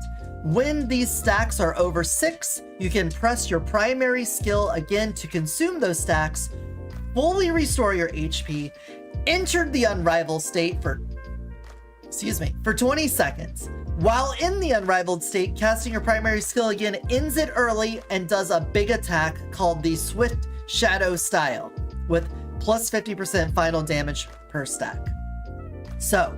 When these stacks are over 6, you can press your primary skill again to consume those stacks, fully restore your HP, enter the unrivaled state for 20 seconds. While in the unrivaled state, casting your primary skill again ends it early and does a big attack called the Swift Shadow style with plus 50% final damage per stack. So,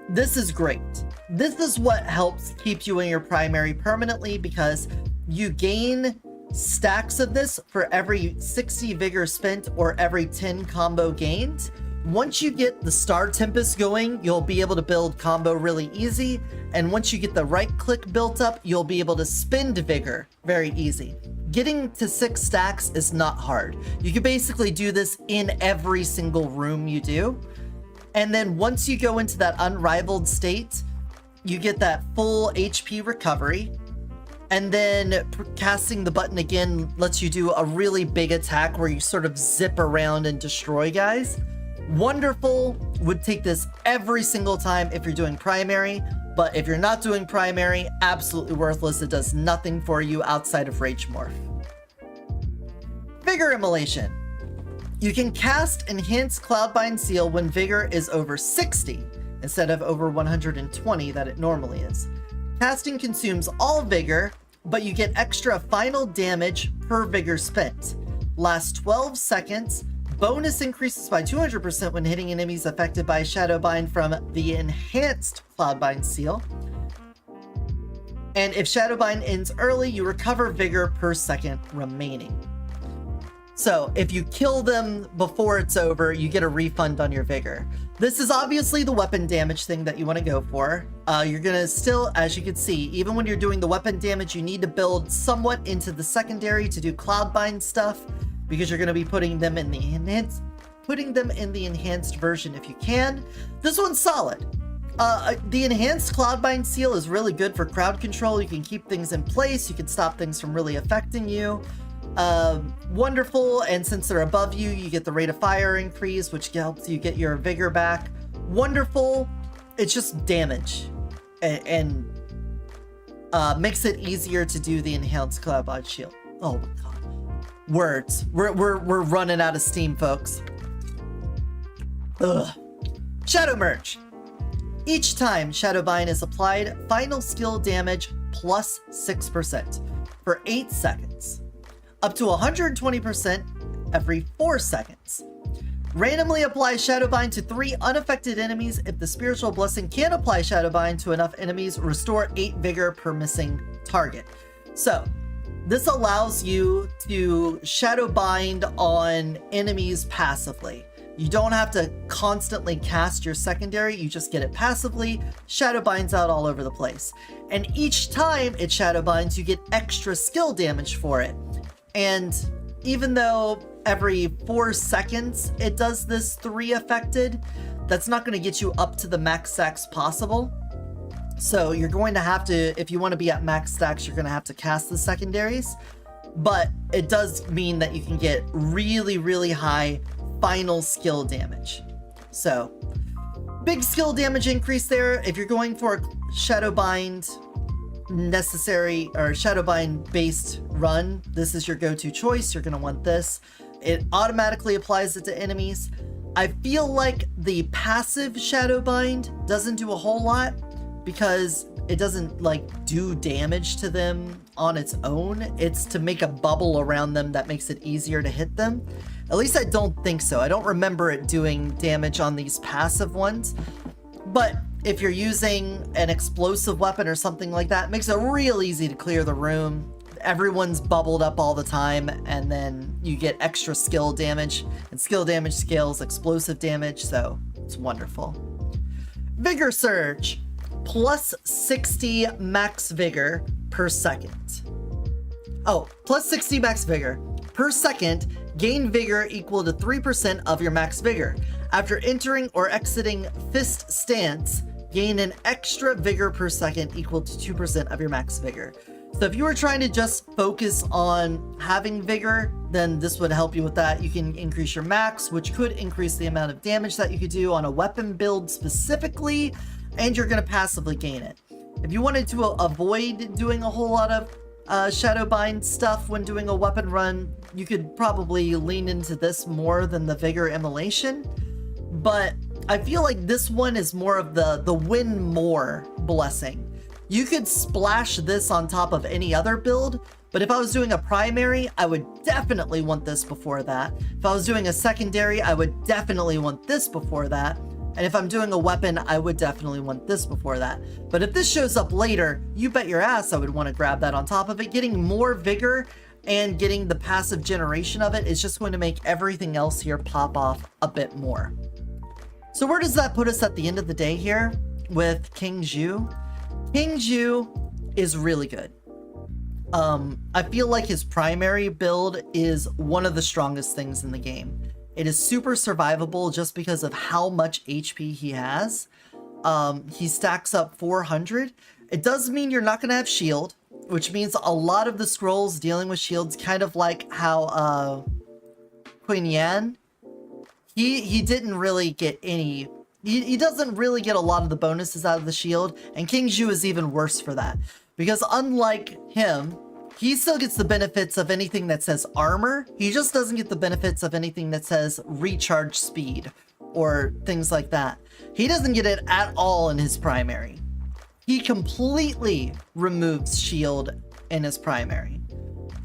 this is great. This is what helps keep you in your primary permanently, because you gain stacks of this for every 60 vigor spent or every 10 combo gained. Once you get the Star Tempest going, you'll be able to build combo really easy. And once you get the right click built up, you'll be able to spend vigor very easy. Getting to 6 stacks is not hard. You can basically do this in every single room you do. And then once you go into that unrivaled state, you get that full HP recovery. And then casting the button again lets you do a really big attack where you sort of zip around and destroy guys. Wonderful. Would take this every single time if you're doing primary, but if you're not doing primary, absolutely worthless. It does nothing for you outside of Rage Morph. Vigor Immolation. You can cast Enhanced Cloudbind Seal when Vigor is over 60 instead of over 120 that it normally is. Casting consumes all Vigor, but you get extra final damage per Vigor spent. Lasts 12 seconds. Bonus increases by 200% when hitting enemies affected by Shadowbind from the Enhanced Cloudbind Seal. And if Shadowbind ends early, you recover Vigor per second remaining. So if you kill them before it's over, you get a refund on your vigor. This is obviously the weapon damage thing that you want to go for. You're gonna still, as you can see, even when you're doing the weapon damage, you need to build somewhat into the secondary to do Cloudbind stuff, because you're gonna be putting them in the enhanced version if you can. This one's solid. The enhanced Cloudbind seal is really good for crowd control. You can keep things in place. You can stop things from really affecting you. Wonderful, and since they're above you, you get the rate of fire increase, which helps you get your vigor back. Wonderful. It's just damage, and makes it easier to do the enhanced Cloudbind shield. Oh my god, words. We're running out of steam, folks. Ugh. Shadow Merge. Each time Shadowbind is applied, final skill damage plus 6% for 8 seconds. Up to 120% every 4 seconds. Randomly apply Shadowbind to 3 unaffected enemies. If the Spiritual Blessing can apply Shadowbind to enough enemies, restore 8 vigor per missing target. So, this allows you to Shadowbind on enemies passively. You don't have to constantly cast your secondary, you just get it passively, Shadowbinds out all over the place. And each time it Shadowbinds, you get extra skill damage for it. And even though every 4 seconds it does this 3 affected, that's not going to get you up to the max stacks possible. So you're going to have to, if you want to be at max stacks, you're going to have to cast the secondaries. But it does mean that you can get really, really high final skill damage. So big skill damage increase there. If you're going for a Shadowbind necessary or Shadowbind based run, this is your go-to choice. You're going to want this. It automatically applies it to enemies. I feel like the passive Shadowbind doesn't do a whole lot because it doesn't like do damage to them on its own. It's to make a bubble around them that makes it easier to hit them. At least I don't think so. I don't remember it doing damage on these passive ones. But if you're using an explosive weapon or something like that, it makes it real easy to clear the room. Everyone's bubbled up all the time, and then you get extra skill damage, and skill damage scales explosive damage, so it's wonderful. Vigor Surge, plus 60 max vigor per second. Oh, plus 60 max vigor per second. Gain vigor equal to 3% of your max vigor. After entering or exiting Fist Stance, gain an extra vigor per second equal to 2% of your max vigor. So if you were trying to just focus on having vigor, then this would help you with that. You can increase your max, which could increase the amount of damage that you could do on a weapon build specifically, and you're going to passively gain it. If you wanted to avoid doing a whole lot of Shadowbind stuff when doing a weapon run, you could probably lean into this more than the Vigor Immolation. But I feel like this one is more of the win more blessing. You could splash this on top of any other build, but if I was doing a primary, I would definitely want this before that. If I was doing a secondary, I would definitely want this before that. And if I'm doing a weapon, I would definitely want this before that. But if this shows up later, you bet your ass I would want to grab that on top of it. Getting more vigor and getting the passive generation of it is just going to make everything else here pop off a bit more. So where does that put us at the end of the day here with Qing Jue? Qing Jue is really good. I feel like his primary build is one of the strongest things in the game. It is super survivable just because of how much HP he has. He stacks up 400. It does mean you're not going to have shield, which means a lot of the scrolls dealing with shields, kind of like how Qing Yan, he didn't really get any... He doesn't really get a lot of the bonuses out of the shield, and Qing Jue is even worse for that. Because unlike him, he still gets the benefits of anything that says armor. He just doesn't get the benefits of anything that says recharge speed or things like that. He doesn't get it at all in his primary. He completely removes shield in his primary.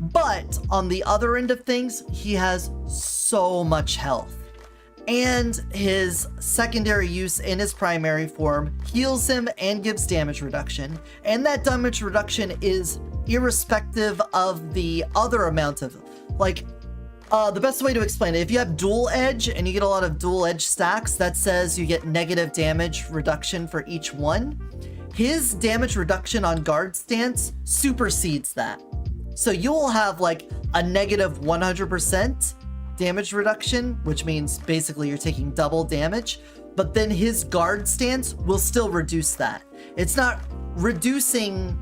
But on the other end of things, he has so much health. And his secondary use in his primary form heals him and gives damage reduction. And that damage reduction is irrespective of the other amount of, like, The best way to explain it, if you have dual edge and you get a lot of dual edge stacks, that says you get negative damage reduction for each one. His damage reduction on guard stance supersedes that. So you'll have like a negative 100% damage reduction, which means basically you're taking double damage, but then his guard stance will still reduce that. It's not reducing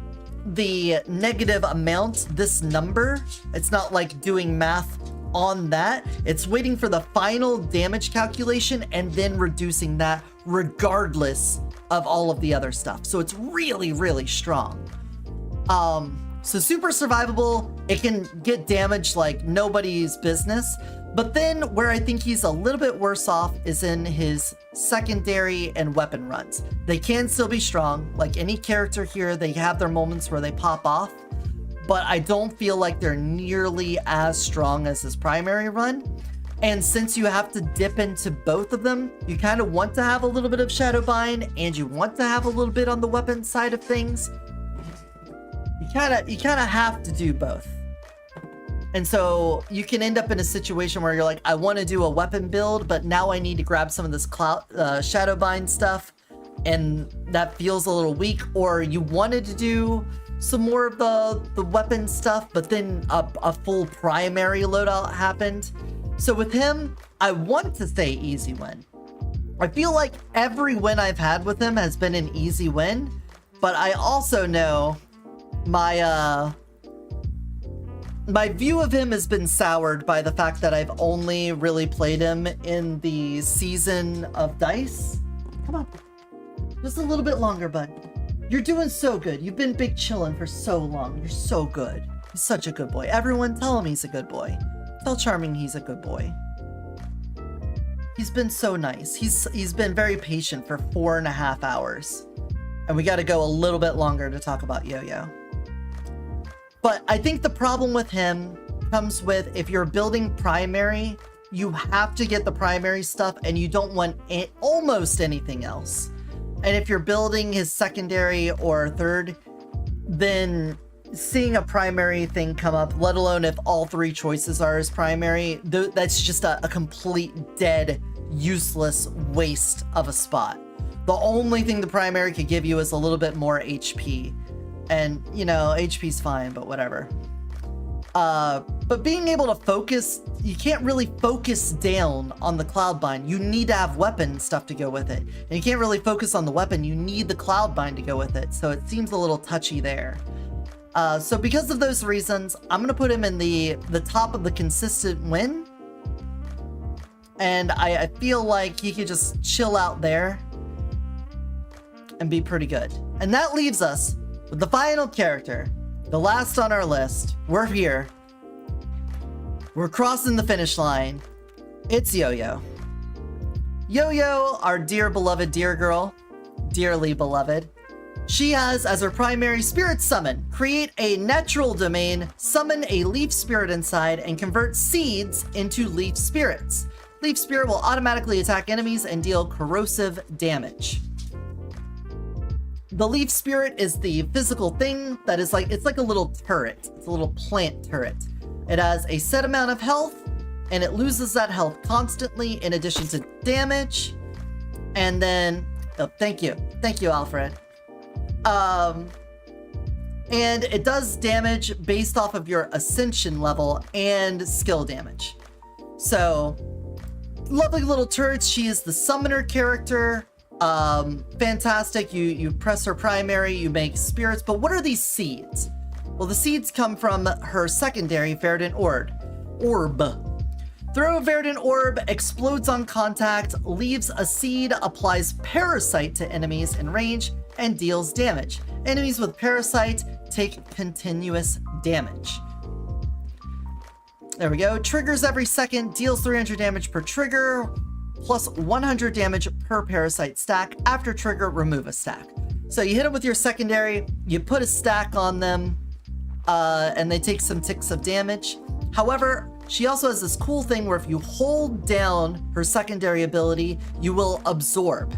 the negative amount, this number. It's not like doing math on that. It's waiting for the final damage calculation and then reducing that regardless of all of the other stuff. So it's really, really strong. So super survivable. It can get damaged like nobody's business. But then where I think he's a little bit worse off is in his secondary and weapon runs. They can still be strong. Like any character here, they have their moments where they pop off, but I don't feel like they're nearly as strong as his primary run. And since you have to dip into both of them, you kind of want to have a little bit of Shadowbind and you want to have a little bit on the weapon side of things. You kind of have to do both. And so you can end up in a situation where you're like, I want to do a weapon build, but now I need to grab some of this Shadowbind stuff, and that feels a little weak. Or you wanted to do some more of the weapon stuff, but then a full primary loadout happened. So with him, I want to say easy win. I feel like every win I've had with him has been an easy win, but I also know my view of him has been soured by the fact that I've only really played him in the season of Dice. Come on. Just a little bit longer, bud. You're doing so good. You've been big chillin' for so long. You're so good. He's such a good boy. Everyone tell him he's a good boy. Tell Charming he's a good boy. He's been so nice. He's been very patient for 4.5 hours. And we gotta go a little bit longer to talk about Yo-Yo. But I think the problem with him comes with, if you're building primary, you have to get the primary stuff and you don't want almost anything else. And if you're building his secondary or third, then seeing a primary thing come up, let alone if all 3 choices are his primary, that's just a complete dead, useless waste of a spot. The only thing the primary could give you is a little bit more HP. And, you know, HP's fine, but whatever. But being able to focus, you can't really focus down on the Cloudbind. You need to have weapon stuff to go with it. And you can't really focus on the weapon. You need the Cloudbind to go with it. So it seems a little touchy there. So because of those reasons, I'm going to put him in the top of the consistent win. And I feel like he could just chill out there and be pretty good. And that leaves us with the final character, the last on our list. We're here. We're crossing the finish line. It's Yo-Yo. Yo-Yo, our dear beloved dear girl, dearly beloved. She has as her primary spirit summon, create a natural domain, summon a leaf spirit inside, and convert seeds into leaf spirits. Leaf spirit will automatically attack enemies and deal corrosive damage. The leaf spirit is the physical thing that is like, it's like a little turret. It's a little plant turret. It has a set amount of health, and it loses that health constantly in addition to damage. And then, oh, thank you, Alfred. And it does damage based off of your ascension level and skill damage. So, lovely little turrets. She is the summoner character. Fantastic. You press her primary, you make spirits, but what are these seeds? Well, the seeds come from her secondary Verdant Orb. Throw a Verdant Orb, explodes on contact, leaves a seed, applies Parasite to enemies in range, and deals damage. Enemies with Parasite take continuous damage. There we go. Triggers every second, deals 300 damage per trigger, plus 100 damage per Parasite stack. After trigger, remove a stack. So you hit them with your secondary, you put a stack on them, and they take some ticks of damage. However, she also has this cool thing where if you hold down her secondary ability, you will absorb.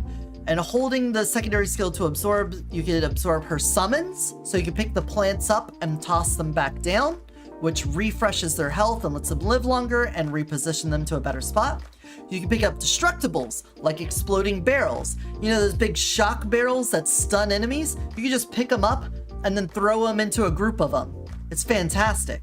And holding the secondary skill to absorb, you can absorb her summons. So you can pick the plants up and toss them back down. which refreshes their health and lets them live longer and reposition them to a better spot. You can pick up destructibles, like exploding barrels. You know those big shock barrels that stun enemies? You can just pick them up and then throw them into a group of them. It's fantastic.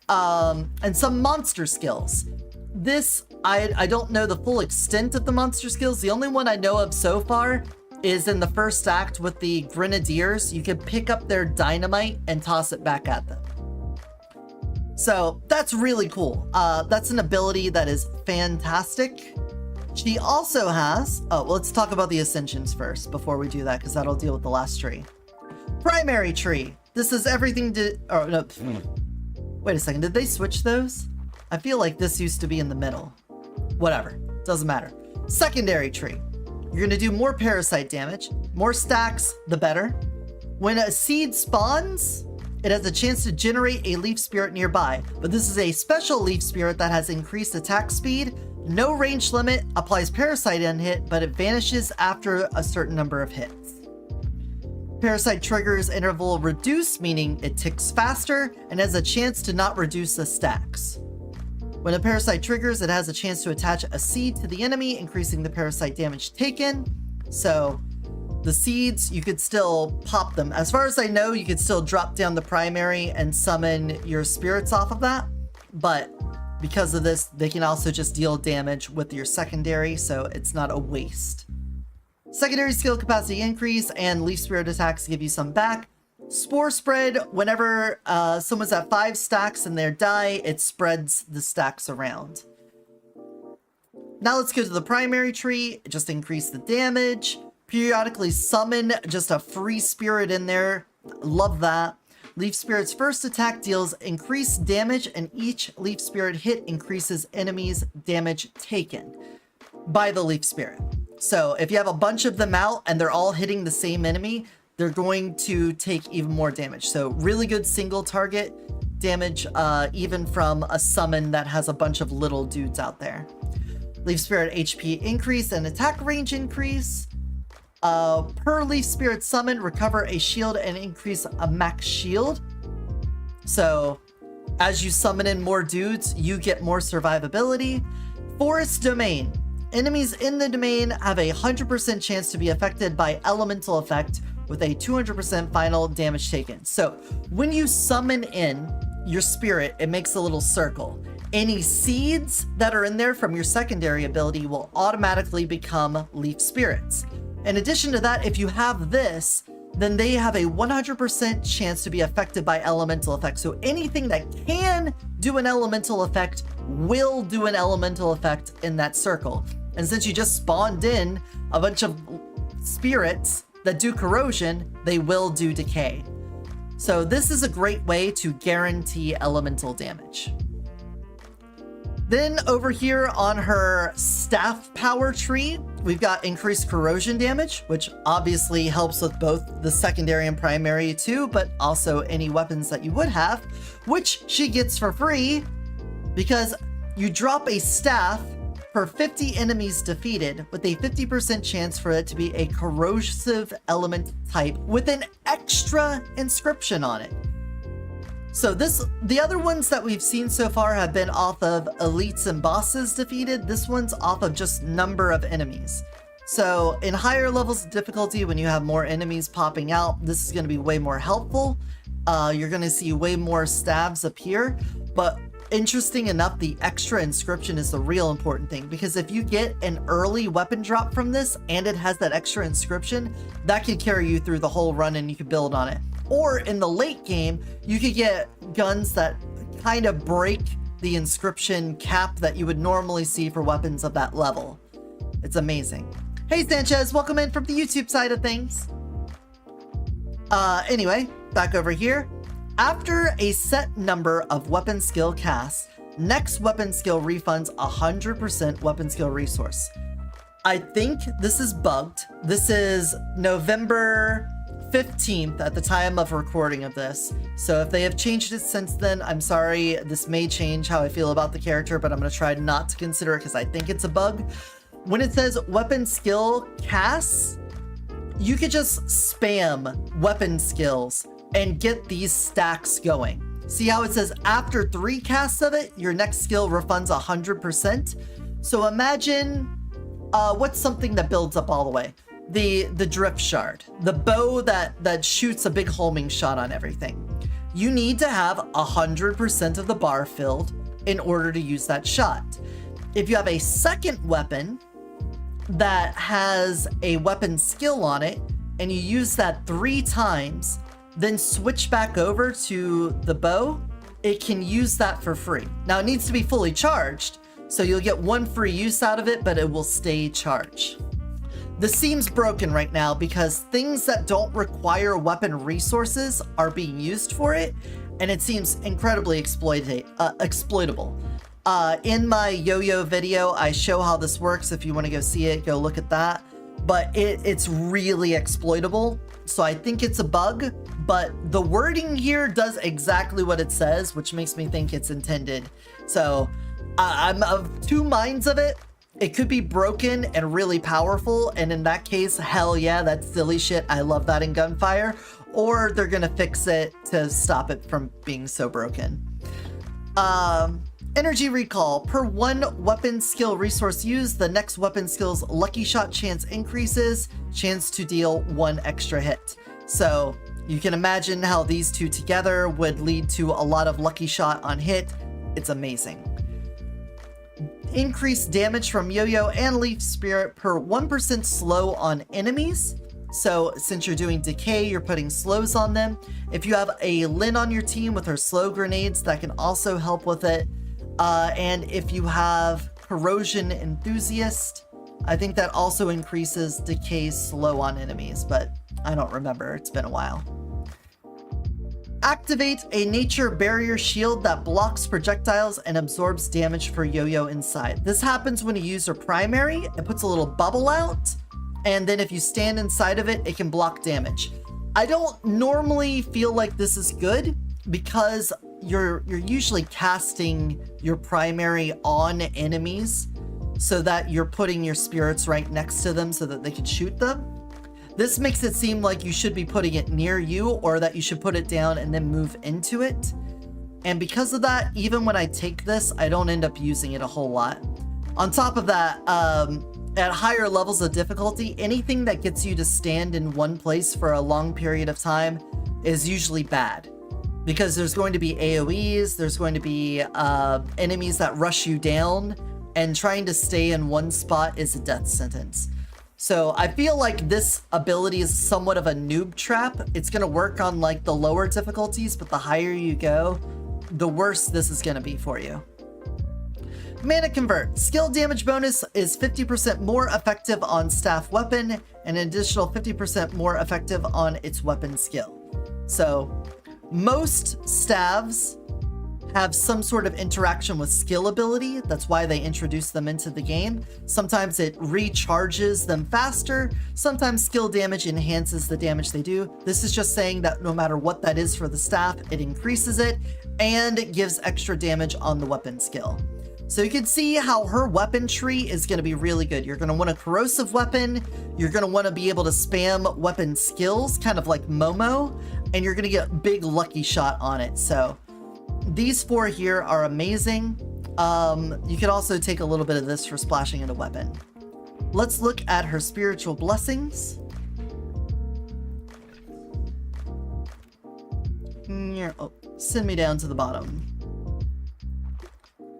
And some monster skills. This, I don't know the full extent of the monster skills. The only one I know of so far is in the first act with the Grenadiers. You can pick up their dynamite and toss it back at them. So that's really cool. That's an ability that is fantastic. She also has, oh, well, let's talk about the ascensions first before we do that, because that'll deal with the last tree. Primary tree. This is everything to, oh, no. Wait a second, did they switch those? I feel like this used to be in the middle. Whatever, doesn't matter. Secondary tree. You're gonna do more parasite damage. More stacks, the better. When a seed spawns, it has a chance to generate a leaf spirit nearby, but this is a special leaf spirit that has increased attack speed, no range limit, applies parasite on hit, but it vanishes after a certain number of hits. Parasite triggers interval reduce, meaning it ticks faster and has a chance to not reduce the stacks. When a parasite triggers, it has a chance to attach a seed to the enemy, increasing the parasite damage taken. So the seeds, you could still pop them. As far as I know, you could still drop down the primary and summon your spirits off of that. But because of this, they can also just deal damage with your secondary, so it's not a waste. Secondary skill capacity increase and leaf spirit attacks give you some back. Spore spread, whenever someone's at 5 stacks in their die, it spreads the stacks around. Now let's go to the primary tree, just increase the damage. Periodically summon just a free spirit in there. Love that. Leaf Spirit's first attack deals increased damage, and each Leaf Spirit hit increases enemies' damage taken by the Leaf Spirit. So if you have a bunch of them out and they're all hitting the same enemy, they're going to take even more damage. So really good single target damage, even from a summon that has a bunch of little dudes out there. Leaf Spirit HP increase and attack range increase. Per Leaf Spirit summon, recover a shield and increase a max shield. So as you summon in more dudes, you get more survivability. Forest Domain. Enemies in the domain have a 100% chance to be affected by elemental effect with a 200% final damage taken. So when you summon in your spirit, it makes a little circle. Any seeds that are in there from your secondary ability will automatically become leaf spirits. In addition to that, if you have this, then they have a 100% chance to be affected by elemental effects. So anything that can do an elemental effect will do an elemental effect in that circle. And since you just spawned in a bunch of spirits that do corrosion, they will do decay. So this is a great way to guarantee elemental damage. Then over here on her staff power tree, we've got increased corrosion damage, which obviously helps with both the secondary and primary too, but also any weapons that you would have, which she gets for free because you drop a staff for 50 enemies defeated with a 50% chance for it to be a corrosive element type with an extra inscription on it. So the other ones that we've seen so far have been off of elites and bosses defeated. This one's off of just number of enemies. So in higher levels of difficulty, when you have more enemies popping out, this is going to be way more helpful. You're going to see way more stabs appear, but interesting enough, the extra inscription is the real important thing, because if you get an early weapon drop from this and it has that extra inscription, that could carry you through the whole run and you could build on it. Or in the late game, you could get guns that kind of break the inscription cap that you would normally see for weapons of that level. It's amazing. Hey Sanchez, welcome in from the YouTube side of things. Anyway, back over here. After a set number of weapon skill casts, next weapon skill refunds 100% weapon skill resource. I think this is bugged. This is November 15th at the time of recording of this. So if they have changed it since then, I'm sorry. This may change how I feel about the character, but I'm going to try not to consider it because I think it's a bug. When it says weapon skill casts, you could just spam weapon skills and get these stacks going. See how it says after 3 casts of it, your next skill refunds 100%. So imagine, what's something that builds up all the way? The drift shard, the bow that shoots a big homing shot on everything. You need to have 100% of the bar filled in order to use that shot. If you have a second weapon that has a weapon skill on it and you use that 3 times, then switch back over to the bow, it can use that for free. Now it needs to be fully charged, so you'll get 1 free use out of it, but it will stay charged. This seems broken right now because things that don't require weapon resources are being used for it, and it seems incredibly exploitable. In my Yo-Yo video, I show how this works. If you want to go see it, go look at that. But it's really exploitable, so I think it's a bug, but the wording here does exactly what it says, which makes me think it's intended. So I'm of 2 minds of it. It could be broken and really powerful, and in that case, hell yeah, that's silly shit. I love that in Gunfire. Or they're gonna fix it to stop it from being so broken. Energy recall. Per 1 weapon skill resource used, the next weapon skill's lucky shot chance increases, chance to deal 1 extra hit. So you can imagine how these 2 together would lead to a lot of lucky shot on hit. It's amazing. Increased damage from Yo-Yo and Leaf Spirit per 1% slow on enemies. So since you're doing decay, you're putting slows on them. If you have a Lin on your team with her slow grenades, that can also help with it. And if you have Corrosion Enthusiast, I think that also increases decay slow on enemies, but I don't remember. It's been a while. Activate a nature barrier shield that blocks projectiles and absorbs damage for Yo-Yo inside. This happens when you use your primary. It puts a little bubble out, and then if you stand inside of it, it can block damage. I don't normally feel like this is good because you're usually casting your primary on enemies so that you're putting your spirits right next to them so that they can shoot them. This makes it seem like you should be putting it near you, or that you should put it down and then move into it. And because of that, even when I take this, I don't end up using it a whole lot. On top of that, at higher levels of difficulty, anything that gets you to stand in one place for a long period of time is usually bad. Because there's going to be AoEs, there's going to be enemies that rush you down, and trying to stay in one spot is a death sentence. So I feel like this ability is somewhat of a noob trap. It's going to work on like the lower difficulties, but the higher you go, the worse this is going to be for you. Mana Convert. Skill damage bonus is 50% more effective on staff weapon, and an additional 50% more effective on its weapon skill. So most staves have some sort of interaction with skill ability. That's why they introduce them into the game. Sometimes it recharges them faster. Sometimes skill damage enhances the damage they do. This is just saying that no matter what that is for the staff, it increases it, and it gives extra damage on the weapon skill. So you can see how her weapon tree is going to be really good. You're going to want a corrosive weapon. You're going to want to be able to spam weapon skills, kind of like Momo, and you're going to get big lucky shot on it. So these 4 here are amazing. You could also take a little bit of this for splashing in a weapon. Let's look at her spiritual blessings. Oh, send me down to the bottom.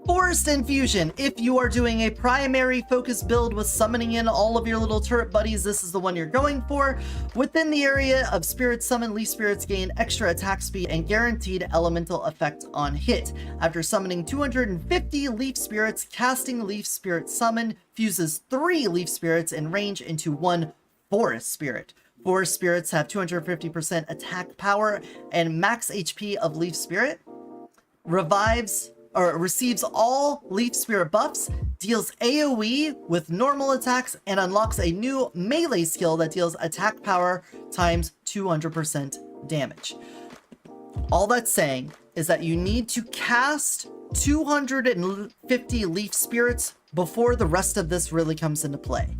Forest Infusion. If you are doing a primary focus build with summoning in all of your little turret buddies, this is the one you're going for. Within the area of Spirit Summon, Leaf Spirits gain extra attack speed and guaranteed elemental effect on hit. After summoning 250 Leaf Spirits, casting Leaf Spirit Summon fuses 3 Leaf Spirits in range into 1 Forest Spirit. Forest Spirits have 250% attack power and max HP of Leaf Spirit. Receives all Leaf Spirit buffs, deals AoE with normal attacks, and unlocks a new melee skill that deals attack power times 200% damage. All that's saying is that you need to cast 250 Leaf Spirits before the rest of this really comes into play.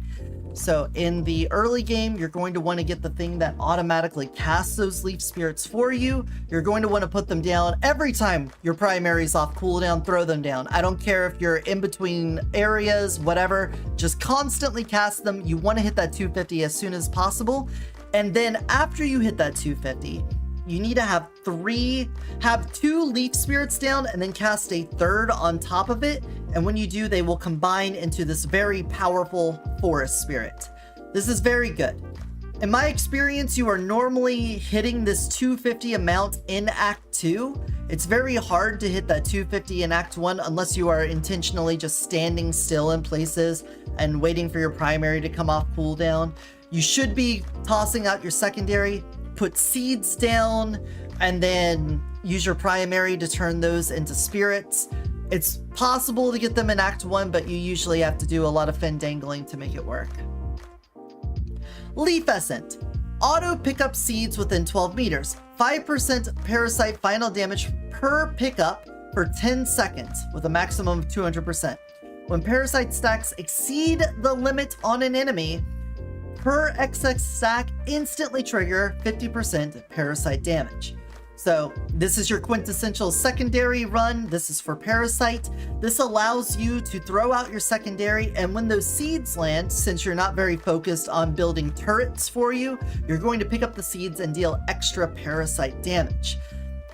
So in the early game, you're going to want to get the thing that automatically casts those leaf spirits for you. You're going to want to put them down every time your primary's off cooldown, throw them down. I don't care if you're in between areas, whatever, just constantly cast them. You want to hit that 250 as soon as possible. And then after you hit that 250, you need to have 2 leaf spirits down and then cast a third on top of it. And when you do, they will combine into this very powerful forest spirit. This is very good. In my experience, you are normally hitting this 250 amount in Act 2. It's very hard to hit that 250 in Act 1 unless you are intentionally just standing still in places and waiting for your primary to come off cooldown. You should be tossing out your secondary, put seeds down, and then use your primary to turn those into spirits. It's possible to get them in Act 1, but you usually have to do a lot of fendangling to make it work. Leaf Essence. Auto pickup seeds within 12 meters. 5% parasite final damage per pickup for 10 seconds with a maximum of 200%. When parasite stacks exceed the limit on an enemy, per XX stack instantly trigger 50% parasite damage. So this is your quintessential secondary run. This is for parasite. This allows you to throw out your secondary, and when those seeds land, since you're not very focused on building turrets for you, you're going to pick up the seeds and deal extra parasite damage.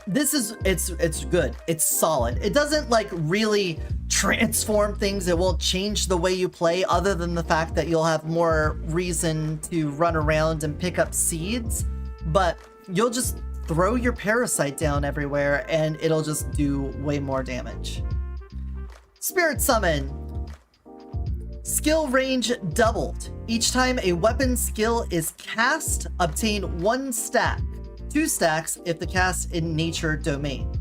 This is, it's good. It's solid. It doesn't like really transform things. It won't change the way you play other than the fact that you'll have more reason to run around and pick up seeds, but you'll just throw your parasite down everywhere and it'll just do way more damage. Spirit Summon. Skill range doubled. Each time a weapon skill is cast, obtain 1 stack. 2 stacks if the cast in nature domain.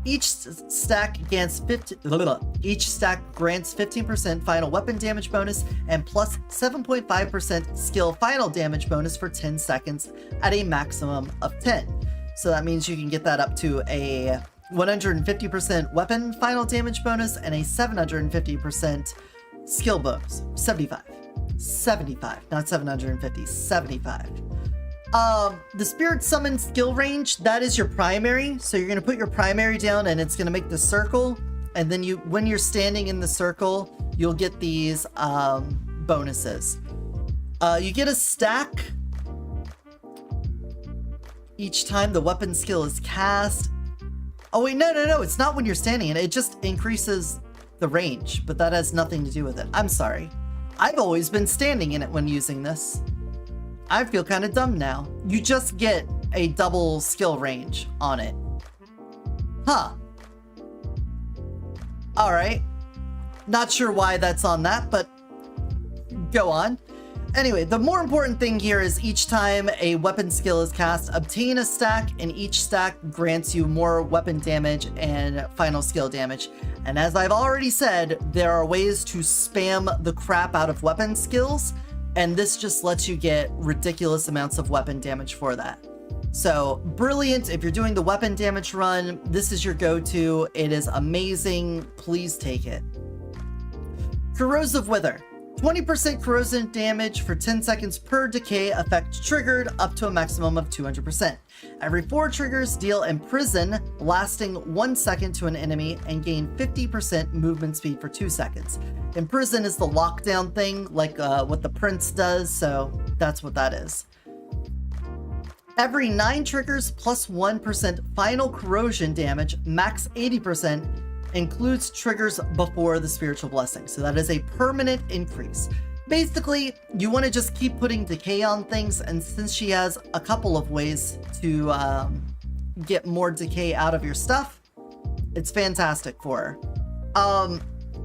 Each stack grants 15% final weapon damage bonus and plus 7.5% skill final damage bonus for 10 seconds at a maximum of 10. So that means you can get that up to a 150% weapon final damage bonus and a 750% skill bonus. 75, not 750, 75. The Spirit Summon skill range, that is your primary. So you're going to put your primary down and it's going to make the circle. And then when you're standing in the circle, you'll get these bonuses. You get a stack each time the weapon skill is cast. Oh wait, no, it's not when you're standing in it. It just increases the range, but that has nothing to do with it. I'm sorry. I've always been standing in it when using this. I feel kind of dumb now. You just get a double skill range on it. Huh. Alright. Not sure why that's on that, but go on. Anyway, the more important thing here is each time a weapon skill is cast, obtain a stack, and each stack grants you more weapon damage and final skill damage. And as I've already said, there are ways to spam the crap out of weapon skills, and this just lets you get ridiculous amounts of weapon damage for that. So, brilliant. If you're doing the weapon damage run, this is your go-to. It is amazing. Please take it. Corrosive Wither. 20% corrosion damage for 10 seconds per decay effect triggered, up to a maximum of 200%. Every 4 triggers, deal Imprison, lasting 1 second to an enemy, and gain 50% movement speed for 2 seconds. Imprison is the lockdown thing, like what the Prince does, so that's what that is. Every 9 triggers plus 1% final corrosion damage, max 80%, includes triggers before the spiritual blessing. So that is a permanent increase. Basically, you want to just keep putting decay on things, and since she has a couple of ways to get more decay out of your stuff, it's fantastic for her.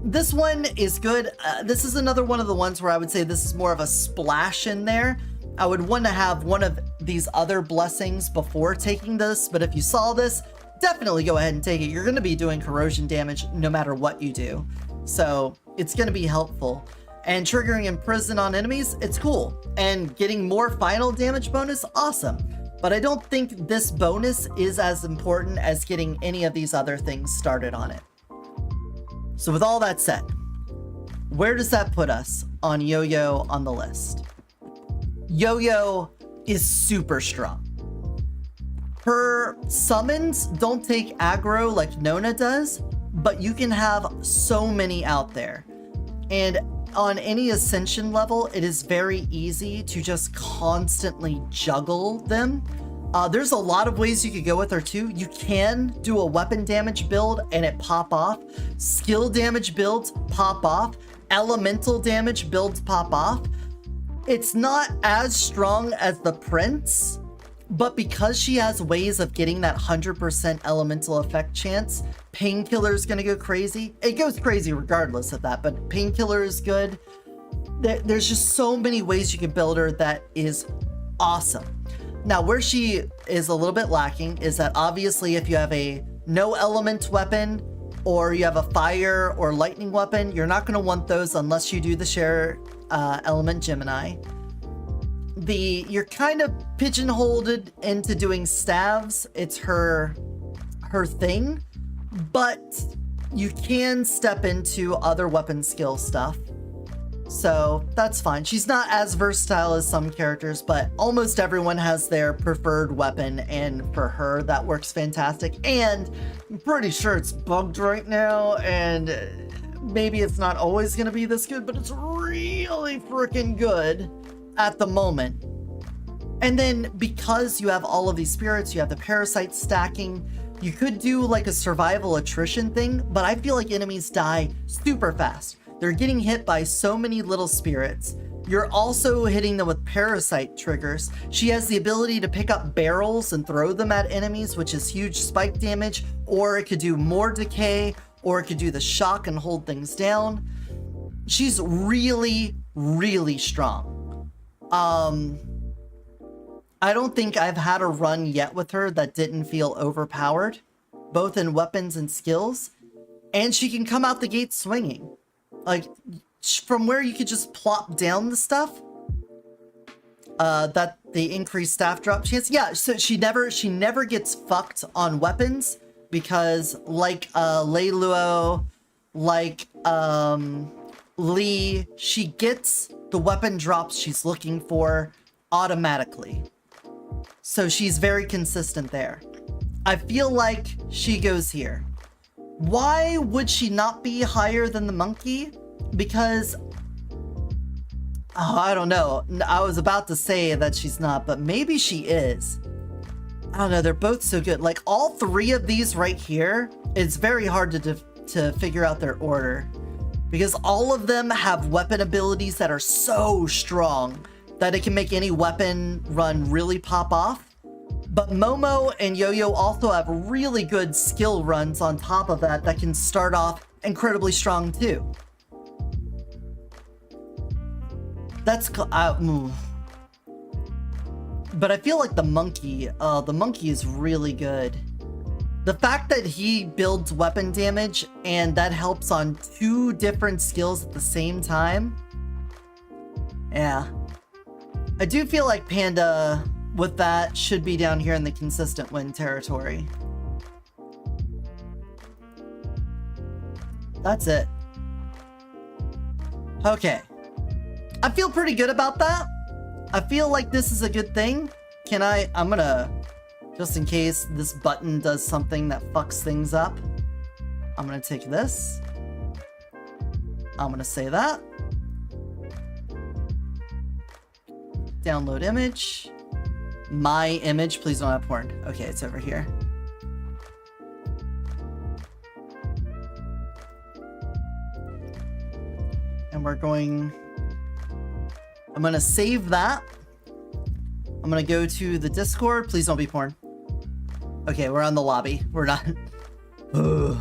This one is good. This is another one of the ones where I would say this is more of a splash in there. I would want to have one of these other blessings before taking this, but if you saw this, definitely go ahead and take it. You're going to be doing corrosion damage no matter what you do, so it's going to be helpful. And triggering Imprison on enemies, it's cool. And getting more final damage bonus, awesome. But I don't think this bonus is as important as getting any of these other things started on it. So with all that said, where does that put us on Yoyo on the list. Yoyo is super strong. Her summons don't take aggro like Nona does, but you can have so many out there. And on any ascension level, it is very easy to just constantly juggle them. There's a lot of ways you could go with her too. You can do a weapon damage build and it pop off. Skill damage builds pop off. Elemental damage builds pop off. It's not as strong as the Prince, but because she has ways of getting that 100% elemental effect chance, Painkiller is going to go crazy. It goes crazy regardless of that, but Painkiller is good. There's just so many ways you can build her that is awesome. Now, where she is a little bit lacking is that obviously if you have a no element weapon or you have a fire or lightning weapon, you're not going to want those unless you do the share element Gemini. You're kind of pigeonholed into doing staves. It's her thing, but you can step into other weapon skill stuff. So that's fine. She's not as versatile as some characters, but almost everyone has their preferred weapon, and for her that works fantastic. And I'm pretty sure it's bugged right now, and maybe it's not always going to be this good, but it's really freaking good at the moment. And then because you have all of these spirits, you have the parasite stacking, you could do like a survival attrition thing, but I feel like enemies die super fast. They're getting hit by so many little spirits. You're also hitting them with parasite triggers. She has the ability to pick up barrels and throw them at enemies, which is huge spike damage, or it could do more decay, or it could do the shock and hold things down. She's really, really strong. I don't think I've had a run yet with her that didn't feel overpowered, both in weapons and skills. And she can come out the gate swinging. Like, from where you could just plop down the stuff, that the increased staff drop chance. Yeah, so she never gets fucked on weapons because like Lei Luo, like Lee, she gets the weapon drops she's looking for automatically. So she's very consistent there. I feel like she goes here. Why would she not be higher than the monkey? Because, I don't know. I was about to say that she's not, but maybe she is. I don't know. They're both so good. Like all three of these right here, it's very hard to figure out their order because all of them have weapon abilities that are so strong that it can make any weapon run really pop off. But Momo and Yoyo also have really good skill runs on top of that can start off incredibly strong too. That's but I feel like the monkey is really good. The fact that he builds weapon damage and that helps on 2 different skills at the same time. Yeah. I do feel like Panda with that should be down here in the consistent win territory. That's it. Okay. I feel pretty good about that. I feel like this is a good thing. I'm gonna, just in case this button does something that fucks things up, I'm gonna take this. I'm gonna say that. Download image. My image, please don't have porn. Okay, it's over here. And I'm gonna save that. I'm gonna go to the Discord. Please don't be porn. Okay, we're on the lobby. We're not. Ugh.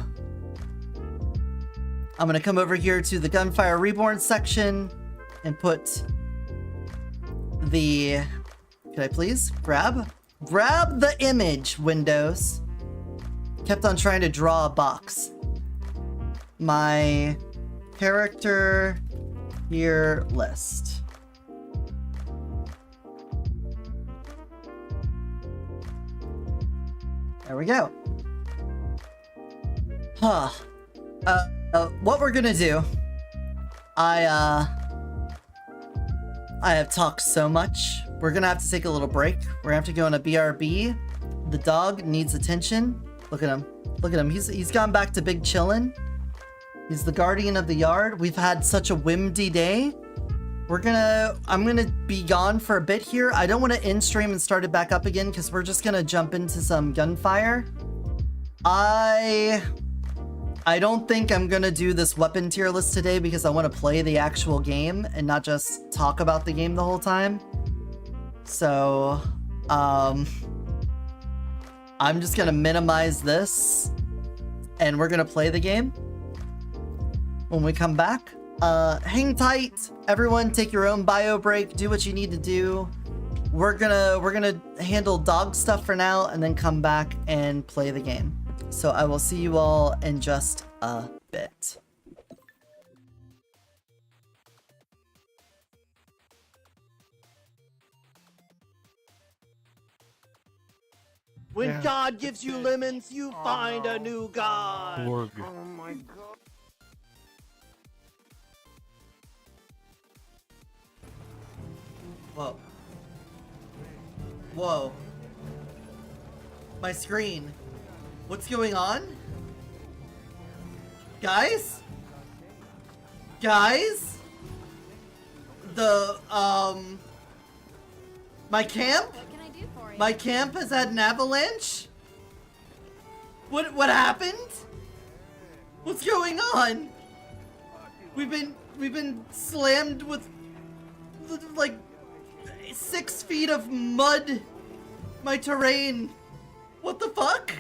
I'm gonna come over here to the Gunfire Reborn section and put the... Could I please grab the image, Windows? Kept on trying to draw a box. My character here list. There we go. Huh. What we're gonna do, I I have talked so much. We're gonna have to take a little break. We're gonna have to go on a BRB. The dog needs attention. Look at him. Look at him. He's gone back to big chillin'. He's the guardian of the yard. We've had such a whimsy day. I'm gonna be gone for a bit here. I don't want to end stream and start it back up again because we're just gonna jump into some gunfire. I don't think I'm gonna do this weapon tier list today because I want to play the actual game and not just talk about the game the whole time. So, I'm just gonna minimize this and we're gonna play the game when we come back. Hang tight, everyone. Take your own bio break. Do what you need to do. We're gonna handle dog stuff for now and then come back and play the game. So I will see you all in just a bit. When God gives you lemons, you find a new God. Org. Oh my God. Whoa. Whoa. My screen. What's going on? Guys? Guys? My camp? What can I do for you? My camp has had an avalanche? What happened? What's going on? We've been slammed with like 6 feet of mud. My terrain. What the fuck?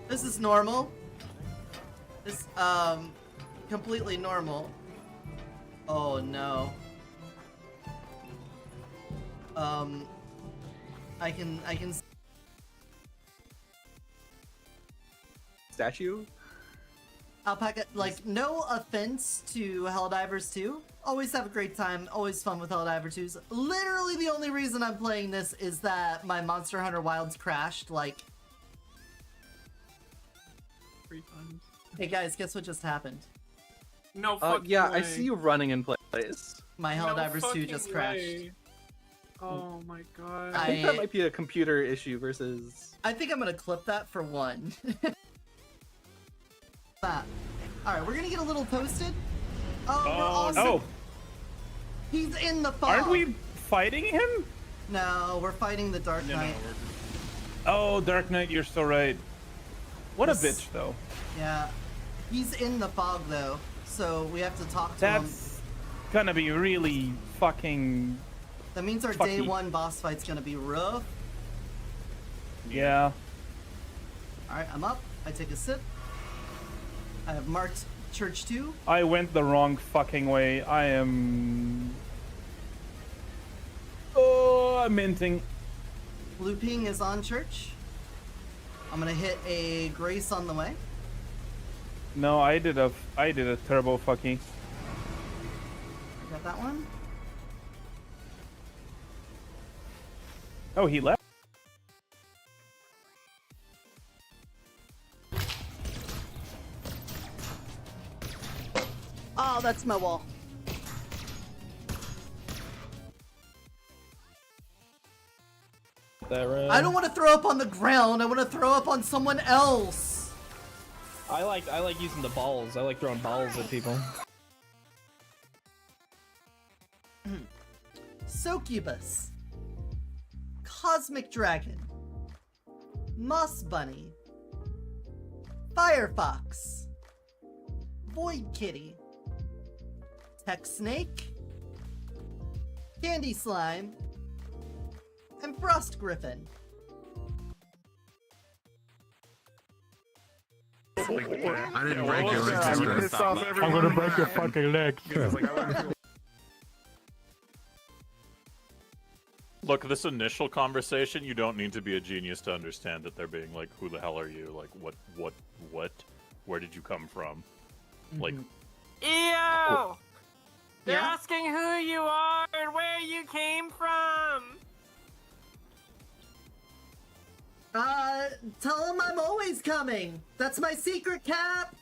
This is normal. This completely normal. Oh no. I can Statue? Alpaca, like, no offense to Helldivers 2. Always have a great time, always fun with Helldiver 2s. Literally the only reason I'm playing this is that my Monster Hunter Wilds crashed, like... 3 times. Hey guys, guess what just happened? No fucking Yeah, way. I see you running in place. My No Helldivers 2 fucking just crashed. way. Oh my god. I think that might be a computer issue versus... I think I'm gonna clip that for one. Alright, we're gonna get a little toasted. Oh, we're awesome. Oh, He's in the fog. aren't we fighting him? No, we're fighting the Dark Knight. Oh, Dark Knight, you're so right. What a This- bitch, though. Yeah. He's in the fog, though, so we have to talk to him. That's gonna be really fucking... That means our day fucky. 1 boss fight's gonna be rough. Yeah. Alright, I'm up. I take a sip. I have marked Church 2. I went the wrong fucking way. I am... Oh, I'm minting. Blue Ping is on Church. I'm gonna hit a Grace on the way. No, I did a turbo fucky. Got that one. Oh, he left? Oh, that's my wall. That right? I don't want to throw up on the ground. I want to throw up on someone else. I like using the balls. I like throwing balls at people. Succubus. Cosmic Dragon. Moss Bunny. Firefox. Void Kitty. Tech Snake. Candy Slime. And Frost Griffin. I didn't break your legs. I'm gonna break your fucking legs. Look, this initial conversation, you don't need to be a genius to understand that they're being like, who the hell are you? Like, what? Where did you come from? Like, Ew! They're Yeah? asking who you are and where you came from! Tell him I'm always coming. That's my secret, Cap.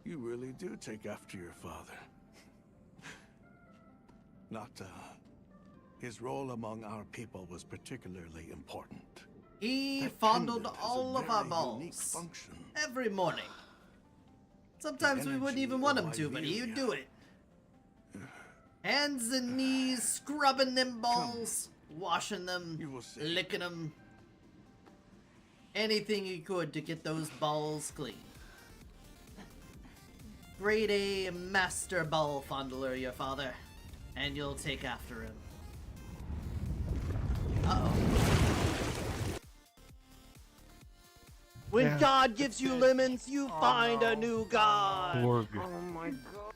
You really do take after your father. His role among our people was particularly important. He That fondled pendant has all a of our very unique balls function. every morning. Sometimes we wouldn't energy even want of him to, but he'd Iberia. do it. Hands and knees, scrubbing them balls, washing them, You will see. licking them. Anything he could to get those balls clean. Grade A master ball fondler, your father. And you'll take after him. Uh-oh. When God gives you lemons, you find a new God. Oh my god.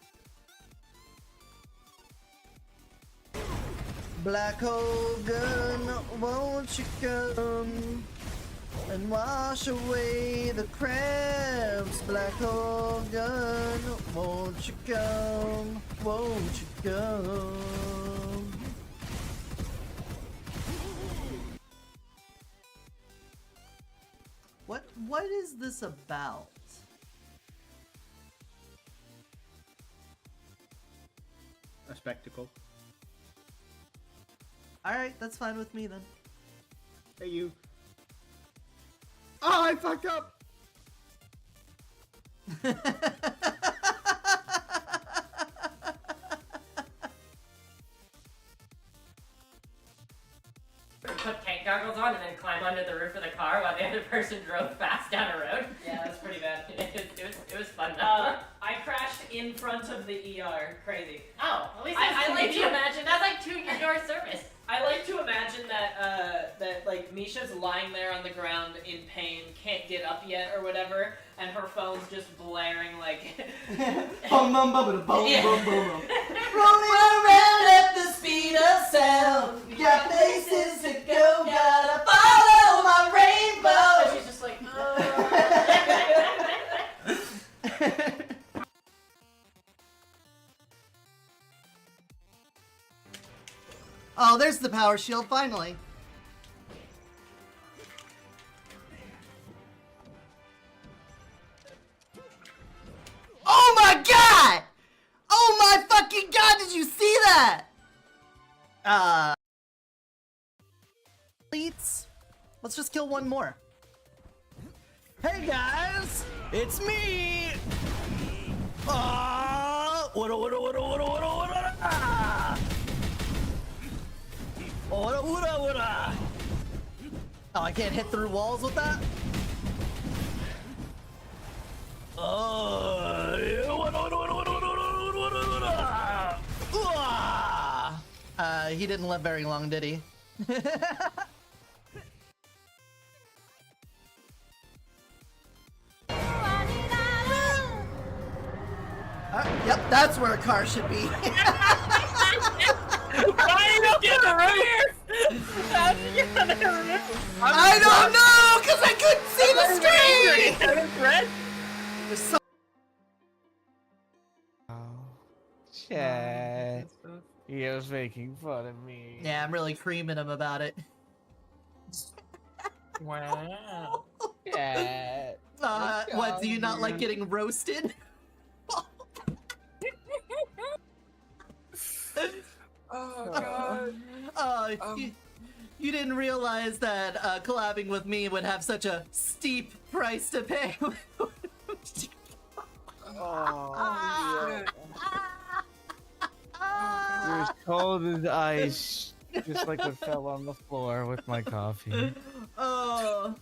Black hole gun, won't you come and wash away the crabs? Black hole gun, won't you come? Won't you come? What is this about? A spectacle. Alright, that's fine with me then. Hey, you. Oh, I fucked up! Put tank goggles on and then climb under the roof of the car while the other person drove fast down a road. Yeah, that was pretty bad. It was fun though. I crashed in front of the ER. Crazy. Oh, at least I like to imagine that's like 2 years service. I like to imagine that that like Misha's lying there on the ground in pain, can't get up yet or whatever, and her phone's just blaring like Bum bum bum bum bum Yeah. bum bum. Rolling around at the speed of sound. We got places to go, gotta follow my rainbow. and she's just like Oh, there's the power shield, finally. Oh my god! Oh my fucking god, did you see that? Leads. Let's just kill one more. Hey guys, it's me! What? Oh, I can't hit through walls with that? He didn't live very long, did he? Yep, that's where a car should be. Why you don't get the roof? How'd you get on the roof? I don't know, because I couldn't see the screen! Red? There's so Chat. He was making fun of me. yeah, I'm really creaming him about it. Wow. Chat. What, do you not like getting roasted? Oh god. You didn't realize that collabing with me would have such a steep price to pay. Oh, you're as cold as ice, just like what fell on the floor with my coffee. Oh.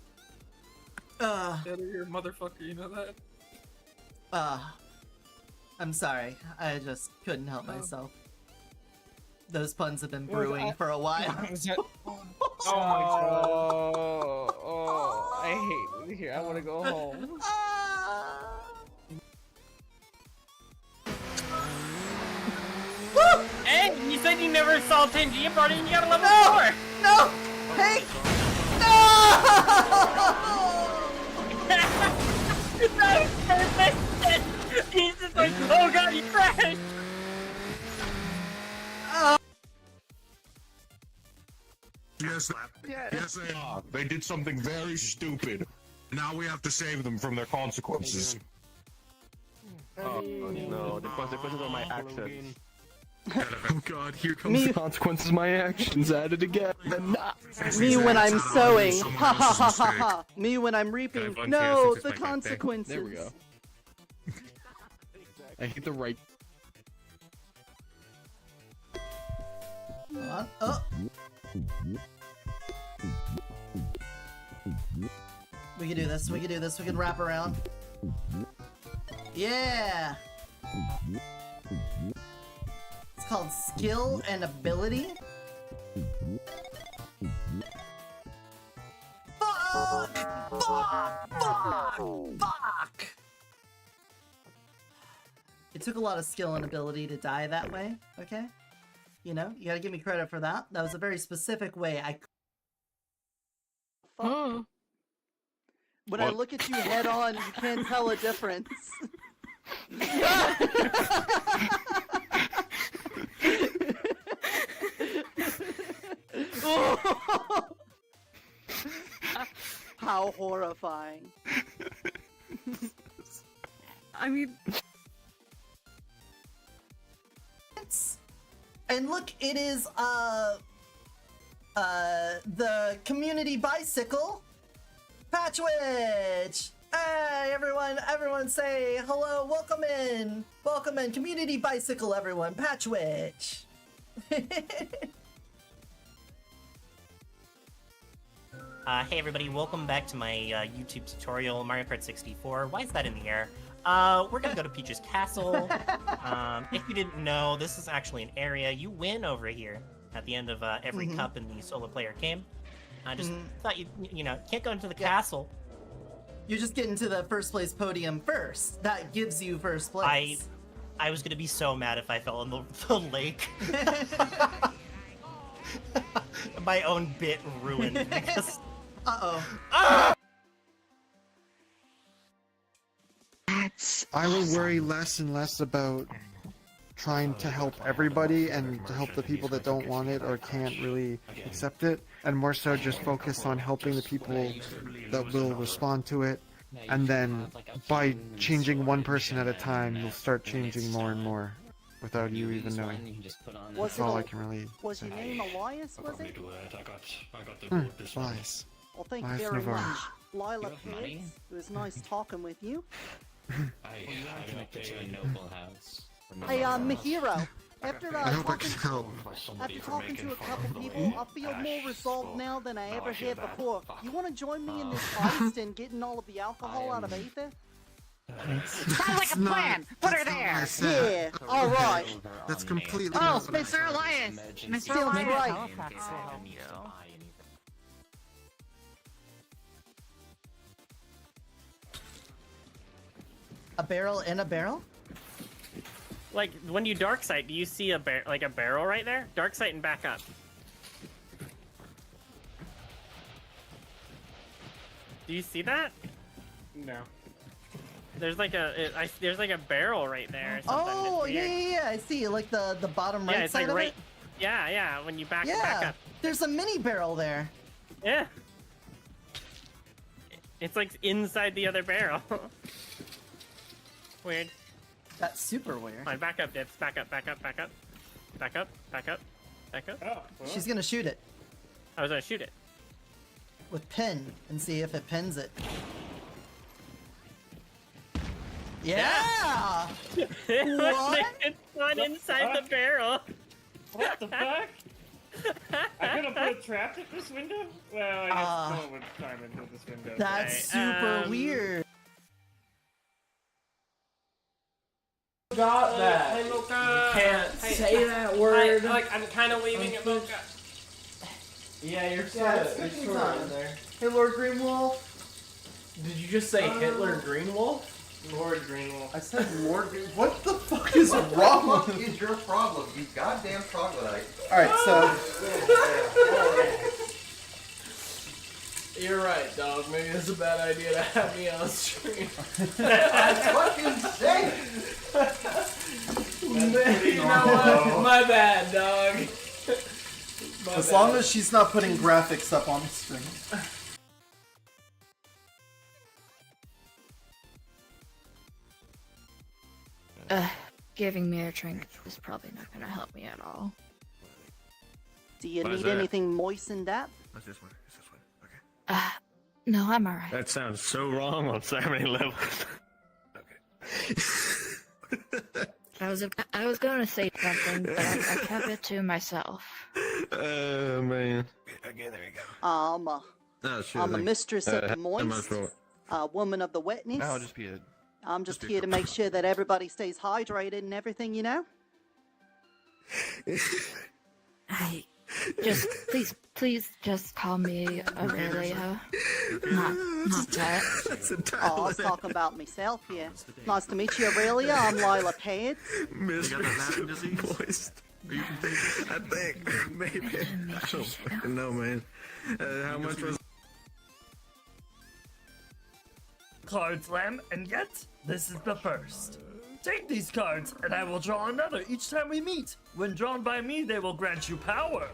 Get here, motherfucker, you know that? I'm sorry. I just couldn't help myself. Those puns have been brewing for a while. Oh my god. Oh, I hate it here. I want to go home. Hey, you said you never saw 10G party and you got a level 4! No! Hey! No! That was perfect! He's just like, oh god, you crashed! Yes, they are. They did something very stupid. Now we have to save them from their consequences. Oh no, the consequences of my actions. Oh god, here comes Me- the consequences of my actions at it again. Me when I'm sowing. Ha ha ha ha ha. Me when I'm reaping. No, the consequences. There we go. I hit the right. Hold on. Oh. We can do this, we can do this, we can wrap around. Yeah! It's called skill and ability. Fuck! Fuck! Fuck! Fuck! It took a lot of skill and ability to die that way, okay? You know, you gotta give me credit for that. That was a very specific way I When I look at you head on, you can't tell a difference. How horrifying. I mean... And look, it is, the community bicycle, Patchwitch! Hey, everyone say hello, welcome in, community bicycle, everyone, Patchwitch! Hey everybody, welcome back to my YouTube tutorial, Mario Kart 64. Why is that in the air? We're gonna go to Peach's Castle. If you didn't know, this is actually an area you win over here at the end of every cup in the solo player game. I just thought you know, can't go into the castle. You just get into the first place podium first. That gives you first place. I was gonna be so mad if I fell in the lake. My own bit ruined because... Uh-oh. I will worry less and less about trying to help everybody and to help the people that don't want it or can't really accept it, and more so just focus on helping the people that will respond to it, and then by changing one person at a time, you'll start changing more and more without you even knowing. That's all I can really Was say. your name Elias, was it? Elias. Well, thank you Elias very Navarre. much. Lila Pitts, it was nice talking with you. Hey, Mahiro, after I hope I talking, can help. after talking to a couple people, I feel more resolved now than I ever had before. You want to join me in this heist and getting all of the alcohol out of Aether? Sounds like a plan! Put her there! Yeah, alright. That's completely Oh, Mr. Elias! Mr. Sounds Elias! right. A barrel in a barrel? Like, when you dark sight, do you see a barrel right there? Dark sight and back up. Do you see that? No. There's like a barrel right there or something. Oh, It's yeah, weird. yeah, yeah, I see, like the bottom right Yeah, it's side like of right. it? Yeah, when you back Yeah, up. there's a mini barrel there. Yeah. It's like inside the other barrel. Weird. That's super weird. Fine, back up, Dips. Back up. Back up. Oh, well. She's gonna shoot it I was gonna shoot it. with pin and see if it pins it. Yeah! What? It's not inside the barrel. What the fuck? I could have put a trap at this window? Well, I guess no one would climb into this window. That's Okay, super weird. Got that. Hey, Mocha. Can't Hey, say that word. I'm kind of waving at Mocha. Yeah, you're it's sort cookie of time. in there. Hey, Lord Greenwolf. Did you just say Hitler Greenwolf? Lord Greenwolf. I said Lord Greenwolf. What the fuck is wrong with is your problem, you goddamn troglodyte? Alright, so... You're right, dog. Maybe it's a bad idea to have me on stream. That's fucking sick! You know what? My bad, dog. As long as she's not putting graphics up on the stream. Giving me a drink is probably not gonna help me at all. Do you What is need that? anything moistened up? What's this one? It's this one. Okay. No, I'm alright. That sounds so wrong on so many levels. I was gonna say something, but I kept it to myself. Oh man. Okay, there you go. I'm a mistress of the how much moist, more? a woman of the wetness. I'll just be a. I'm just here to make sure that everybody stays hydrated and everything, you know? I just please just call me Aurelia. Not that. Oh, I was talking about myself here. Nice to meet you, Aurelia. I'm Lila Pants. Mr. Moist. I think maybe. I don't fucking know, man. How much was? Cards, Lamb, and yet, this is the first. Take these cards, and I will draw another each time we meet. When drawn by me, they will grant you power.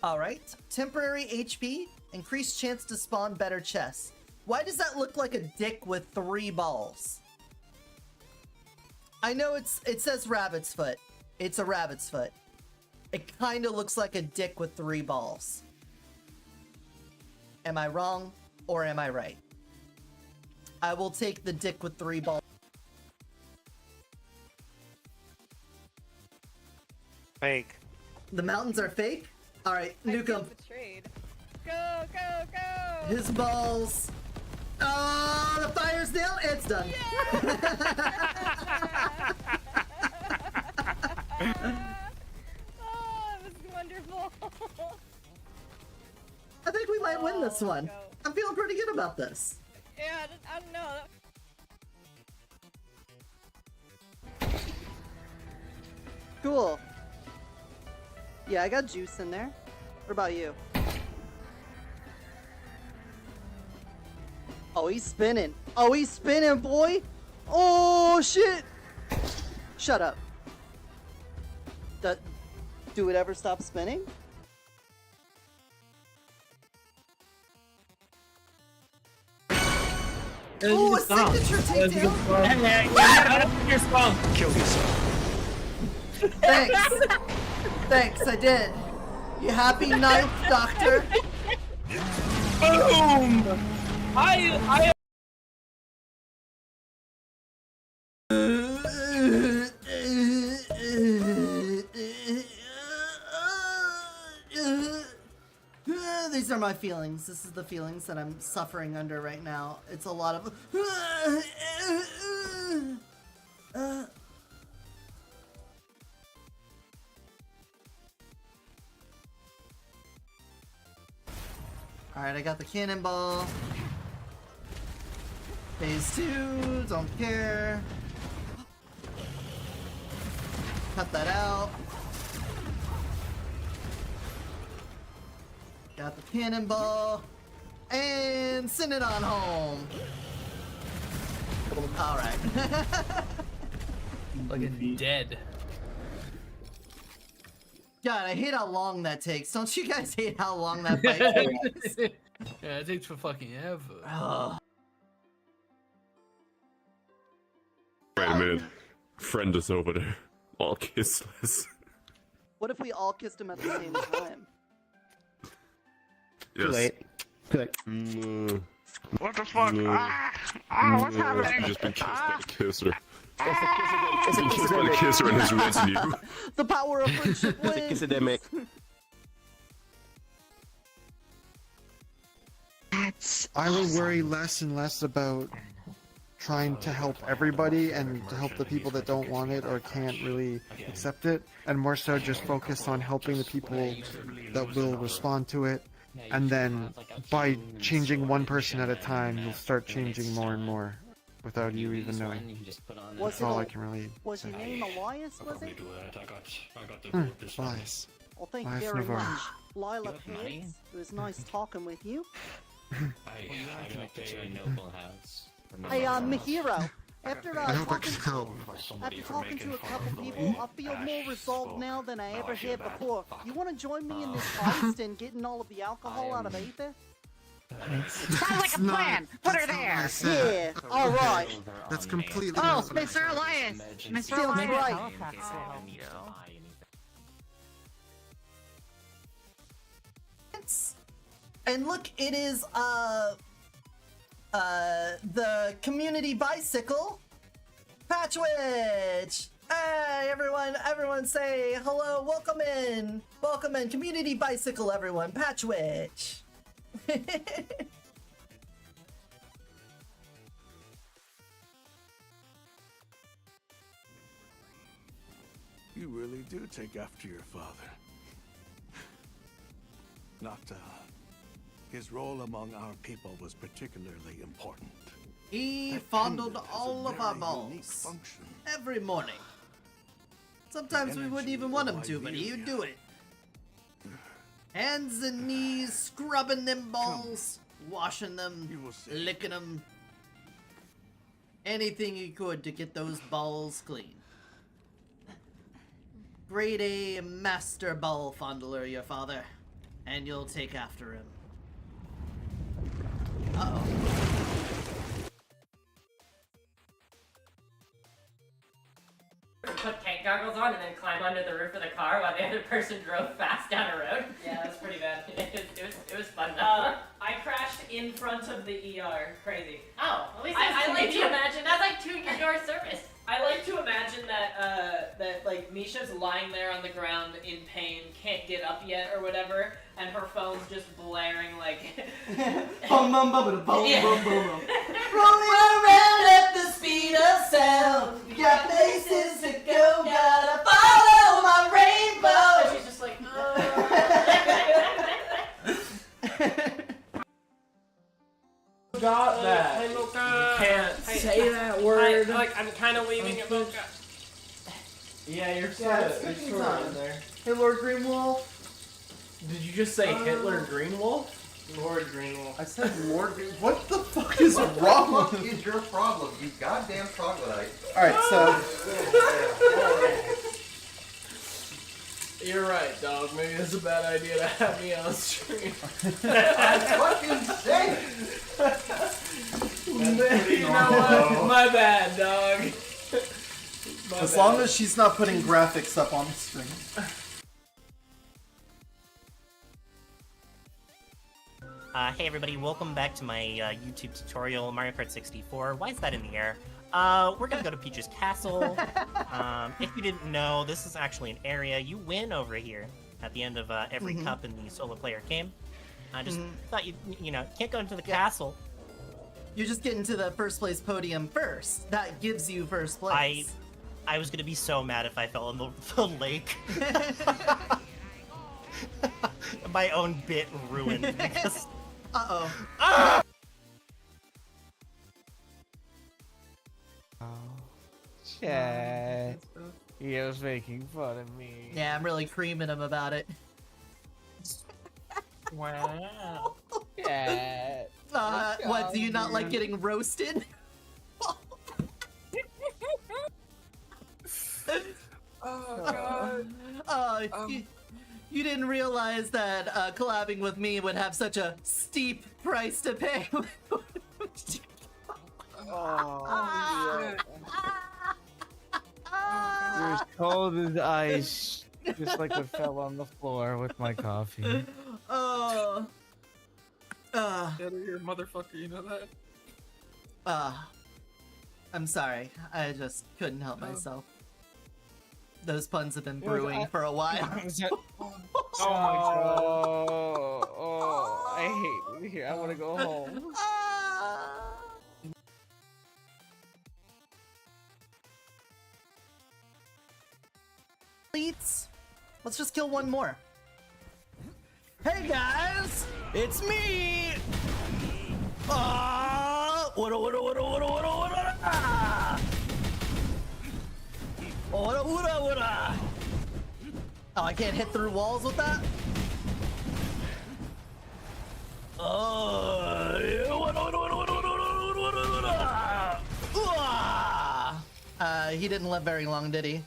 Alright, temporary HP, increased chance to spawn better chests. Why does that look like a dick with 3 balls? I know it says rabbit's foot. It's a rabbit's foot. It kind of looks like a dick with 3 balls. Am I wrong or am I right? I will take the dick with 3 balls. Fake. The mountains are fake? Alright, Nukem. Go, go, go! His balls. Oh, the fire's down. It's done. Oh, it was wonderful. I think we might win this one. I'm feeling pretty good about this. Yeah, I don't know. Cool. Yeah, I got juice in there. What about you? Oh, he's spinning. Oh, he's spinning, boy. Oh, shit. Shut up. Do it ever stop spinning? Oh, a signature takedown! You're strong. Kill yourself. Thanks. Thanks, I did. You happy, Ninth Doctor? Boom! I These are my feelings. This is the feelings that I'm suffering under right now. It's a lot of... Alright, I got the cannonball. Phase 2, don't care. Cut that out. Got the cannonball. And send it on home. Alright. Fucking dead. God, I hate how long that takes. Don't you guys hate how long that fight takes? Yeah, it takes for fucking ever. Ugh. Wait a minute. Friend is over there. All kissless. What if we all kissed him at the same time? Yes. Too late. Too late. What the fuck? What's happening? You've just been kissed by the kisser. You've been kissed by the kisser and his retinue. The power of friendship wins! It's a demic. I would worry less and less about trying to help everybody and to help the people that don't want it or can't really accept it, and more so just focus on helping the people that will respond to it. And then by changing one person at a time, you'll start changing more and more without you even knowing. That's all I can really Was say. your name Elias, was it? Elias. Well, thank you Elias very Navarro. much. Lila Pants, it was nice talking with you. Hey, Mihiro, after I hope I talking, can help. after talking to a couple people, I feel more resolved now than I ever had before. You want to join me in this heist and getting all of the alcohol out of Aether? Sounds like a plan. Put her there. Yeah, alright. That's completely. Oh, Mr. Elias. Mr. Feels Elias. right. And look, it is the community bicycle, Patchwitch. Hey everyone say hello, welcome in, community bicycle everyone, Patchwitch. You really do take after your father. Nocta, his role among our people was particularly important. He That fondled pendant has a all of our very unique balls function. every morning. Sometimes we wouldn't even want him to, but he'd do it. Hands and knees, scrubbing them balls, washing them, licking them. Anything he could to get those balls clean. Grade A master ball fondler, your father. And you'll take after him. Uh-oh. Put tank goggles on and then climb under the roof of the car while the other person drove fast down a road. Yeah, that was pretty bad. It was fun though. I crashed in front of the ER. Crazy. Oh, at least I like to imagine that's like 2-year service. I like to imagine that that like Misha's lying there on the ground in pain, can't get up yet or whatever, and her phone's just blaring like Bum bum bum bum bum Yeah. bum bum. Rolling around at the speed of sound. Got places to go, gotta follow my rainbow. And she's just like, Got that. Hey, Mocha. You can't Hey, say that word. I'm kind of waving at Mocha. Yeah, you're Yeah, it's sort cooking of time. in there. Hey, Lord Greenwolf. Did you just say Hitler Greenwolf? Lord Greenwolf. I said Lord. What the fuck is wrong What with you? is your problem, you goddamn troglodyte? Alright, so. You're right, dog. Maybe it's a bad idea to have me on stream. I fucking say it! You know what? My bad, dog. As long as she's not putting graphics up on the screen. Hey everybody, welcome back to my YouTube tutorial, Mario Kart 64. Why is that in the air? We're gonna go to Peach's Castle. If you didn't know, this is actually an area you win over here at the end of every cup in the solo player game. I just thought you know, can't go into the castle. You just get into the first place podium first. That gives you first place. I was gonna be so mad if I fell in the lake. My own bit ruined because... Uh-oh. Ah! Chat. He was making fun of me. Yeah, I'm really creaming him about it. Wow. Chat. What, do you not like getting roasted? Oh, God. You didn't realize that collabing with me would have such a steep price to pay. Oh, you're as cold as ice, just like what fell on the floor with my coffee. Oh. You're a motherfucker, you know that? I'm sorry. I just couldn't help myself. Those puns have been brewing for a while. Oh my god. Oh, I hate it here. I want to go home. Let's just kill one more. Hey guys, it's me. What? Oh, I can't hit through walls with that? He didn't live very long, did he?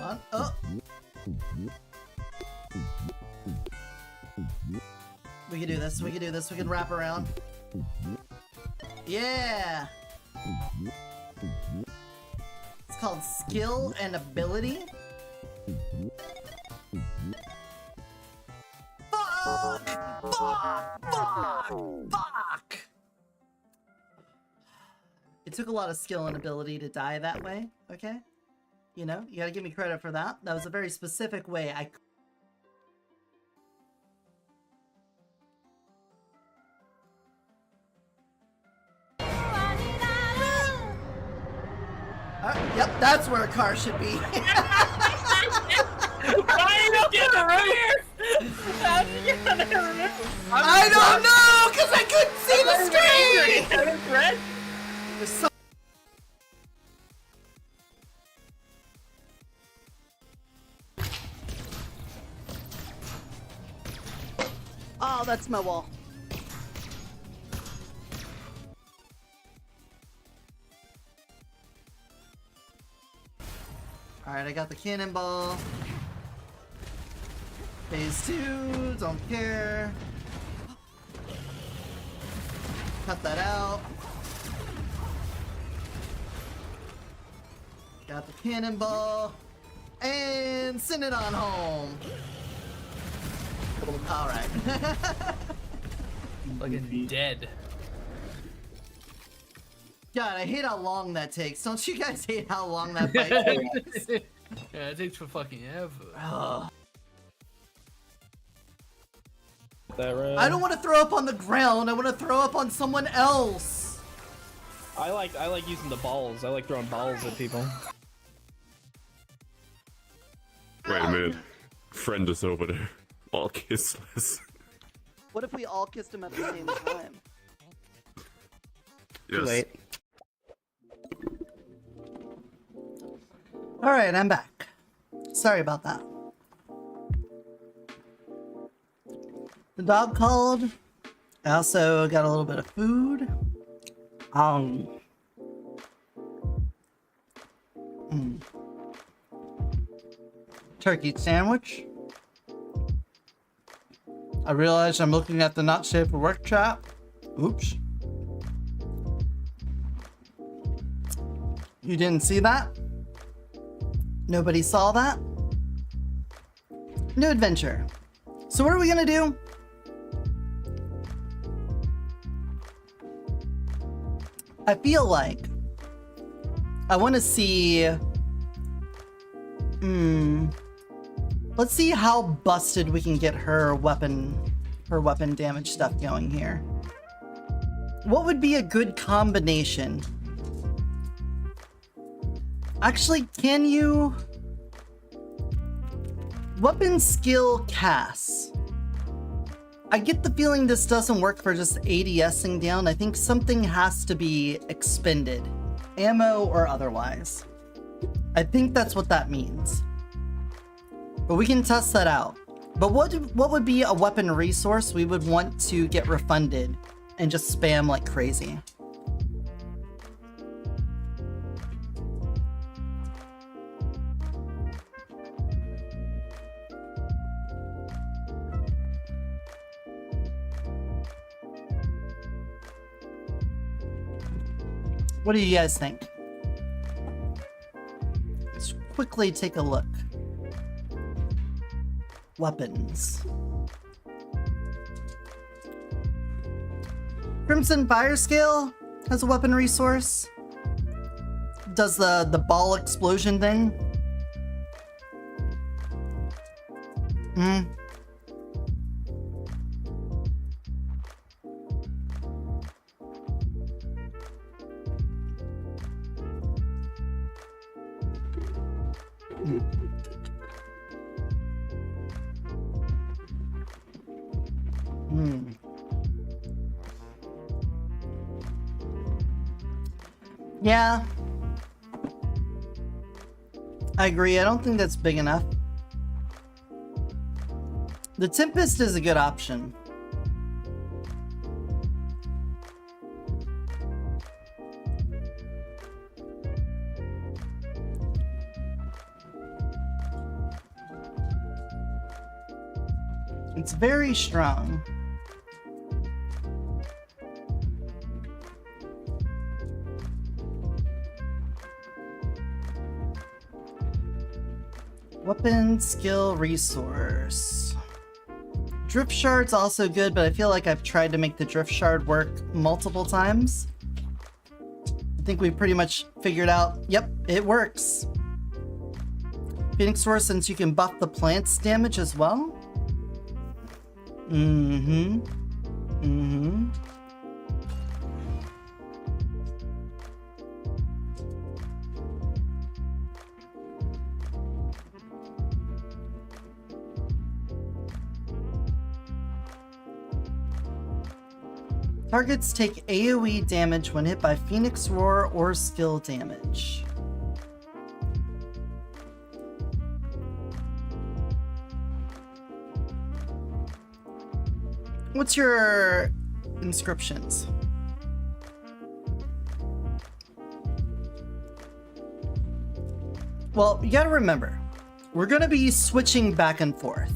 on. Oh. We can do this. We can do this. We can wrap around. Yeah. It's called skill and ability. Fuck! Fuck! Fuck! Fuck! It took a lot of skill and ability to die that way, okay? You know, you gotta give me credit for that. That was a very specific way I... Yep, that's where a car should be. Why you get the right I don't know, because I couldn't see the screen! There's so Oh, that's my wall. Alright, I got the cannonball. Phase 2, don't care. Cut that out. Got the cannonball. And send it on home. Alright. Fucking dead. God, I hate how long that takes. Don't you guys hate how long that fight takes? Yeah, it takes for fucking ever. Ugh. That right. I don't want to throw up on the ground. I want to throw up on someone else. I like using the balls. I like throwing balls at people. Wait a minute. Friend is over there. All kissless. What if we all kissed him at the same time? Yes. Too late. Alright, I'm back. Sorry about that. The dog called. I also got a little bit of food. Turkey sandwich. I realize I'm looking at the not safe for work chat. Oops. You didn't see that? Nobody saw that? New adventure. So what are we gonna do? I feel like I want to see... Let's see how busted we can get her weapon damage stuff going here. What would be a good combination? Actually, can you... Weapon skill cast. I get the feeling this doesn't work for just ADSing down. I think something has to be expended. Ammo or otherwise. I think that's what that means. But we can test that out. But what would be a weapon resource we would want to get refunded and just spam like crazy? What do you guys think? Let's quickly take a look. Weapons. Crimson Fire Scale has a weapon resource. Does the ball explosion thing. Yeah. I agree. I don't think that's big enough. The Tempest is a good option. It's very strong. Weapon, skill, resource. Drift shard's also good, but I feel like I've tried to make the drift shard work multiple times. I think we pretty much figured out, yep, it works. Phoenix Sword, since you can buff the plant's damage as well. Mm-hmm. Mm-hmm. Targets take AoE damage when hit by Phoenix Roar or skill damage. What's your inscriptions? Well, you gotta remember, we're gonna be switching back and forth.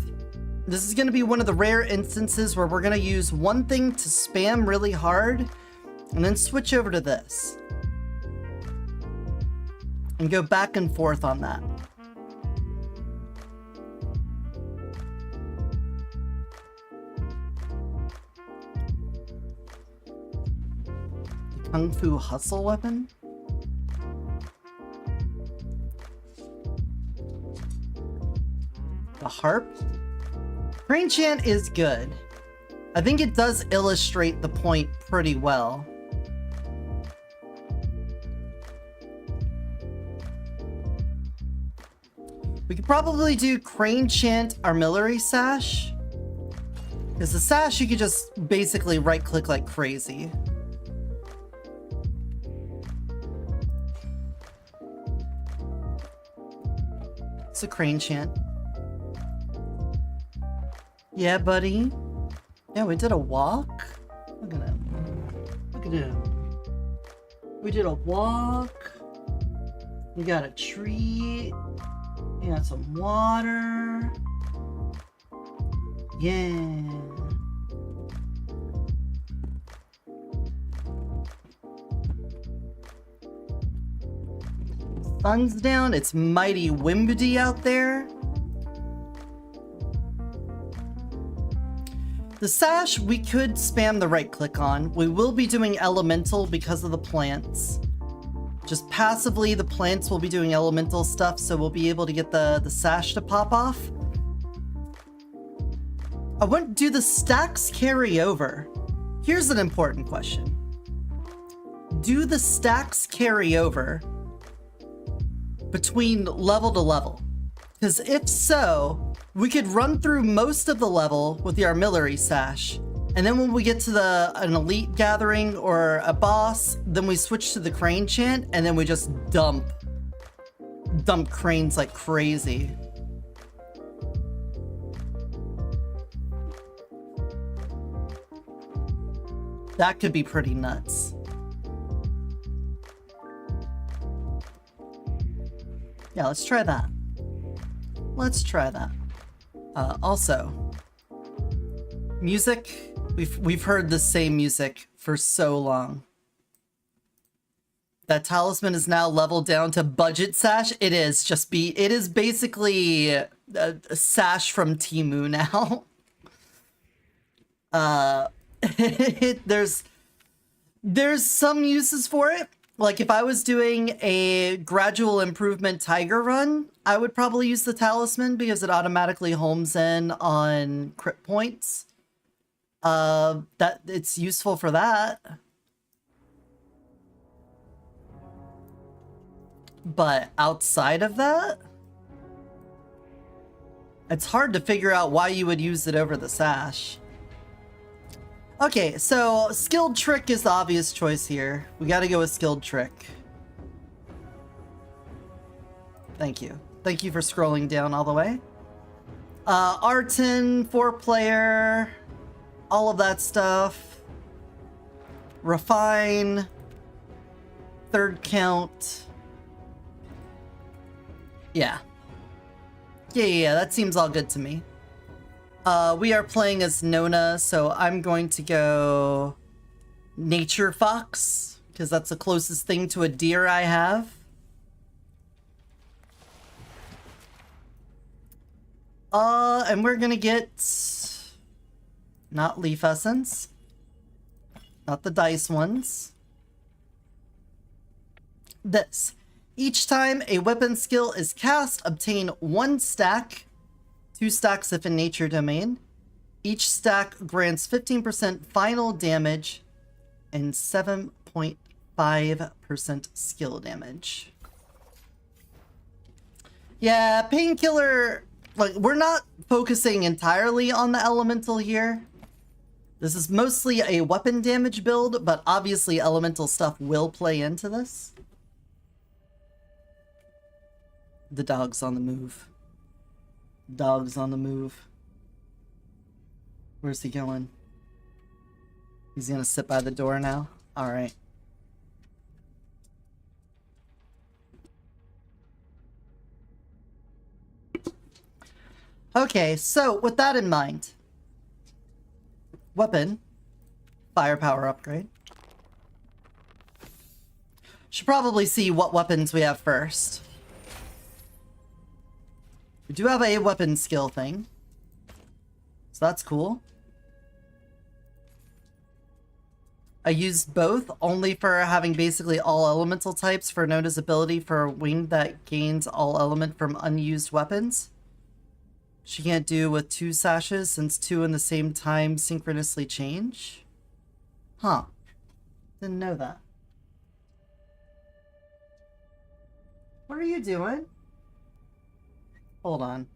This is gonna be one of the rare instances where we're gonna use one thing to spam really hard and then switch over to this. And go back and forth on that. Kung Fu Hustle weapon? The harp? Crane Chant is good. I think it does illustrate the point pretty well. We could probably do Crane Chant Armillary Sash. Because the sash you could just basically right click like crazy. It's a Crane Chant. Yeah, buddy. Yeah, we did a walk. Look at him. Look at him. We did a walk. We got a treat. We got some water. Yeah. Sun's down. It's mighty windy out there. The sash, we could spam the right click on. We will be doing elemental because of the plants. Just passively, the plants will be doing elemental stuff, so we'll be able to get the sash to pop off. I want do the stacks carry over? Here's an important question. Do the stacks carry over between level to level? Because if so, we could run through most of the level with the Armillary Sash, and then when we get to an elite gathering or a boss, then we switch to the Crane Chant, and then we just dump cranes like crazy. That could be pretty nuts. Yeah, let's try that. Let's try that. Also, music. We've heard the same music for so long. That talisman is now leveled down to budget sash. It is it is basically a sash from Temu now. There's some uses for it. Like if I was doing a gradual improvement tiger run, I would probably use the talisman because it automatically homes in on crit points. That it's useful for that. But outside of that, it's hard to figure out why you would use it over the sash. Okay, so skilled trick is the obvious choice here. We gotta go with skilled trick. Thank you. Thank you for scrolling down all the way. R10, 4-player, all of that stuff. Refine, third count. Yeah, that seems all good to me. We are playing as Nona, so I'm going to go Nature Fox, because that's the closest thing to a deer I have. And we're gonna get not Leaf Essence, not the dice ones. This. Each time a weapon skill is cast, obtain 1 stack, 2 stacks if in nature domain. Each stack grants 15% final damage and 7.5% skill damage. Yeah, Painkiller, like, we're not focusing entirely on the elemental here. This is mostly a weapon damage build, but obviously elemental stuff will play into this. The dog's on the move. Dog's on the move. Where's he going? He's gonna sit by the door now? Alright. Okay, so with that in mind, weapon, firepower upgrade. Should probably see what weapons we have first. We do have a weapon skill thing, so that's cool. I used both only for having basically all elemental types for Nona's ability for a wing that gains all element from unused weapons. She can't do with 2 sashes since 2 in the same time synchronously change. Huh. Didn't know that. What are you doing? Hold on.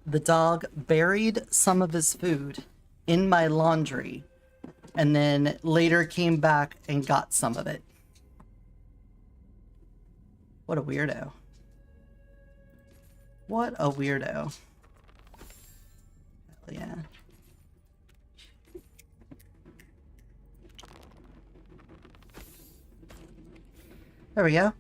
The dog buried some of his food in my laundry and then later came back and got some of it. What a weirdo. What a weirdo. Hell yeah. There we go.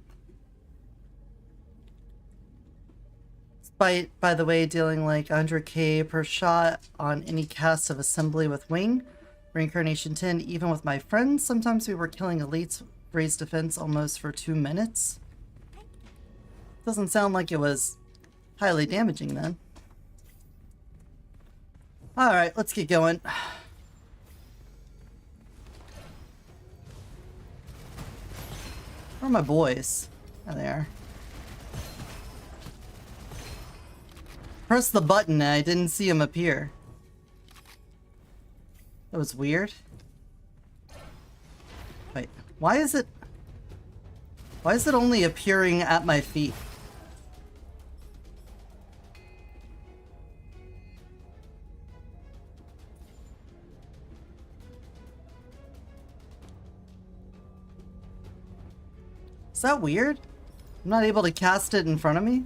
Despite, by the way, dealing like 100k per shot on any cast of Assembly with Wing, Reincarnation 10, even with my friends, sometimes we were killing elites, raised defense almost for 2 minutes. Doesn't sound like it was highly damaging then. Alright, let's get going. Where are my boys? Oh, they are. Press the button and I didn't see him appear. That was weird. Wait, why is it only appearing at my feet? Is that weird? I'm not able to cast it in front of me?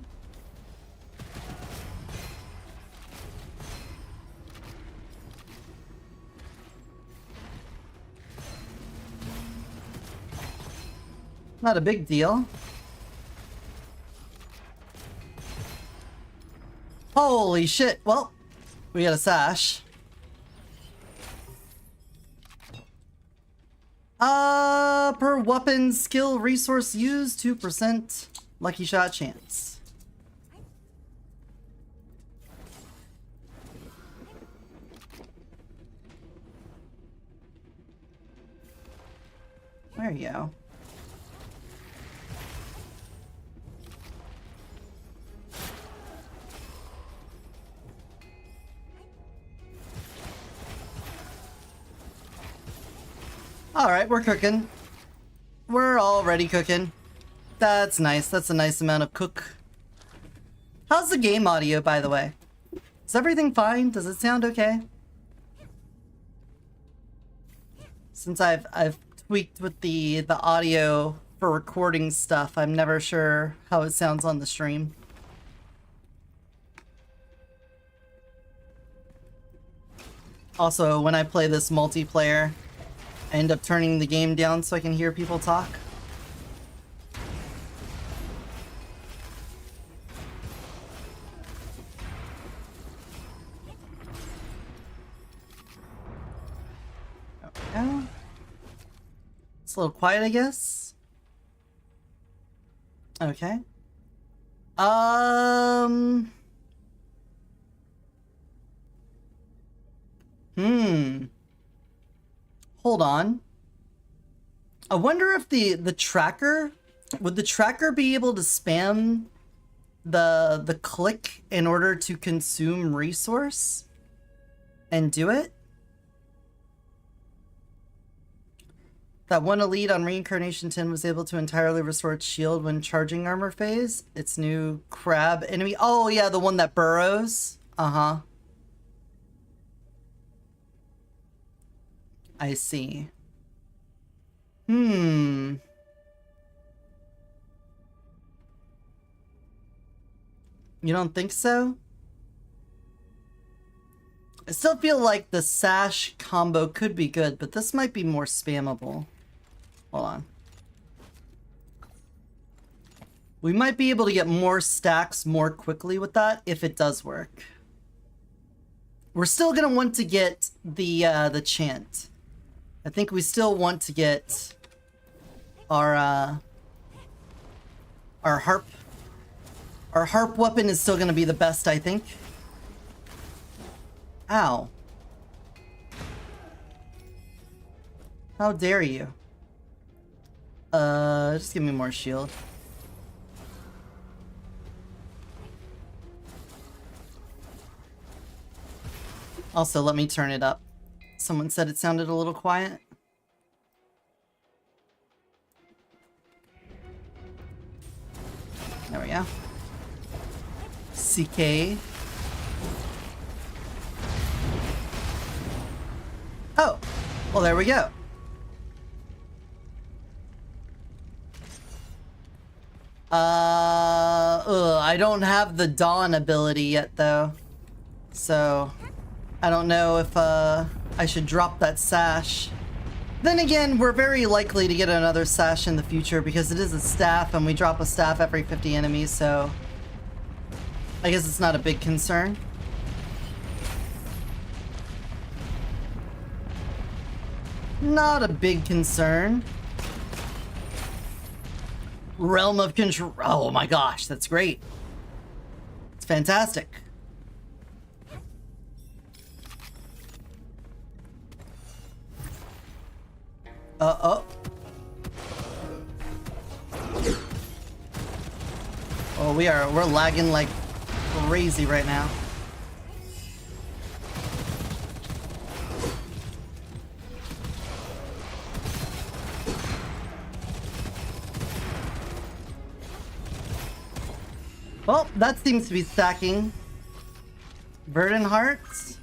Not a big deal. Holy shit. Well, we got a sash. Per weapon skill resource used, 2% lucky shot chance. There you go. Alright, we're cooking. We're already cooking. That's nice. That's a nice amount of cook. How's the game audio, by the way? Is everything fine? Does it sound okay? Since I've tweaked with the audio for recording stuff, I'm never sure how it sounds on the stream. Also, when I play this multiplayer, I end up turning the game down so I can hear people talk. Okay. It's a little quiet, I guess. Okay. Hold on. I wonder if the tracker, would the tracker be able to spam the click in order to consume resource and do it? That one elite on Reincarnation 10 was able to entirely restore its shield when charging armor phase. Its new crab enemy. Oh yeah, the one that burrows. Uh-huh. I see. You don't think so? I still feel like the sash combo could be good, but this might be more spammable. Hold on. We might be able to get more stacks more quickly with that if it does work. We're still gonna want to get the chant. I think we still want to get our harp. Our harp weapon is still gonna be the best, I think. Ow. How dare you? Just give me more shield. Also, let me turn it up. Someone said it sounded a little quiet. There we go. CK. Oh, well, there we go. I don't have the Dawn ability yet, though. So, I don't know if, I should drop that sash. Then again, we're very likely to get another sash in the future because it is a staff and we drop a staff every 50 enemies, so I guess it's not a big concern. Not a big concern. Realm of Control. Oh my gosh, that's great. It's fantastic. Oh, we're lagging like crazy right now. Well, that seems to be stacking. Verdant Hearts.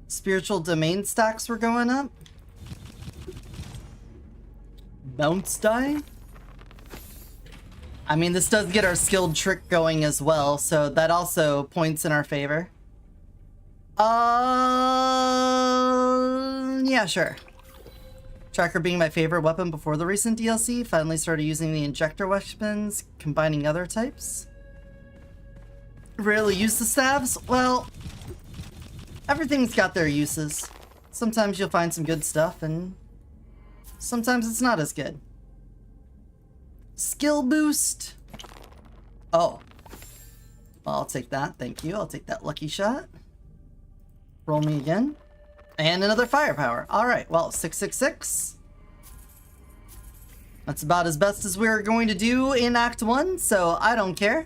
Spiritual Domain stacks were going up. Bounce die? I mean, this does get our skilled trick going as well, so that also points in our favor. Yeah, sure. Tracker being my favorite weapon before the recent DLC, finally started using the injector weapons, combining other types. rarely use the staves. Well, everything's got their uses. Sometimes you'll find some good stuff, and sometimes it's not as good. Skill boost. Oh. Well, I'll take that. Thank you. I'll take that lucky shot. Roll me again. And another firepower. Alright, well, 666. That's about as best as we're going to do in Act 1, so I don't care.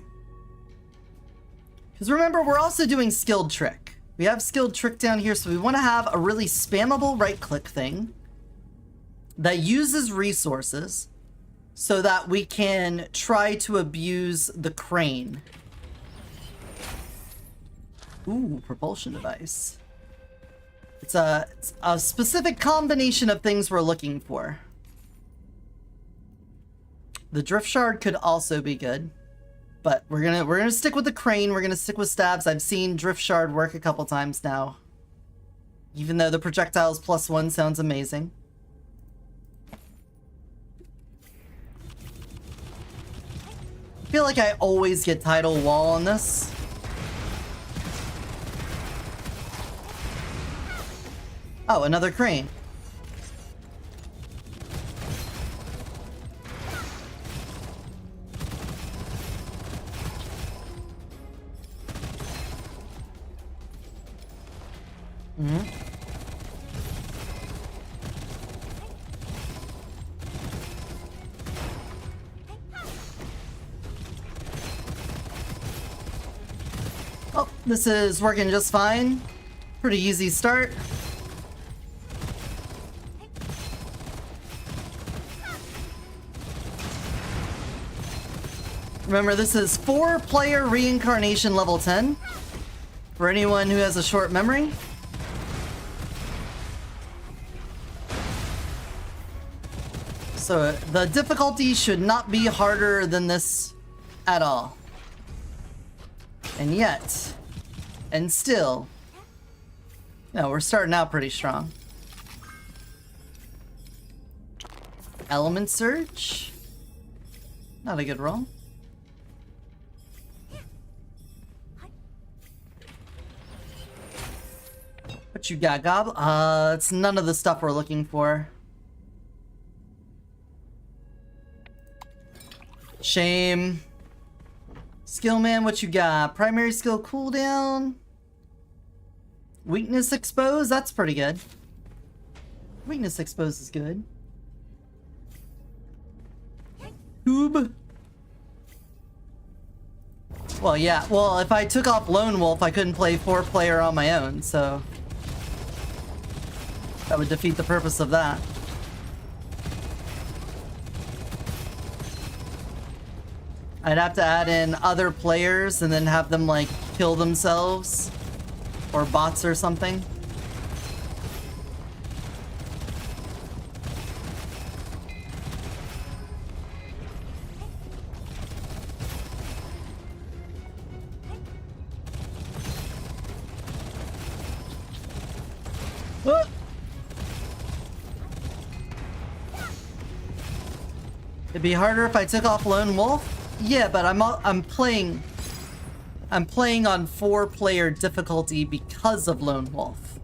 Because remember, we're also doing Skilled Trick. We have Skilled Trick down here, so we want to have a really spammable right-click thing that uses resources so that we can try to abuse the crane. Ooh, propulsion device. It's a specific combination of things we're looking for. The drift shard could also be good, but we're gonna stick with the crane. We're gonna stick with stabs. I've seen drift shard work a couple times now. Even though the projectiles +1 sounds amazing. I feel like I always get tidal wall on this. Oh, another crane. Mm-hmm. Oh, this is working just fine. Pretty easy start. Remember, this is 4-player reincarnation level 10. For anyone who has a short memory. So the difficulty should not be harder than this at all. And yet, and still, no, we're starting out pretty strong. Element Surge. Not a good roll. What you got, Gob? It's none of the stuff we're looking for. Shame. Skill man, what you got? Primary skill cooldown. Weakness expose, that's pretty good. Weakness expose is good. Tube. Well, yeah. Well, if I took off Lone Wolf, I couldn't play 4-player on my own, so that would defeat the purpose of that. I'd have to add in other players and then have them, like, kill themselves. Or bots or something. It'd be harder if I took off Lone Wolf. Yeah, but I'm playing on 4-player difficulty because of Lone Wolf.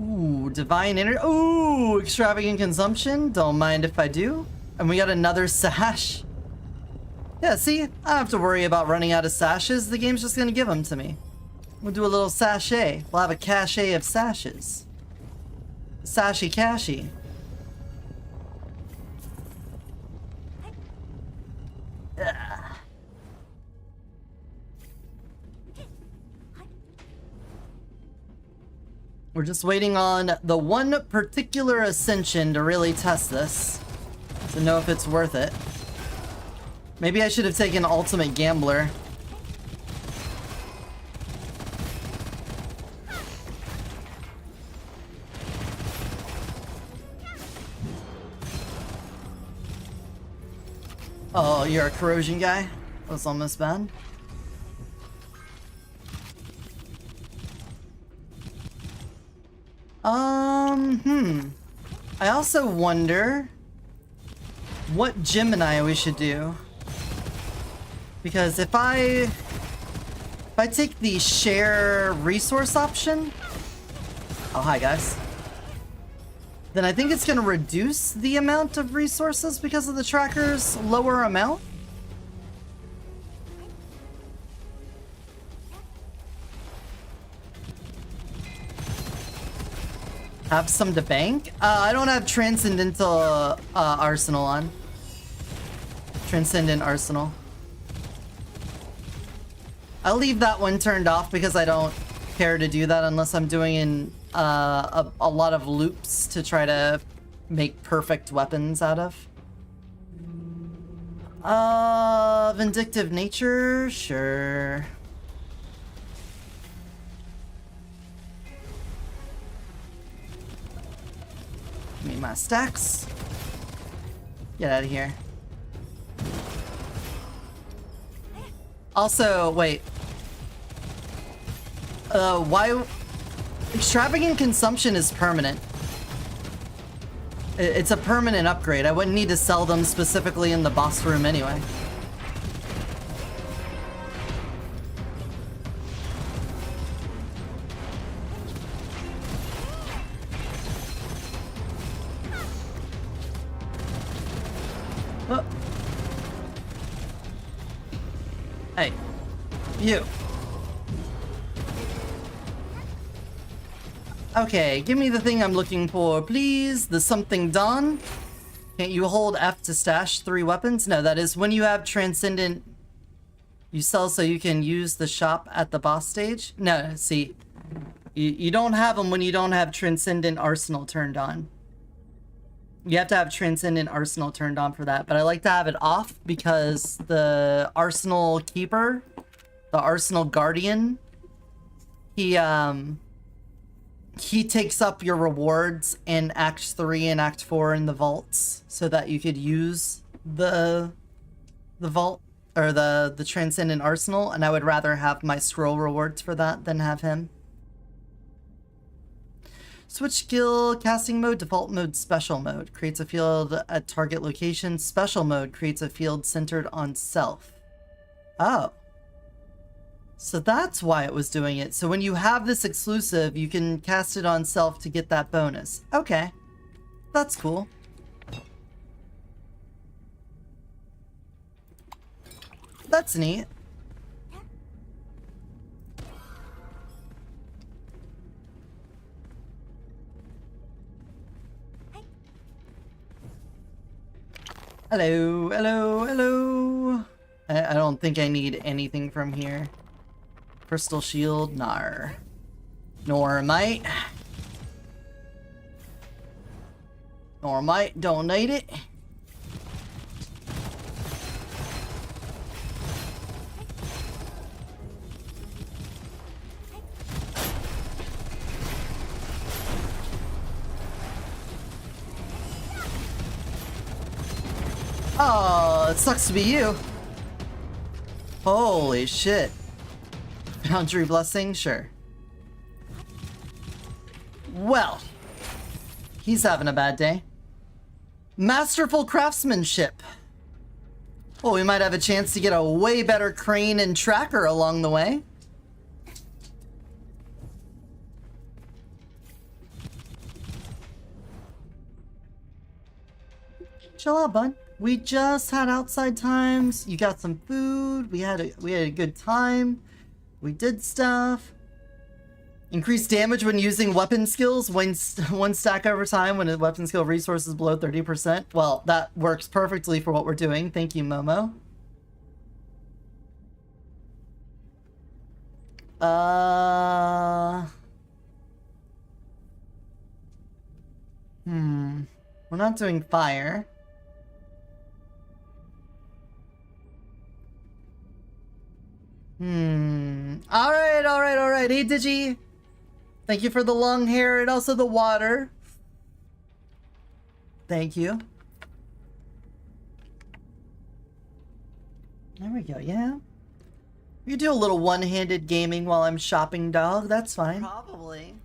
Ooh, Divine Energy. Ooh, Extravagant Consumption. Don't mind if I do. And we got another sash. Yeah, see? I don't have to worry about running out of sashes. The game's just gonna give them to me. We'll do a little sachet. We'll have a cachet of sashes. Sashy cashy. We're just waiting on the one particular ascension to really test this. To know if it's worth it. Maybe I should have taken Ultimate Gambler. Oh, you're a corrosion guy? That was almost bad. I also wonder what Gemini we should do. Because if I take the share resource option, oh hi guys, then I think it's gonna reduce the amount of resources because of the tracker's lower amount. Have some to bank? I don't have Transcendental Arsenal on. Transcendent Arsenal. I'll leave that one turned off because I don't care to do that unless I'm doing a lot of loops to try to make perfect weapons out of. Vindictive Nature? Sure. Give me my stacks. Get out of here. Also, wait. Why? Extravagant consumption is permanent. It's a permanent upgrade. I wouldn't need to sell them specifically in the boss room anyway. Oh. Hey, you. Okay, give me the thing I'm looking for, please. The something done. Can't you hold F to stash 3 weapons? No, that is when you have Transcendent. You sell so you can use the shop at the boss stage. No, see. You don't have them when you don't have Transcendent Arsenal turned on. You have to have Transcendent Arsenal turned on for that. But I like to have it off because the Arsenal Keeper, the Arsenal Guardian, he takes up your rewards in Act 3 and Act 4 in the vaults so that you could use the vault or the Transcendent Arsenal, and I would rather have my scroll rewards for that than have him. Switch skill, casting mode, default mode, special mode. Creates a field at target location. Special mode creates a field centered on self. Oh. So that's why it was doing it. So when you have this exclusive, you can cast it on self to get that bonus. Okay. That's cool. That's neat. Hello, hello, hello. I don't think I need anything from here. Crystal shield, nar. Normite. Normite, don't need it. Oh, it sucks to be you. Holy shit. Boundary blessing, sure. Well, he's having a bad day. Masterful craftsmanship. Well, we might have a chance to get a way better crane and tracker along the way. Chill out, bud. We just had outside times. You got some food. We had a good time. We did stuff. Increase damage when using weapon skills. One stack over time when a weapon skill resource is below 30%. Well, that works perfectly for what we're doing. Thank you, Momo. We're not doing fire. Alright. Hey, Digi. Thank you for the long hair and also the water. Thank you. There we go, yeah. You do a little one-handed gaming while I'm shopping, dog. That's fine. Probably.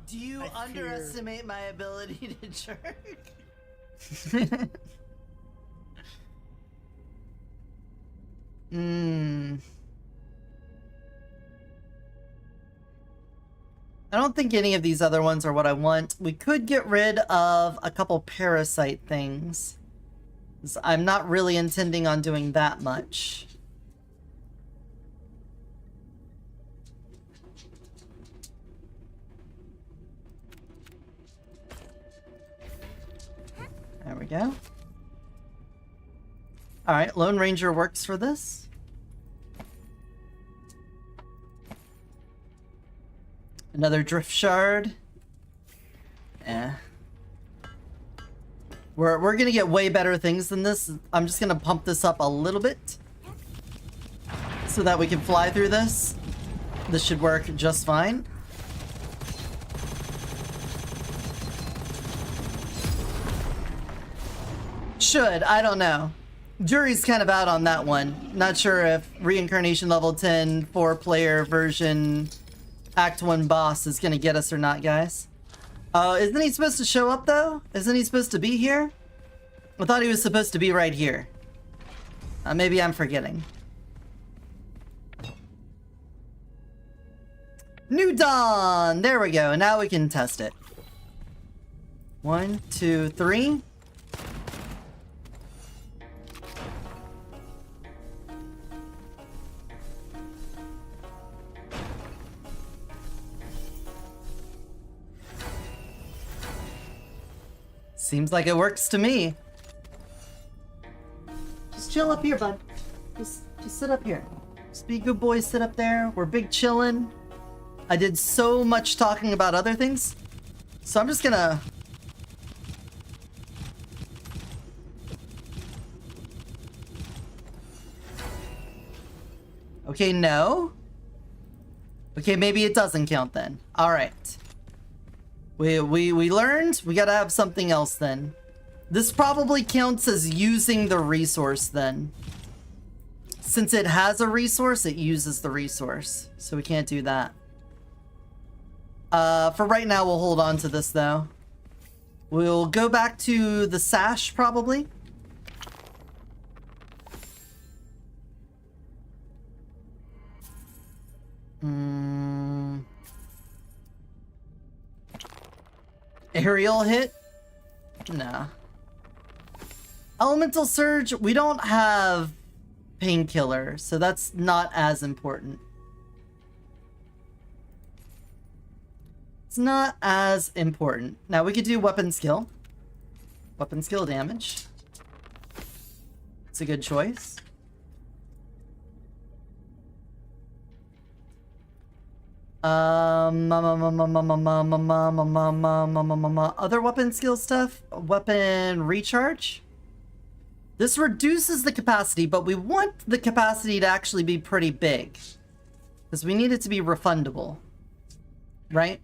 Do you underestimate my ability to jerk? I don't think any of these other ones are what I want. We could get rid of a couple parasite things. I'm not really intending on doing that much. There we go. Alright, Lone Ranger works for this. Another drift shard. We're gonna get way better things than this. I'm just gonna pump this up a little bit so that we can fly through this. This should work just fine. Should, I don't know. Jury's kind of out on that one. Not sure if Reincarnation level 10 4-player version Act 1 boss is gonna get us or not, guys. Isn't he supposed to show up though? Isn't he supposed to be here? I thought he was supposed to be right here. Maybe I'm forgetting. New Dawn! There we go. Now we can test it. 1, 2, 3. Seems like it works to me. Just chill up here, bud. Just sit up here. Just be a good boy, sit up there. We're big chillin'. I did so much talking about other things. So I'm just gonna... Okay, no. Okay, maybe it doesn't count then. Alright. We learned. We gotta have something else then. This probably counts as using the resource then. Since it has a resource, it uses the resource. So we can't do that. For right now, we'll hold on to this though. We'll go back to the sash probably. Aerial hit? Nah. Elemental Surge, we don't have Painkiller, so that's not as important. It's not as important. Now we could do Weapon Skill. Weapon Skill damage. It's a good choice. Other weapon skill stuff. Weapon recharge. This reduces the capacity, but we want the capacity to actually be pretty big. Because we need it to be refundable. Right?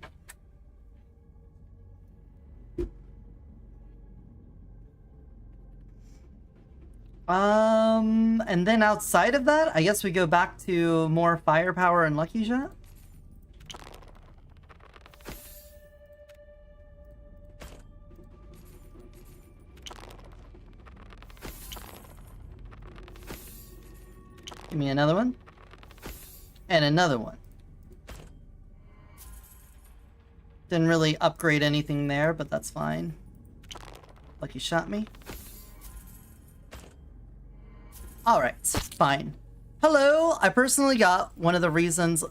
And then outside of that, I guess we go back to more firepower and lucky shot. Give me another one. And another one. Didn't really upgrade anything there, but that's fine. Lucky shot me. Alright, fine. Hello! I personally got one of the reasons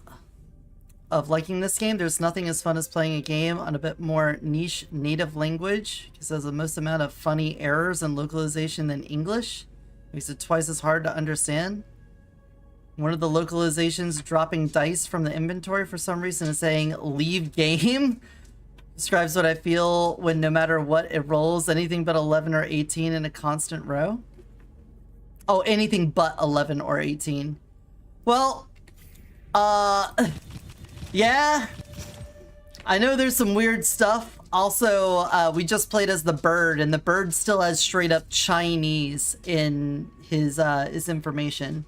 of liking this game. There's nothing as fun as playing a game on a bit more niche native language, because it has the most amount of funny errors and localization than English. Makes it twice as hard to understand. One of the localizations dropping dice from the inventory for some reason is saying leave game. Describes what I feel when no matter what it rolls, anything but 11 or 18 in a constant row. Oh, anything but 11 or 18. Well, yeah. I know there's some weird stuff. Also, we just played as the bird, and the bird still has straight up Chinese in his information.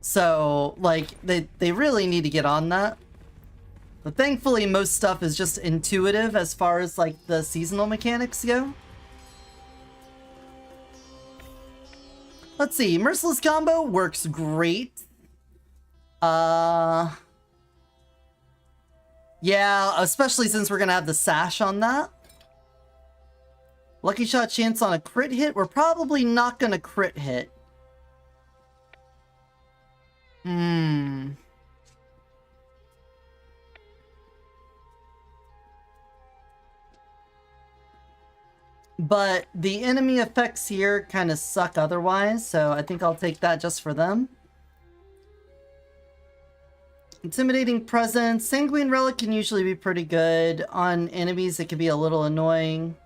So, like, they really need to get on that. But thankfully, most stuff is just intuitive as far as like the seasonal mechanics go. Let's see, Merciless Combo works great. Yeah, especially since we're gonna have the sash on that. Lucky shot chance on a crit hit. We're probably not gonna crit hit. But the enemy effects here kind of suck otherwise, so I think I'll take that just for them. Intimidating Presence. Sanguine Relic can usually be pretty good. On enemies, it can be a little annoying.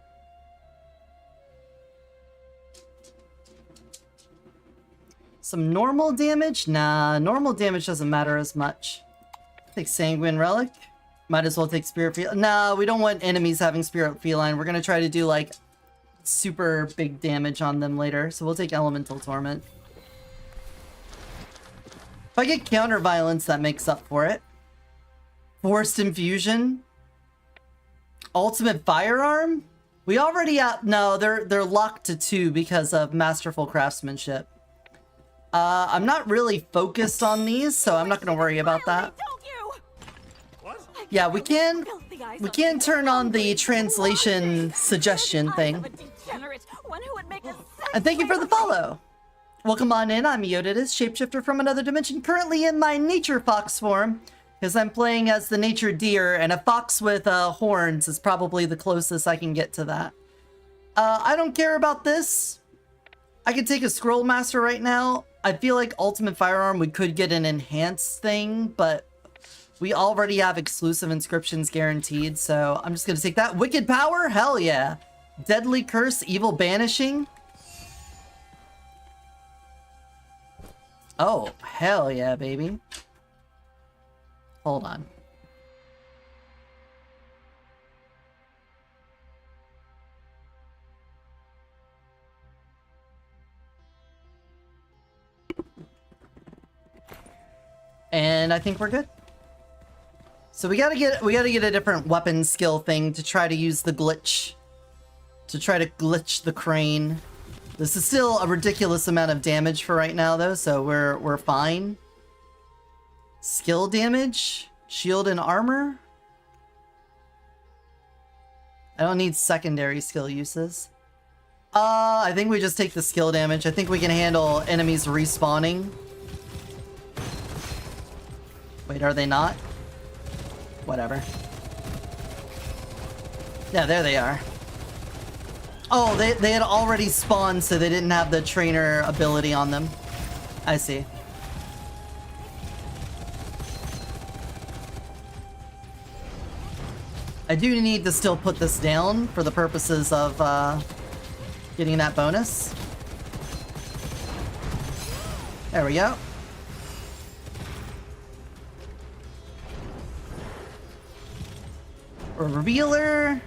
Some normal damage? Nah, normal damage doesn't matter as much. Take Sanguine Relic. Might as well take Spirit Feline. Nah, we don't want enemies having Spirit Feline. We're gonna try to do, like, super big damage on them later. So we'll take Elemental Torment. If I get Counter Violence, that makes up for it. Forced Infusion. Ultimate Firearm? We already have... No, they're locked to 2 because of Masterful Craftsmanship. I'm not really focused on these, so I'm not going to worry about that. Yeah, we can turn on the translation suggestion thing. And thank you for the follow. Welcome on in, I'm Eotidiss, shapeshifter from another dimension, currently in my nature fox form, because I'm playing as the nature deer, and a fox with horns is probably the closest I can get to that. I don't care about this. I could take a Scroll Master right now. I feel like Ultimate Firearm, we could get an enhanced thing, but we already have exclusive inscriptions guaranteed, so I'm just gonna take that. Wicked Power? Hell yeah. Deadly Curse, Evil Banishing? Oh, hell yeah, baby. Hold on. And I think we're good. So we gotta get a different weapon skill thing to try to use the glitch. To try to glitch the crane. This is still a ridiculous amount of damage for right now though, so we're fine. Skill damage, shield and armor. I don't need secondary skill uses. I think we just take the skill damage. I think we can handle enemies respawning. Wait, are they not? Whatever. Yeah, there they are. Oh, they had already spawned, so they didn't have the trainer ability on them. I see. I do need to still put this down for the purposes of getting that bonus. There we go. A revealer.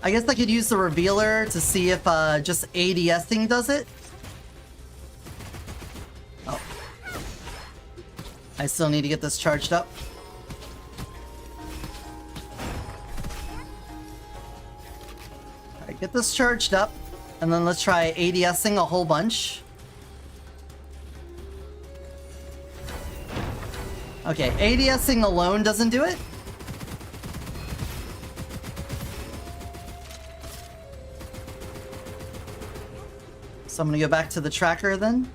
I guess I could use the revealer to see if just ADSing does it. Oh. I still need to get this charged up. Alright, get this charged up. And then let's try ADSing a whole bunch. Okay, ADSing alone doesn't do it. So I'm gonna go back to the tracker then.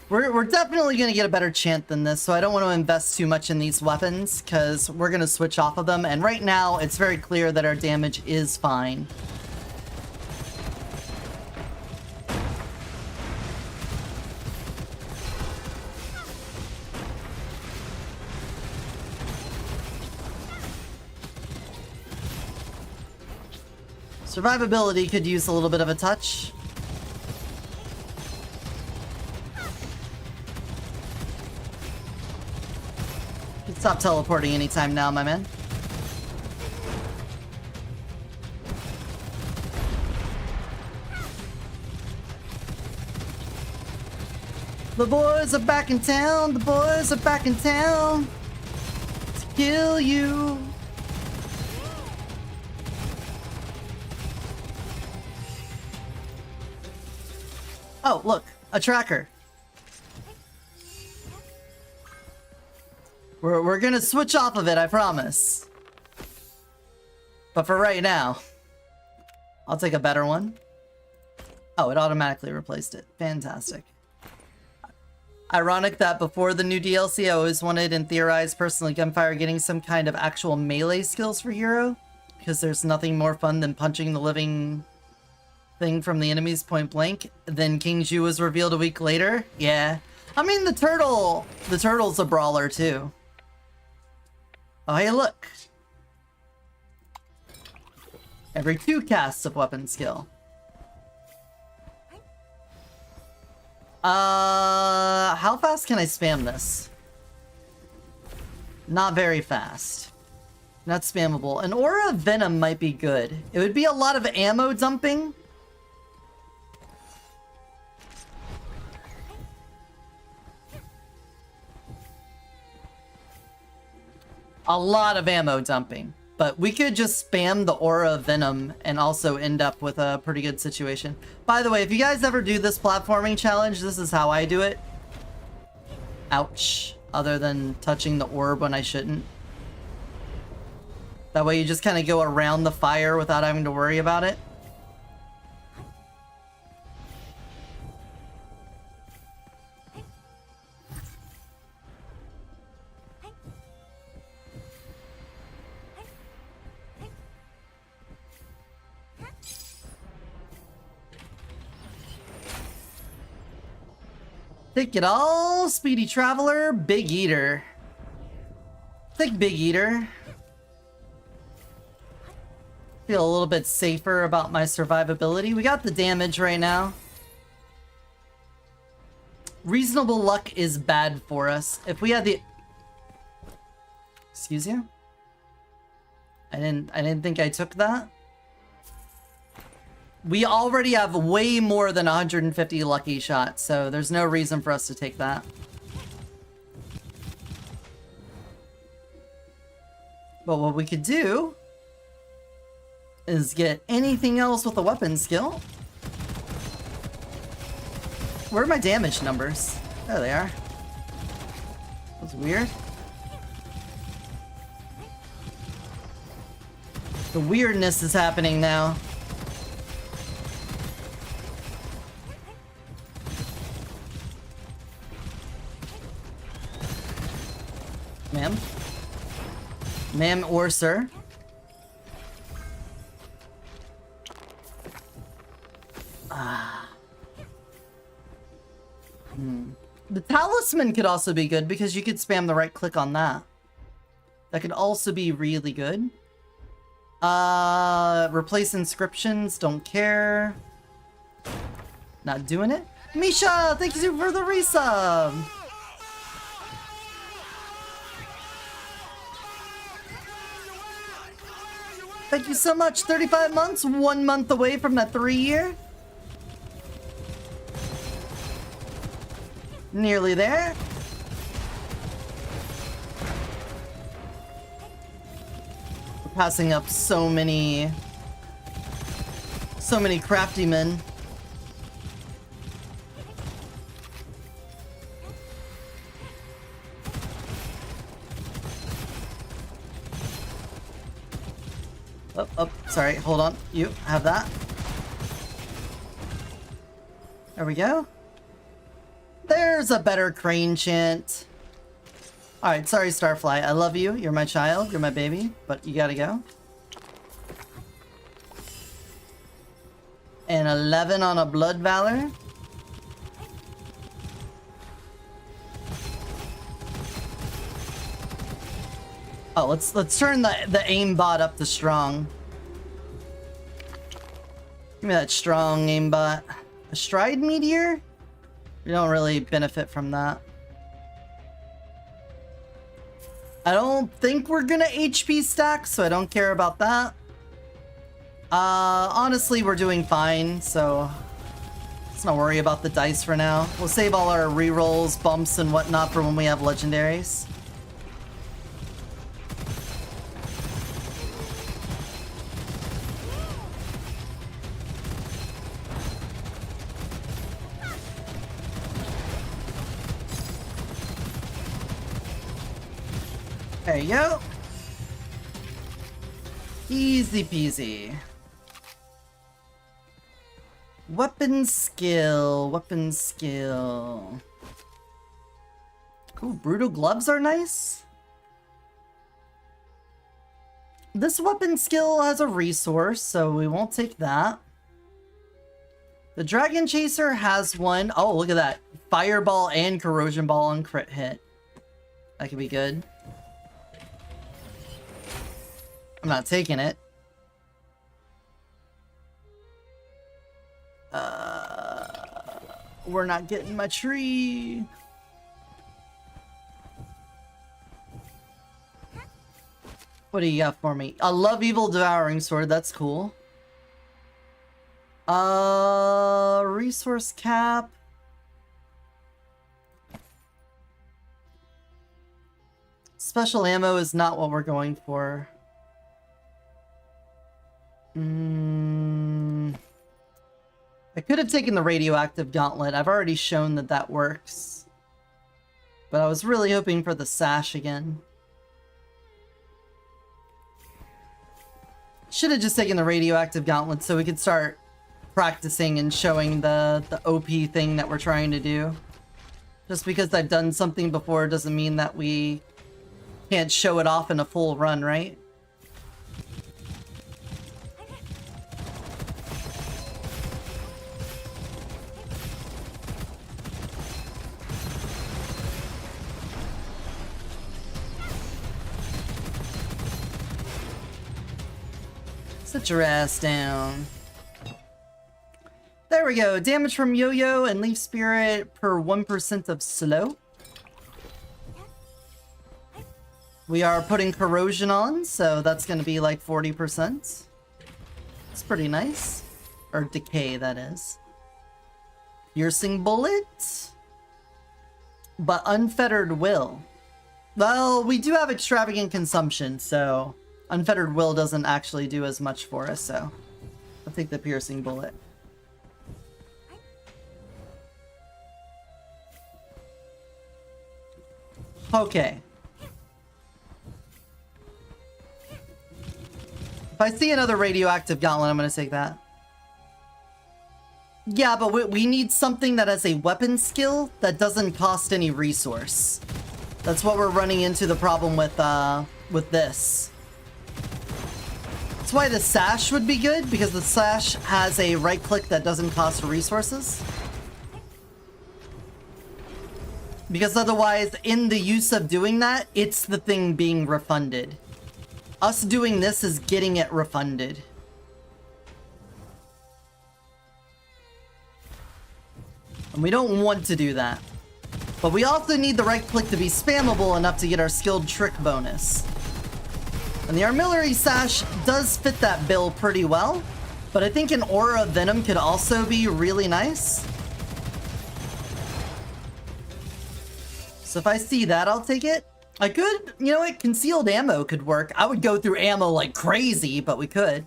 We're definitely gonna get a better chant than this, so I don't want to invest too much in these weapons, because we're gonna switch off of them, and right now it's very clear that our damage is fine. Survivability could use a little bit of a touch. You can stop teleporting anytime now, my man. The boys are back in town. The boys are back in town to kill you. Oh, look, a tracker. We're gonna switch off of it, I promise. But for right now, I'll take a better one. Oh, it automatically replaced it. Fantastic. Ironic that before the new DLC, I always wanted and theorized personally Gunfire getting some kind of actual melee skills for hero, because there's nothing more fun than punching the living thing from the enemies point blank. Then King Jue was revealed a week later. Yeah. I mean, the turtle's a brawler too. Oh, hey, look. Every 2 casts of weapon skill. How fast can I spam this? Not very fast. Not spammable. An Aura of Venom might be good. It would be a lot of ammo dumping. A lot of ammo dumping. But we could just spam the Aura of Venom and also end up with a pretty good situation. By the way, if you guys ever do this platforming challenge, this is how I do it. Ouch. Other than touching the orb when I shouldn't. That way you just kind of go around the fire without having to worry about it. Take it all, Speedy Traveler, Big Eater. Take Big Eater. Feel a little bit safer about my survivability. We got the damage right now. Reasonable luck is bad for us. If we had the... Excuse you? I didn't think I took that. We already have way more than 150 lucky shots, so there's no reason for us to take that. But what we could do is get anything else with a weapon skill. Where are my damage numbers? There they are. That's weird. The weirdness is happening now. Ma'am? Ma'am or sir? The talisman could also be good because you could spam the right click on that. That could also be really good. Replace inscriptions, don't care. Not doing it. Misha, thank you for the resub. Thank you so much. 35 months, 1 month away from that 3-year. Nearly there. We're passing up so many crafty men. Oh, sorry, hold on. You have that. There we go. There's a better crane chant. Alright, sorry Starfly, I love you. You're my child, you're my baby, but you gotta go. And 11 on a Blood Valor. Oh, let's turn the aimbot up to strong. Give me that strong aimbot. A Stride Meteor? We don't really benefit from that. I don't think we're gonna HP stack, so I don't care about that. Honestly, we're doing fine, so let's not worry about the dice for now. We'll save all our rerolls, bumps, and whatnot for when we have legendaries. There you go. Easy peasy. Weapon skill, weapon skill. Cool, brutal gloves are nice. This weapon skill has a resource, so we won't take that. The Dragon Chaser has one. Oh, look at that. Fireball and Corrosion Ball on crit hit. That could be good. I'm not taking it. We're not getting my tree. What do you got for me? I love Evil Devouring Sword. That's cool. Resource cap. Special ammo is not what we're going for. I could have taken the radioactive gauntlet. I've already shown that that works. But I was really hoping for the sash again. Should have just taken the radioactive gauntlet so we could start practicing and showing the OP thing that we're trying to do. Just because I've done something before doesn't mean that we can't show it off in a full run, right? Sit your ass down. There we go. Damage from Yoyo and Leaf Spirit per 1% of slow. We are putting Corrosion on, so that's going to be like 40%. It's pretty nice. Or Decay, that is. Piercing Bullet. But Unfettered Will. Well, we do have Extravagant Consumption, so Unfettered Will doesn't actually do as much for us, so I'll take the Piercing Bullet. Okay. If I see another radioactive gauntlet, I'm gonna take that. Yeah, but we need something that has a weapon skill that doesn't cost any resource. That's what we're running into the problem with this. That's why the sash would be good, because the sash has a right click that doesn't cost resources. Because otherwise, in the use of doing that, it's the thing being refunded. Us doing this is getting it refunded. And we don't want to do that. But we also need the right click to be spammable enough to get our skilled trick bonus. And the Armillary Sash does fit that bill pretty well, but I think an Aura of Venom could also be really nice. So if I see that, I'll take it. I could, you know what, Concealed Ammo could work. I would go through ammo like crazy, but we could.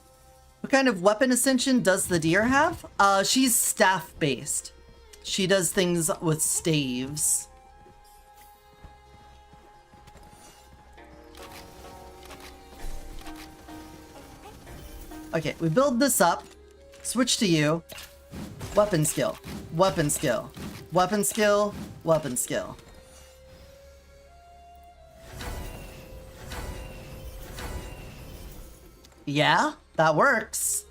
What kind of weapon ascension does the deer have? She's staff-based. She does things with staves. Okay, we build this up. Switch to you. Weapon skill. Weapon skill. Weapon skill. Weapon skill. Yeah, that works.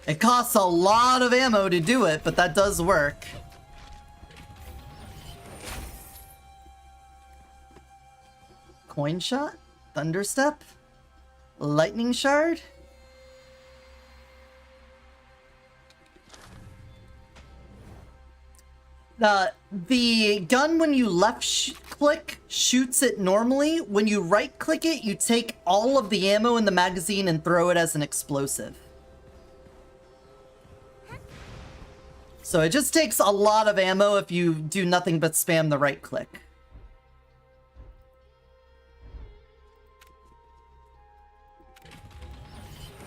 It costs a lot of ammo to do it, but that does work. Coin shot? Thunderstep? Lightning shard? The gun, when you left click, shoots it normally. When you right click it, you take all of the ammo in the magazine and throw it as an explosive. So it just takes a lot of ammo if you do nothing but spam the right click.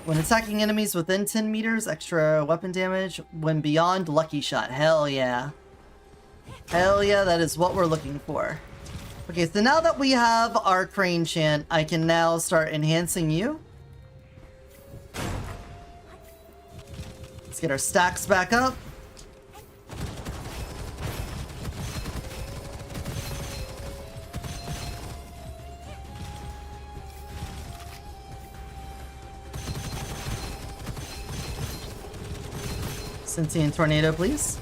When attacking enemies within 10 meters, extra weapon damage. When beyond, lucky shot. Hell yeah. Hell yeah, that is what we're looking for. Okay, so now that we have our crane chant, I can now start enhancing you. Let's get our stacks back up. Sentient Tornado, please.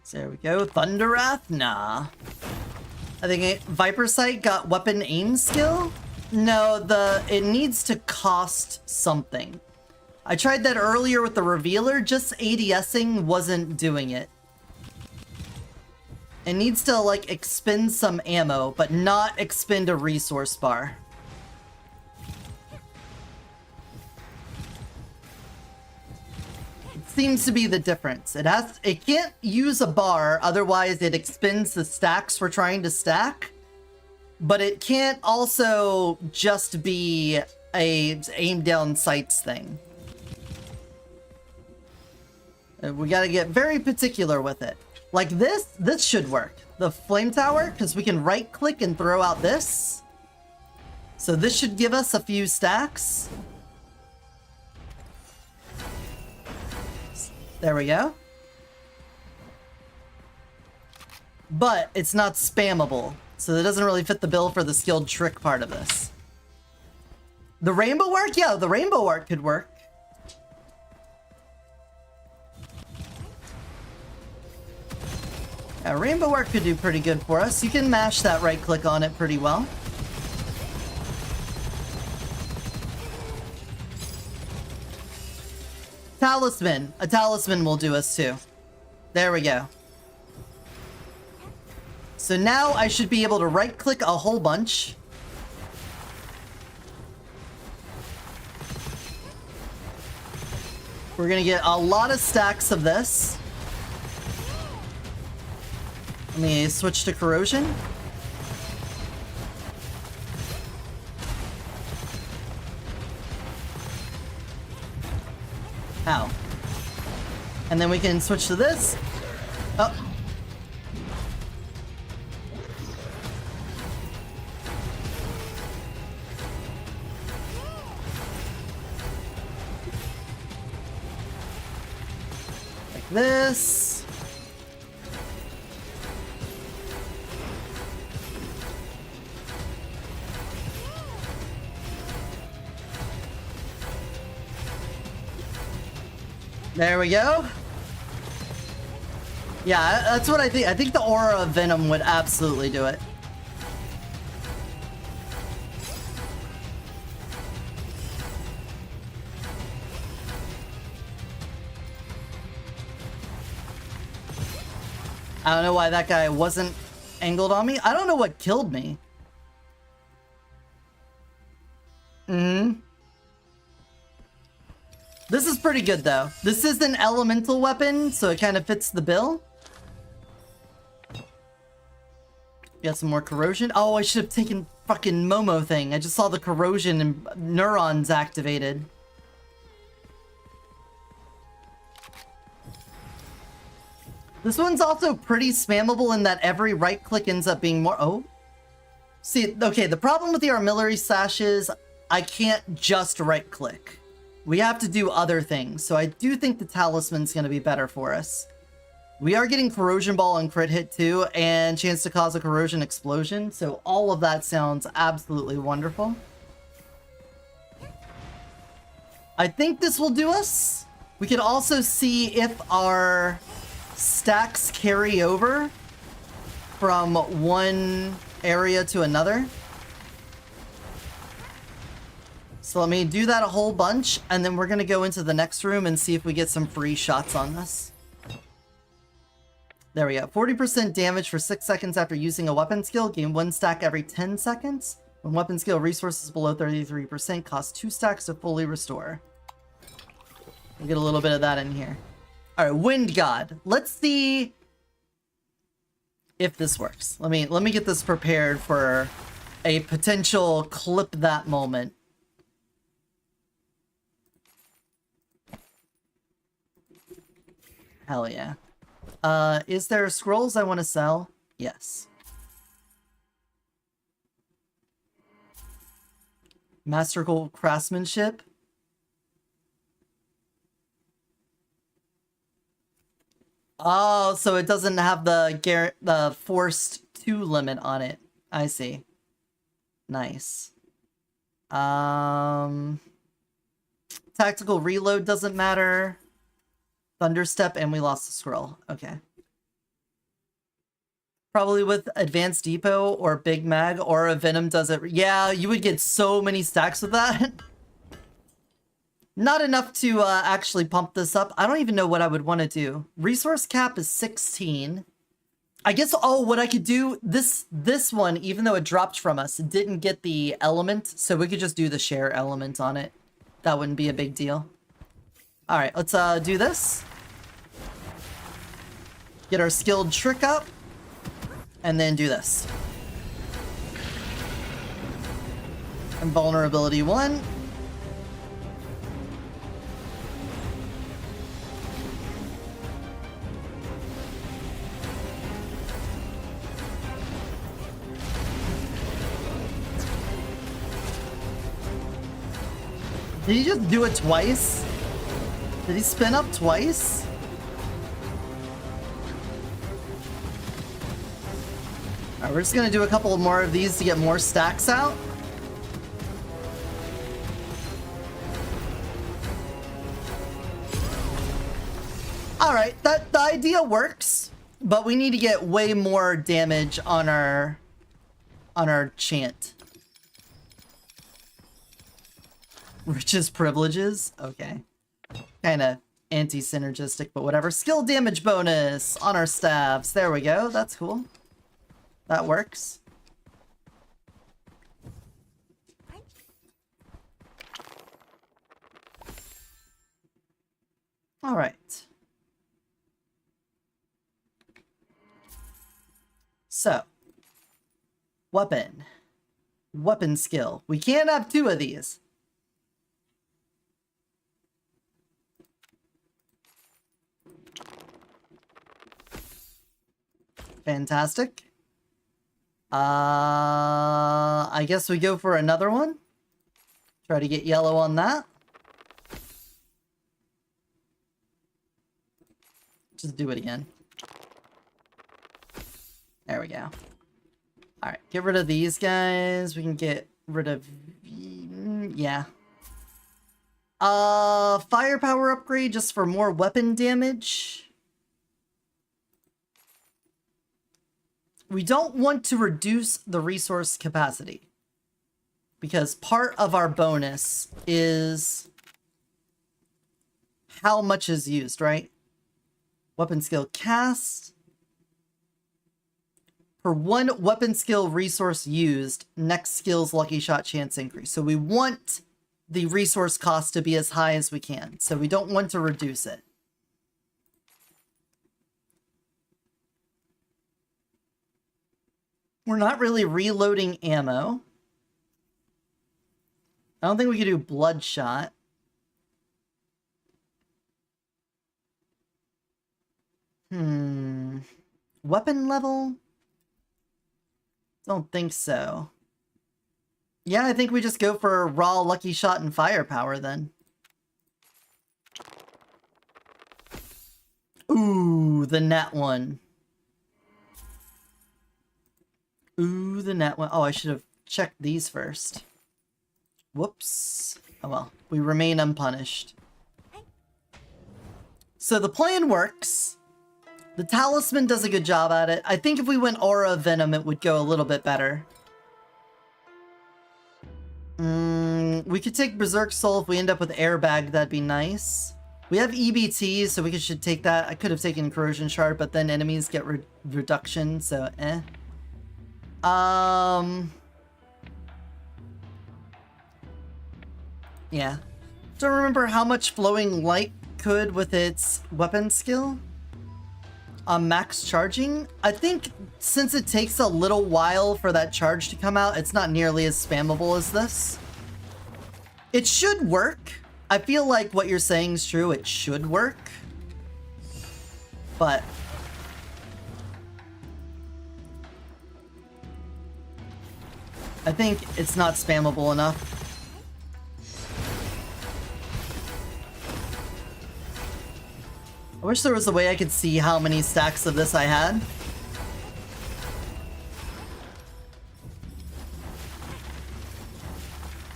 So there we go. Thunderwrath? Nah. I think Viper Sight got weapon aim skill? No, it needs to cost something. I tried that earlier with the Revealer, just ADSing wasn't doing it. It needs to, like, expend some ammo, but not expend a resource bar. It seems to be the difference. It can't use a bar, otherwise it expends the stacks we're trying to stack. But it can't also just be a aim down sights thing. We gotta get very particular with it. Like this should work. The flame tower, because we can right click and throw out this. So this should give us a few stacks. There we go. But it's not spammable, so it doesn't really fit the bill for the skilled trick part of this. The rainbow arc? Yeah, the rainbow arc could work. Yeah, rainbow arc could do pretty good for us. You can mash that right click on it pretty well. Talisman. A talisman will do us too. There we go. So now I should be able to right click a whole bunch. We're gonna get a lot of stacks of this. Let me switch to corrosion. Ow. And then we can switch to this. Oh. Like this. There we go. Yeah, that's what I think. I think the aura of Venom would absolutely do it. I don't know why that guy wasn't angled on me. I don't know what killed me. This is pretty good, though. This is an elemental weapon, so it kind of fits the bill. Got some more corrosion. Oh, I should have taken fucking Momo thing. I just saw the corrosion and neurons activated. This one's also pretty spammable in that every right click ends up being more... Oh. See, okay, the problem with the artillery sash is I can't just right click. We have to do other things, so I do think the talisman's going to be better for us. We are getting corrosion ball and crit hit too, and chance to cause a corrosion explosion, so all of that sounds absolutely wonderful. I think this will do us. We can also see if our stacks carry over from one area to another. So let me do that a whole bunch, and then we're gonna go into the next room and see if we get some free shots on this. There we go. 40% damage for 6 seconds after using a weapon skill. Gain 1 stack every 10 seconds. When weapon skill resources below 33%, cost 2 stacks to fully restore. We'll get a little bit of that in here. Alright, Wind God. Let's see if this works. Let me get this prepared for a potential clip that moment. Hell yeah. Is there scrolls I want to sell? Yes. Masterful craftsmanship. Oh, so it doesn't have the forced 2 limit on it. I see. Nice. Tactical reload doesn't matter. Thunderstep, and we lost the scroll. Okay. Probably with Advanced Depot or Big Mag or a Venom does it. Yeah, you would get so many stacks with that. Not enough to actually pump this up. I don't even know what I would want to do. Resource cap is 16. I guess, oh, what I could do, this one, even though it dropped from us, it didn't get the element, so we could just do the share element on it. That wouldn't be a big deal. Alright, let's do this. Get our skilled trick up. And then do this. Invulnerability 1. Did he just do it twice? Did he spin up twice? Alright, we're just gonna do a couple more of these to get more stacks out. Alright, the idea works, but we need to get way more damage on our chant. Riches privileges? Okay. Kinda anti-synergistic, but whatever. Skill damage bonus on our staffs. There we go. That's cool. That works. All right. So, weapon. Weapon skill. We can't have 2 of these. Fantastic. I guess we go for another one. Try to get yellow on that. Just do it again. There we go. Alright, get rid of these guys. We can get rid of... yeah. Firepower upgrade just for more weapon damage. We don't want to reduce the resource capacity, because part of our bonus is how much is used, right? Weapon skill cast. For 1 weapon skill resource used, next skill's lucky shot chance increase. So we want the resource cost to be as high as we can. So we don't want to reduce it. We're not really reloading ammo. I don't think we could do bloodshot. Weapon level? Don't think so. Yeah, I think we just go for raw lucky shot and firepower then. Ooh, the net one. Ooh, the net one. Oh, I should have checked these first. Whoops. Oh well, we remain unpunished. So the plan works. The talisman does a good job at it. I think if we went Aura Venom, it would go a little bit better. We could take Berserk Soul if we end up with Airbag, that'd be nice. We have EBT, so we should take that. I could have taken Corrosion Shard, but then enemies get reduction, so eh. Yeah. Don't remember how much Flowing Light could with its weapon skill. Max charging. I think since it takes a little while for that charge to come out, it's not nearly as spammable as this. It should work. I feel like what you're saying is true. It should work. But I think it's not spammable enough. I wish there was a way I could see how many stacks of this I had.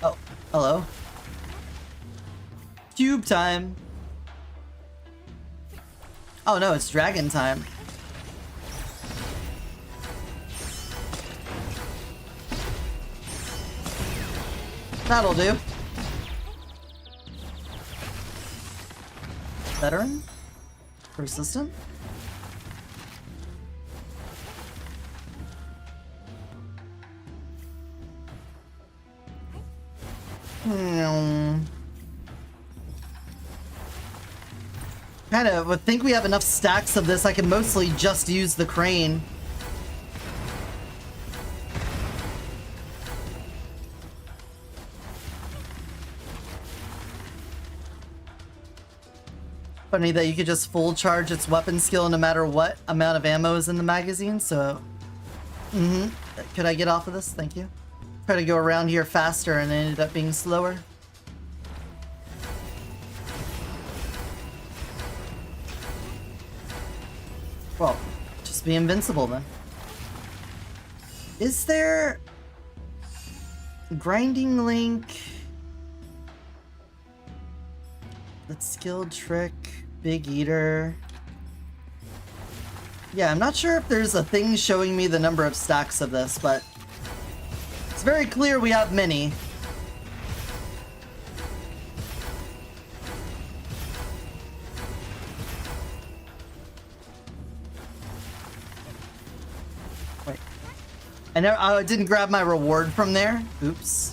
Oh, hello. Cube time. Oh no, it's dragon time. That'll do. Veteran? Persistent? Kind of would think we have enough stacks of this. I can mostly just use the crane. Funny that you could just full charge its weapon skill no matter what amount of ammo is in the magazine, so... Could I get off of this? Thank you. Try to go around here faster and it ended up being slower. Well, just be invincible then. Is there... Grinding Link... That skilled trick, Big Eater. Yeah, I'm not sure if there's a thing showing me the number of stacks of this, but it's very clear we have many. Wait. I didn't grab my reward from there. Oops.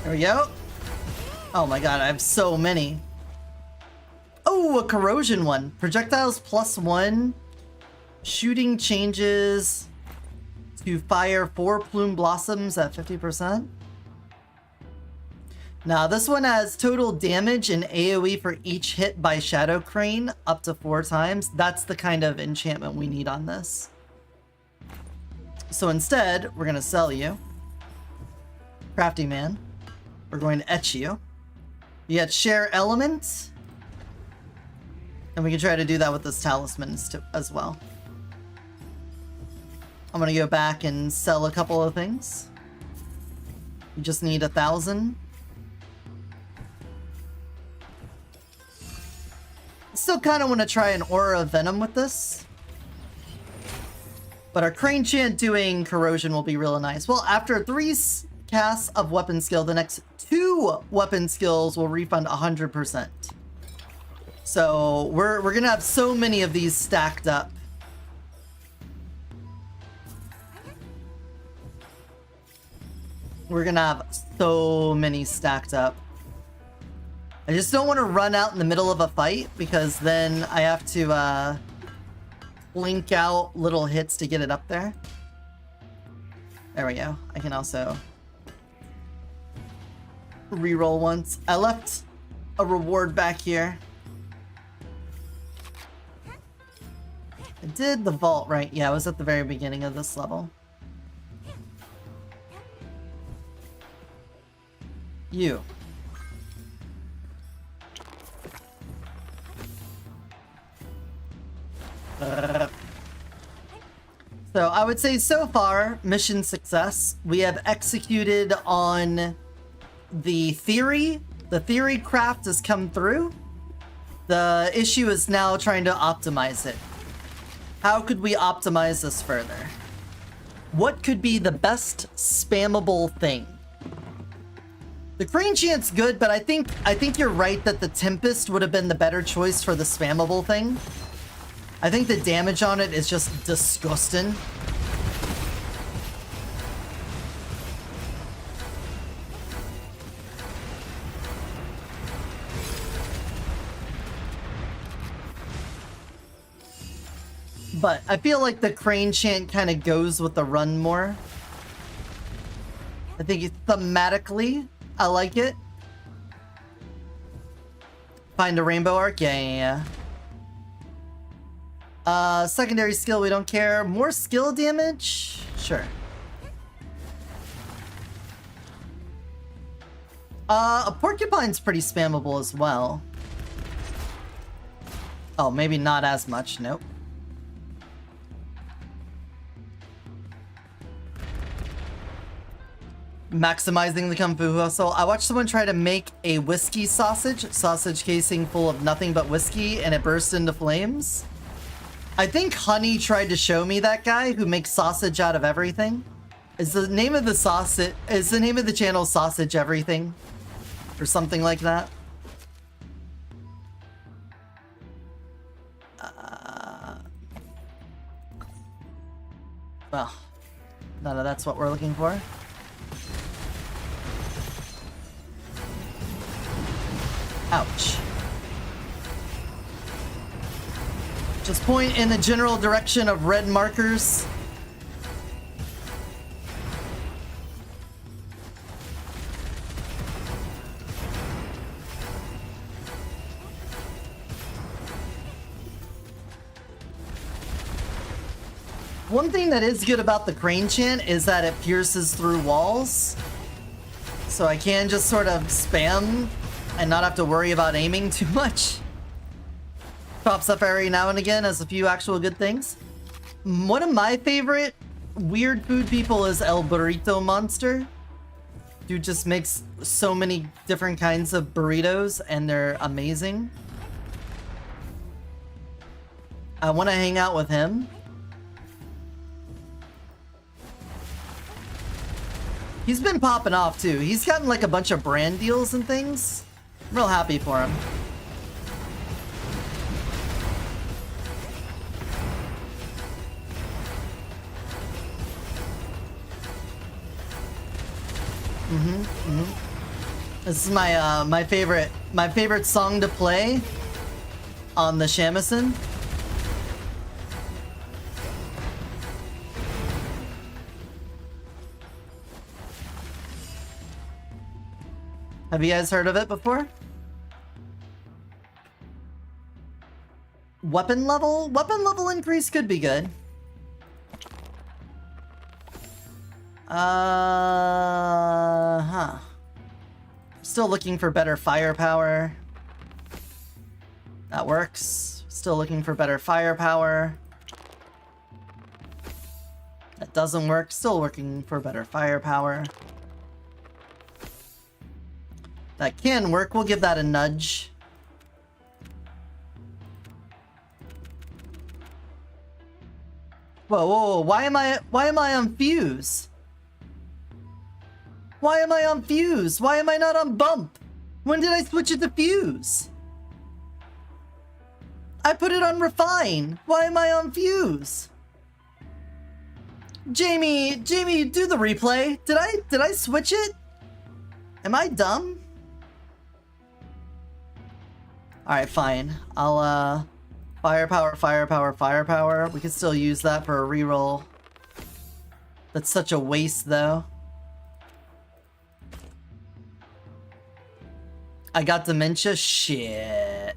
There we go. Oh my god, I have so many. Oh, a corrosion one. Projectiles +1. Shooting changes to fire 4 plume blossoms at 50%. Now, this one has total damage and AoE for each hit by Shadow Crane up to 4 times. That's the kind of enchantment we need on this. So instead, we're going to sell you. Crafty Man. We're going to etch you. You get Share Element. And we can try to do that with this talisman as well. I'm going to go back and sell a couple of things. You just need 1,000. Still kind of want to try an Aura of Venom with this. But our Crane Chant doing Corrosion will be really nice. Well, after 3 casts of weapon skill, the next 2 weapon skills will refund 100%. So we're gonna have so many of these stacked up. We're gonna have so many stacked up. I just don't want to run out in the middle of a fight because then I have to blink out little hits to get it up there. There we go. I can also reroll once. I left a reward back here. I did the vault, right? Yeah, I was at the very beginning of this level. So I would say so far, mission success. We have executed on the theory. The theory craft has come through. The issue is now trying to optimize it. How could we optimize this further? What could be the best spammable thing? The Crane Chant's good, but I think you're right that the Tempest would have been the better choice for the spammable thing. I think the damage on it is just disgusting. But I feel like the Crane Chant kind of goes with the run more. I think thematically, I like it. Find a rainbow arc? Yeah. Secondary skill, we don't care. More skill damage? Sure. A porcupine's pretty spammable as well. Oh, maybe not as much. Nope. Maximizing the Kung Fu hustle. I watched someone try to make a whiskey sausage casing full of nothing but whiskey, and it burst into flames. I think Honey tried to show me that guy who makes sausage out of everything. Is the name of the channel Sausage Everything? Or something like that? Well, none of that's what we're looking for. Ouch. Just point in the general direction of red markers. One thing that is good about the Crane Chant is that it pierces through walls. So I can just sort of spam and not have to worry about aiming too much. Pops up every now and again as a few actual good things. One of my favorite weird food people is El Burrito Monster. Dude just makes so many different kinds of burritos and they're amazing. I want to hang out with him. He's been popping off too. He's gotten like a bunch of brand deals and things. I'm real happy for him. This is my favorite song to play on the shamisen. Have you guys heard of it before? Weapon level? Weapon level increase could be good. Still looking for better firepower. That works. Still looking for better firepower. That doesn't work. Still looking for better firepower. That can work. We'll give that a nudge. Whoa, whoa, whoa. Why am I on fuse? Why am I on fuse? Why am I not on bump? When did I switch it to fuse? I put it on refine. Why am I on fuse? Jamie, do the replay. Did I switch it? Am I dumb? Alright, fine. I'll, firepower. We can still use that for a reroll. That's such a waste, though. I got dementia? Shit.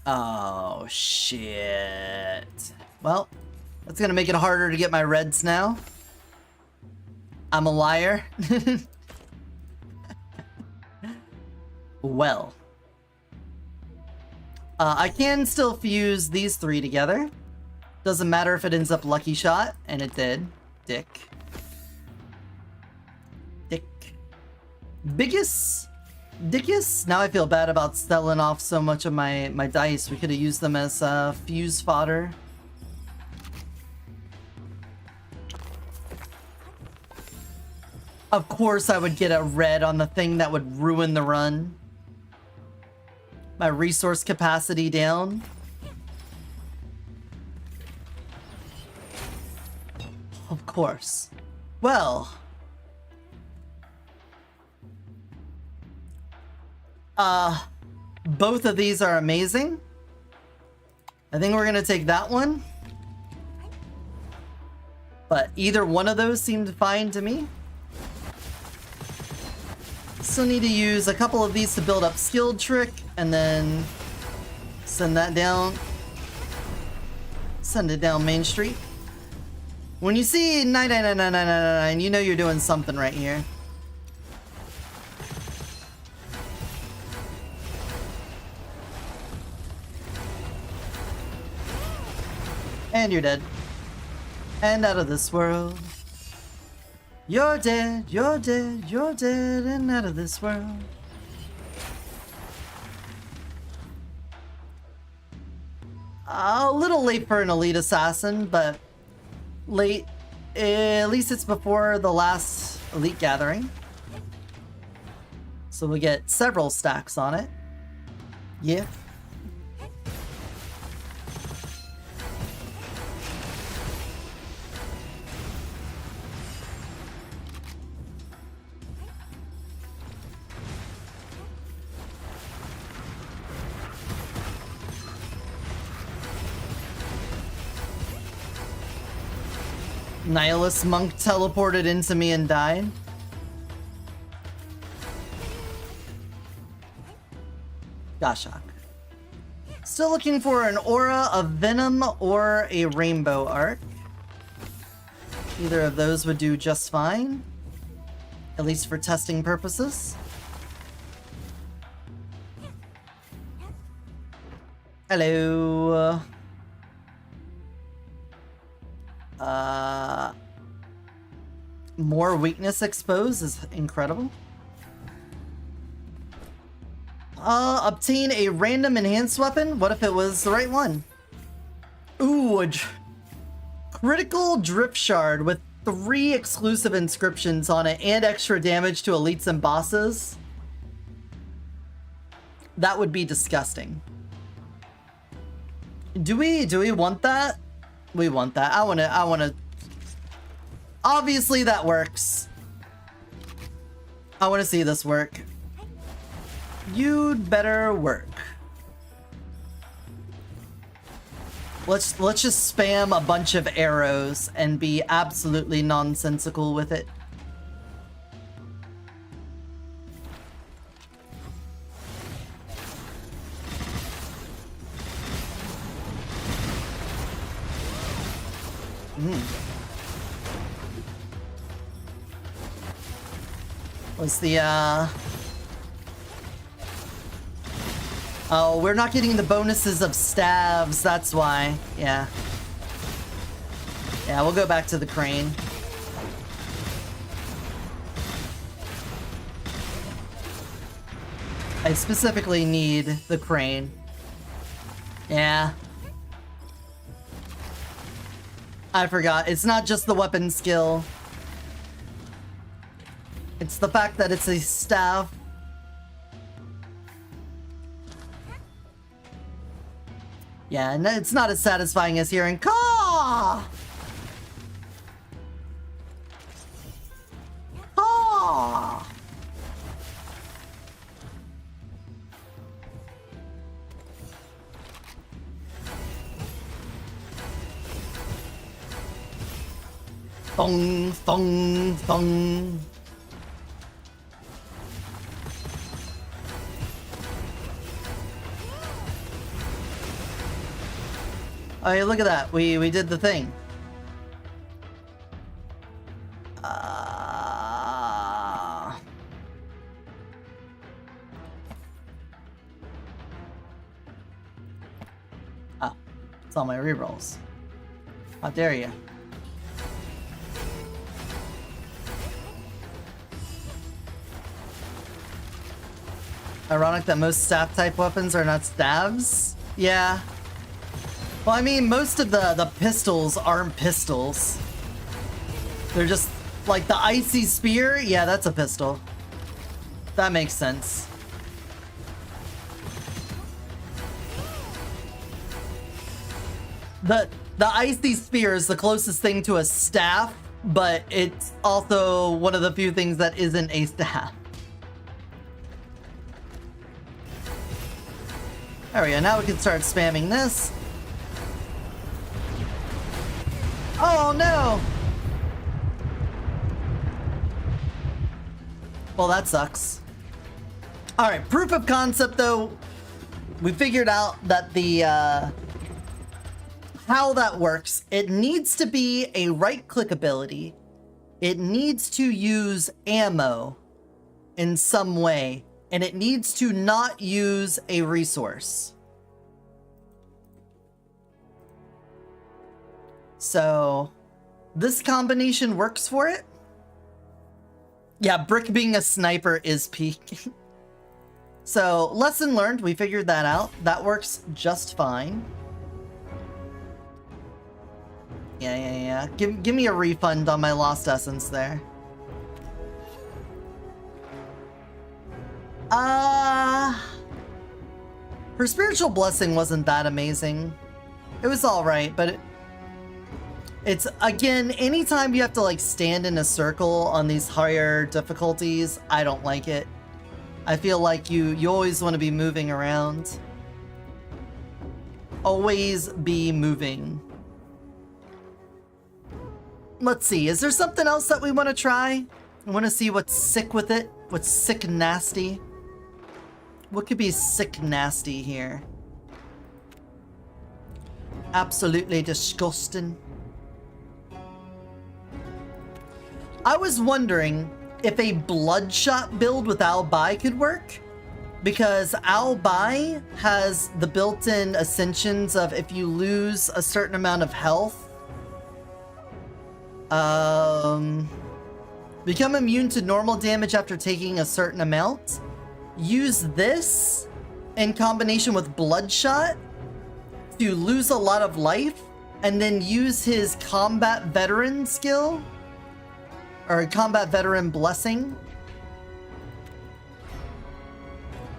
Oh, shit. Well, that's gonna make it harder to get my reds now. I'm a liar. Well. I can still fuse these 3 together. Doesn't matter if it ends up lucky shot, and it did. Dick. Biggest? Dickus? Now I feel bad about selling off so much of my dice. We could have used them as fuse fodder. Of course I would get a red on the thing that would ruin the run. My resource capacity down. Of course. Well. Both of these are amazing. I think we're gonna take that one. But either one of those seemed fine to me. Still need to use a couple of these to build up Skilled Trick, and then send that down. Send it down Main Street. When you see 9999999, you know you're doing something right here. And you're dead. And out of this world. You're dead, you're dead, you're dead, and out of this world. A little late for an elite assassin, but late. At least it's before the last elite gathering. So we'll get several stacks on it. Yeah. Nihilist monk teleported into me and died. Goshawk. Still looking for an aura of venom or a rainbow arc. Either of those would do just fine. At least for testing purposes. Hello. More weakness exposed is incredible. Obtain a random enhanced weapon? What if it was the right one? Ooh, critical drift shard with 3 exclusive inscriptions on it and extra damage to elites and bosses. That would be disgusting. Do we want that? We want that. I wanna. Obviously that works. I wanna see this work. You'd better work. Let's just spam a bunch of arrows and be absolutely nonsensical with it. Was the oh, we're not getting the bonuses of stabs, that's why. Yeah. Yeah, we'll go back to the crane. I specifically need the crane. Yeah. I forgot. It's not just the weapon skill. It's the fact that it's a staff. Yeah, and it's not as satisfying as hearing caw! Caw! Thong, thong, thong. Oh, yeah, look at that. We did the thing. It's all my rerolls. How dare you? Ironic that most staff type weapons are not stabs. Yeah. Well, I mean, most of the pistols aren't pistols. They're just like the icy spear. Yeah, that's a pistol. That makes sense. The icy spear is the closest thing to a staff, but it's also one of the few things that isn't a staff. There we go, now we can start spamming this. Oh no! Well, that sucks. Alright, proof of concept though. We figured out that the, how that works. It needs to be a right-click ability. It needs to use ammo in some way. And it needs to not use a resource. So, this combination works for it. Yeah, Brick being a sniper is peak. So, lesson learned, we figured that out. That works just fine. Yeah. Give me a refund on my lost essence there. Her spiritual blessing wasn't that amazing. It was alright, but it's, again, anytime you have to like stand in a circle on these higher difficulties, I don't like it. I feel like you always want to be moving around. Always be moving. Let's see, is there something else that we want to try? I want to see what's sick with it. What's sick nasty? What could be sick nasty here? Absolutely disgusting. I was wondering if a bloodshot build with Al Bai could work, because Al Bai has the built-in ascensions of if you lose a certain amount of health, become immune to normal damage after taking a certain amount. Use this in combination with Bloodshot to lose a lot of life, and then use his combat veteran skill, or combat veteran blessing,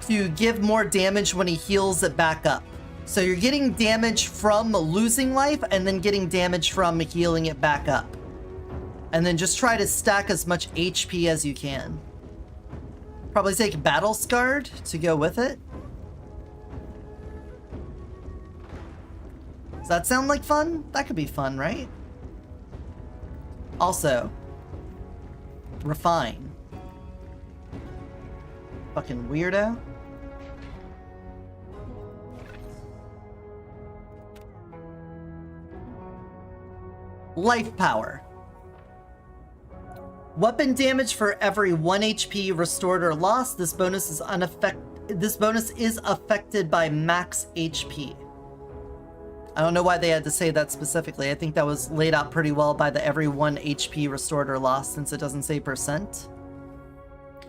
to give more damage when he heals it back up. So you're getting damage from losing life and then getting damage from healing it back up. And then just try to stack as much HP as you can. Probably take Battle Scarred to go with it. Does that sound like fun? That could be fun, right? Also, Refine. Fucking weirdo. Life Power. Weapon damage for every 1 HP restored or lost. This bonus is affected by max HP. I don't know why they had to say that specifically. I think that was laid out pretty well by the every 1 HP restored or lost, since it doesn't say percent.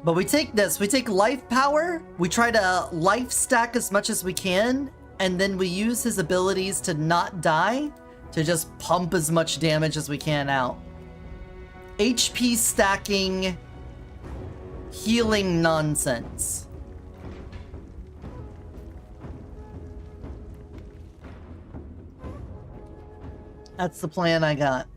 But we take this, we take Life Power, we try to life stack as much as we can, and then we use his abilities to not die to just pump as much damage as we can out. HP stacking, healing nonsense. That's the plan I got.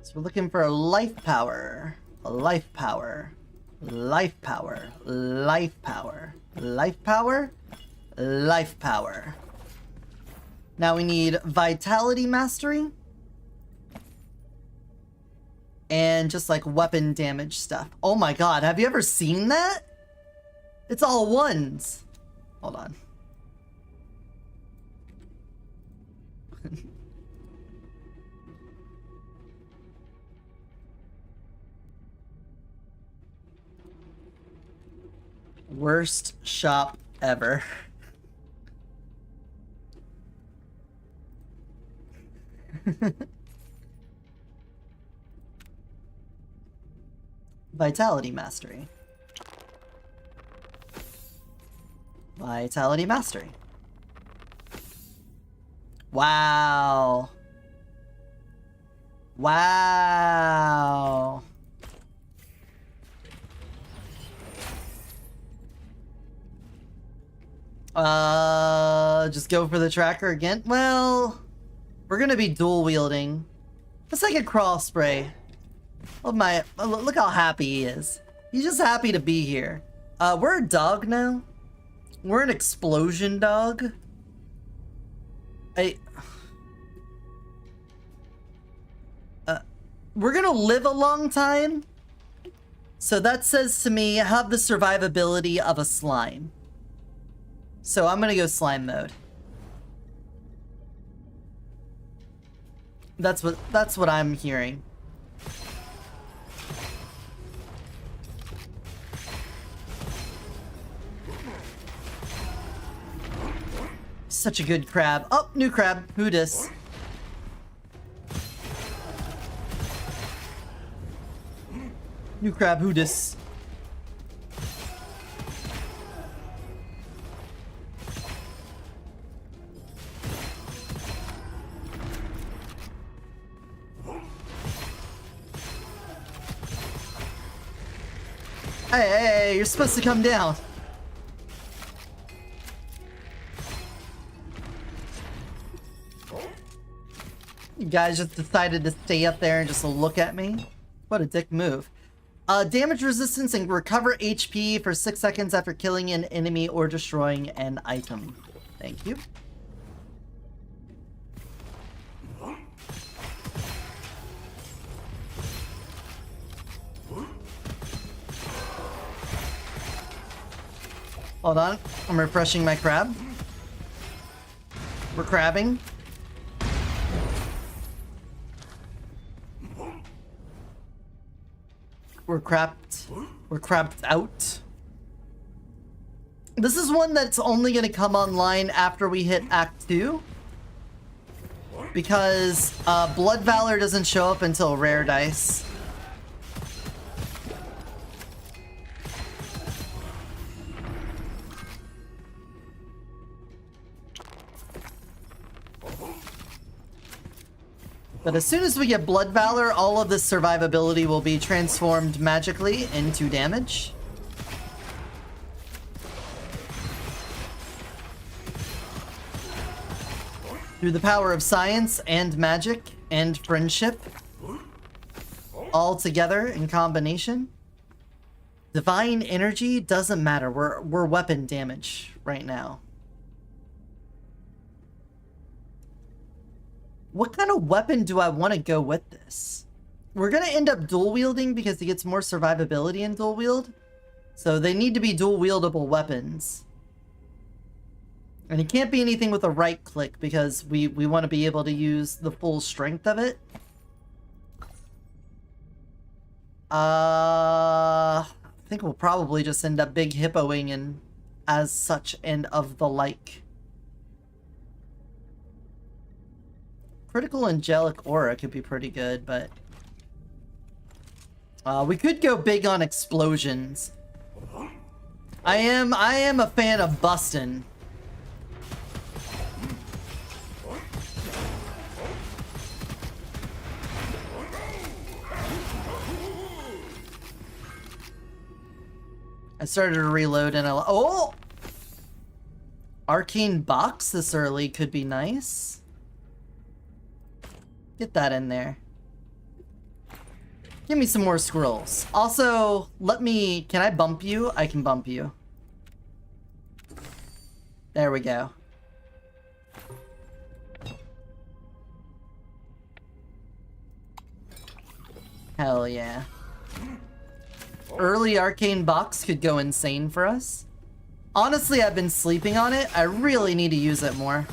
So we're looking for a life power, life power, life power, life power, life power, life power. Now we need Vitality Mastery. And just like weapon damage stuff. Oh my god, have you ever seen that? It's all ones. Hold on. Worst shop ever. Vitality Mastery. Vitality Mastery. Wow. Wow. Just go for the tracker again? Well, we're gonna be dual wielding. It's like a cross spray. Oh my, look how happy he is. He's just happy to be here. We're a dog now. We're an explosion dog. We're gonna live a long time. So that says to me, have the survivability of a slime. So I'm gonna go slime mode. That's what I'm hearing. Such a good crab. Oh, new crab. Who dis? New crab. Who dis? Hey, you're supposed to come down. You guys just decided to stay up there and just look at me? What a dick move. Damage resistance and recover HP for 6 seconds after killing an enemy or destroying an item. Thank you. Hold on, I'm refreshing my crab. We're crabbing. We're crapped out. This is one that's only gonna come online after we hit Act 2. Because Blood Valor doesn't show up until Rare Dice. But as soon as we get Blood Valor, all of this survivability will be transformed magically into damage. Through the power of science and magic and friendship. All together in combination. Divine energy doesn't matter. We're weapon damage right now. What kind of weapon do I want to go with this? We're going to end up dual wielding because he gets more survivability in dual wield. So they need to be dual wieldable weapons. And it can't be anything with a right click because we want to be able to use the full strength of it. I think we'll probably just end up big hippoing and as such and of the like. Critical Angelic Aura could be pretty good, but we could go big on explosions. I am a fan of bustin'. I started to reload and oh! Arcane Box this early could be nice. Get that in there. Give me some more scrolls. Also, can I bump you? I can bump you. There we go. Hell yeah. Early arcane box could go insane for us. Honestly, I've been sleeping on it. I really need to use it more.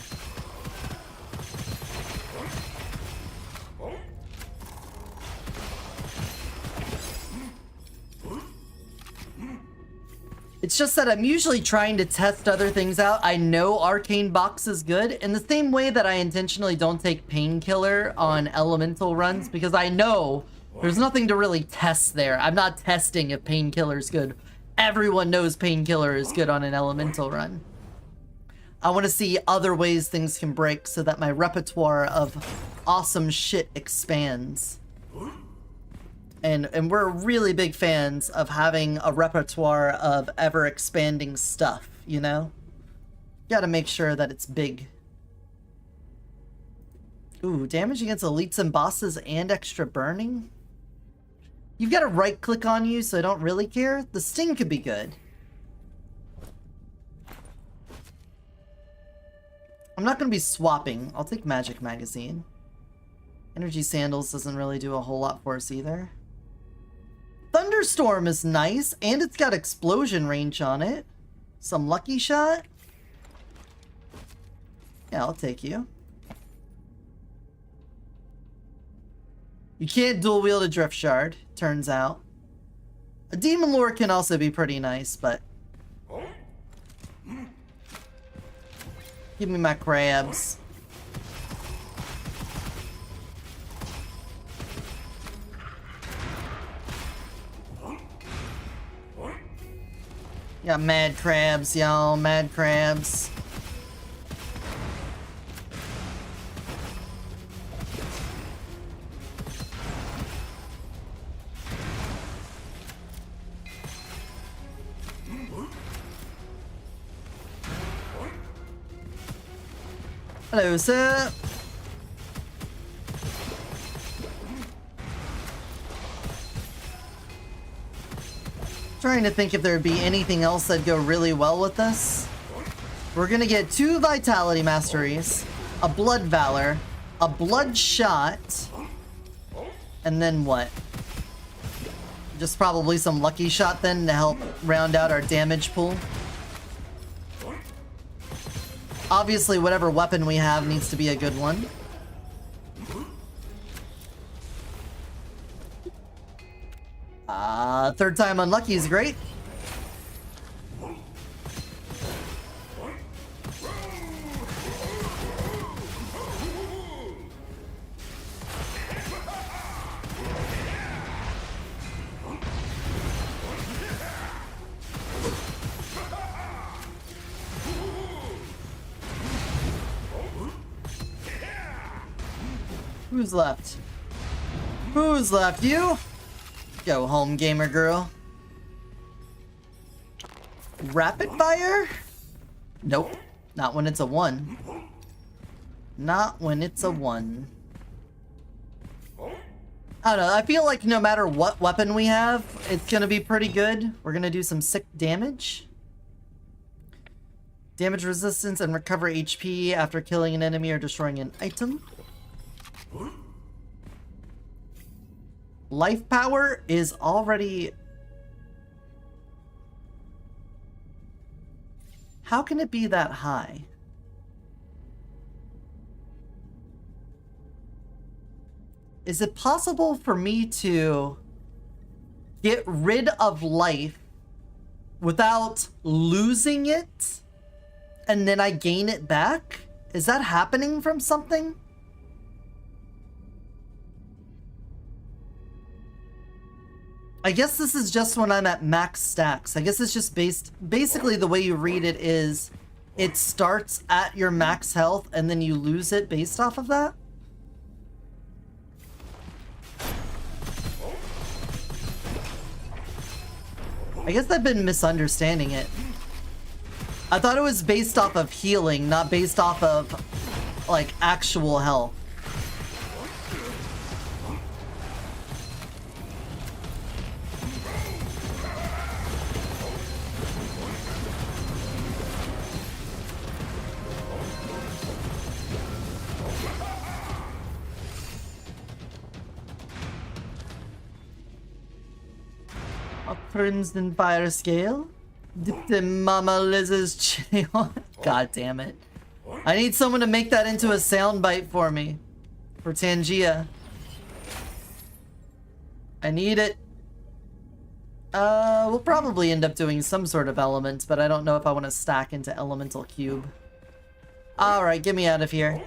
It's just that I'm usually trying to test other things out. I know Arcane Box is good in the same way that I intentionally don't take Painkiller on Elemental runs because I know there's nothing to really test there. I'm not testing if Painkiller is good. Everyone knows Painkiller is good on an Elemental run. I want to see other ways things can break so that my repertoire of awesome shit expands. And we're really big fans of having a repertoire of ever-expanding stuff, you know? Gotta make sure that it's big. Ooh, damage against elites and bosses and extra burning? You've got to right-click on you, so I don't really care. The sting could be good. I'm not going to be swapping. I'll take Magic Magazine. Energy Sandals doesn't really do a whole lot for us either. Thunderstorm is nice, and it's got explosion range on it. Some Lucky Shot. Yeah, I'll take you. You can't dual wield a Drift Shard, turns out. A Demon Lore can also be pretty nice, but... Give me my crabs. Yeah, mad crabs, y'all. Mad crabs. Hello, sir. Trying to think if there would be anything else that'd go really well with this. We're gonna get 2 Vitality Masteries, a Blood Valor, a Blood Shot, and then what? Just probably some Lucky Shot then to help round out our damage pool. Obviously, whatever weapon we have needs to be a good one. Third time unlucky is great. Who's left? Who's left? You? Go home, gamer girl. Rapid fire? Nope. Not when it's a 1. Not when it's a 1. I don't know. I feel like no matter what weapon we have, it's gonna be pretty good. We're gonna do some sick damage. Damage resistance and recover HP after killing an enemy or destroying an item. Life power is already... How can it be that high? Is it possible for me to get rid of life without losing it and then I gain it back? Is that happening from something? I guess this is just when I'm at max stacks. I guess it's just basically the way you read it is it starts at your max health and then you lose it based off of that. I guess I've been misunderstanding it. I thought it was based off of healing, not based off of like actual health. A crimson fire scale. Dipped in Mama Liz's chili on. God damn it. I need someone to make that into a soundbite for me. For Tangia. I need it. We'll probably end up doing some sort of elements, but I don't know if I want to stack into Elemental Cube. Alright, get me out of here.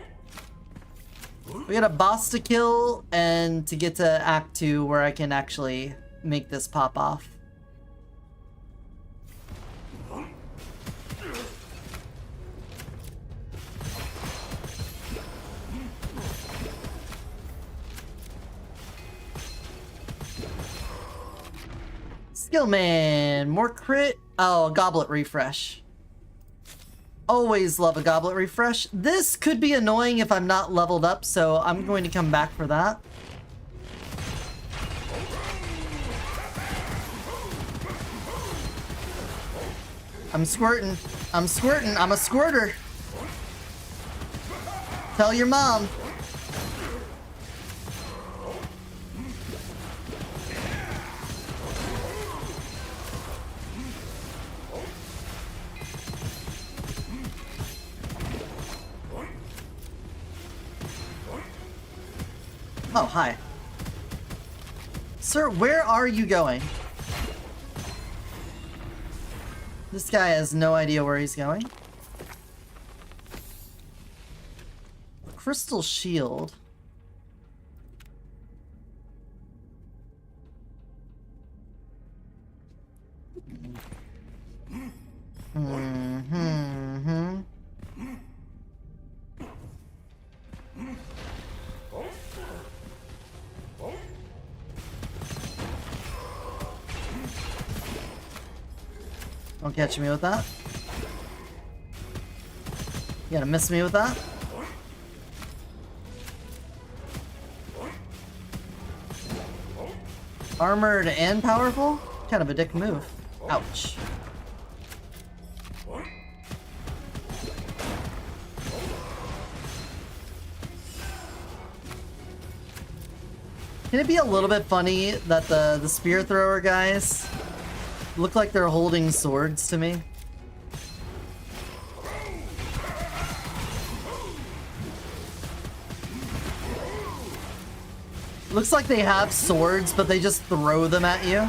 We got a boss to kill, and to get to Act 2 where I can actually make this pop off. Skillman, more crit. Oh, a goblet refresh. Always love a goblet refresh. This could be annoying if I'm not leveled up, so I'm going to come back for that. I'm squirting. I'm squirting. I'm a squirter. Tell your mom. Oh, hi. Sir, where are you going? This guy has no idea where he's going. Crystal shield. Don't catch me with that. You gonna miss me with that? Armored and powerful? Kind of a dick move. Ouch. Can it be a little bit funny that the spear thrower guys look like they're holding swords to me? Looks like they have swords, but they just throw them at you.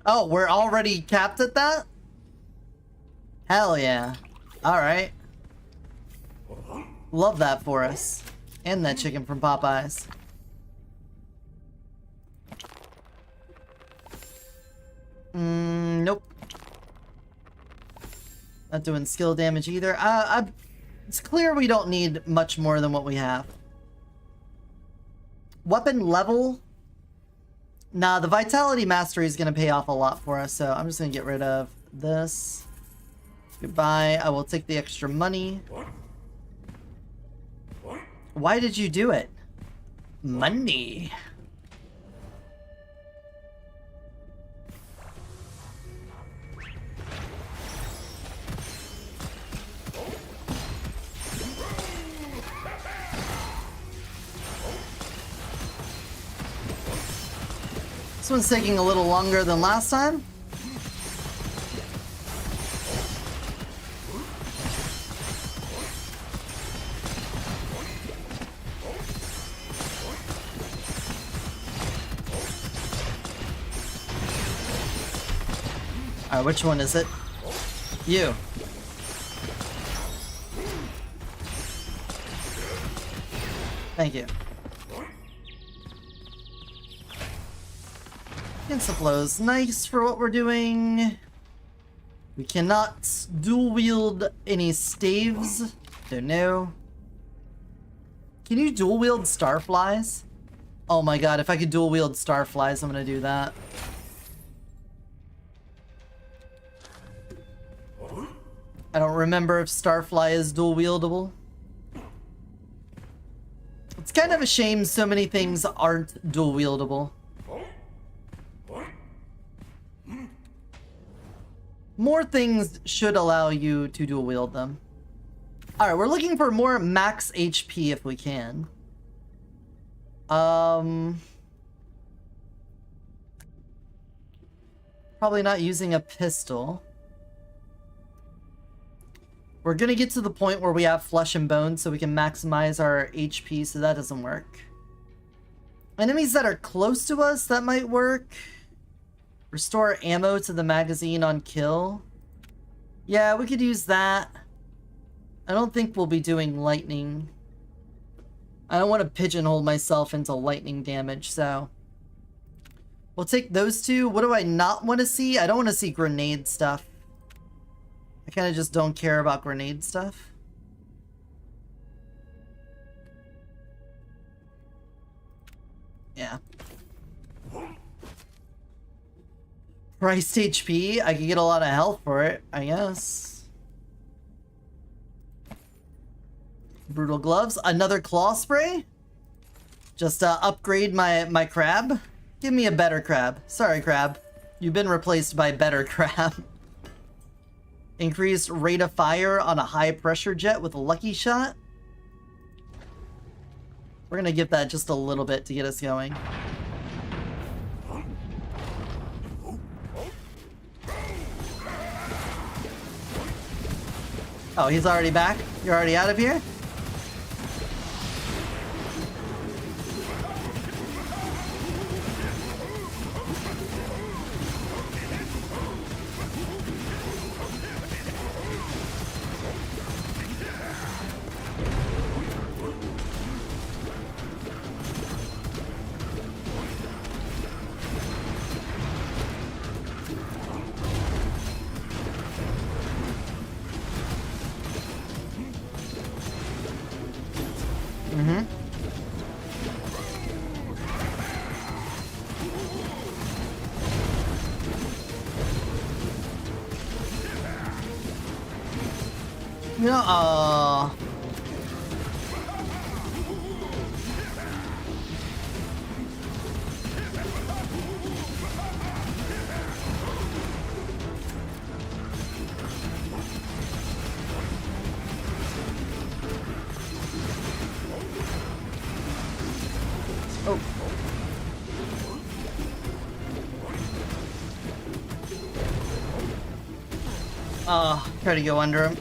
Oh, we're already capped at that? Hell yeah. Alright. Love that for us. And that chicken from Popeyes. Nope. Not doing skill damage either. It's clear we don't need much more than what we have. Weapon level? Nah, the Vitality Mastery is going to pay off a lot for us, so I'm just going to get rid of this. Goodbye. I will take the extra money. Why did you do it? Money. This one's taking a little longer than last time. Alright, which one is it? You. Thank you. Instant blows. Nice for what we're doing. We cannot dual wield any staves. Don't know. Can you dual wield starflies? Oh my god, if I could dual wield starflies, I'm gonna do that. I don't remember if starfly is dual wieldable. It's kind of a shame so many things aren't dual wieldable. more things should allow you to dual wield them. Alright, we're looking for more max HP if we can. Probably not using a pistol. We're gonna get to the point where we have flesh and bone so we can maximize our HP, so that doesn't work. Enemies that are close to us, that might work. Restore ammo to the magazine on kill. Yeah, we could use that. I don't think we'll be doing lightning. I don't want to pigeonhole myself into lightning damage, so... we'll take those two. What do I not want to see? I don't want to see grenade stuff. I kind of just don't care about grenade stuff. Yeah. Priced HP? I could get a lot of health for it, I guess. Brutal gloves. Another claw spray? Just upgrade my crab? Give me a better crab. Sorry, crab. You've been replaced by better crab. Increased rate of fire on a high pressure jet with a lucky shot. We're gonna give that just a little bit to get us going. Oh, he's already back? You're already out of here? No, try to go under him.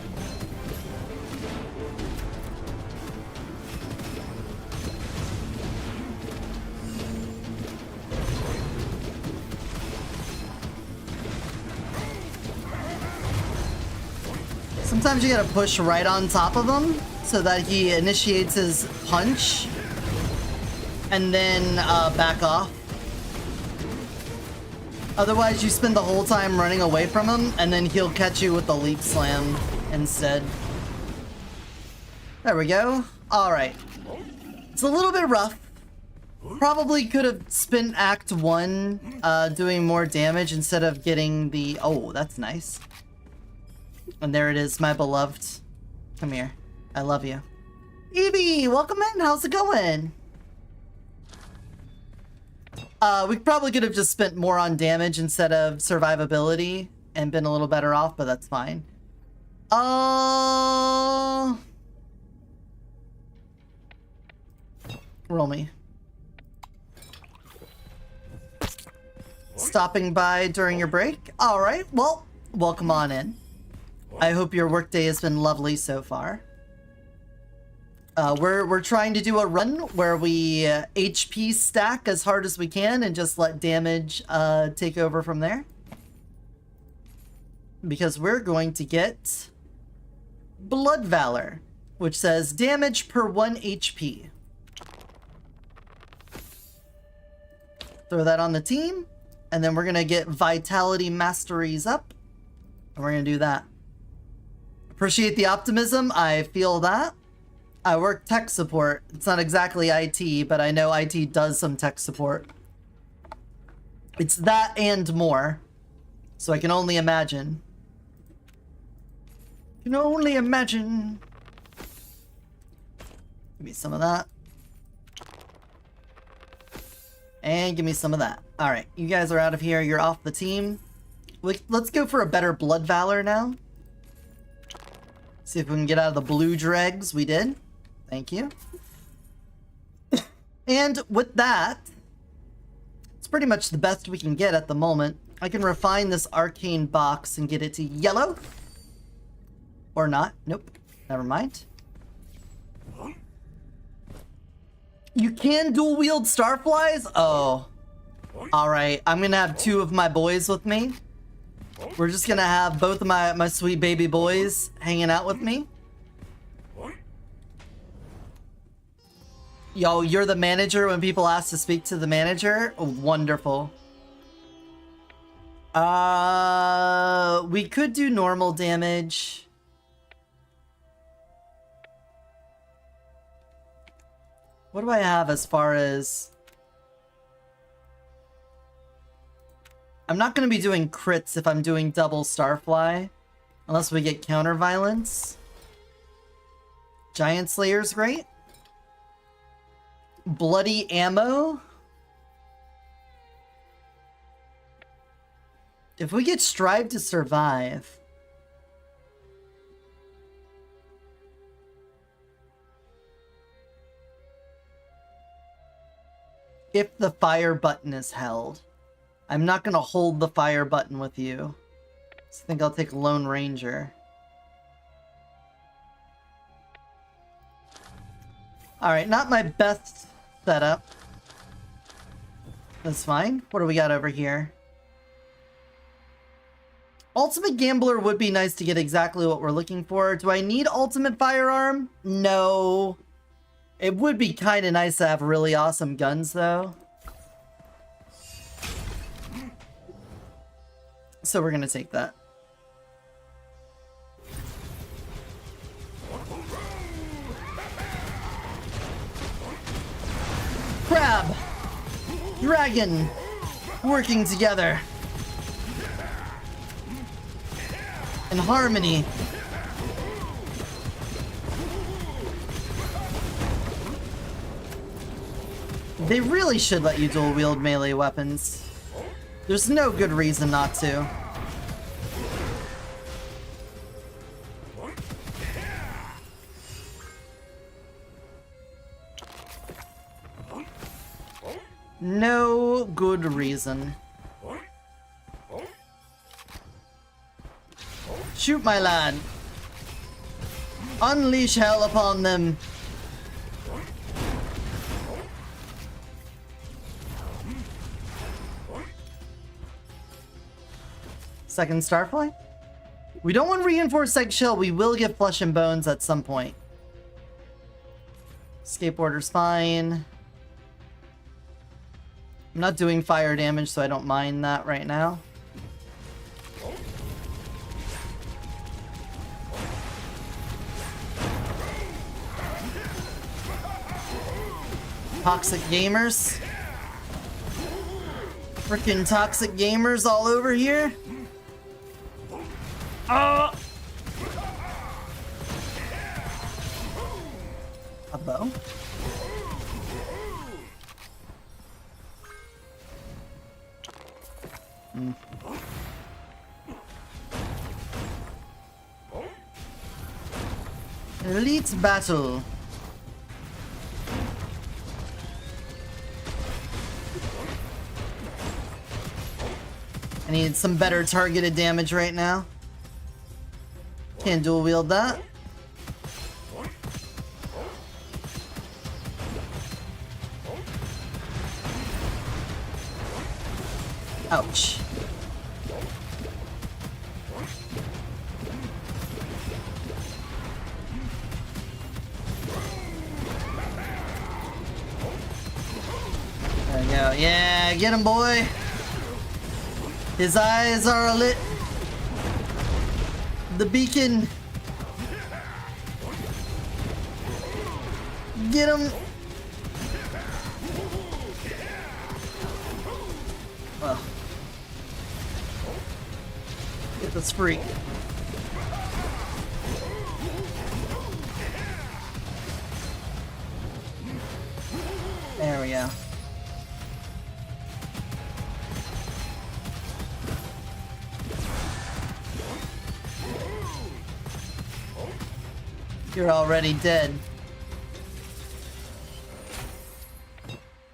Sometimes you gotta push right on top of him so that he initiates his punch and then back off. Otherwise, you spend the whole time running away from him and then he'll catch you with the leap slam instead. There we go. Alright. It's a little bit rough. Probably could have spent Act 1 doing more damage instead of getting the... oh, that's nice. And there it is, my beloved. Come here. I love you. Evie, welcome in. How's it going? We probably could have just spent more on damage instead of survivability and been a little better off, but that's fine. Roll me. Stopping by during your break? Alright, well, welcome on in. I hope your workday has been lovely so far. We're trying to do a run where we HP stack as hard as we can and just let damage take over from there. Because we're going to get Blood Valor, which says damage per 1 HP. Throw that on the team, and then we're gonna get Vitality Masteries up, and we're gonna do that. Appreciate the optimism, I feel that. I work tech support. It's not exactly IT, but I know IT does some tech support. It's that and more. So I can only imagine. Can only imagine. Give me some of that. And give me some of that. Alright, you guys are out of here. You're off the team. Let's go for a better Blood Valor now. See if we can get out of the blue dregs. We did. Thank you. And with that, it's pretty much the best we can get at the moment. I can refine this arcane box and get it to yellow. Or not. Nope. Never mind. You can dual wield starflies? Oh. Alright, I'm gonna have 2 of my boys with me. We're just gonna have both of my sweet baby boys hanging out with me. Yo, you're the manager when people ask to speak to the manager? Oh, wonderful. We could do normal damage. What do I have as far as... I'm not going to be doing crits if I'm doing double Starfly. Unless we get counter violence. Giant Slayer's great. Bloody ammo. If we get Strive to Survive... If the fire button is held. I'm not going to hold the fire button with you. So I think I'll take Lone Ranger. Alright, not my best setup. That's fine. What do we got over here? Ultimate Gambler would be nice to get exactly what we're looking for. Do I need Ultimate Firearm? No. It would be kind of nice to have really awesome guns, though. So we're going to take that. Crab! Dragon! Working together. In harmony. They really should let you dual wield melee weapons. There's no good reason not to. No good reason. Shoot, my lad. Unleash hell upon them. Second Starfly? We don't want reinforced eggshell. We will get flesh and bones at some point. Skateboarder's fine. I'm not doing fire damage, so I don't mind that right now. Toxic gamers. Freaking toxic gamers all over here. A bow? Elite battle. I need some better targeted damage right now. Can't dual wield that. Ouch. There we go. Yeah, get him, boy. His eyes are lit. The beacon. Get him. Well. Get this freak. There we go. You're already dead.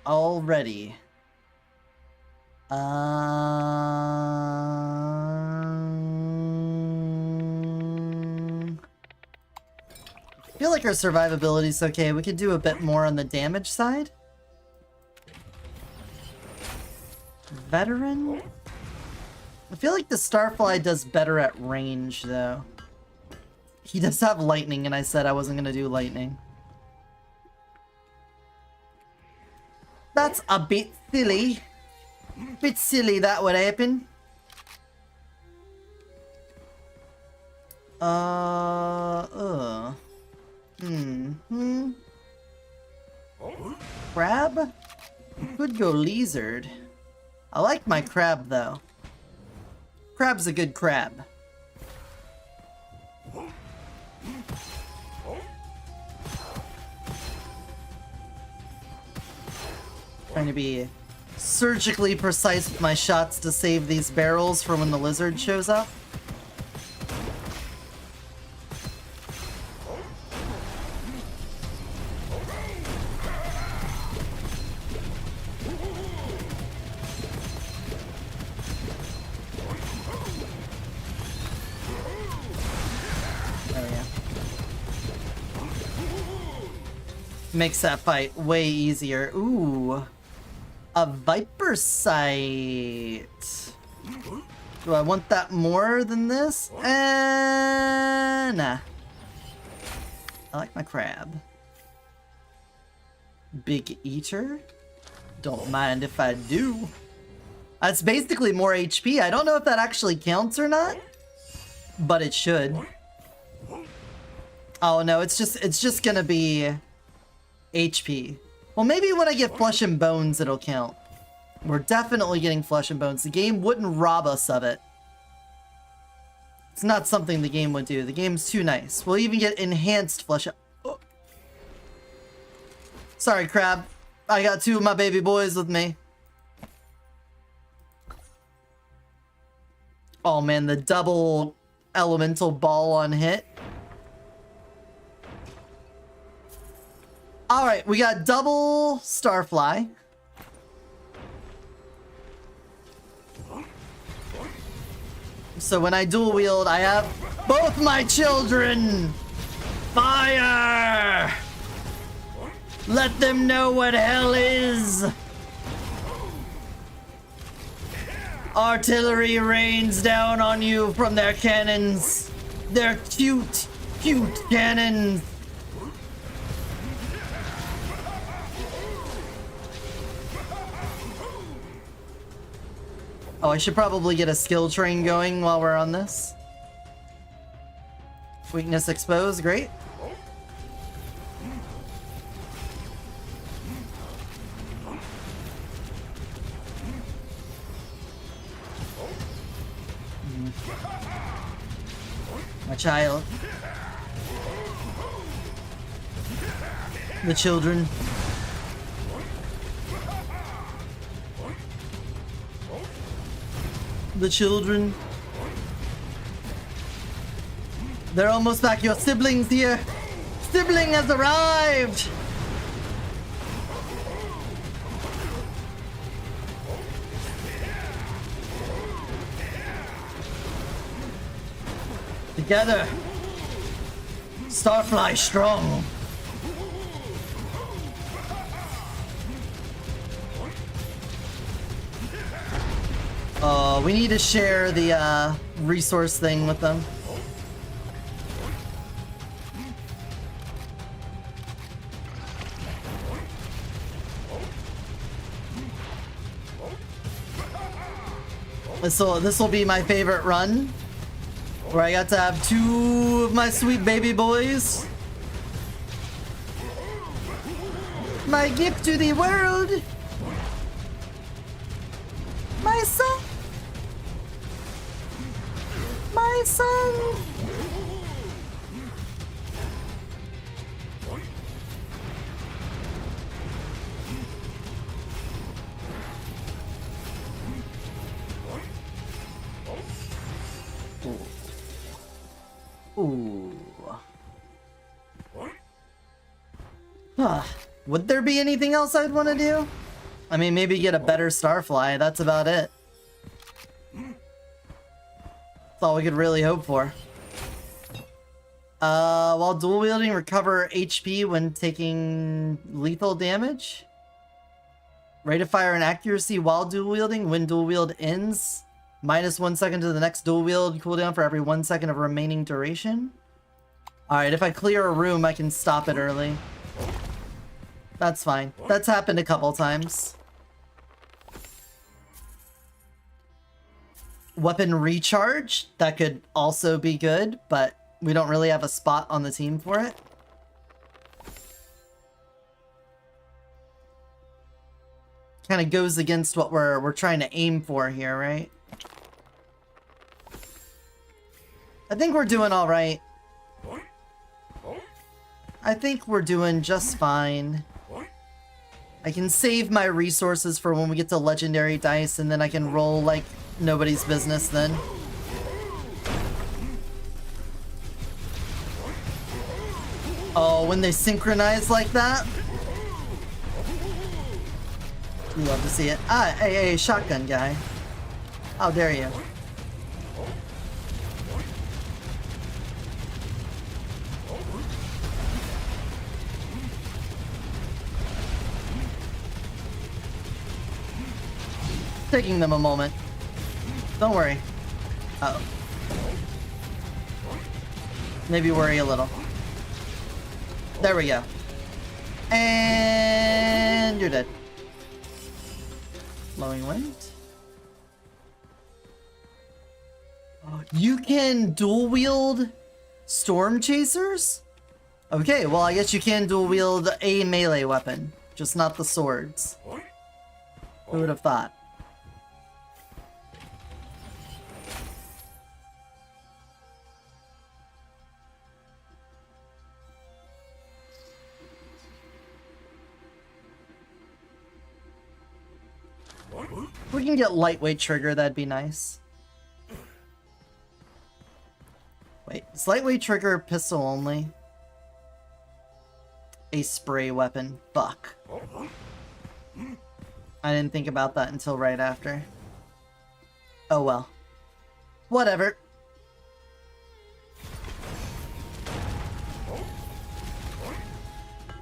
Already. I feel like our survivability is okay. We could do a bit more on the damage side. Veteran? I feel like the Starfly does better at range, though. He does have lightning, and I said I wasn't gonna do lightning. That's a bit silly. Bit silly that would happen. Crab? Could go lizard. I like my crab, though. Crab's a good crab. Trying to be surgically precise with my shots to save these barrels for when the lizard shows up. There we go. Makes that fight way easier. Ooh. A Viper Sight. Do I want that more than this? Nah. I like my crab. Big Eater? Don't mind if I do. That's basically more HP. I don't know if that actually counts or not, but it should. Oh no, it's just gonna be HP. Well, maybe when I get Flesh and Bones, it'll count. We're definitely getting Flesh and Bones. The game wouldn't rob us of it. It's not something the game would do. The game's too nice. We'll even get enhanced Flesh. Oh. Sorry, Crab. I got two of my baby boys with me. Oh man, the double elemental ball on hit. Alright, we got double Starfly. So when I dual wield, I have both my children! Fire! Let them know what hell is! Artillery rains down on you from their cannons. Their cute, cute cannons. Oh, I should probably get a skill train going while we're on this. Weakness exposed, great. My child. The children. The children. They're almost back. Your siblings here. Sibling has arrived. Together. Starfly strong. We need to share the resource thing with them. This will be my favorite run, where I got to have two of my sweet baby boys. My gift to the world. My son. My son. Ooh. Would there be anything else I'd want to do? I mean, maybe get a better Starfly. That's about it. That's all we could really hope for. While dual wielding, recover HP when taking lethal damage. Rate of fire and accuracy while dual wielding. When dual wield ends, minus 1 second to the next dual wield cooldown for every 1 second of remaining duration. Alright, if I clear a room, I can stop it early. That's fine. That's happened a couple times. Weapon recharge. That could also be good, but we don't really have a spot on the team for it. Kind of goes against what we're trying to aim for here, right? I think we're doing all right. I think we're doing just fine. I can save my resources for when we get to legendary dice, and then I can roll like nobody's business then. Oh, when they synchronize like that? You love to see it. Ah, hey, shotgun guy. How dare you? Taking them a moment. Don't worry. Uh-oh. Maybe worry a little. There we go. And you're dead. Blowing wind. You can dual wield storm chasers? Okay, well I guess you can dual wield a melee weapon, just not the swords. Who would have thought? If we can get lightweight trigger, that'd be nice. Wait, is lightweight trigger pistol only? A spray weapon. Fuck. I didn't think about that until right after. Oh well. Whatever.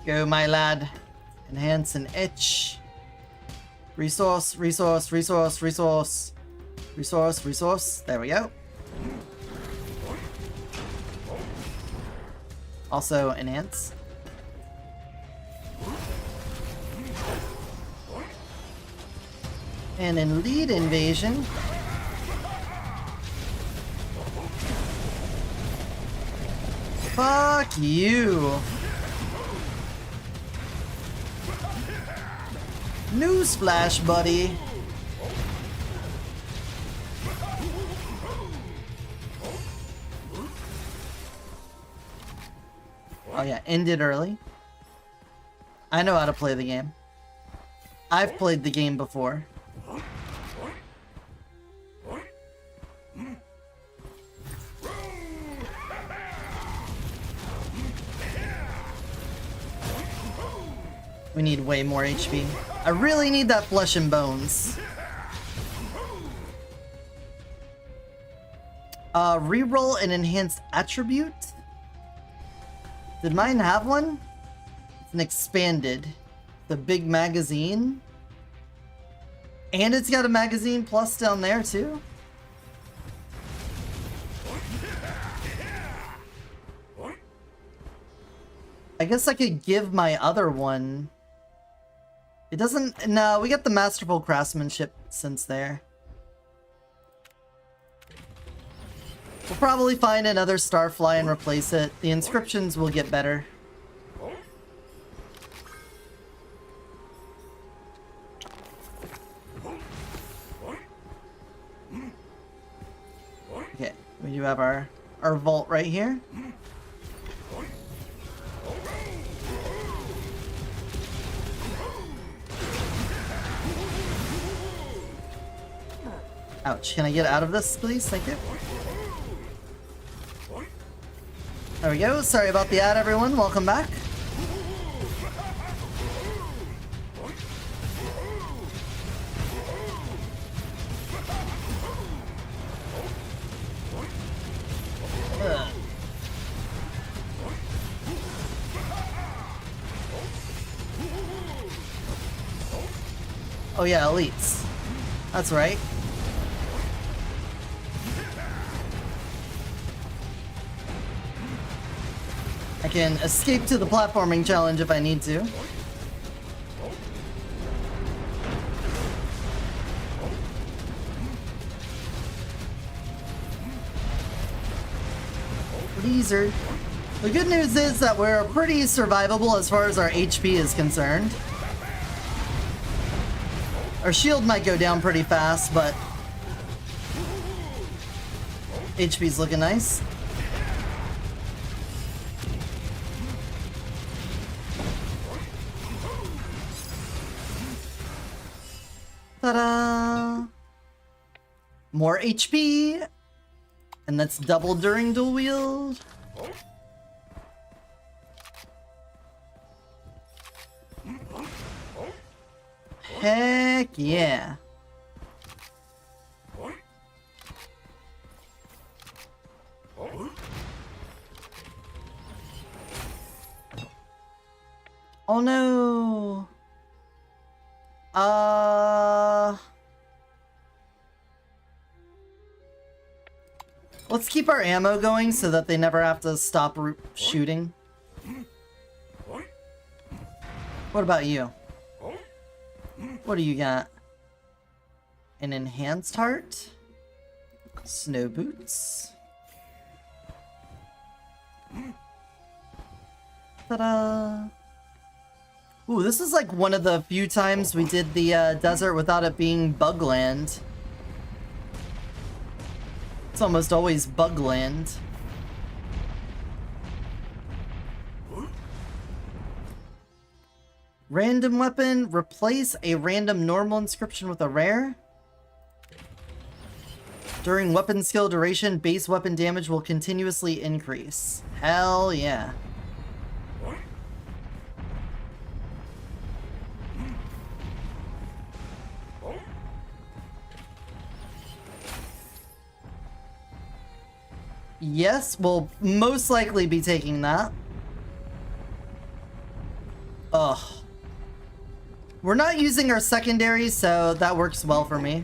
Go, my lad. Enhance and itch. Resource, resource, resource, resource. Resource, resource. There we go. Also, enhance. And in lead invasion. Fuck you. Newsflash, buddy. Oh yeah, end it early. I know how to play the game. I've played the game before. We need way more HP. I really need that flesh and bones. Reroll an enhanced attribute? Did mine have one? It's an expanded. The big magazine. And it's got a magazine plus down there too? I guess I could give my other one. It doesn't... No, we got the Masterful Craftsmanship since there. We'll probably find another Starfly and replace it. The inscriptions will get better. Okay, we do have our vault right here. Ouch, can I get out of this, please? Thank you. There we go. Sorry about the ad, everyone. Welcome back. Oh yeah, elites. That's right. I can escape to the platforming challenge if I need to. Freezer. The good news is that we're pretty survivable as far as our HP is concerned. Our shield might go down pretty fast, but HP's looking nice. Ta-da! More HP! And that's doubled during dual wield. Heck yeah. Oh no. Let's keep our ammo going so that they never have to stop shooting. What about you? What do you got? An enhanced heart? Snow boots? Ta-da! Ooh, this is like one of the few times we did the desert without it being Bugland. It's almost always Bugland. Random weapon, replace a random normal inscription with a rare. During weapon skill duration, base weapon damage will continuously increase. Hell yeah. Yes, we'll most likely be taking that. Ugh. We're not using our secondaries, so that works well for me.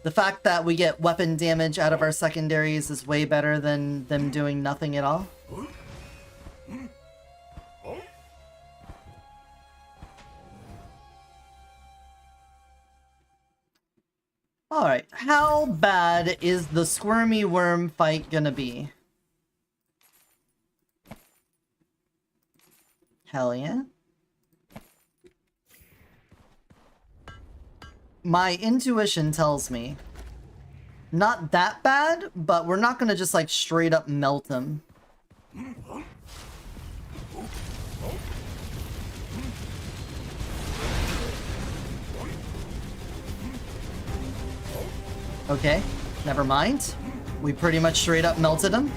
The fact that we get weapon damage out of our secondaries is way better than them doing nothing at all. Alright, how bad is the squirmy worm fight gonna be? Hell yeah. My intuition tells me not that bad, but we're not gonna just like straight up melt him. Okay, never mind. We pretty much straight up melted him.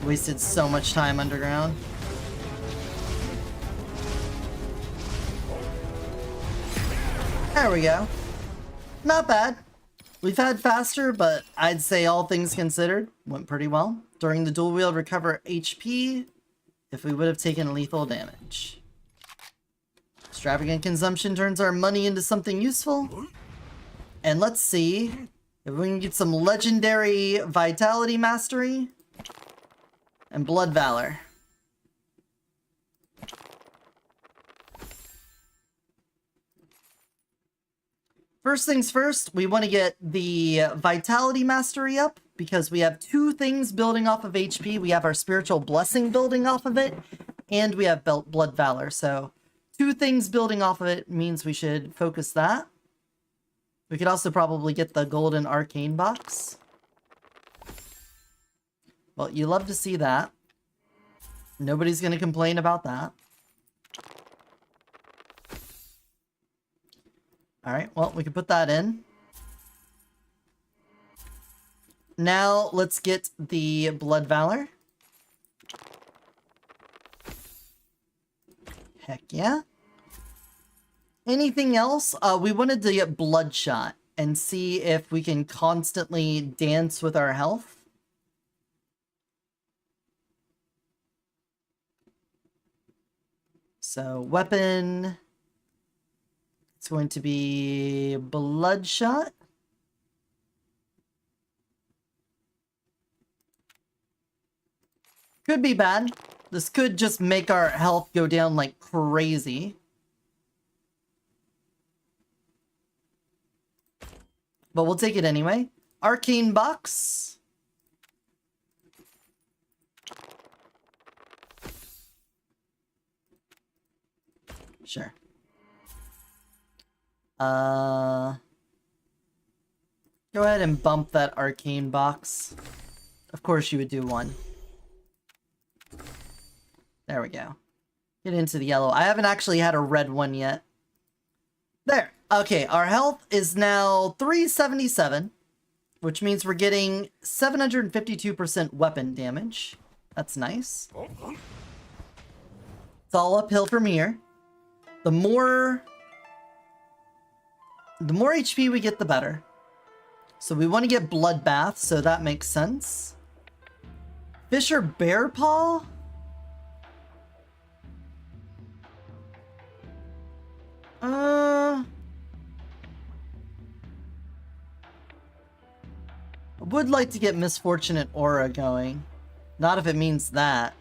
Wasted so much time underground. There we go. Not bad. We've had faster, but I'd say all things considered, went pretty well. During the dual wield, recover HP if we would have taken lethal damage. Extravagant consumption turns our money into something useful. And let's see if we can get some legendary vitality mastery and blood valor. First things first, we want to get the Vitality Mastery up, because we have two things building off of HP. We have our Spiritual Blessing building off of it, and we have Blood Valor. So, two things building off of it means we should focus that. We could also probably get the Golden Arcane box. Well, you love to see that. Nobody's going to complain about that. Alright, well, we can put that in. Now, let's get the Blood Valor. Heck yeah. Anything else? We wanted to get Bloodshot and see if we can constantly dance with our health. So, weapon. It's going to be Bloodshot. Could be bad. This could just make our health go down like crazy. But we'll take it anyway. Arcane box. Sure. Go ahead and bump that arcane box. Of course you would do one. There we go. Get into the yellow. I haven't actually had a red one yet. There. Okay, our health is now 377, which means we're getting 752% weapon damage. That's nice. It's all uphill from here. The more HP we get, the better. So we want to get Bloodbath, so that makes sense. Fisher Bear Paw? I would like to get Misfortunate Aura going. Not if it means that.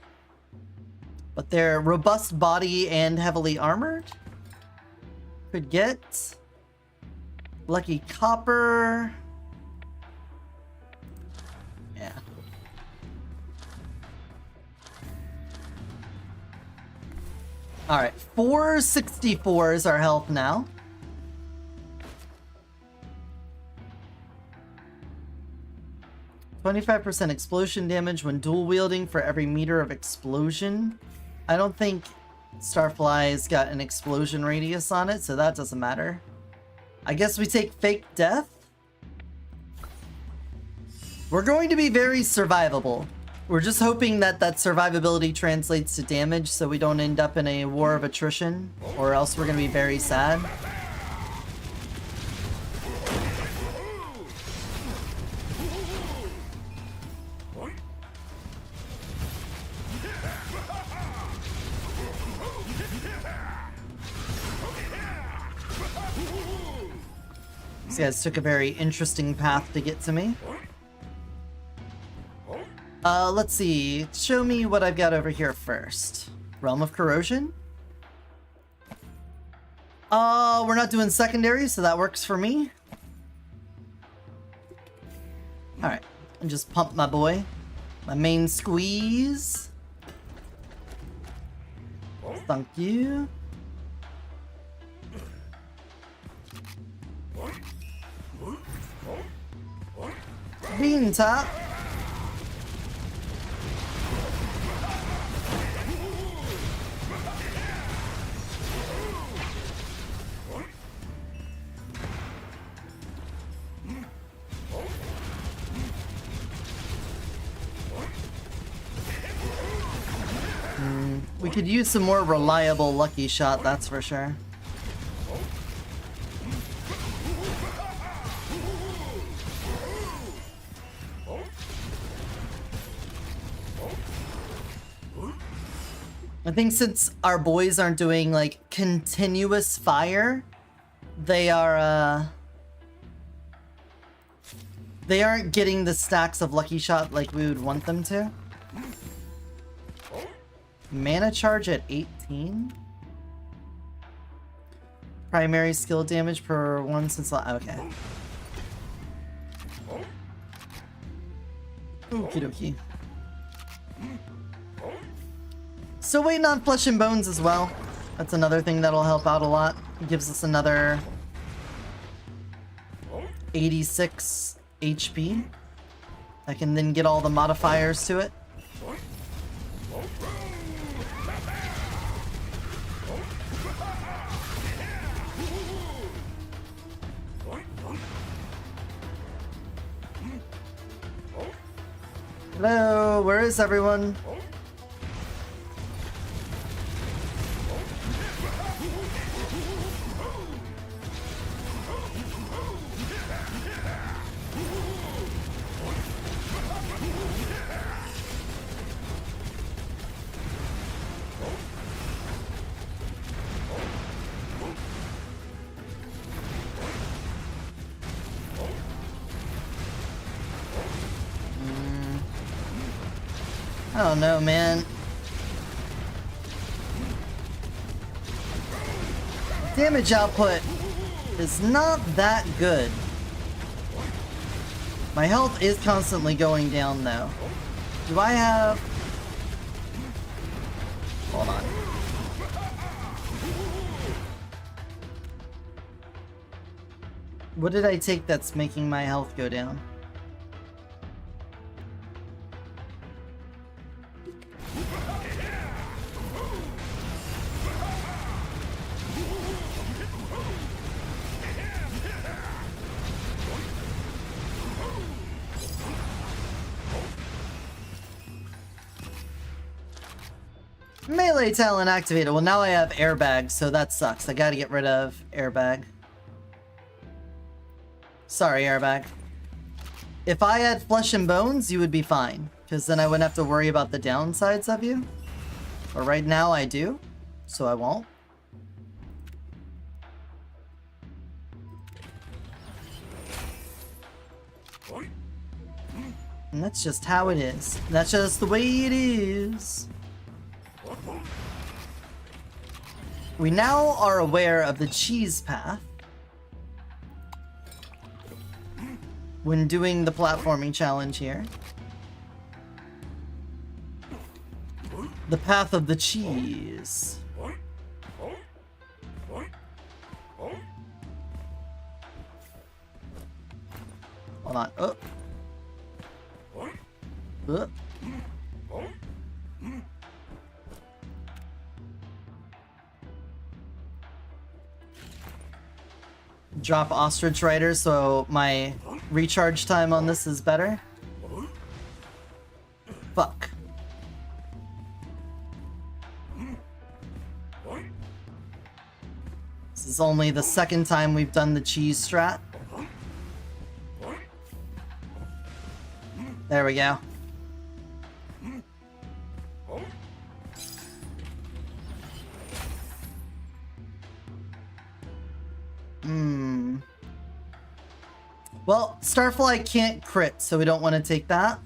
But they're robust body and heavily armored. Could get Lucky Copper. Yeah. Alright, 464 is our health now. %25 explosion damage when dual wielding for every meter of explosion. I don't think Starfly's got an explosion radius on it, so that doesn't matter. I guess we take Fake Death. We're going to be very survivable. We're just hoping that that survivability translates to damage so we don't end up in a war of attrition, or else we're going to be very sad. These guys took a very interesting path to get to me. Let's see. Show me what I've got over here first. Realm of Corrosion? We're not doing secondary, so that works for me. Alright. And just pump my boy. My main squeeze. Thank you. Bean top. We could use some more reliable lucky shot, that's for sure. I think since our boys aren't doing like continuous fire, they aren't getting the stacks of lucky shot like we would want them to. Mana charge at 18. Primary skill damage per one since okay. Okie dokie. Still waiting on Flesh and Bones as well. That's another thing that'll help out a lot. It gives us another 86 HP. I can then get all the modifiers to it. Hello, where is everyone? I don't know, man. Damage output is not that good. My health is constantly going down though. Do I have... Hold on. What did I take that's making my health go down? Melee talent activated. Well, now I have airbag, so that sucks. I gotta get rid of airbag. Sorry, airbag. If I had flesh and bones, you would be fine, because then I wouldn't have to worry about the downsides of you. But right now I do, so I won't. And that's just how it is. That's just the way it is. We now are aware of the cheese path when doing the platforming challenge here. The path of the cheese. Hold on. Oh. Oh. Drop Ostrich Rider so my recharge time on this is better. Fuck. This is only the second time we've done the cheese strat. There we go. Well, Starfly can't crit, so we don't want to take that.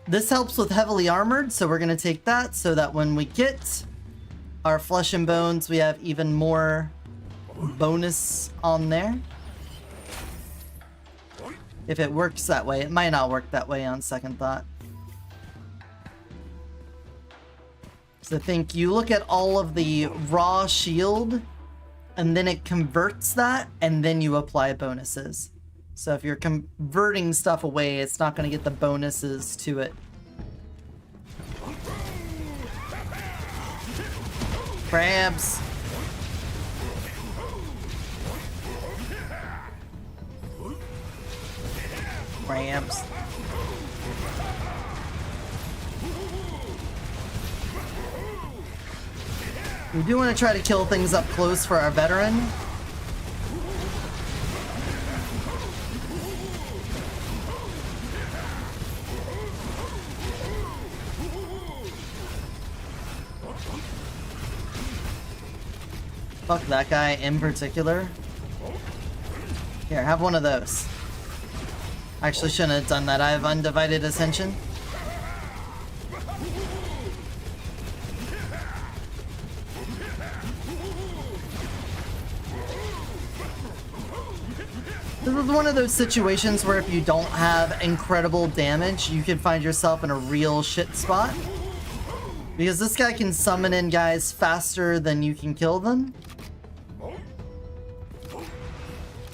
This helps with heavily armored, so we're going to take that so that when we get our flesh and bones, we have even more bonus on there. If it works that way. It might not work that way on second thought. So I think you look at all of the raw shield, and then it converts that, and then you apply bonuses. So if you're converting stuff away, it's not going to get the bonuses to it. Crabs. Crabs. We do want to try to kill things up close for our veteran. Fuck that guy in particular. Here, have one of those. Actually, shouldn't have done that. I have undivided attention. This is one of those situations where if you don't have incredible damage, you can find yourself in a real shit spot. Because this guy can summon in guys faster than you can kill them.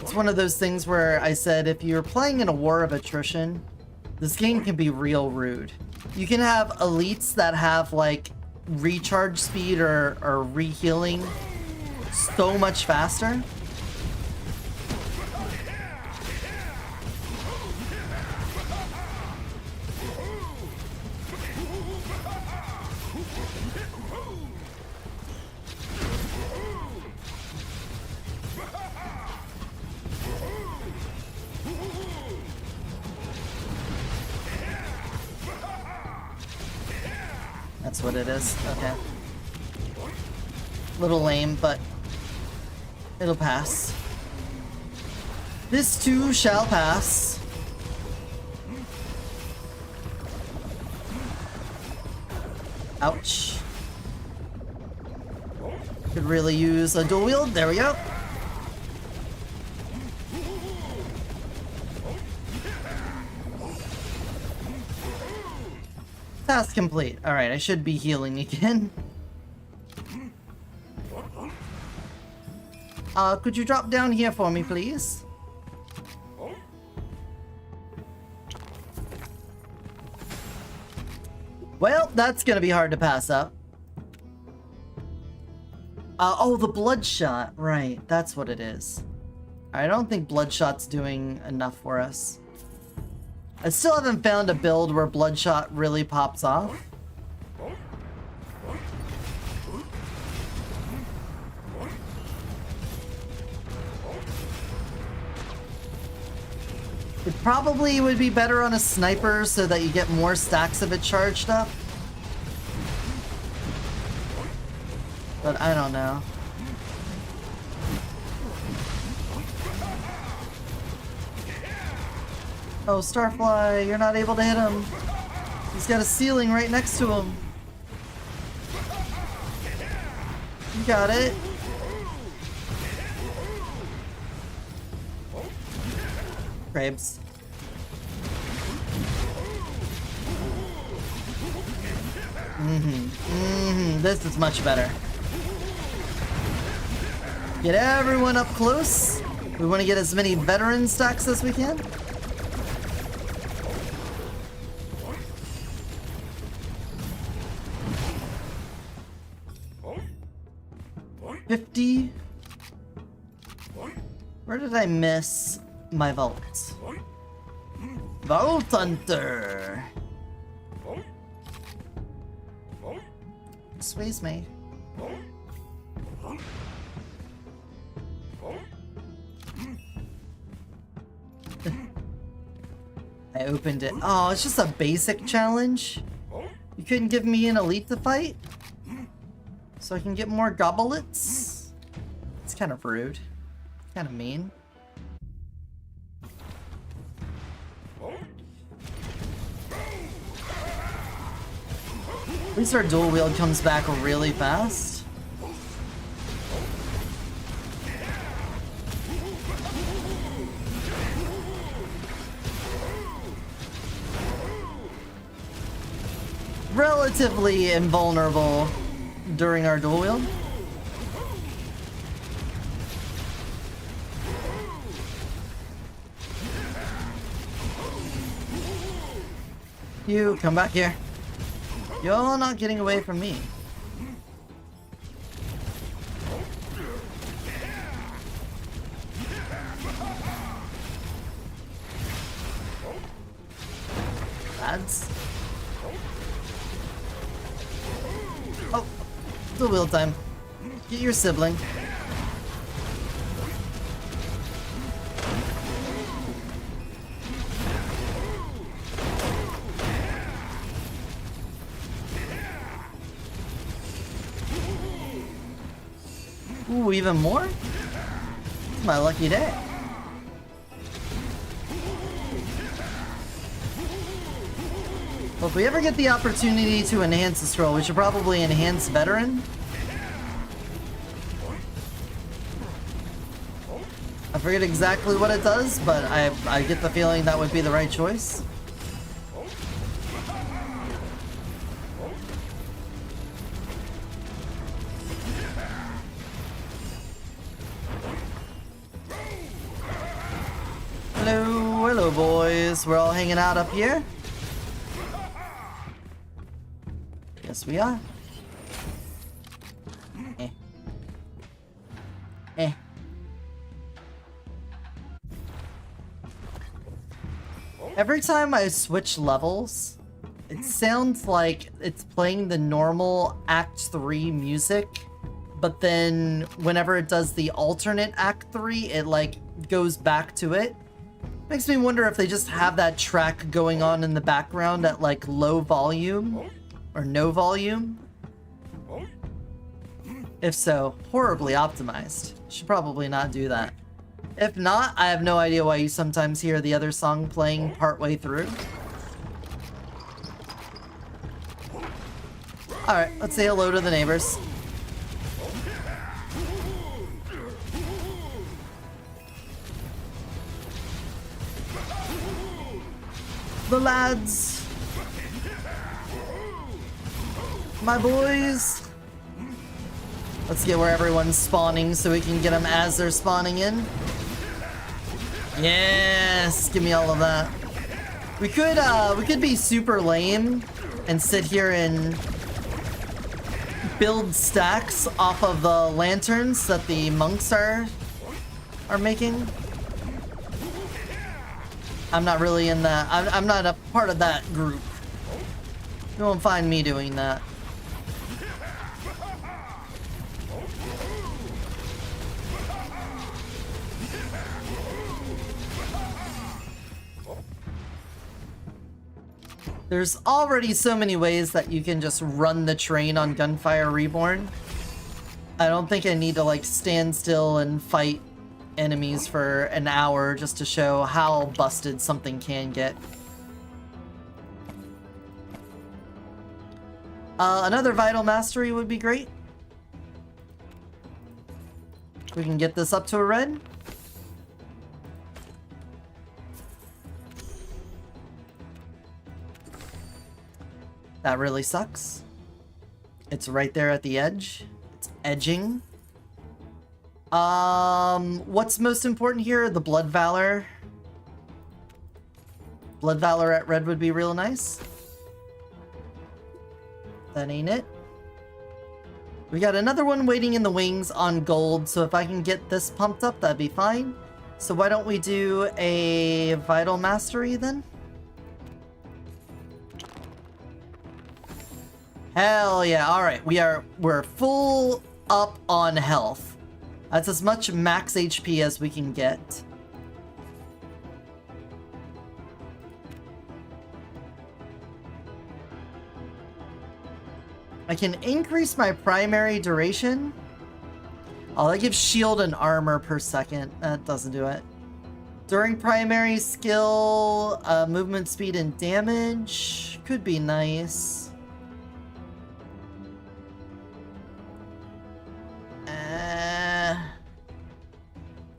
It's one of those things where I said if you're playing in a war of attrition, this game can be real rude. You can have elites that have like recharge speed or re-healing so much faster. That's what it is. Okay. Little lame, but it'll pass. This too shall pass. Ouch. Could really use a dual wield. There we go. Task complete. Alright, I should be healing again. Could you drop down here for me, please? Well, that's gonna be hard to pass up. Oh, the Bloodshot. Right, that's what it is. I don't think Bloodshot's doing enough for us. I still haven't found a build where Bloodshot really pops off. It probably would be better on a sniper so that you get more stacks of it charged up. But I don't know. Oh, Starfly, you're not able to hit him. He's got a ceiling right next to him. You got it. Crabes. This is much better. Get everyone up close. We want to get as many veteran stacks as we can. Where did I miss my vault? Vault Hunter! Squeeze me. I opened it. Oh, it's just a basic challenge? You couldn't give me an elite to fight? So I can get more goblets? It's kind of rude. Kind of mean. At least our dual wield comes back really fast. Relatively invulnerable during our dual wield. You come back here. You're not getting away from me. Lads. Oh, dual wield time. Get your sibling. Ooh, even more? It's my lucky day. Well, if we ever get the opportunity to enhance the scroll, we should probably enhance veteran. I forget exactly what it does, but I get the feeling that would be the right choice. Hello boys. We're all hanging out up here. Yes, we are. Every time I switch levels, it sounds like it's playing the normal Act 3 music, but then whenever it does the alternate Act 3, it like goes back to it. Makes me wonder if they just have that track going on in the background at like low volume or no volume. If so, horribly optimized. Should probably not do that. If not, I have no idea why you sometimes hear the other song playing partway through. Alright, let's say hello to the neighbors. The lads. My boys. Let's get where everyone's spawning so we can get them as they're spawning in. Yes, give me all of that. We could be super lame and sit here and build stacks off of the lanterns that the monks are making. I'm not really in that. I'm not a part of that group. You won't find me doing that. There's already so many ways that you can just run the train on Gunfire Reborn. I don't think I need to like stand still and fight enemies for an hour just to show how busted something can get. Another Vital Mastery would be great. We can get this up to a red. That really sucks. It's right there at the edge. It's edging. What's most important here? The Blood Valor. Blood Valor at red would be real nice. That ain't it. We got another one waiting in the wings on gold, so if I can get this pumped up, that'd be fine. So why don't we do a Vital Mastery then? Hell yeah, alright, we're full up on health. That's as much max HP as we can get. I can increase my primary duration. Oh, that gives shield and armor per second. That doesn't do it. During primary skill, movement speed and damage could be nice.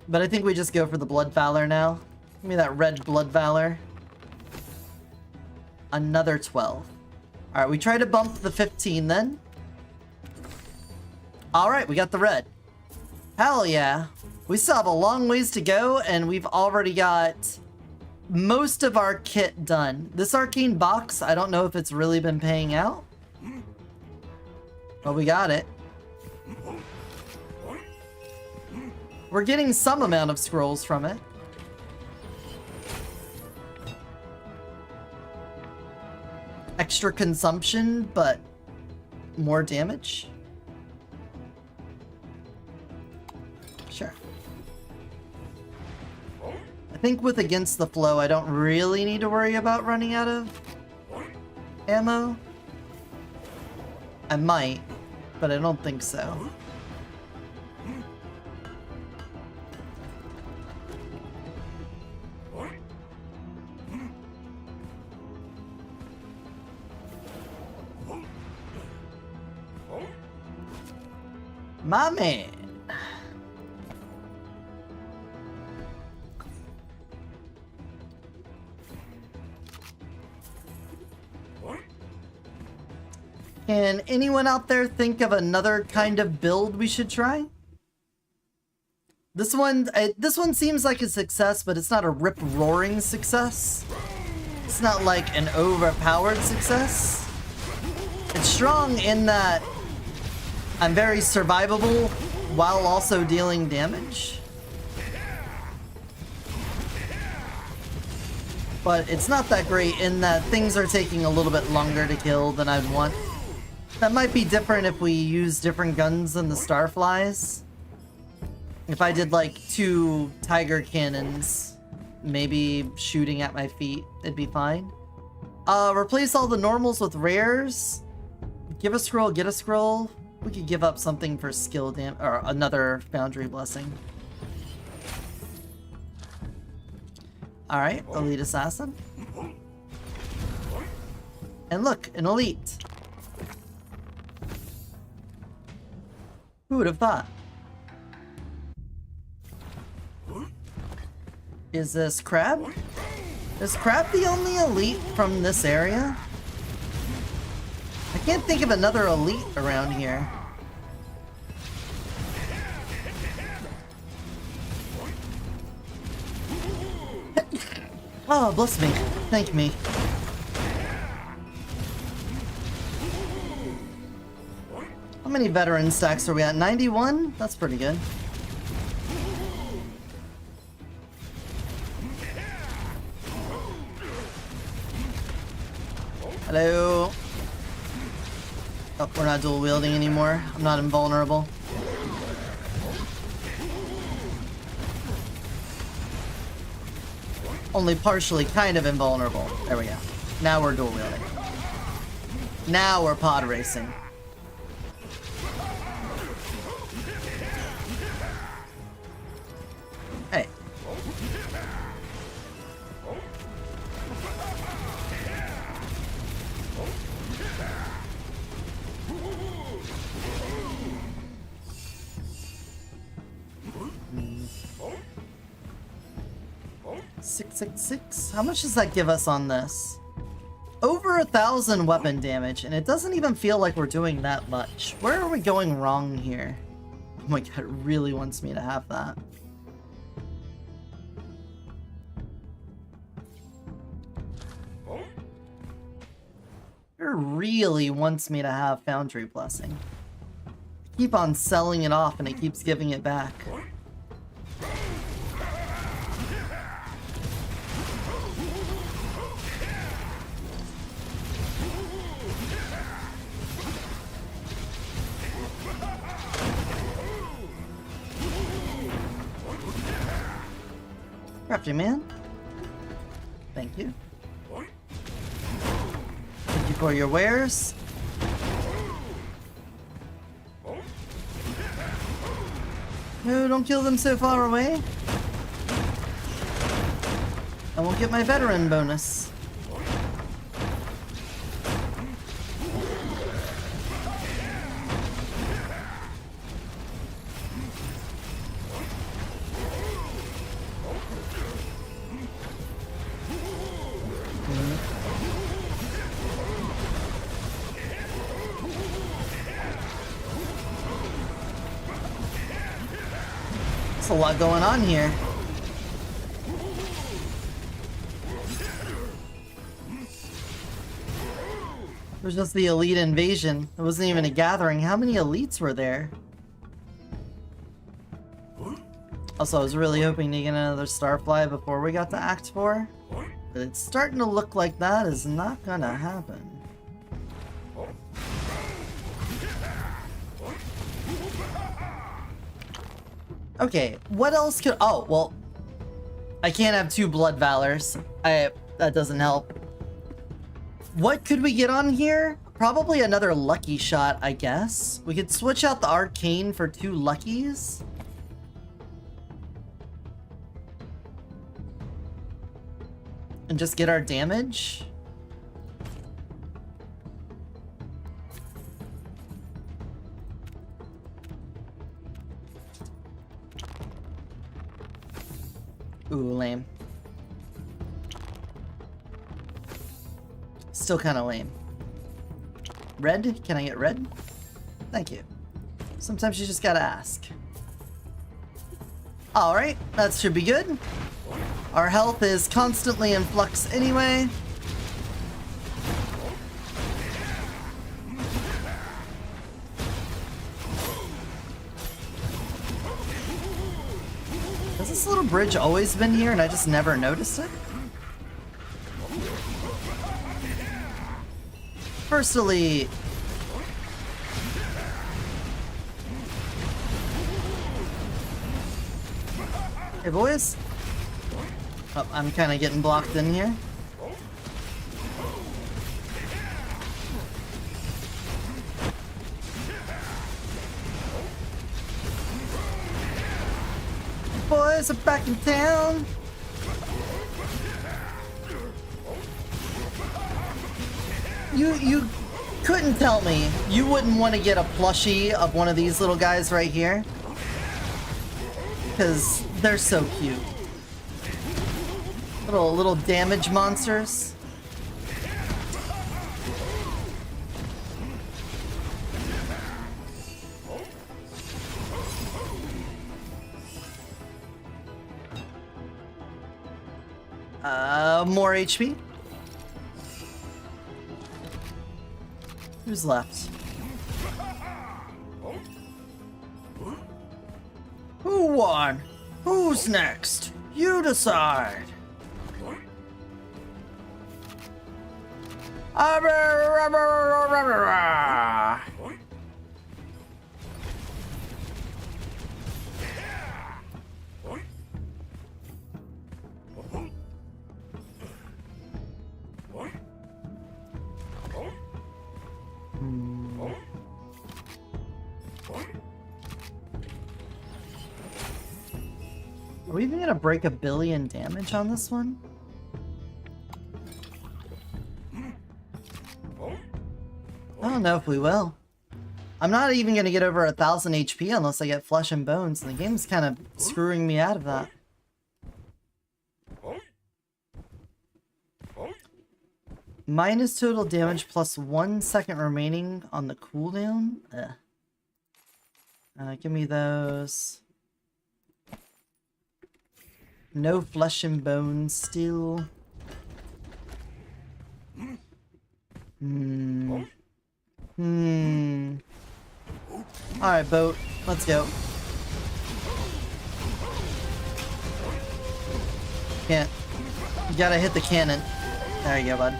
But I think we just go for the Blood Valor now. Give me that red Blood Valor. Another 12. Alright, we try to bump the 15 then. Alright, we got the red. Hell yeah. We still have a long ways to go, and we've already got most of our kit done. This arcane box, I don't know if it's really been paying out. But we got it. We're getting some amount of scrolls from it. Extra consumption, but more damage. Sure. I think with Against the Flow, I don't really need to worry about running out of ammo. I might, but I don't think so. My man. Can anyone out there think of another kind of build we should try? This one seems like a success, but it's not a rip-roaring success. It's not like an overpowered success. It's strong in that I'm very survivable while also dealing damage. But it's not that great in that things are taking a little bit longer to kill than I'd want. That might be different if we use different guns than the Starflies. If I did like 2 tiger cannons, maybe shooting at my feet, it'd be fine. Replace all the normals with rares. Give a scroll, get a scroll. We could give up something for skill or another Foundry Blessing. Alright, Elite Assassin. And look, an Elite. Who would have thought? Is this Crab? Is Crab the only elite from this area? I can't think of another elite around here. Oh, bless me. Thank me. How many veteran stacks are we at? 91? That's pretty good. Hello. Oh, we're not dual wielding anymore. I'm not invulnerable. Only partially kind of invulnerable. There we go. Now we're dual wielding. Now we're pod racing. Hey. $666. How much does that give us on this? Over 1,000 weapon damage, and it doesn't even feel like we're doing that much. Where are we going wrong here? Oh my god, it really wants me to have that. It really wants me to have Foundry Blessing. I keep on selling it off and it keeps giving it back. Crafty man. Thank you. Thank you for your wares. No, don't kill them so far away. I won't get my veteran bonus. There's a lot going on here. It was just the elite invasion. It wasn't even a gathering. How many elites were there? Also, I was really hoping to get another Starfly before we got to Act 4. But it's starting to look like that is not gonna happen. Okay, what else could... Oh, well... I can't have 2 Blood Valors. That doesn't help. What could we get on here? Probably another Lucky Shot, I guess. We could switch out the Arcane for 2 Luckies. And just get our damage. Ooh, lame. Still kind of lame. Red? Can I get red? Thank you. Sometimes you just gotta ask. Alright, that should be good. Our health is constantly in flux anyway. Has this little bridge always been here and I just never noticed it? Firstly... Hey boys. Oh, I'm kind of getting blocked in here. Boys are back in town. couldn't tell me you wouldn't want to get a plushie of one of these little guys right here. Because they're so cute. Little damage monsters. More HP. Who's left? Who won? Who's next? You decide. Are we even gonna break 1 billion damage on this one? I don't know if we will. I'm not even gonna get over 1,000 HP unless I get flesh and bones, and the game's kind of screwing me out of that. Minus total damage plus 1 second remaining on the cooldown? Give me those. No flesh and bones still. Alright, boat. Let's go. Can't. You gotta hit the cannon. There you go, bud.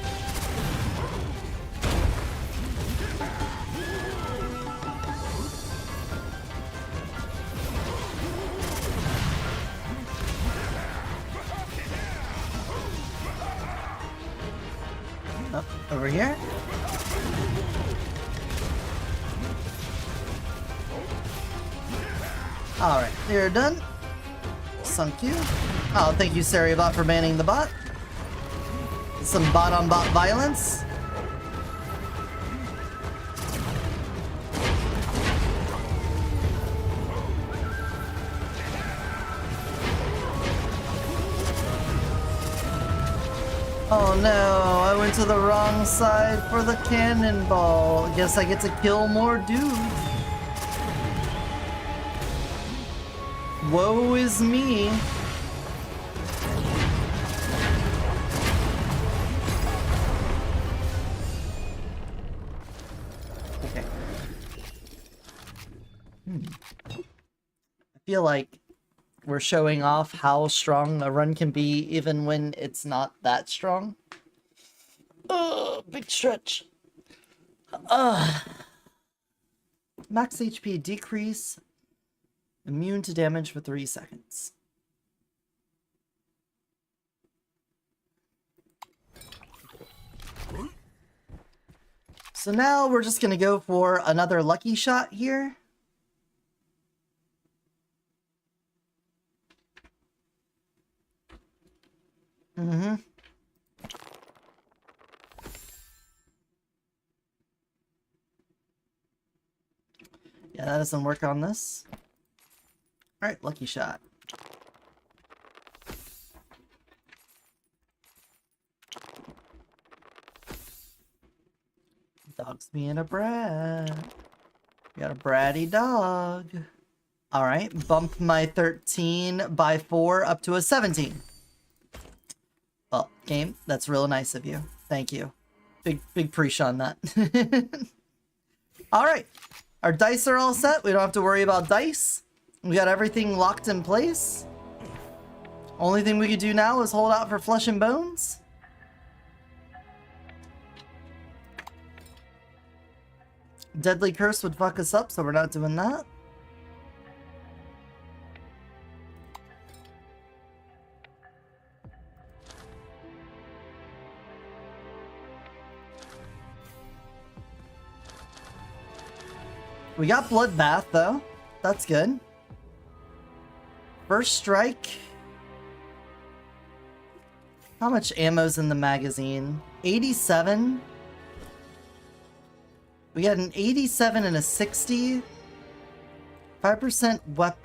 Up, over here. Alright, you're done. Sunk you. Oh, thank you, Saribot, for banning the bot. Some bot-on-bot violence. Oh no, I went to the wrong side for the cannonball. Guess I get to kill more dudes. Woe is me. Okay. I feel like we're showing off how strong a run can be even when it's not that strong. Big stretch. Max HP decrease. Immune to damage for 3 seconds. So now we're just gonna go for another lucky shot here. Yeah, that doesn't work on this. Alright, lucky shot. Dog's being a brat. Got a bratty dog. Alright, bump my 13 by 4 up to a 17. Well, game, that's real nice of you. Thank you. Big preach on that. Alright, our dice are all set. We don't have to worry about dice. We got everything locked in place. Only thing we could do now is hold out for flesh and bones. Deadly Curse would fuck us up, so we're not doing that. We got Bloodbath, though. That's good. First strike. How much ammo's in the magazine? 87. We got an 87 and a 60. 5% weapon.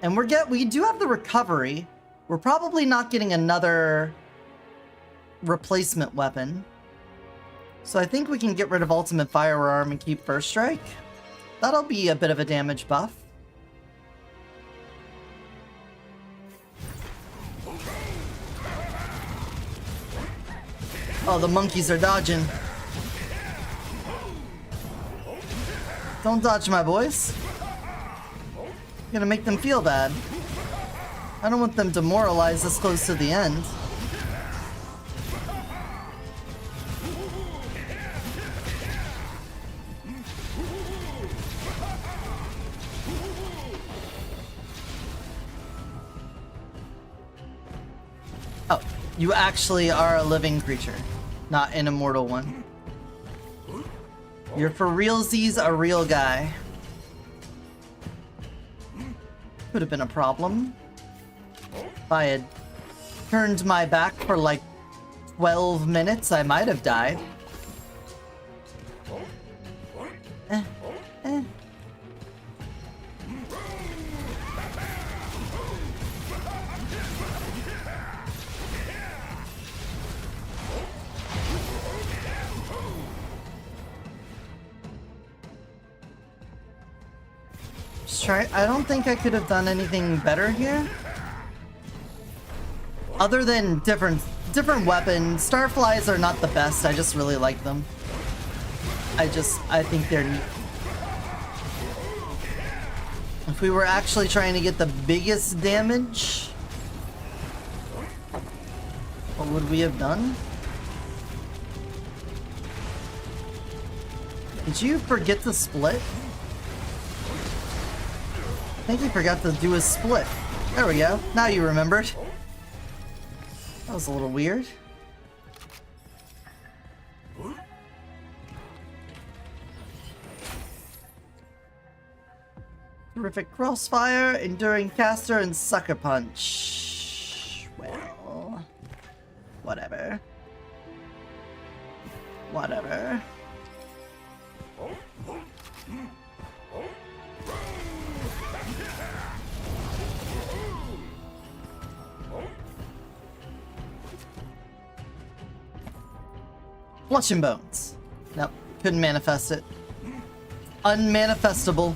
And we do have the recovery. We're probably not getting another replacement weapon. So I think we can get rid of Ultimate Firearm and keep First Strike. That'll be a bit of a damage buff. Oh, the monkeys are dodging. Don't dodge, my boys. You're gonna make them feel bad. I don't want them demoralized this close to the end. Oh, you actually are a living creature, not an immortal one. You're for realsies a real guy. Could have been a problem. If I had turned my back for like 12 minutes, I might have died. I don't think I could have done anything better here. Other than different weapons. Starflies are not the best, I just really like them. I think they're neat. If we were actually trying to get the biggest damage, what would we have done? Did you forget to split? I think you forgot to do a split. There we go. Now you remembered. That was a little weird. Terrific Crossfire, Enduring Caster, and Sucker Punch. Well, whatever. Whatever. Flesh and Bones. Nope, couldn't manifest it. Unmanifestable.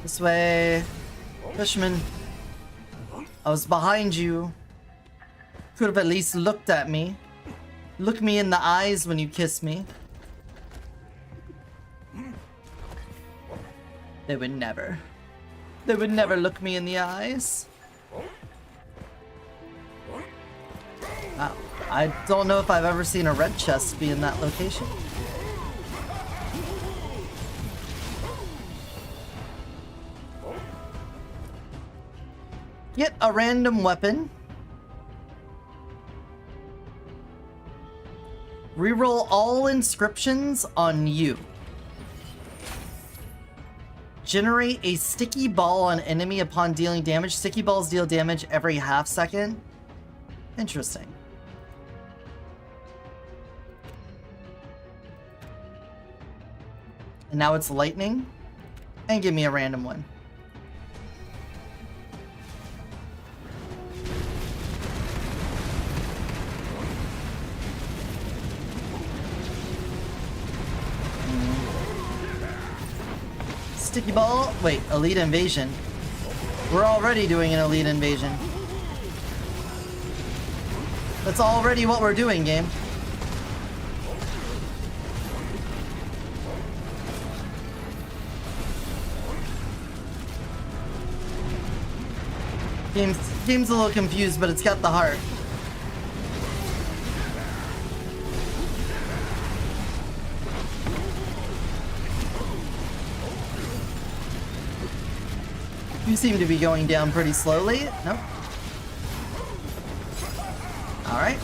This way. Fishman. I was behind you. Could have at least looked at me. Look me in the eyes when you kiss me. They would never. They would never look me in the eyes. Wow. I don't know if I've ever seen a red chest be in that location. Get a random weapon. Reroll all inscriptions on you. Generate a sticky ball on enemy upon dealing damage. Sticky balls deal damage every half second. Interesting. And now it's lightning. And give me a random one. Sticky ball. Wait, elite invasion. We're already doing an elite invasion. That's already what we're doing, game. Game's a little confused, but it's got the heart. You seem to be going down pretty slowly. Nope. Alright.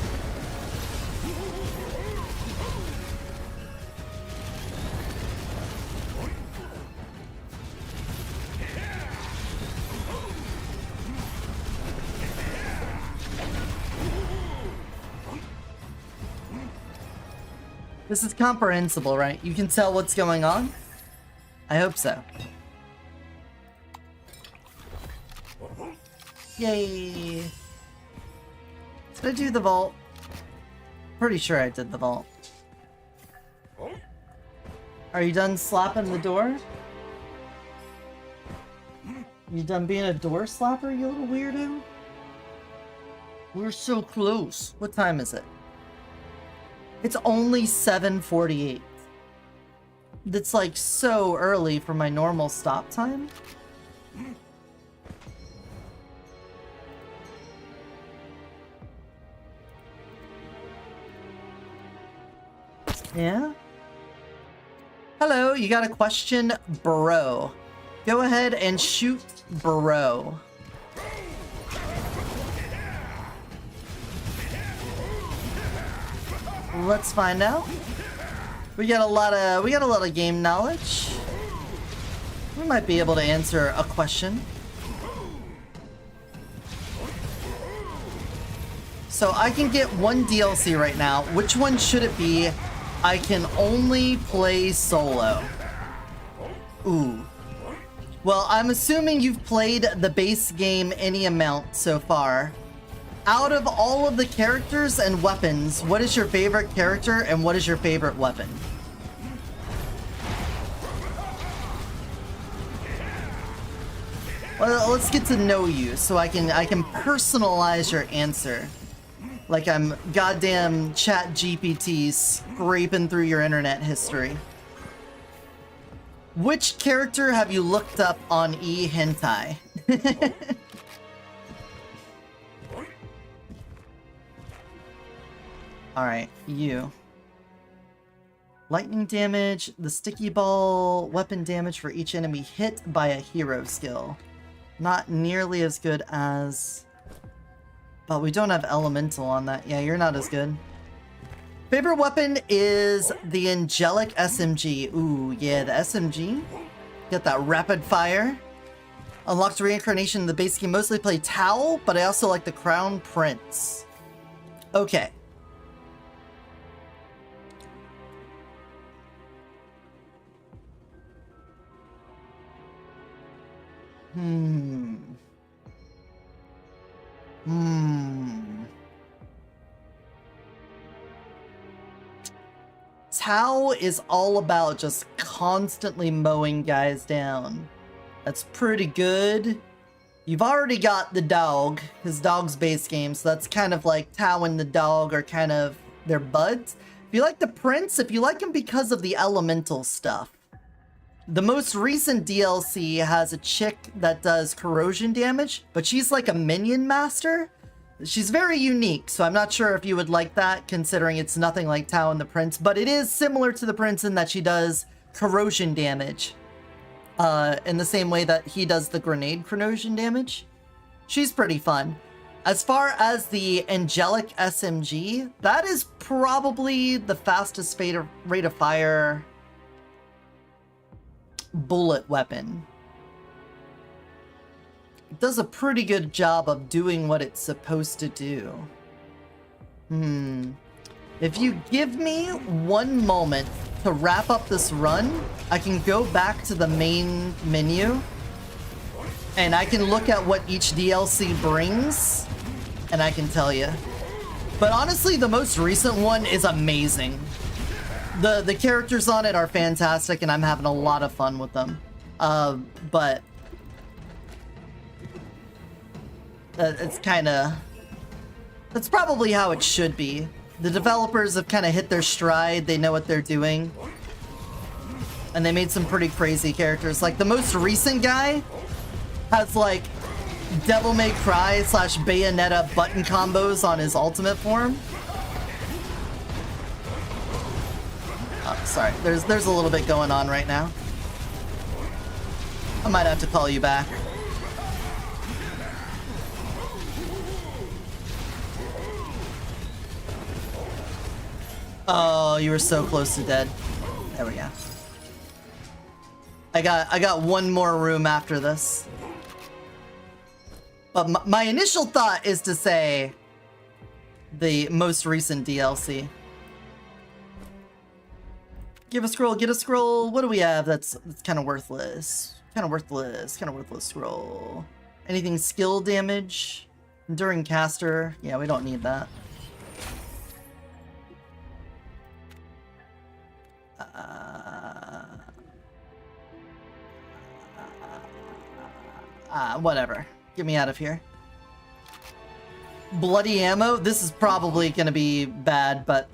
This is comprehensible, right? You can tell what's going on? I hope so. Yay! Did I do the vault? Pretty sure I did the vault. Are you done slapping the door? You done being a door slapper, you little weirdo? We're so close. What time is it? It's only 7:48. That's like so early for my normal stop time. Yeah? Hello, you got a question, bro? Go ahead and shoot, bro. Let's find out. We got a lot of game knowledge. We might be able to answer a question. So I can get one DLC right now. Which one should it be? I can only play solo. Ooh. Well, I'm assuming you've played the base game any amount so far. Out of all of the characters and weapons, what is your favorite character and what is your favorite weapon? Well, let's get to know you so I can personalize your answer. Like I'm goddamn chat GPT scraping through your internet history. Which character have you looked up on e-hentai? Alright, you. Lightning damage, the sticky ball, weapon damage for each enemy hit by a hero skill. Not nearly as good as... But we don't have elemental on that. Yeah, you're not as good. Favorite weapon is the Angelic SMG. Ooh, yeah, the SMG. Get that rapid fire. Unlocked reincarnation in the base game. Mostly play Tao, but I also like the Crown Prince. Okay. Tao is all about just constantly mowing guys down. That's pretty good. You've already got the dog, his dog's base game, so that's kind of like Tao and the dog are kind of their buds. If you like the prince, if you like him because of the elemental stuff. The most recent DLC has a chick that does corrosion damage, but she's like a minion master. She's very unique, so I'm not sure if you would like that, considering it's nothing like Tao and the Prince, but it is similar to the Prince in that she does corrosion damage. In the same way that he does the grenade corrosion damage. She's pretty fun. As far as the Angelic SMG, that is probably the fastest rate of fire bullet weapon. It does a pretty good job of doing what it's supposed to do. If you give me one moment to wrap up this run, I can go back to the main menu and I can look at what each DLC brings and I can tell you. But honestly, the most recent one is amazing. The characters on it are fantastic and I'm having a lot of fun with them. But it's kind of... That's probably how it should be. The developers have kind of hit their stride, they know what they're doing. And they made some pretty crazy characters. Like, the most recent guy has, like, Devil May Cry / Bayonetta button combos on his ultimate form. Oh, sorry, there's a little bit going on right now. I might have to call you back. Oh, you were so close to dead. There we go. I got one more room after this. But my initial thought is to say the most recent DLC. Give a scroll, get a scroll. What do we have that's kind of worthless? Kind of worthless scroll. Anything skill damage? Enduring caster. Yeah, we don't need that. Whatever. Get me out of here. Bloody ammo? This is probably gonna be bad, but...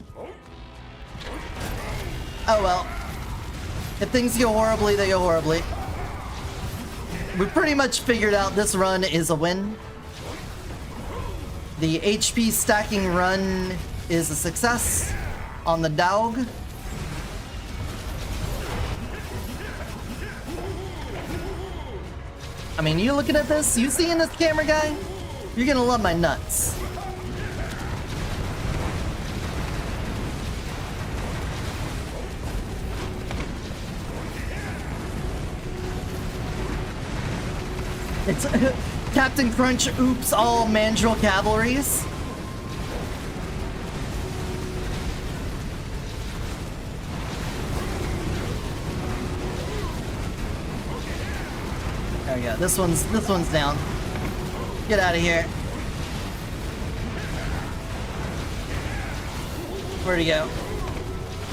oh well. If things go horribly, they go horribly. We pretty much figured out this run is a win. The HP stacking run is a success on the dog. I mean, you looking at this? You seeing this, camera guy? You're gonna love my nuts. It's Captain Crunch oops all Mandrill cavalries. There we go. This one's down. Get out of here. Where'd he go?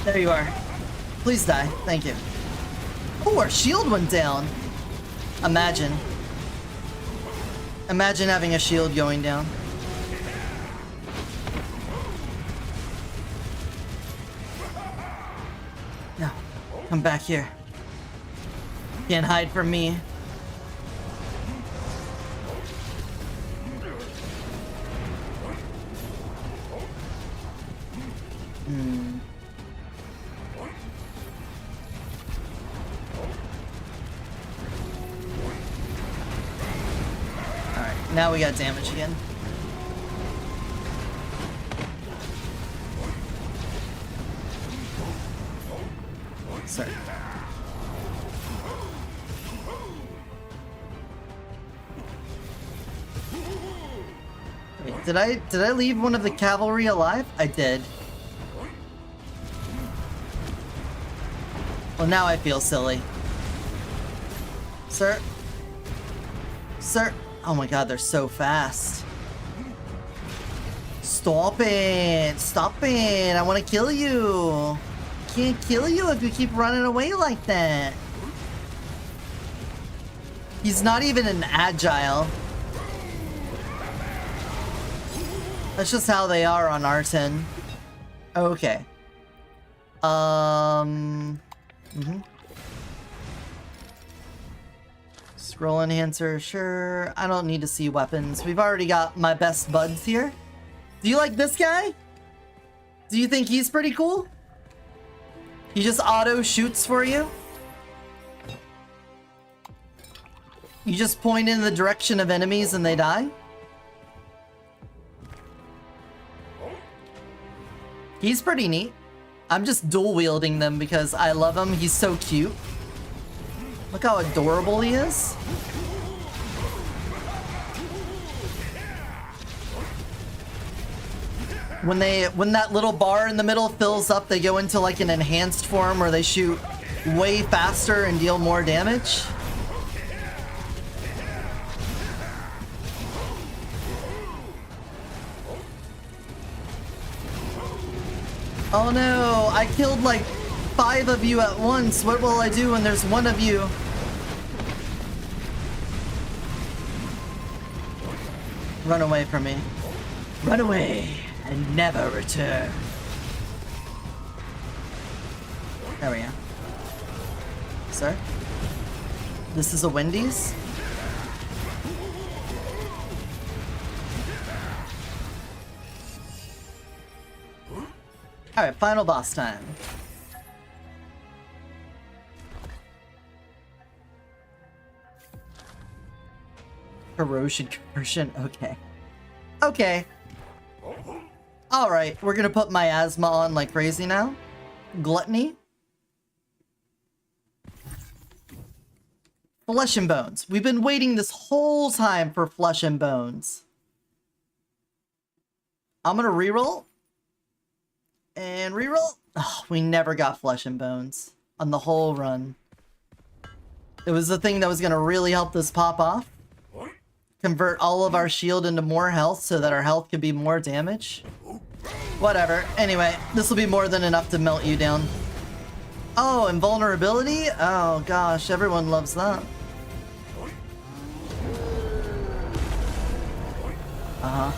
There you are. Please die. Thank you. Oh, our shield went down. Imagine. Imagine having a shield going down. No. Come back here. Can't hide from me. Alright, now we got damage again. Sorry. Wait, did I leave one of the cavalry alive? I did. Well, now I feel silly. Sir? Sir? Oh my god, they're so fast. Stop it! Stop it! I want to kill you! Can't kill you if you keep running away like that. He's not even an agile. That's just how they are on R10. Okay. Scroll enhancer, sure. I don't need to see weapons. We've already got my best buds here. Do you like this guy? Do you think he's pretty cool? He just auto shoots for you? You just point in the direction of enemies and they die? He's pretty neat. I'm just dual wielding them because I love him. He's so cute. Look how adorable he is. When that little bar in the middle fills up, they go into like an enhanced form where they shoot way faster and deal more damage. Oh no, I killed like 5 of you at once. What will I do when there's 1 of you? Run away from me. Run away and never return. There we go. Sir? This is a Wendy's? Alright, final boss time. Corrosion conversion, okay. Okay. Alright, we're gonna put miasma on like crazy now. Gluttony. Flesh and bones. We've been waiting this whole time for flesh and bones. I'm gonna reroll. And reroll. Oh, we never got Flesh and Bones on the whole run. It was the thing that was gonna really help this pop off. Convert all of our shield into more health so that our health could be more damage. Whatever. Anyway, this will be more than enough to melt you down. Oh, invulnerability? Oh gosh, everyone loves that. Uh-huh.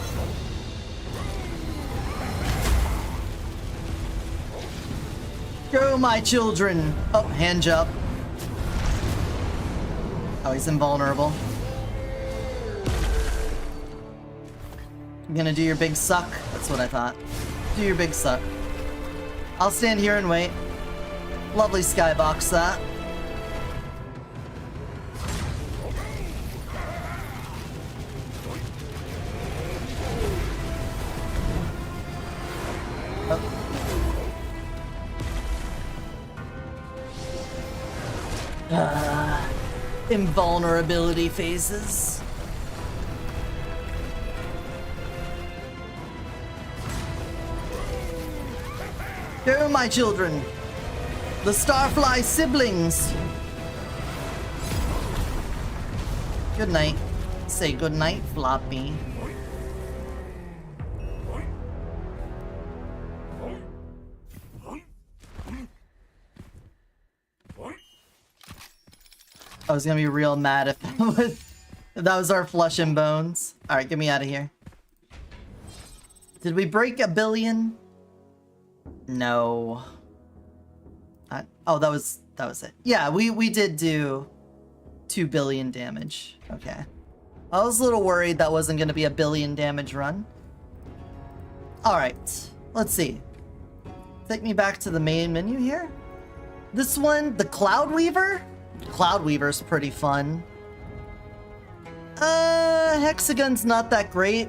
Go, my children! Oh, hand jump. Oh, he's invulnerable. You gonna do your big suck? That's what I thought. Do your big suck. I'll stand here and wait. Lovely skybox that. Invulnerability phases. Go, my children. The Starfly siblings. Good night. Say good night, Floppy. I was gonna be real mad if that was our Flesh and Bones. Alright, get me out of here. Did we break 1 billion? No. Oh, that was it. Yeah, we did do 2 billion damage. Okay. I was a little worried that wasn't gonna be a 1 billion damage run. Alright, let's see. Take me back to the main menu here. This one, the Cloud Weaver? Cloud Weaver's pretty fun. Hexagon's not that great.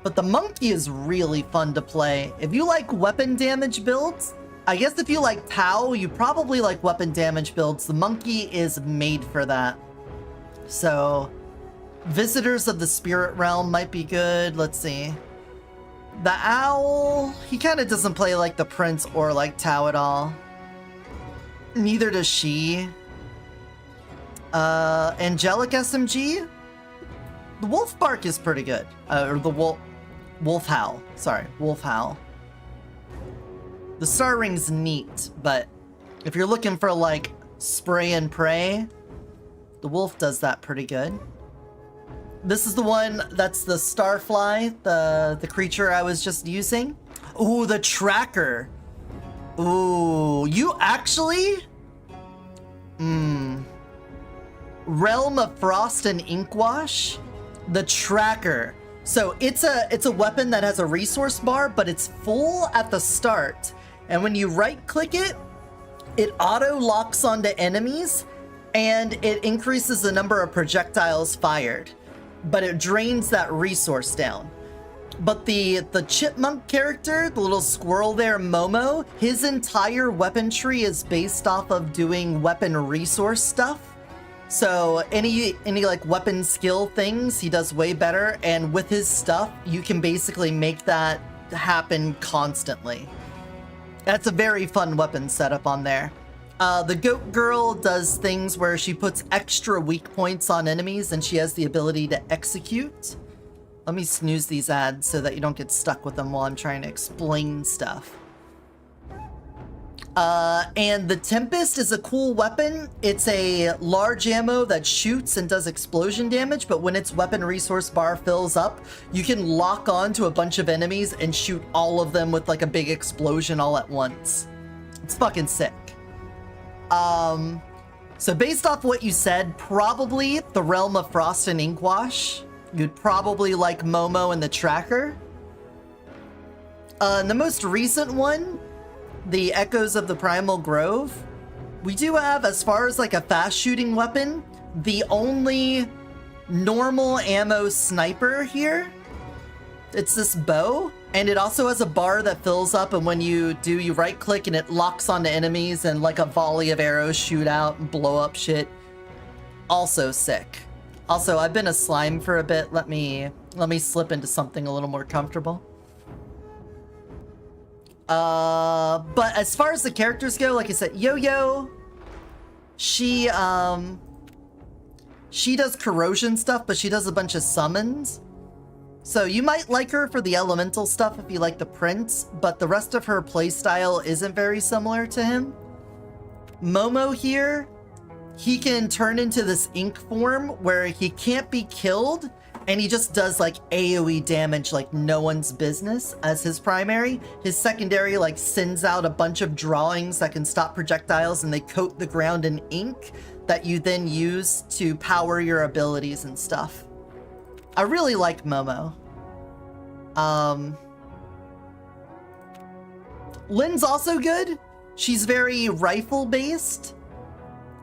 But the Monkey is really fun to play. If you like weapon damage builds, I guess if you like Tau, you probably like weapon damage builds. The Monkey is made for that. So, Visitors of the Spirit Realm might be good. Let's see. The Owl, he kind of doesn't play like the Prince or like Tau at all. Neither does she. Angelic SMG? The Wolf Bark is pretty good. Or the Wolf Howl. Sorry, Wolf Howl. The Star Ring's neat, but if you're looking for like spray and pray, the Wolf does that pretty good. This is the one that's the Starfly, the creature I was just using. Ooh, the Tracker. Ooh, you actually? Realm of Frost and Inkwash? The Tracker. So it's a weapon that has a resource bar, but it's full at the start. And when you right click it, it auto locks onto enemies and it increases the number of projectiles fired, but it drains that resource down. But the chipmunk character, the little squirrel there, Momo, his entire weapon tree is based off of doing weapon resource stuff. So any like weapon skill things, he does way better. And with his stuff, you can basically make that happen constantly. That's a very fun weapon setup on there. The Goat Girl does things where she puts extra weak points on enemies and she has the ability to execute. Let me snooze these ads so that you don't get stuck with them while I'm trying to explain stuff. And the Tempest is a cool weapon. It's a large ammo that shoots and does explosion damage, but when its weapon resource bar fills up, you can lock on to a bunch of enemies and shoot all of them with like a big explosion all at once. It's fucking sick. So based off what you said, probably the Realm of Frost and Inkwash. You'd probably like Momo and the Tracker. The most recent one, the Echoes of the Primal Grove, we do have, as far as like a fast shooting weapon, the only normal ammo sniper here. It's this bow, and it also has a bar that fills up, and when you do, you right click and it locks onto enemies and like a volley of arrows shoot out and blow up shit. Also sick. Also, I've been a slime for a bit. Let me slip into something a little more comfortable. But as far as the characters go, like I said, Yoyo, she does corrosion stuff, but she does a bunch of summons. So you might like her for the elemental stuff if you like the prince, but the rest of her playstyle isn't very similar to him. Momo here, he can turn into this ink form where he can't be killed, and he just does like AoE damage like no one's business as his primary. His secondary like sends out a bunch of drawings that can stop projectiles, and they coat the ground in ink that you then use to power your abilities and stuff. I really like Momo. Lynn's also good. She's very rifle based,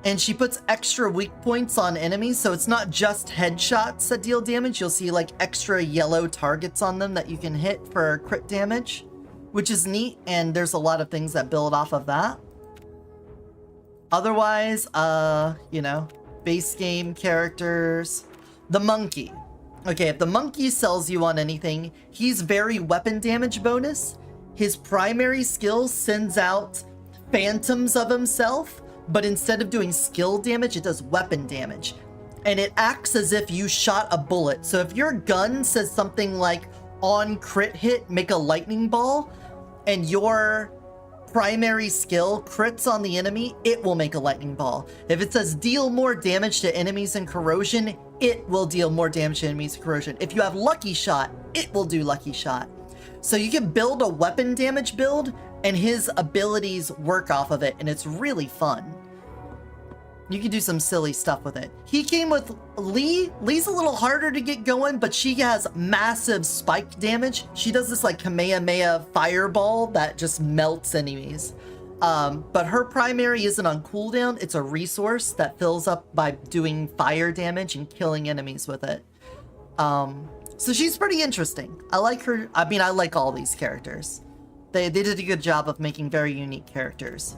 and she puts extra weak points on enemies, so it's not just headshots that deal damage. You'll see like extra yellow targets on them that you can hit for crit damage, which is neat, and there's a lot of things that build off of that. Otherwise, you know, base game characters. The monkey. Okay, if the monkey sells you on anything, he's very weapon damage bonus. His primary skill sends out phantoms of himself, but instead of doing skill damage, it does weapon damage. And it acts as if you shot a bullet. So if your gun says something like, on crit hit, make a lightning ball, and your primary skill crits on the enemy, it will make a lightning ball. If it says deal more damage to enemies in corrosion, it will deal more damage to enemies in corrosion. If you have lucky shot, it will do lucky shot. So you can build a weapon damage build, and his abilities work off of it, and it's really fun. You can do some silly stuff with it. He came with Lee. Lee's a little harder to get going, but she has massive spike damage. She does this like Kamehameha fireball that just melts enemies. But her primary isn't on cooldown. It's a resource that fills up by doing fire damage and killing enemies with it. So she's pretty interesting. I like her. I mean, I like all these characters. They did a good job of making very unique characters.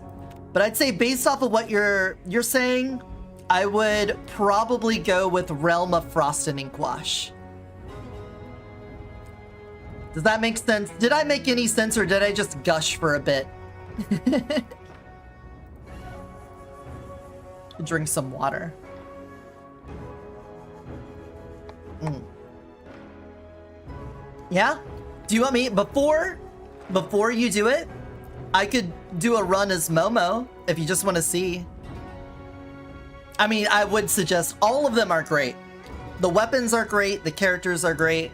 But I'd say based off of what you're saying, I would probably go with Realm of Frost and Inkwash. Does that make sense? Did I make any sense, or did I just gush for a bit? Drink some water. Yeah? Do you want me, before you do it, I could do a run as Momo, if you just want to see. I mean, I would suggest all of them are great. The weapons are great, the characters are great.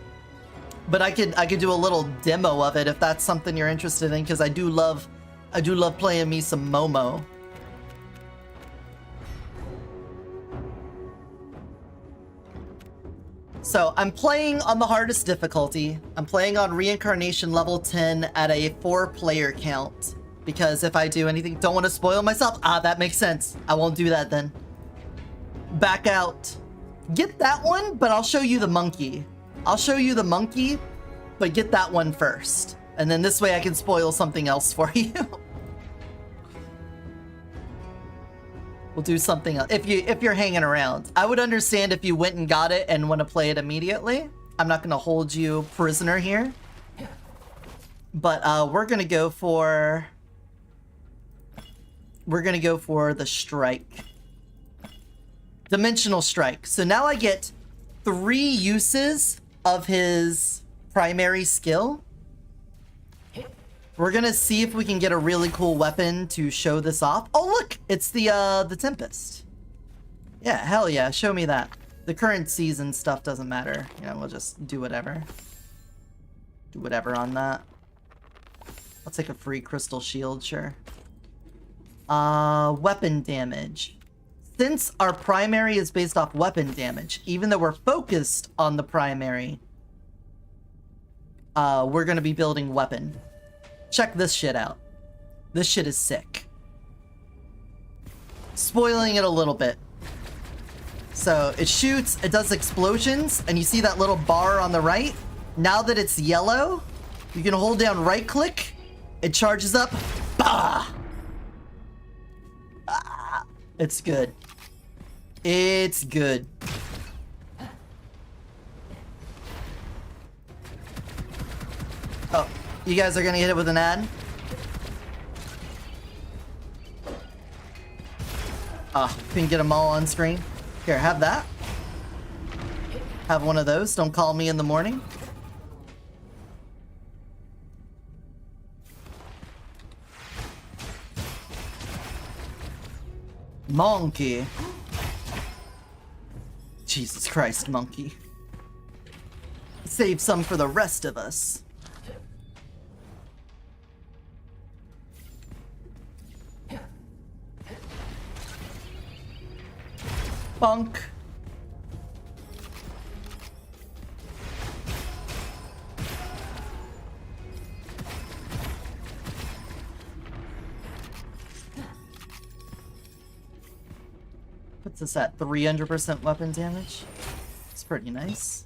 But I could do a little demo of it if that's something you're interested in, because I do love playing me some Momo. So I'm playing on the hardest difficulty. I'm playing on Reincarnation level 10 at a 4-player count. Because if I do anything, don't want to spoil myself. Ah, that makes sense. I won't do that then. Back out. Get that one, but I'll show you the monkey. I'll show you the monkey, but get that one first. And then this way I can spoil something else for you. We'll do something else. If you're hanging around. I would understand if you went and got it and want to play it immediately. I'm not going to hold you prisoner here. But we're going to go for the strike. Dimensional strike. So now I get 3 uses of his primary skill. We're gonna see if we can get a really cool weapon to show this off. Oh look, it's the Tempest. Yeah, hell yeah, show me that. The current season stuff doesn't matter. You know, we'll just do whatever. Do whatever on that. I'll take a free crystal shield, sure. Weapon damage. Since our primary is based off weapon damage, even though we're focused on the primary, we're gonna be building weapon. Check this shit out. This shit is sick. Spoiling it a little bit. So it shoots, it does explosions, and you see that little bar on the right? Now that it's yellow, you can hold down right click, it charges up. Bah! Ah, it's good. It's good. Oh, you guys are gonna hit it with an ad? Ah, couldn't get them all on screen. Here, have that. Have one of those. Don't call me in the morning. Monkey. Jesus Christ, monkey. Save some for the rest of us. Bonk. What's this at? 300% weapon damage? It's pretty nice.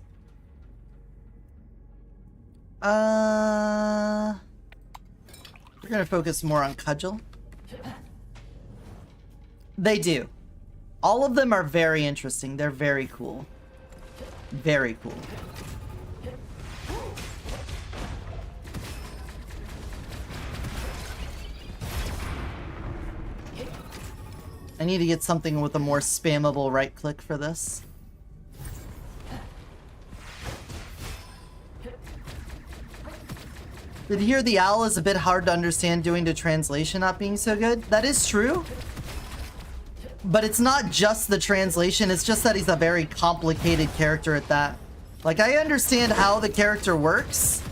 We're gonna focus more on Cudgel. They do. All of them are very interesting. They're very cool. Very cool. I need to get something with a more spammable right click for this. Did you hear the owl is a bit hard to understand due to translation not being so good? That is true. But it's not just the translation, it's just that he's a very complicated character at that. Like, I understand how the character works,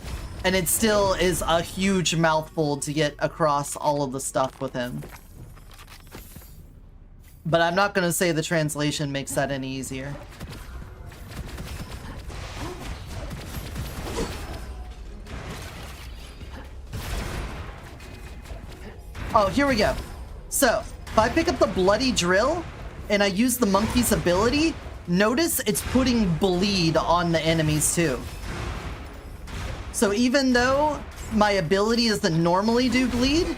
and it still is a huge mouthful to get across all of the stuff with him. But I'm not gonna say the translation makes that any easier. Oh, here we go. So, if I pick up the bloody drill and I use the monkey's ability, notice it's putting bleed on the enemies too. So even though my ability doesn't normally do bleed,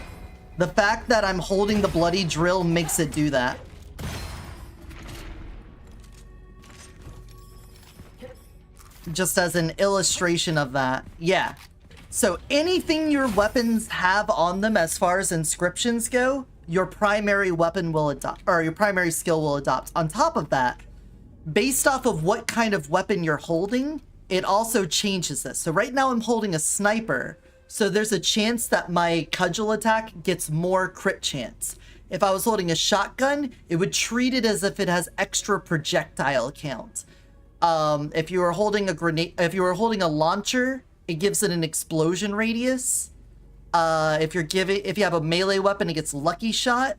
the fact that I'm holding the bloody drill makes it do that. Just as an illustration of that. Yeah. So anything your weapons have on them as far as inscriptions go, your primary weapon will adopt, or your primary skill will adopt. On top of that, based off of what kind of weapon you're holding, it also changes this. So right now I'm holding a sniper, so there's a chance that my cudgel attack gets more crit chance. If I was holding a shotgun, it would treat it as if it has extra projectile count. If you were holding a grenade, if you were holding a launcher, it gives it an explosion radius. If you have a melee weapon, it gets lucky shot.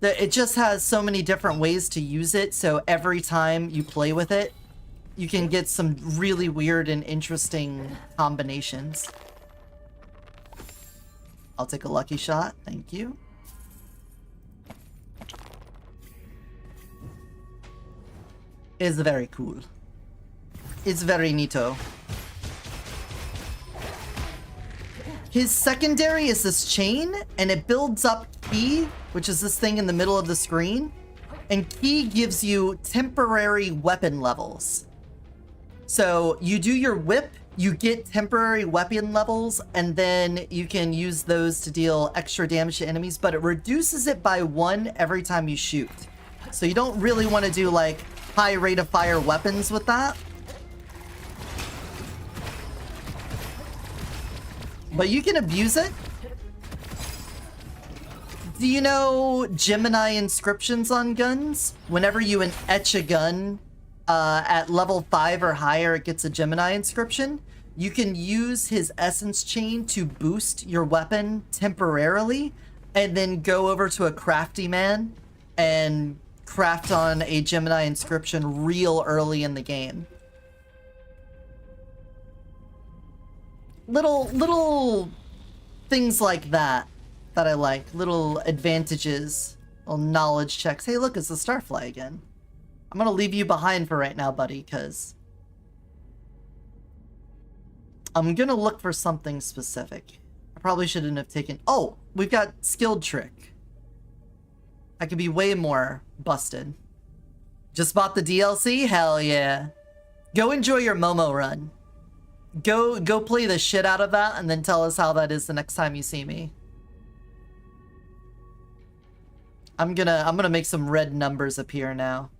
It just has so many different ways to use it, so every time you play with it, you can get some really weird and interesting combinations. I'll take a lucky shot, thank you. It's very cool. It's very neato. His secondary is this chain, and it builds up Ki, which is this thing in the middle of the screen. And Ki gives you temporary weapon levels. So you do your whip, you get temporary weapon levels, and then you can use those to deal extra damage to enemies, but it reduces it by 1 every time you shoot. So you don't really want to do like high rate of fire weapons with that. But you can abuse it. Do you know Gemini inscriptions on guns? Whenever you etch a gun at level 5 or higher, it gets a Gemini inscription. You can use his essence chain to boost your weapon temporarily, and then go over to a crafty man and craft on a Gemini inscription real early in the game. Little things like that I like. Little advantages, little knowledge checks. Hey, look, it's the Starfly again. I'm gonna leave you behind for right now, buddy, because I'm gonna look for something specific. I probably shouldn't have taken... Oh, we've got Skilled Trick. I could be way more busted. Just bought the DLC? Hell yeah. Go enjoy your Momo run. Go play the shit out of that, and then tell us how that is the next time you see me. I'm gonna make some red numbers appear now.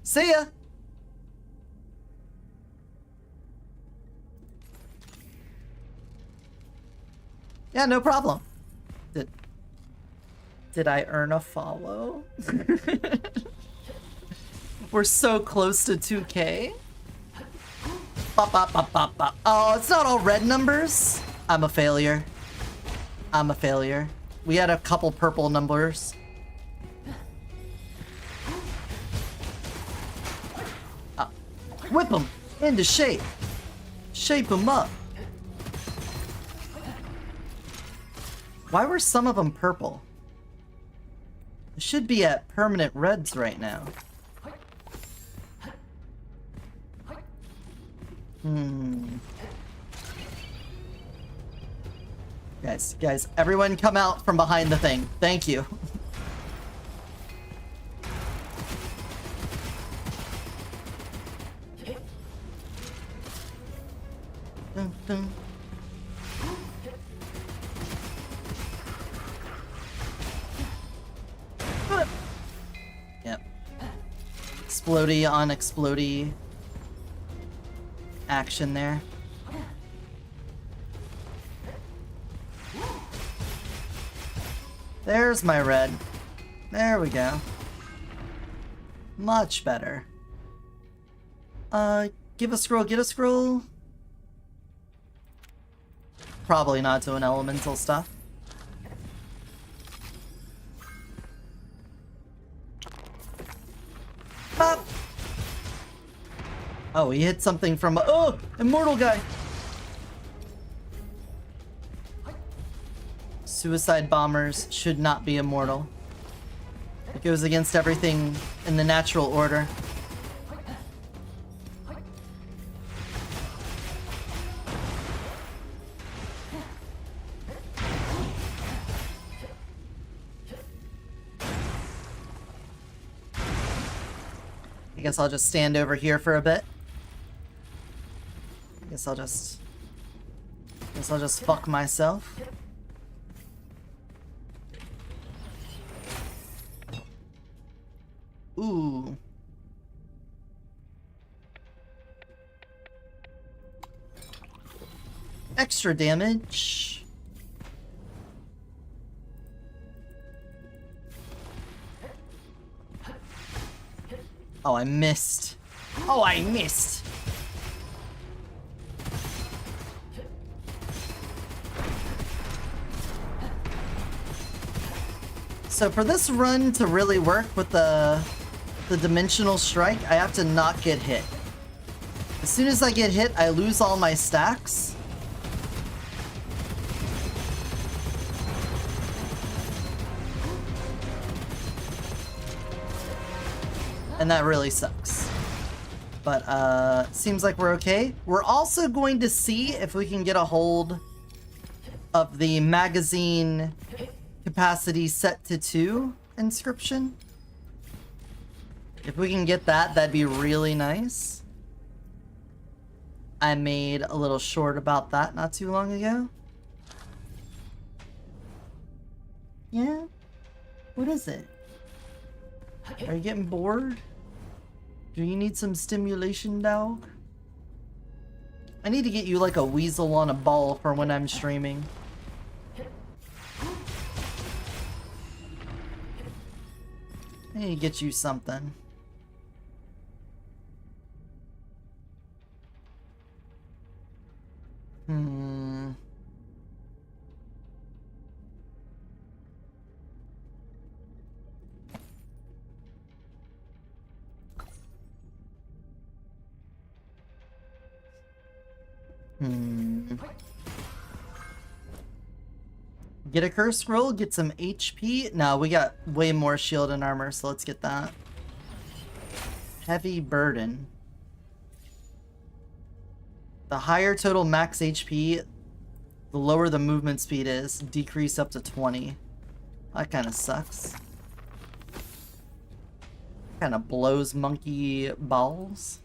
See ya! Yeah, no problem. Did I earn a follow? We're so close to 2K. Bop, bop, bop, bop, bop. Oh, it's not all red numbers? I'm a failure. I'm a failure. We had a couple purple numbers. Whip them into shape. Shape them up. Why were some of them purple? It should be at permanent reds right now. Guys, everyone come out from behind the thing. Thank you. Dun, dun. Yep. Explodey on explodey action there. There's my red. There we go. Much better. Give a scroll, get a scroll. Probably not doing elemental stuff. Pop! Oh, he hit something from... Oh! Immortal guy! Suicide bombers should not be immortal. It goes against everything in the natural order. I guess I'll just stand over here for a bit. I guess I'll just fuck myself. Ooh. Extra damage. Oh, I missed. Oh, I missed. So for this run to really work with the dimensional strike, I have to not get hit. As soon as I get hit, I lose all my stacks. And that really sucks. But seems like we're okay. We're also going to see if we can get a hold of the magazine capacity set to 2 inscription. If we can get that, that'd be really nice. I made a little short about that not too long ago. Yeah? What is it? Are you getting bored? Do you need some stimulation, dog? I need to get you like a weasel on a ball for when I'm streaming. I need to get you something. Get a curse scroll, get some HP. No, we got way more shield and armor, so let's get that. Heavy burden. The higher total max HP, the lower the movement speed is. Decrease up to 20. That kind of sucks. Kind of blows monkey balls.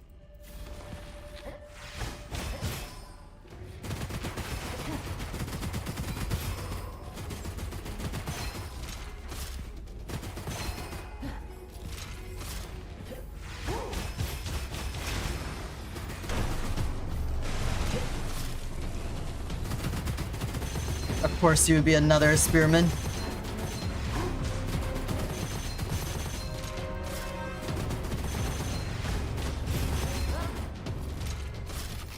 Of course, you would be another spearman.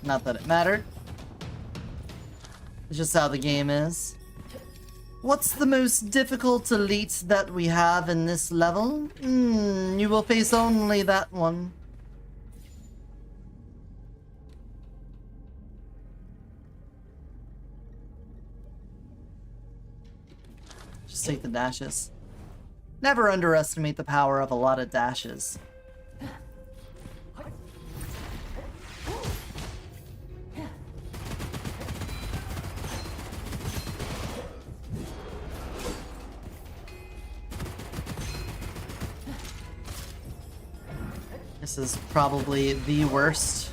Not that it mattered. It's just how the game is. What's the most difficult elite that we have in this level? You will face only that one. Just take the dashes. Never underestimate the power of a lot of dashes. This is probably the worst.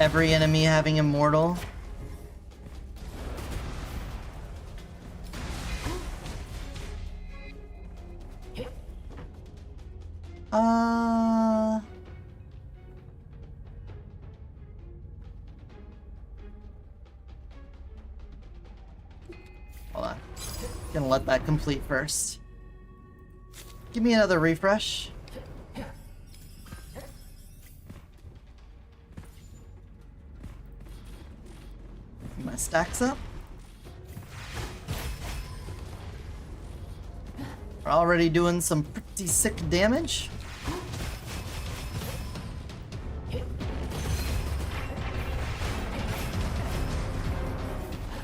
Every enemy having immortal. Hold on. Gonna let that complete first. Give me another refresh. Get my stacks up. We're already doing some pretty sick damage.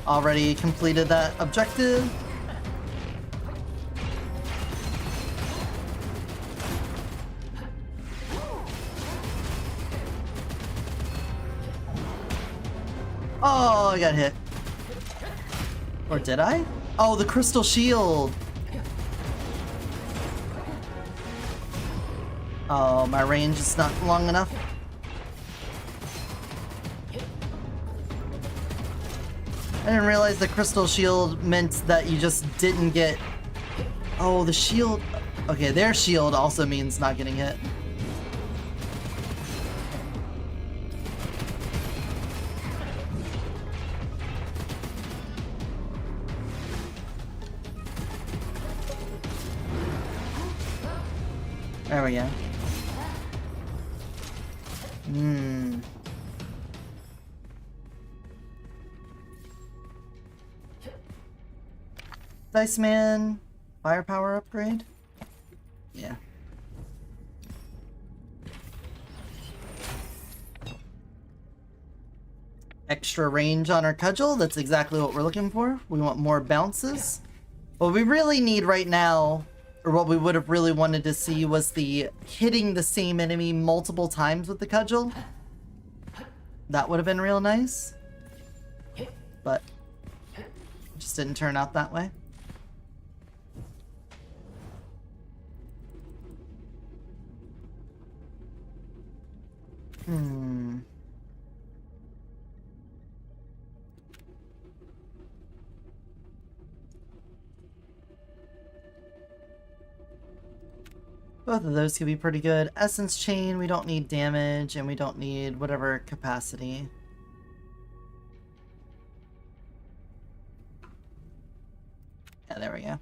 Already completed that objective. Oh, I got hit. Or did I? Oh, the crystal shield. Oh, my range is not long enough. I didn't realize the crystal shield meant that you just didn't get... Oh, the shield... Okay, their shield also means not getting hit. There we go. Dice Man, firepower upgrade? Yeah. Extra range on our cudgel, that's exactly what we're looking for. We want more bounces. What we really need right now, or what we would have really wanted to see, was the hitting the same enemy multiple times with the cudgel. That would have been real nice. But it just didn't turn out that way. Both of those could be pretty good. Essence Chain, we don't need damage, and we don't need whatever capacity. Yeah, there we go.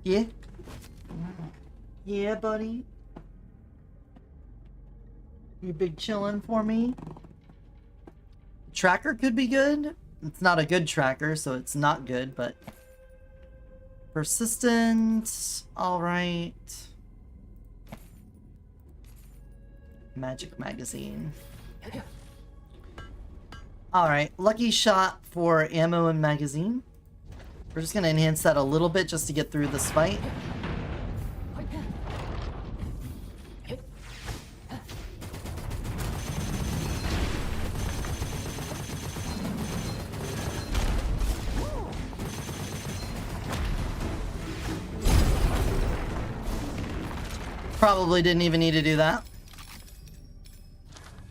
Yeah? Yeah, buddy? You big chillin' for me? Tracker could be good. It's not a good tracker, so it's not good, but... Persistent, alright. Magic Magazine. Alright, Lucky Shot for ammo and magazine. We're just gonna enhance that a little bit just to get through this fight. Probably didn't even need to do that.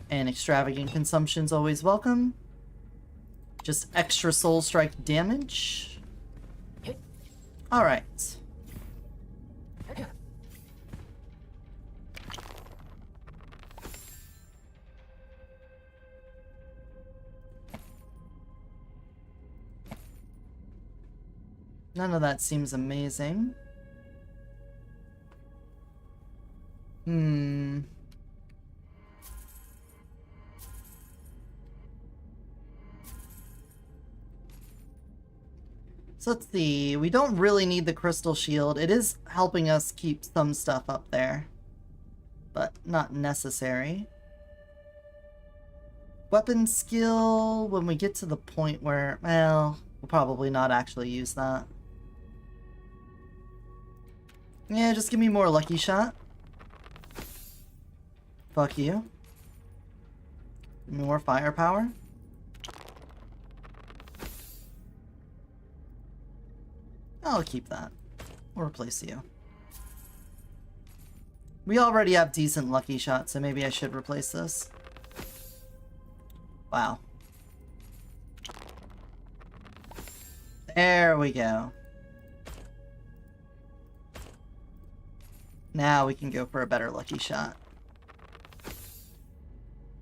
And extravagant consumption's always welcome. Just extra soul strike damage. Alright. None of that seems amazing. So let's see, we don't really need the crystal shield. It is helping us keep some stuff up there, but not necessary. Weapon skill, when we get to the point where, well, we'll probably not actually use that. Yeah, just give me more lucky shot. Fuck you. Give me more firepower. I'll keep that. We'll replace you. We already have decent lucky shots, so maybe I should replace this. Wow. There we go. Now we can go for a better lucky shot.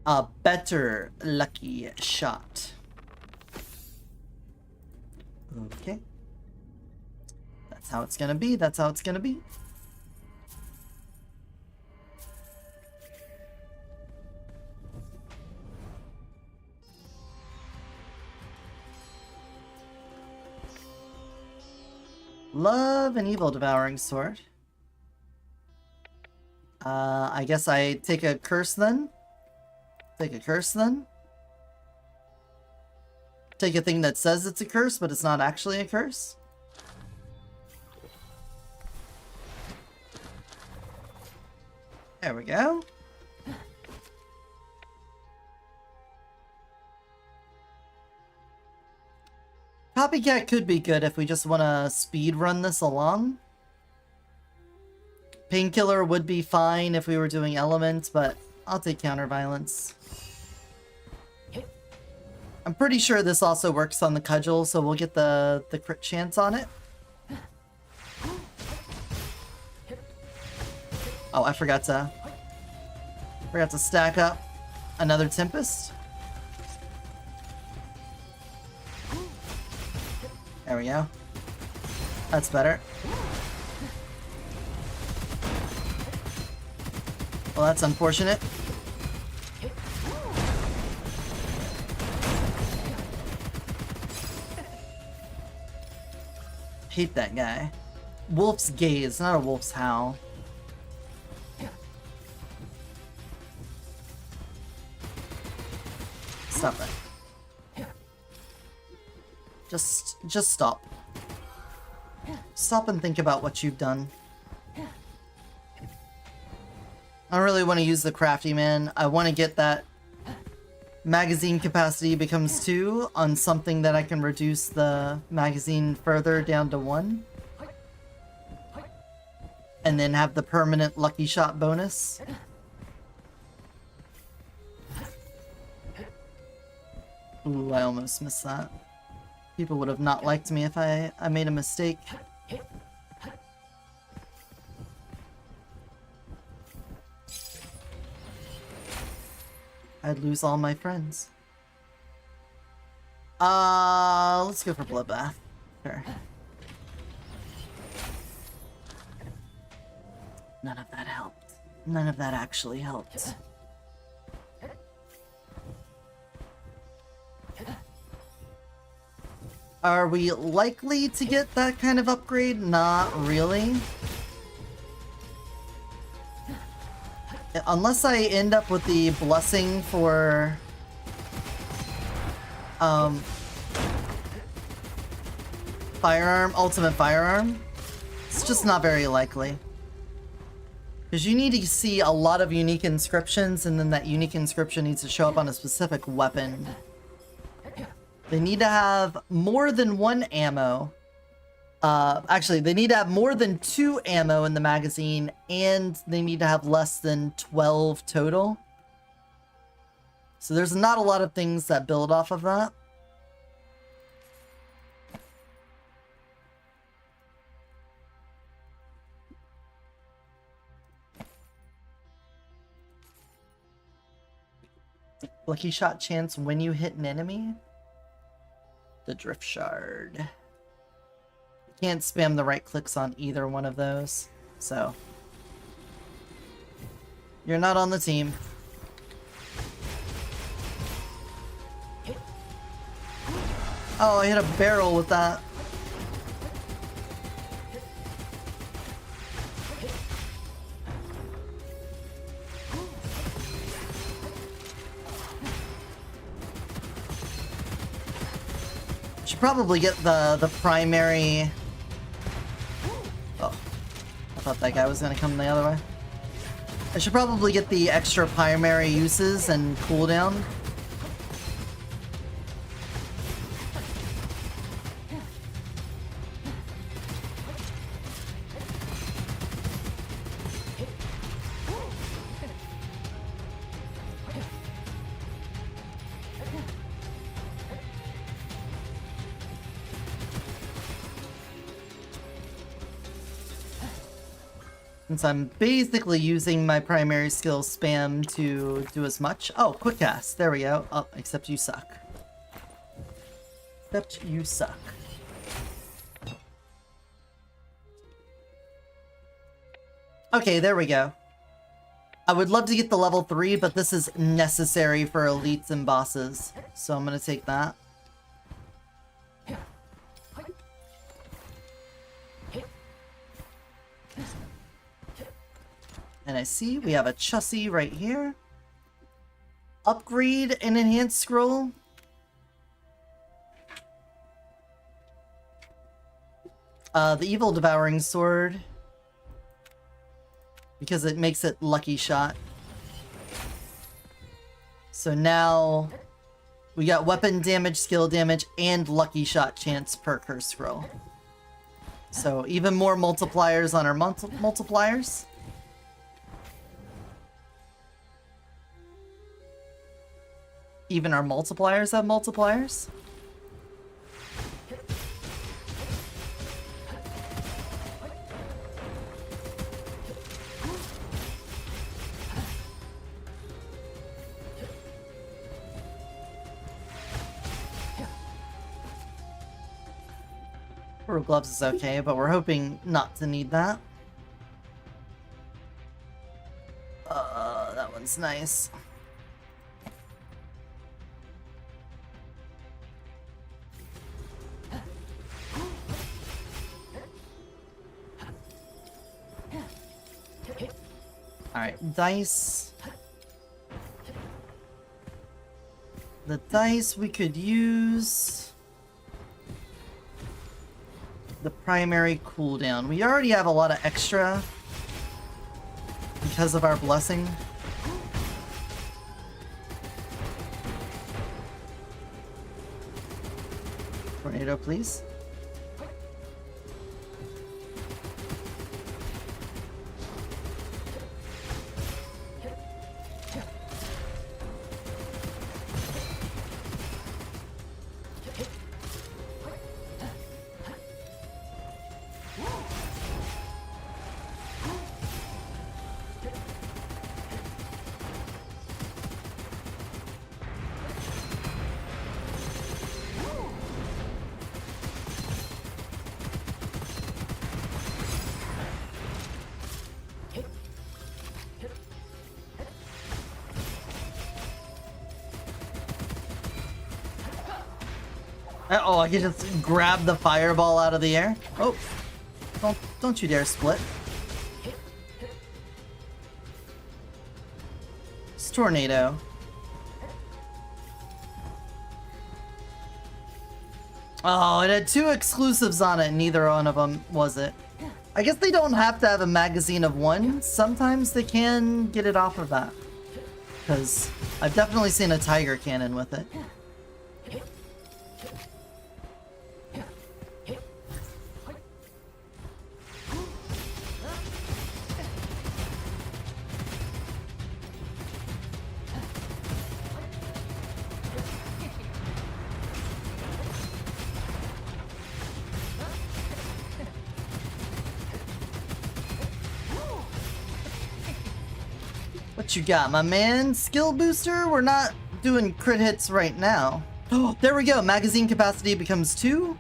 A better lucky shot. Okay. That's how it's gonna be. That's how it's gonna be. Love an evil devouring sword. I guess I take a curse then. Take a curse then. Take a thing that says it's a curse, but it's not actually a curse. There we go. Copycat could be good if we just want to speed run this along. Painkiller would be fine if we were doing elements, but I'll take counterviolence. I'm pretty sure this also works on the cudgel, so we'll get the crit chance on it. Oh, I forgot to stack up another Tempest. There we go. That's better. Well, that's unfortunate. Hate that guy. Wolf's gaze, not a wolf's howl. Stop it. Just stop. Stop and think about what you've done. I don't really want to use the crafty man. I want to get that magazine capacity becomes 2 on something that I can reduce the magazine further down to 1. And then have the permanent lucky shot bonus. Ooh, I almost missed that. People would have not liked me if I made a mistake. I'd lose all my friends. Let's go for Bloodbath. Sure. None of that helped. None of that actually helped. Are we likely to get that kind of upgrade? Not really. Unless I end up with the blessing for firearm, ultimate firearm, it's just not very likely. Because you need to see a lot of unique inscriptions, and then that unique inscription needs to show up on a specific weapon. They need to have more than 1 ammo. Actually, they need to have more than 2 ammo in the magazine, and they need to have less than 12 total. So there's not a lot of things that build off of that. Lucky shot chance when you hit an enemy. The drift shard. Can't spam the right clicks on either one of those, so you're not on the team. Oh, I hit a barrel with that. Should probably get the primary. Oh, I thought that guy was gonna come the other way. I should probably get the extra primary uses and cooldown. Since I'm basically using my primary skill spam to do as much. Oh, quick cast. There we go. Oh, except you suck. Except you suck. Okay, there we go. I would love to get the level 3, but this is necessary for elites and bosses. So I'm gonna take that. And I see we have a Chussie right here. Upgrade an enhanced scroll. The Evil Devouring Sword. Because it makes it lucky shot. So now we got weapon damage, skill damage, and lucky shot chance per curse scroll. So even more multipliers on our multipliers. Even our multipliers have multipliers. Purple gloves is okay, but we're hoping not to need that. That one's nice. Alright, dice. The dice we could use. The primary cooldown. We already have a lot of extra because of our blessing. Tornado, please. Oh, I can just grab the fireball out of the air. Oh, don't you dare split. It's tornado. Oh, it had 2 exclusives on it, and neither one of them was it. I guess they don't have to have a magazine of 1. Sometimes they can get it off of that. Because I've definitely seen a tiger cannon with it. What you got, my man? Skill booster? We're not doing crit hits right now. Oh, there we go. Magazine capacity becomes 2.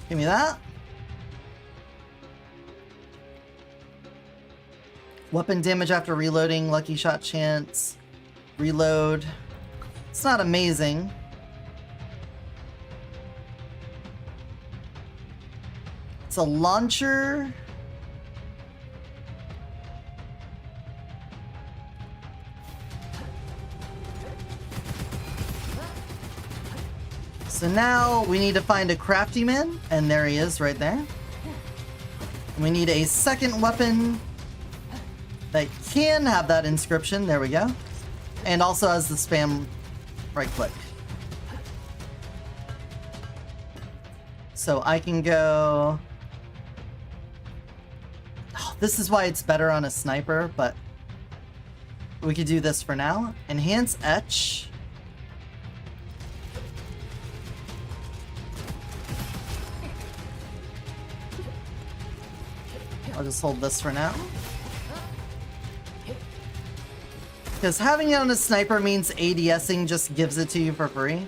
Give me that. Weapon damage after reloading, lucky shot chance, reload. It's not amazing. It's a launcher. So now we need to find a crafty man, and there he is right there. We need a second weapon that can have that inscription, there we go, and also has the spam right click. So I can go... Oh, this is why it's better on a sniper, but we could do this for now. Enhance etch. I'll just hold this for now. Because having it on a sniper means ADSing just gives it to you for free.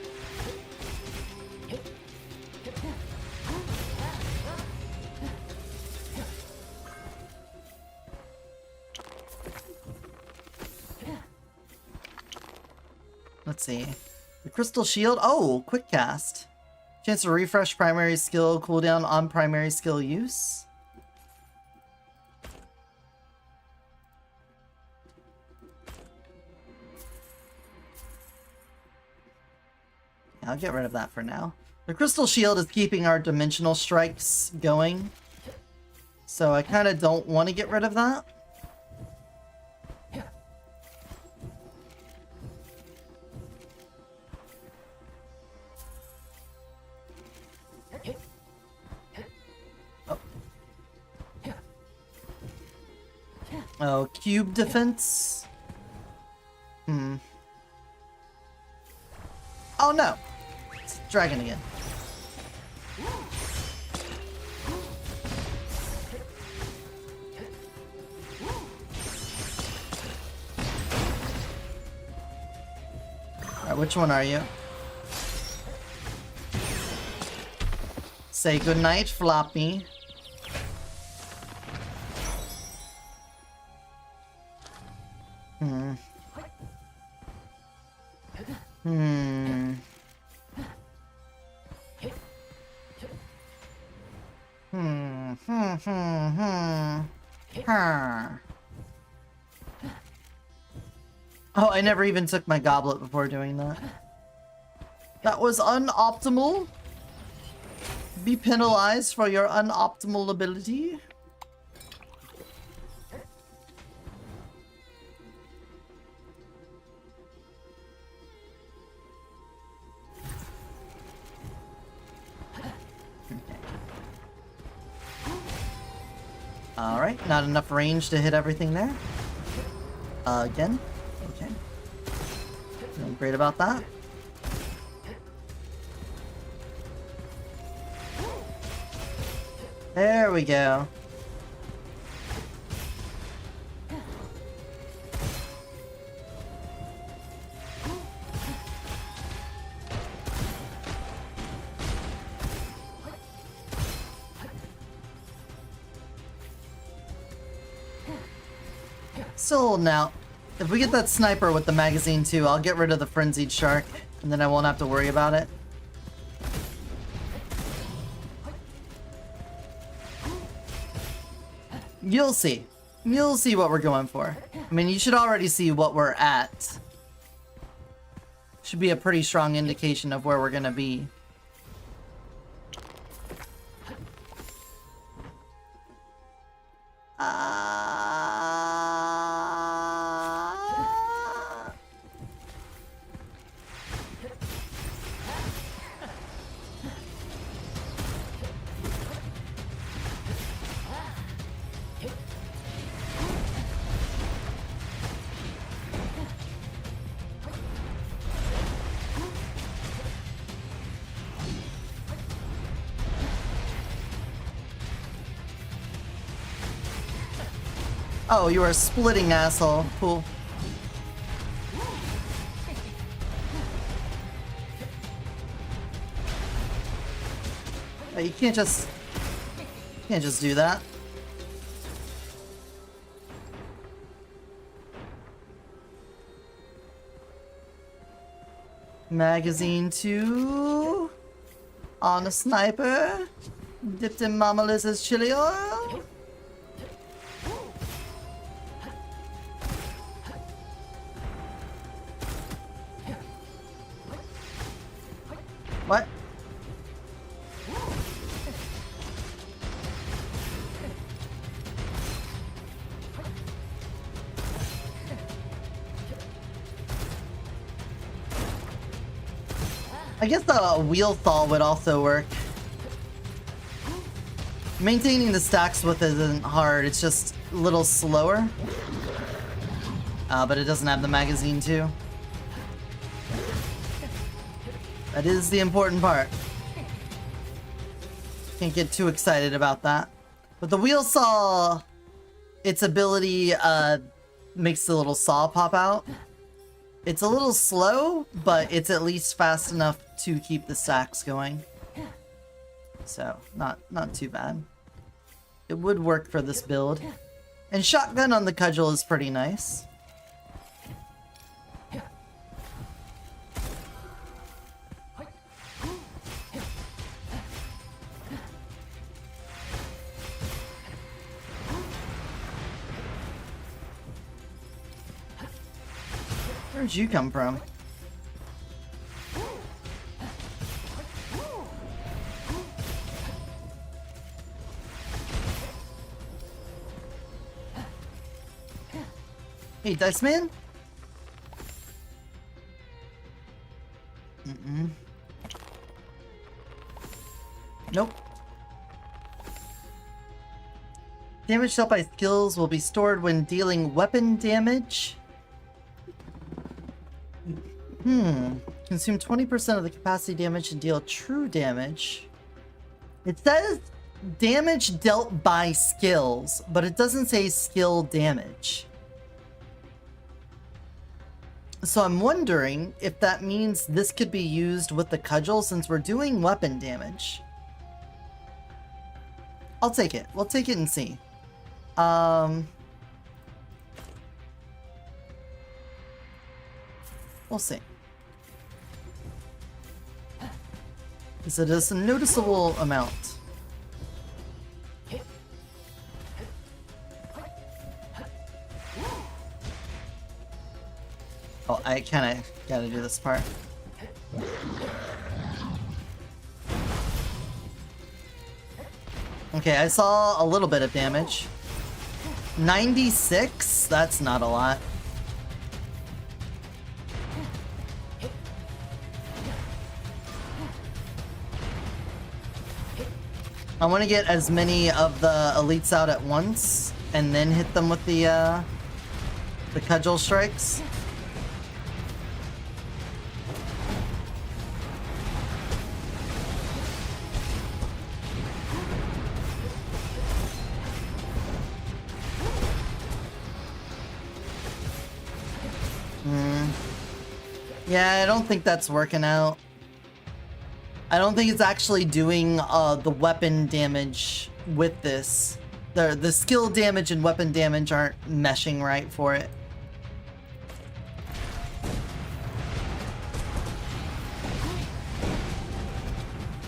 Let's see. The crystal shield. Oh, quick cast. Chance to refresh primary skill cooldown on primary skill use. I'll get rid of that for now. The crystal shield is keeping our dimensional strikes going, so I kind of don't want to get rid of that. Oh, cube defense. Oh no! It's dragon again. Alright, which one are you? Say goodnight, Floppy. Oh, I never even took my goblet before doing that. That was unoptimal. Be penalized for your unoptimal ability. Alright, not enough range to hit everything there. Again. Okay. Feeling great about that. There we go. Still holding out. If we get that sniper with the magazine too, I'll get rid of the frenzied shark, and then I won't have to worry about it. You'll see. You'll see what we're going for. I mean, you should already see what we're at. Should be a pretty strong indication of where we're gonna be. Oh, you are a splitting asshole. Cool. you can't just do that. Magazine 2 on a sniper, dipped in Mama Liz's chili oil. What? I guess the wheel thaw would also work. Maintaining the stacks width isn't hard, it's just a little slower. But it doesn't have the magazine too. That is the important part. Can't get too excited about that. But the wheel saw, its ability makes the little saw pop out. It's a little slow, but it's at least fast enough to keep the stacks going. So, not too bad. It would work for this build. And shotgun on the cudgel is pretty nice. Where'd you come from? Hey, Dice Man? Nope. Damage dealt by skills will be stored when dealing weapon damage. Consume 20% of the capacity damage and deal true damage. It says damage dealt by skills, but it doesn't say skill damage. So I'm wondering if that means this could be used with the cudgel since we're doing weapon damage. I'll take it. We'll take it and see. We'll see. Because it is a noticeable amount. Oh, I kinda gotta do this part. Okay, I saw a little bit of damage. 96? That's not a lot. I want to get as many of the elites out at once, and then hit them with the cudgel strikes. Yeah, I don't think that's working out. I don't think it's actually doing the weapon damage with this. The skill damage and weapon damage aren't meshing right for it.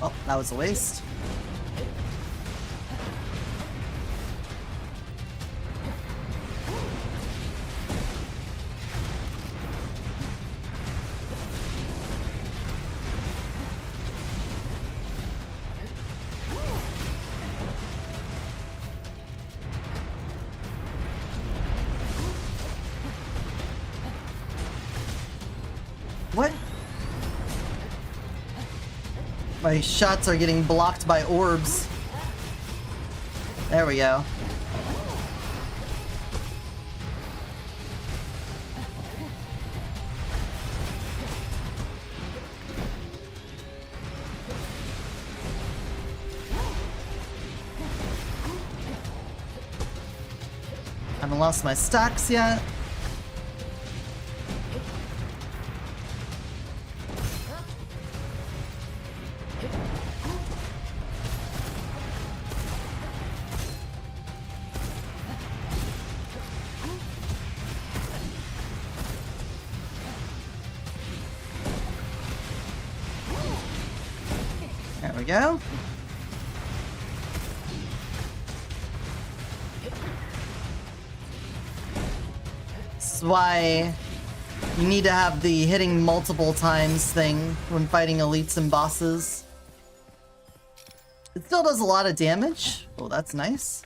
Oh, that was a waste. What? My shots are getting blocked by orbs. There we go. I haven't lost my stacks yet. go. That's why you need to have the hitting multiple times thing when fighting elites and bosses. It still does a lot of damage. Oh, that's nice.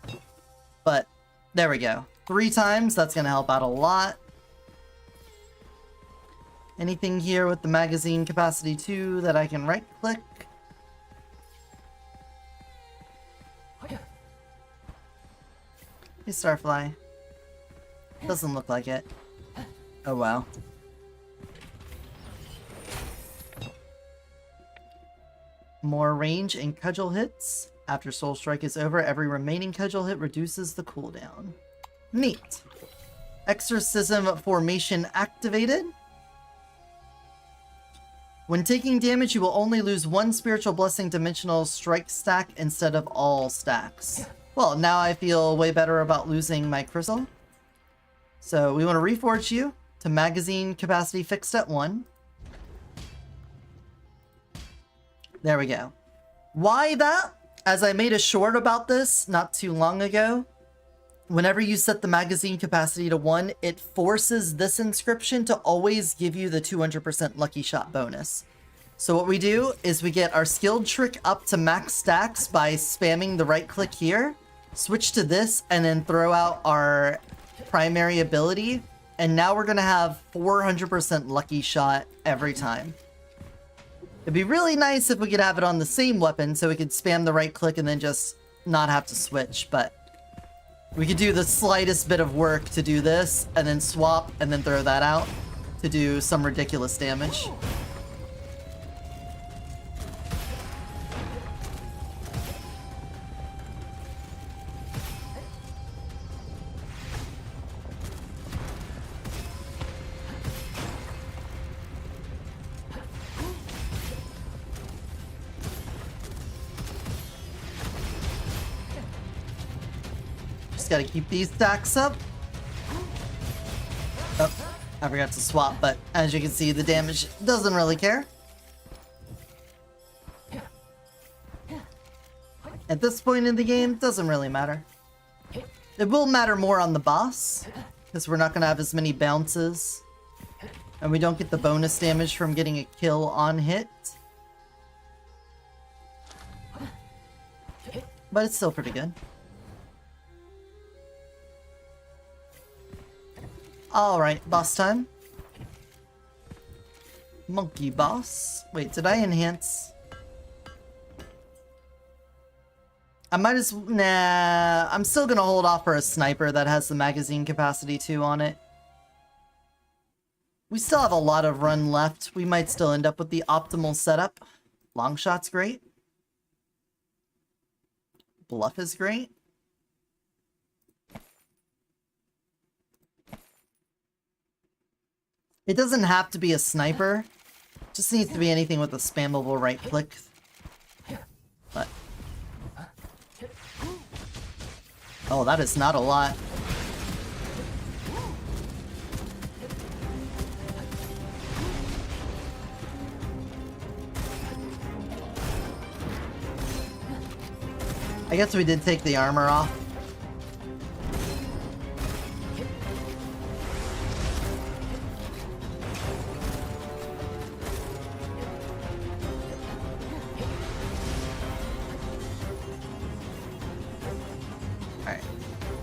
But there we go. 3 times, that's gonna help out a lot. Anything here with the magazine capacity 2 that I can right click? Hey, Starfly. Doesn't look like it. Oh wow. More range and cudgel hits. After Soul Strike is over, every remaining cudgel hit reduces the cooldown. Neat. Exorcism formation activated. When taking damage, you will only lose 1 Spiritual Blessing Dimensional Strike stack instead of all stacks. Well, now I feel way better about losing my crystal. So we want to reforge you to magazine capacity fixed at 1. There we go. Why that? As I made a short about this not too long ago, whenever you set the magazine capacity to 1, it forces this inscription to always give you the 200% lucky shot bonus. So what we do is we get our skilled trick up to max stacks by spamming the right click here, switch to this, and then throw out our primary ability. And now we're going to have 400% lucky shot every time. It'd be really nice if we could have it on the same weapon so we could spam the right click and then just not have to switch, but we could do the slightest bit of work to do this and then swap and then throw that out to do some ridiculous damage. Gotta keep these stacks up. Oh, I forgot to swap, but as you can see, the damage doesn't really care. At this point in the game, it doesn't really matter. It will matter more on the boss, because we're not gonna have as many bounces. And we don't get the bonus damage from getting a kill on hit. But it's still pretty good. Alright, boss time. Monkey boss. Wait, did I enhance? I might as... Nah, I'm still gonna hold off for a sniper that has the magazine capacity 2 on it. We still have a lot of run left. We might still end up with the optimal setup. Long shot's great. Bluff is great. It doesn't have to be a sniper. It just needs to be anything with a spammable right click. But... oh, that is not a lot. I guess we did take the armor off.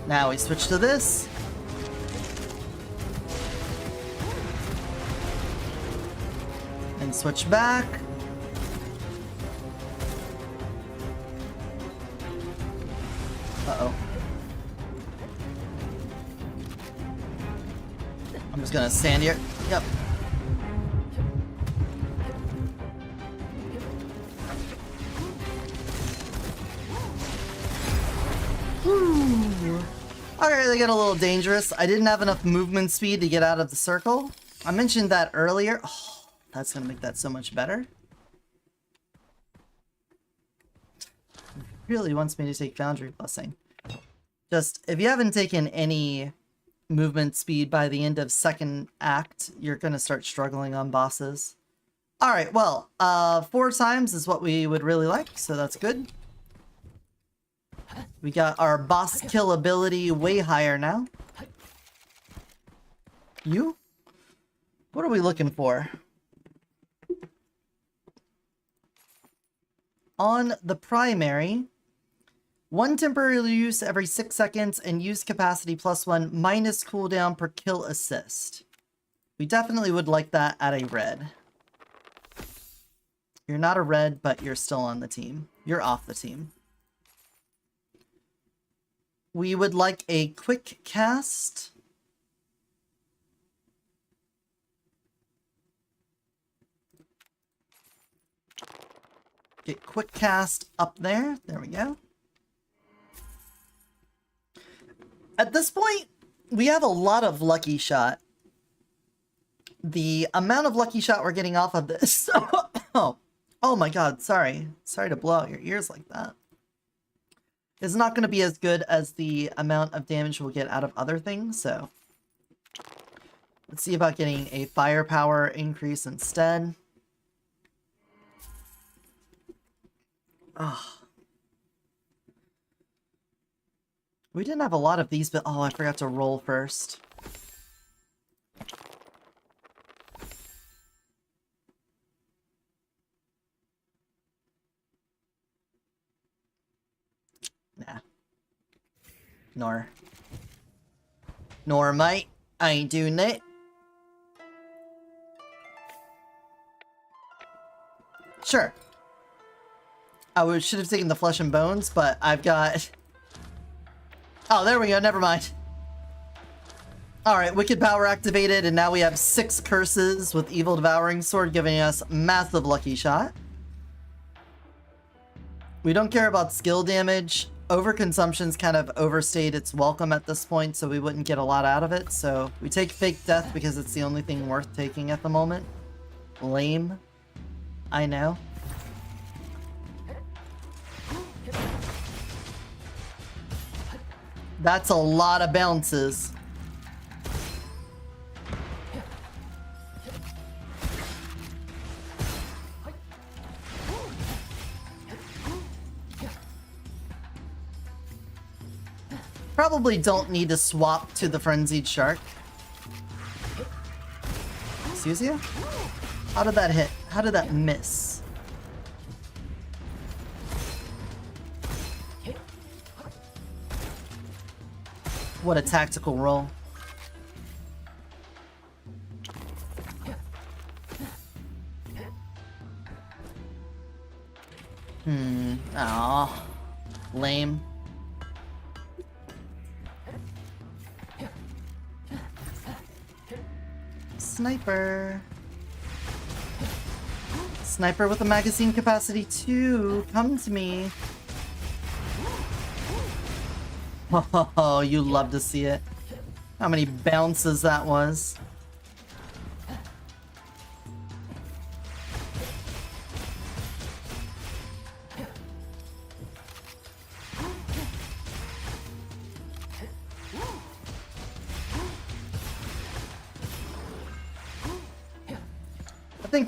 Now we switch to this. And switch back. Uh-oh. I'm just gonna stand here. Yep. Okay, they get a little dangerous. I didn't have enough movement speed to get out of the circle. I mentioned that earlier. Oh, that's gonna make that so much better. Really wants me to take Foundry Blessing. Just, if you haven't taken any movement speed by the end of second act, you're gonna start struggling on bosses. Alright, well, 4 times is what we would really like, so that's good. We got our boss kill ability way higher now. You? What are we looking for? On the primary, 1 temporary use every 6 seconds and use capacity +1 minus cooldown per kill assist. We definitely would like that at a red. You're not a red, but you're still on the team. You're off the team. We would like a quick cast. Get quick cast up there. There we go. At this point, we have a lot of lucky shot. The amount of lucky shot we're getting off of this. Oh my god, sorry. Sorry to blow out your ears like that. It's not going to be as good as the amount of damage we'll get out of other things, so let's see about getting a firepower increase instead. Oh. We didn't have a lot of these, but oh, I forgot to roll first. Nah. Nor, mate. I ain't doing that. Sure. I should have taken the flesh and bones, but I've got... Oh, there we go. Never mind. Alright, Wicked Power activated, and now we have 6 curses with Evil Devouring Sword giving us massive lucky shot. We don't care about skill damage. Overconsumption's kind of overstayed its welcome at this point, so we wouldn't get a lot out of it. So we take Fake Death because it's the only thing worth taking at the moment. Lame. I know. That's a lot of bounces. Probably don't need to swap to the Frenzied Shark. Excuse you? How did that hit? How did that miss? What a tactical roll. Aw. Lame. Sniper. Sniper with a magazine capacity 2. Come to me. Oh, you love to see it. How many bounces that was.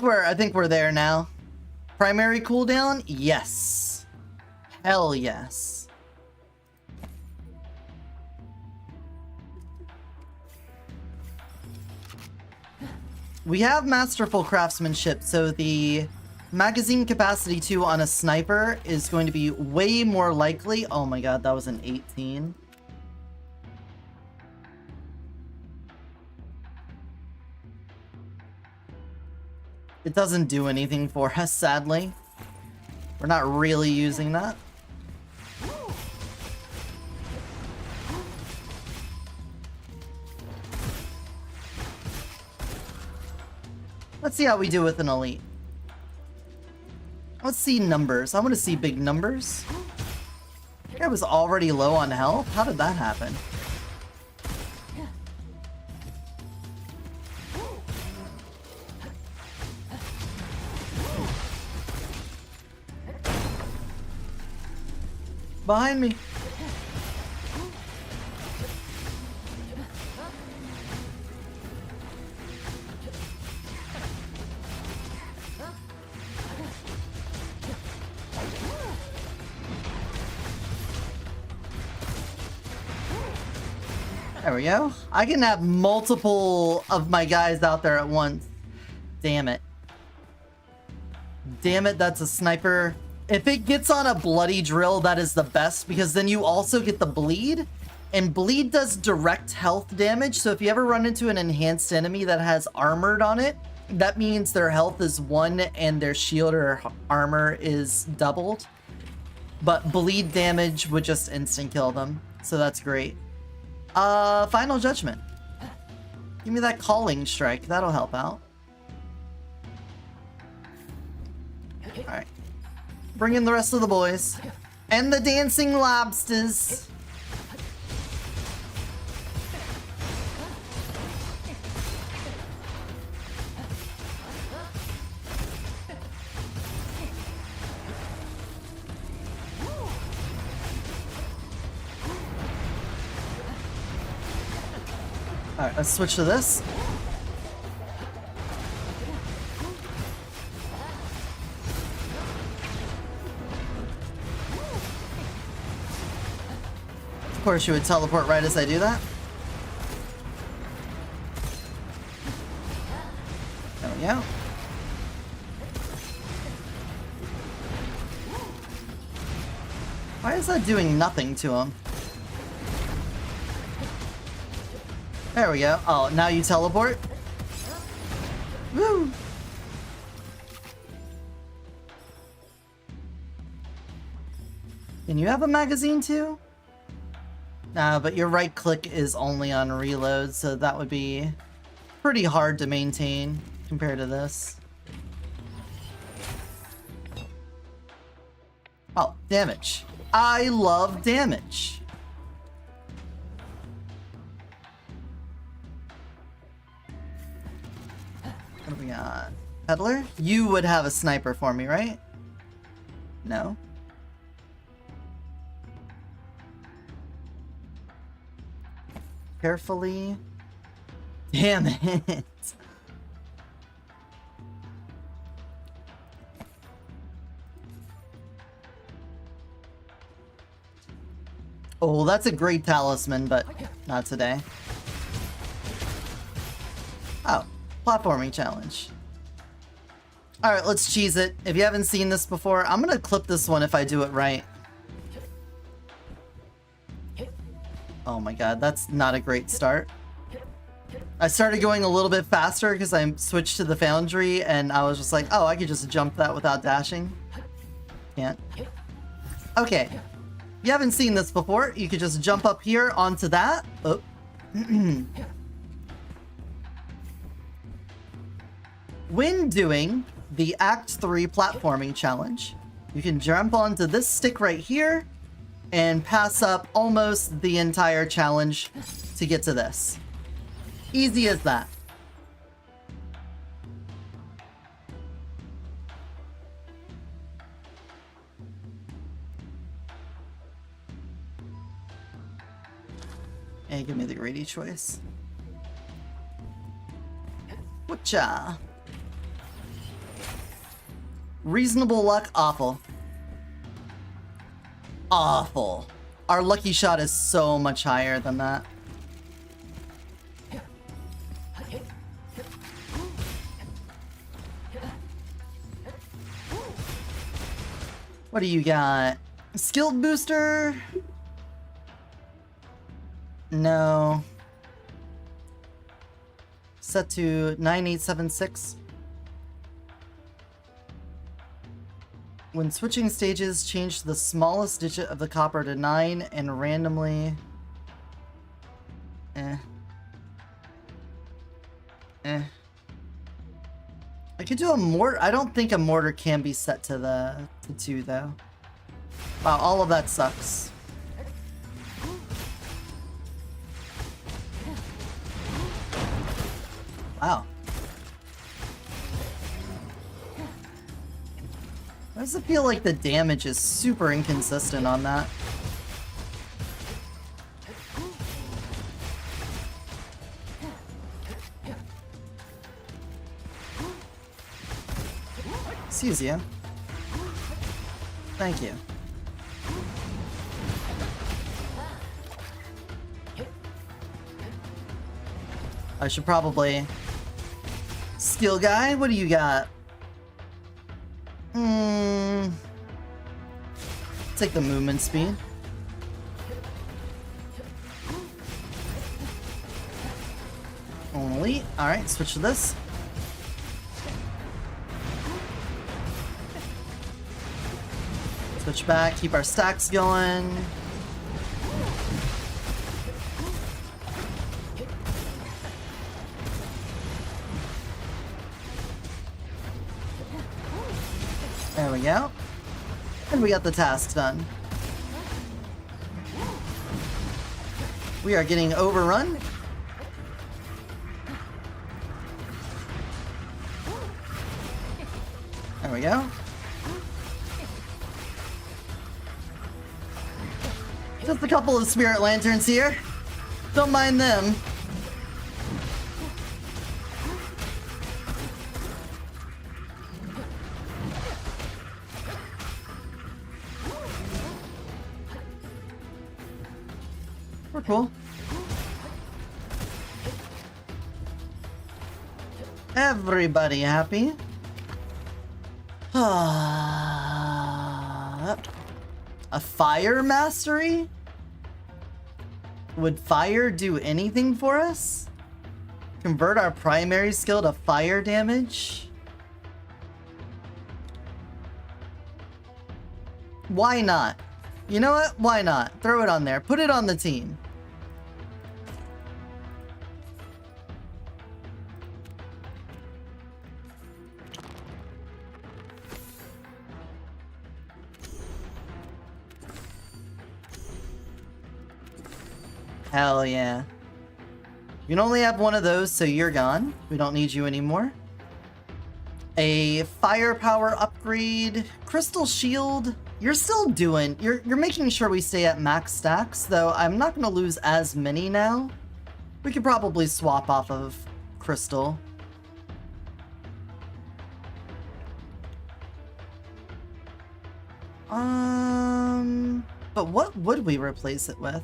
I think we're there now. Primary cooldown? Yes. Hell yes. We have Masterful Craftsmanship, so the magazine capacity 2 on a sniper is going to be way more likely. Oh my god, that was an 18. It doesn't do anything for us, sadly. We're not really using that. Let's see how we do with an elite. Let's see numbers. I want to see big numbers. I was already low on health. How did that happen? Behind me. There we go. I can have multiple of my guys out there at once. Damn it. Damn it, that's a sniper. If it gets on a bloody drill, that is the best, because then you also get the bleed. And bleed does direct health damage, so if you ever run into an enhanced enemy that has armored on it, that means their health is 1 and their shield or armor is doubled. But bleed damage would just instant kill them, so that's great. Final Judgment. Give me that calling strike, that'll help out. Alright. Bring in the rest of the boys. And the dancing lobsters. Alright, let's switch to this. Of course, you would teleport right as I do that. There we go. Why is that doing nothing to him? There we go. Oh, now you teleport? Woo! Can you have a magazine too? Nah, but your right click is only on reload, so that would be pretty hard to maintain compared to this. Oh, damage. I love damage. What do we got? Peddler? You would have a sniper for me, right? No. Carefully. Damn it. Oh, that's a great talisman, but not today. Oh, platforming challenge. Alright, let's cheese it. If you haven't seen this before, I'm gonna clip this one if I do it right. Oh my god, that's not a great start. I started going a little bit faster because I switched to the foundry and I was just like, oh, I could just jump that without dashing. Can't. Okay. If you haven't seen this before, you could just jump up here onto that. Oh. When doing the Act 3 platforming challenge, you can jump onto this stick right here and pass up almost the entire challenge to get to this. Easy as that. And give me the greedy choice. Whatcha? Reasonable luck, awful. Awful. Our lucky shot is so much higher than that. What do you got? Skilled booster? No. Set to 9876. When switching stages, change the smallest digit of the copper to 9 and randomly... I could do a mortar. I don't think a mortar can be set to 2 though. Wow, all of that sucks. Wow. Why does it feel like the damage is super inconsistent on that? Excuse you. Thank you. I should probably... Skill guy, what do you got? Take the movement speed. Only. Alright, switch to this. Switch back, keep our stacks going. There we go. And we got the task done. We are getting overrun. There we go. Just a couple of spirit lanterns here. Don't mind them. We're cool. Everybody happy? A fire mastery? Would fire do anything for us? Convert our primary skill to fire damage? Why not? You know what? Why not? Throw it on there. Put it on the team. Hell yeah. You can only have one of those, so you're gone. We don't need you anymore. A firepower upgrade. Crystal shield. You're still doing... You're making sure we stay at max stacks, though I'm not going to lose as many now. We could probably swap off of crystal. But what would we replace it with?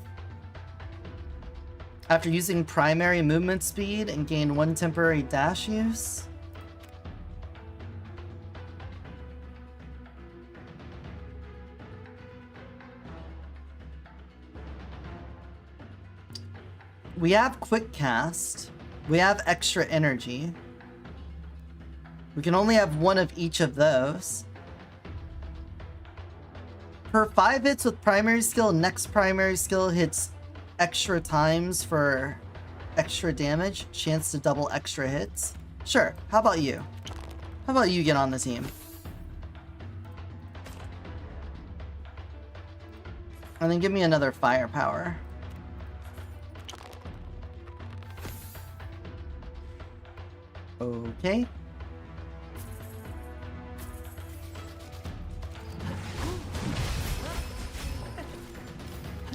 After using primary movement speed and gain 1 temporary dash use? We have quick cast. We have extra energy. We can only have one of each of those. Per 5 hits with primary skill, next primary skill hits extra times for extra damage, chance to double extra hits. Sure, how about you? How about you get on the team? And then give me another firepower. Okay.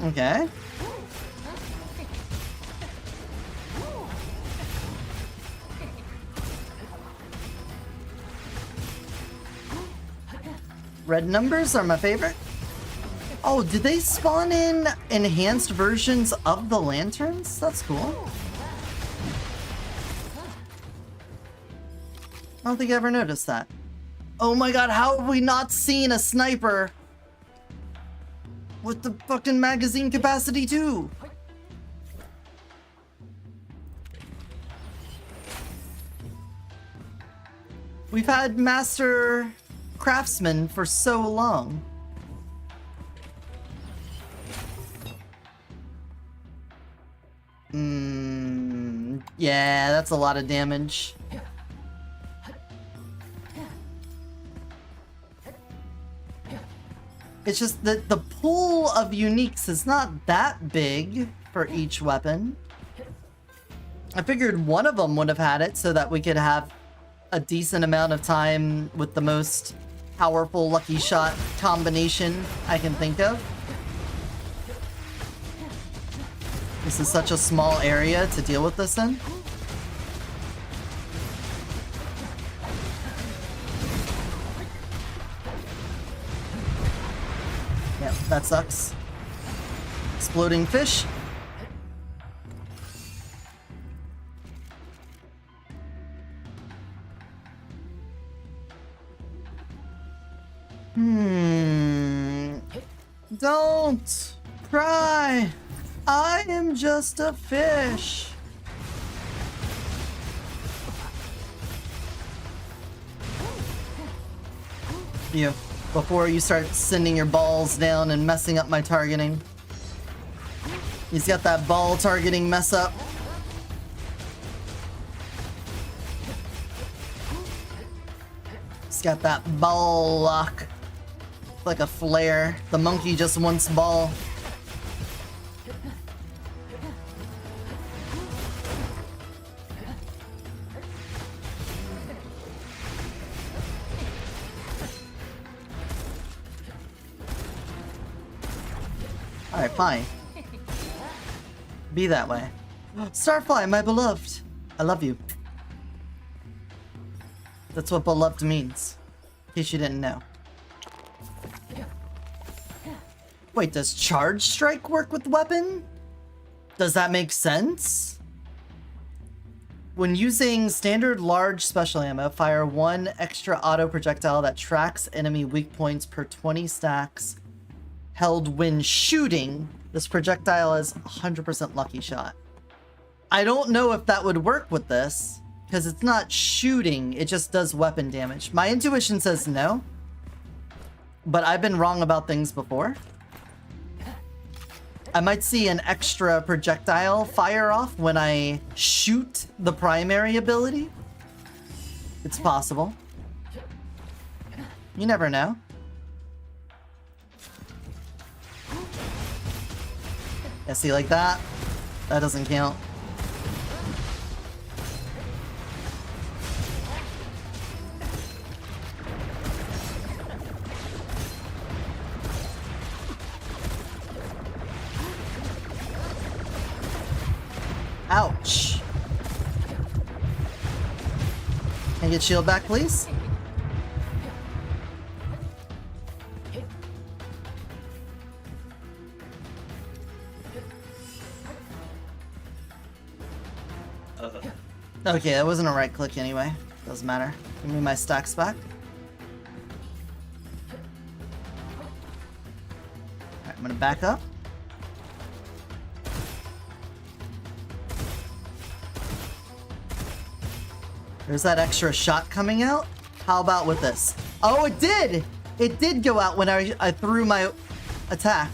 Okay. Red numbers are my favorite. Oh, did they spawn in enhanced versions of the lanterns? That's cool. I don't think I ever noticed that. Oh my god, how have we not seen a sniper with the fucking magazine capacity too? We've had Master Craftsman for so long. Yeah, that's a lot of damage. It's just that the pool of uniques is not that big for each weapon. I figured one of them would have had it so that we could have a decent amount of time with the most powerful lucky shot combination I can think of. This is such a small area to deal with this in. Yeah, that sucks. Exploding fish. Don't cry. I am just a fish. You, before you start sending your balls down and messing up my targeting. He's got that ball targeting mess up. He's got that ball lock. Like a flare. The monkey just wants ball. Alright, fine. Be that way. Starfly, my beloved. I love you. That's what beloved means. In case you didn't know. Wait, does charge strike work with weapon? Does that make sense? When using standard large special ammo, fire 1 extra auto projectile that tracks enemy weak points per 20 stacks held when shooting. This projectile is 100% lucky shot. I don't know if that would work with this, because it's not shooting, it just does weapon damage. My intuition says no, but I've been wrong about things before. I might see an extra projectile fire off when I shoot the primary ability. It's possible. You never know. Yeah, see, like that? That doesn't count. Ouch. Can I get shield back, please? Okay, that wasn't a right click anyway. Doesn't matter. Give me my stacks back. Alright, I'm gonna back up. There's that extra shot coming out. How about with this? Oh, it did! It did go out when I threw my attack.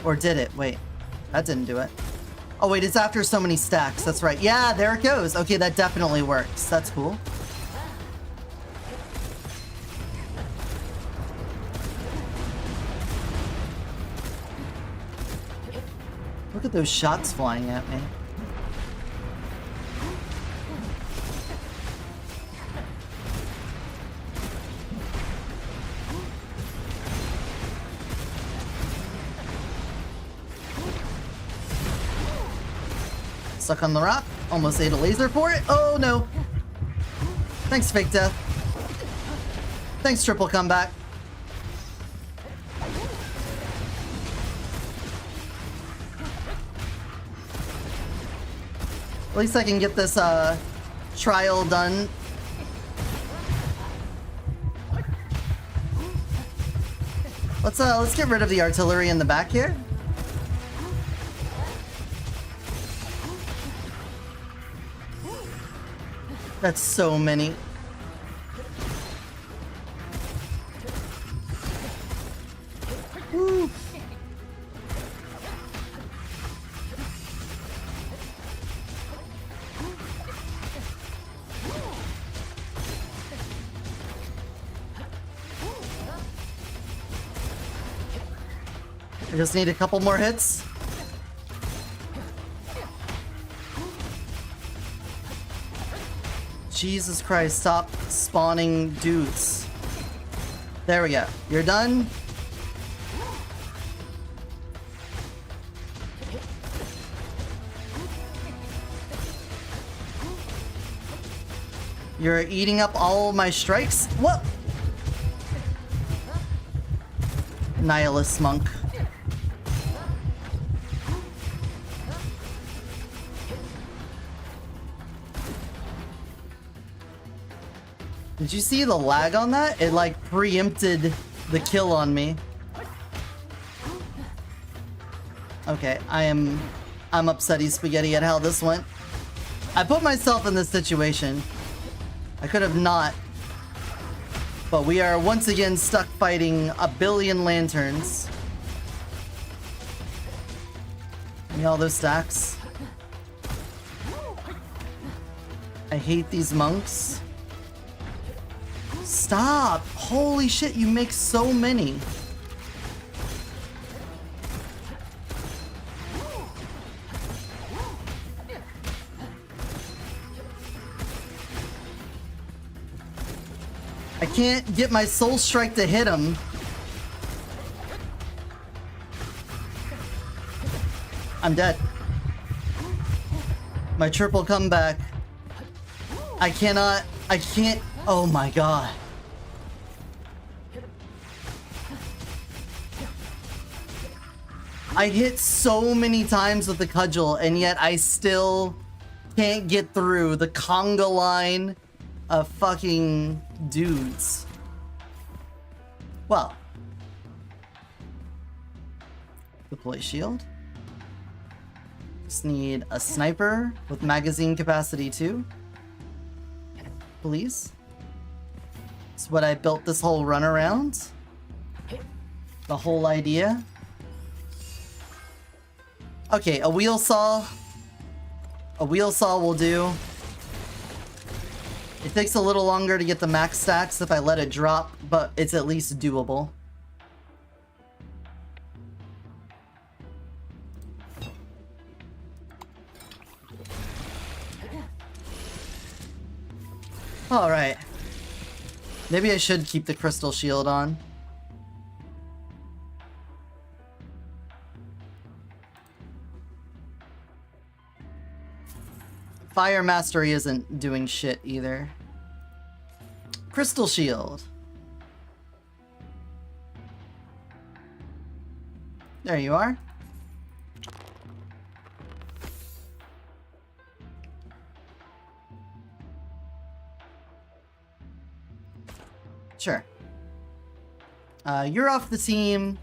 Or did it? Wait, that didn't do it. Oh wait, it's after so many stacks. That's right. Yeah, there it goes. Okay, that definitely works. That's cool. Look at those shots flying at me. Stuck on the rock. Almost ate a laser for it. Oh no. Thanks, fake death. Thanks, triple comeback. At least I can get this trial done. Let's get rid of the artillery in the back here. That's so many. Woo. I just need a couple more hits. Jesus Christ, stop spawning dudes. There we go. You're done. You're eating up all my strikes? What? Nihilist monk. Did you see the lag on that? It like preempted the kill on me. Okay, I'm upsetty spaghetti at how this went. I put myself in this situation. I could have not. But we are once again stuck fighting a billion lanterns. Give me all those stacks. I hate these monks. Stop! Holy shit, you make so many. I can't get my soul strike to hit him. I'm dead. My triple comeback. I can't, oh my god. I hit so many times with the cudgel, and yet I still can't get through the conga line of fucking dudes. Well. Deploy shield. Just need a sniper with magazine capacity too. Please. That's what I built this whole run around. The whole idea. Okay, a wheel saw. A wheel saw will do. It takes a little longer to get the max stacks if I let it drop, but it's at least doable. Alright. Maybe I should keep the crystal shield on. Fire Mastery isn't doing shit either. Crystal Shield. There you are. Sure. You're off the team.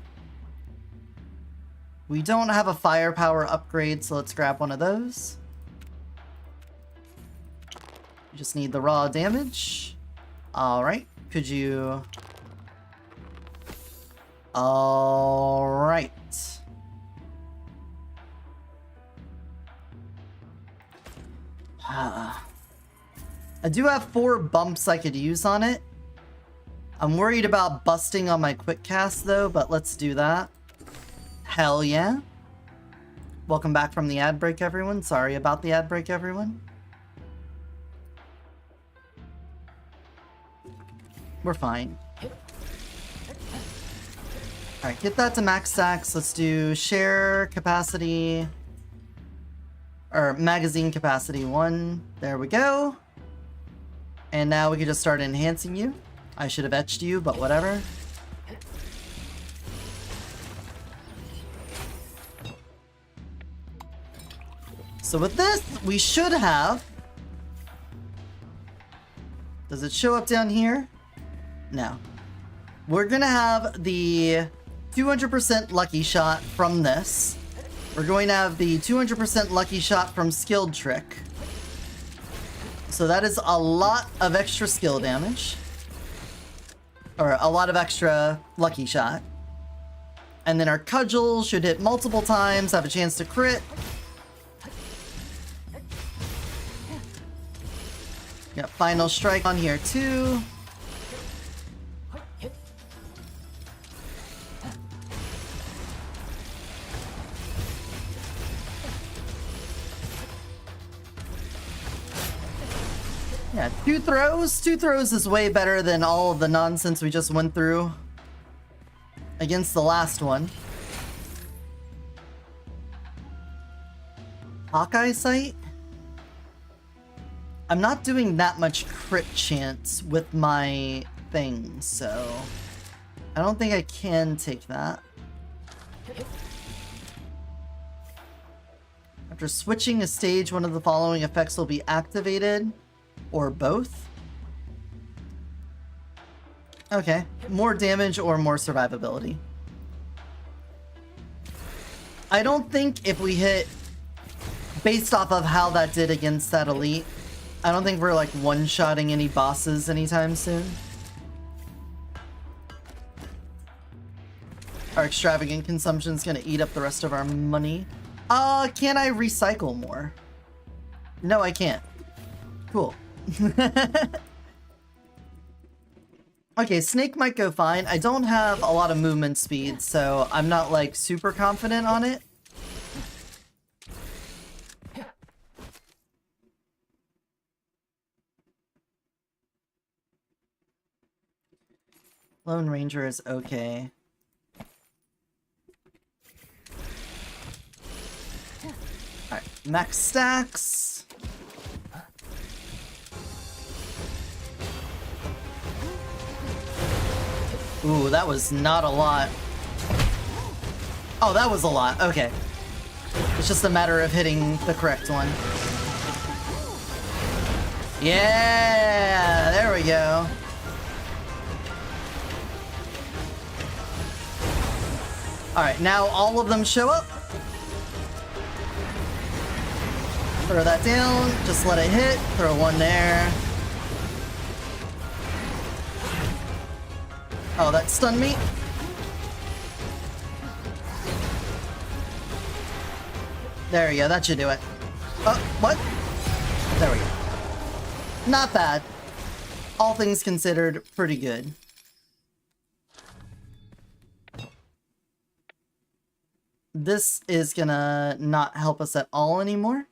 We don't have a firepower upgrade, so let's grab one of those. You just need the raw damage. Alright. Could you... Alright. I do have 4 bumps I could use on it. I'm worried about busting on my quick cast though, but let's do that. Hell yeah. Welcome back from the ad break, everyone. Sorry about the ad break, everyone. We're fine. Alright, get that to max stacks. Let's do share capacity. Or magazine capacity 1. There we go. And now we can just start enhancing you. I should have etched you, but whatever. So with this, we should have... Does it show up down here? No. We're gonna have the 200% lucky shot from this. We're going to have the 200% lucky shot from skilled trick. So that is a lot of extra skill damage. Or a lot of extra lucky shot. And then our cudgel should hit multiple times, have a chance to crit. Got final strike on here too. Yeah, 2 throws. 2 throws is way better than all of the nonsense we just went through against the last one. Hawkeye sight? I'm not doing that much crit chance with my thing, so I don't think I can take that. After switching a stage, one of the following effects will be activated. Or both. Okay, more damage or more survivability. I don't think if we hit, based off of how that did against that elite, I don't think we're like one-shotting any bosses anytime soon. Our extravagant consumption's gonna eat up the rest of our money. Can I recycle more? No, I can't. Cool. Okay, Snake might go fine. I don't have a lot of movement speed, so I'm not like super confident on it. Lone Ranger is okay. Alright, max stacks. Ooh, that was not a lot. Oh, that was a lot. Okay. It's just a matter of hitting the correct one. Yeah! There we go. Alright, now all of them show up. Throw that down, just let it hit, throw one there. Oh, that stunned me. There we go, that should do it. Oh, what? There we go. Not bad. All things considered, pretty good. This is gonna not help us at all anymore.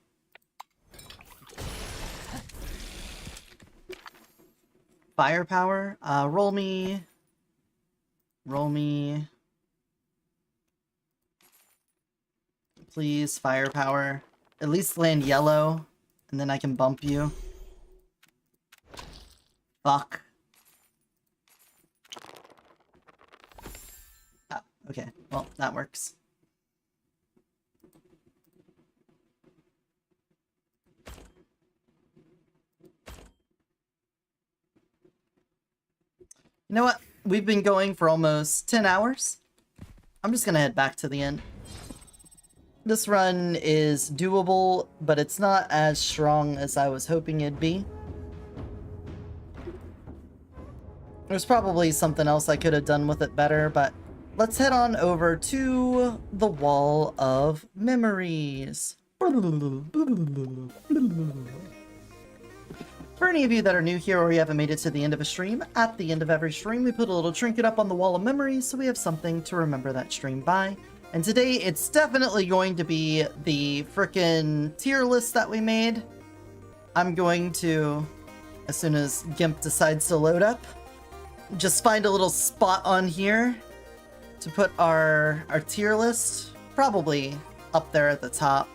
Firepower. Roll me. Please, firepower. At least land yellow, and then I can bump you. Fuck. Ah, okay, well, that works. You know what? We've been going for almost 10 hours. I'm just gonna head back to the end. This run is doable, but it's not as strong as I was hoping it'd be. There's probably something else I could have done with it better, but let's head on over to the Wall of Memories. For any of you that are new here or you haven't made it to the end of a stream, at the end of every stream we put a little trinket up on the Wall of Memories so we have something to remember that stream by. And today it's definitely going to be the frickin' tier list that we made. I'm going to, as soon as GIMP decides to load up, just find a little spot on here to put our tier list, probably up there at the top.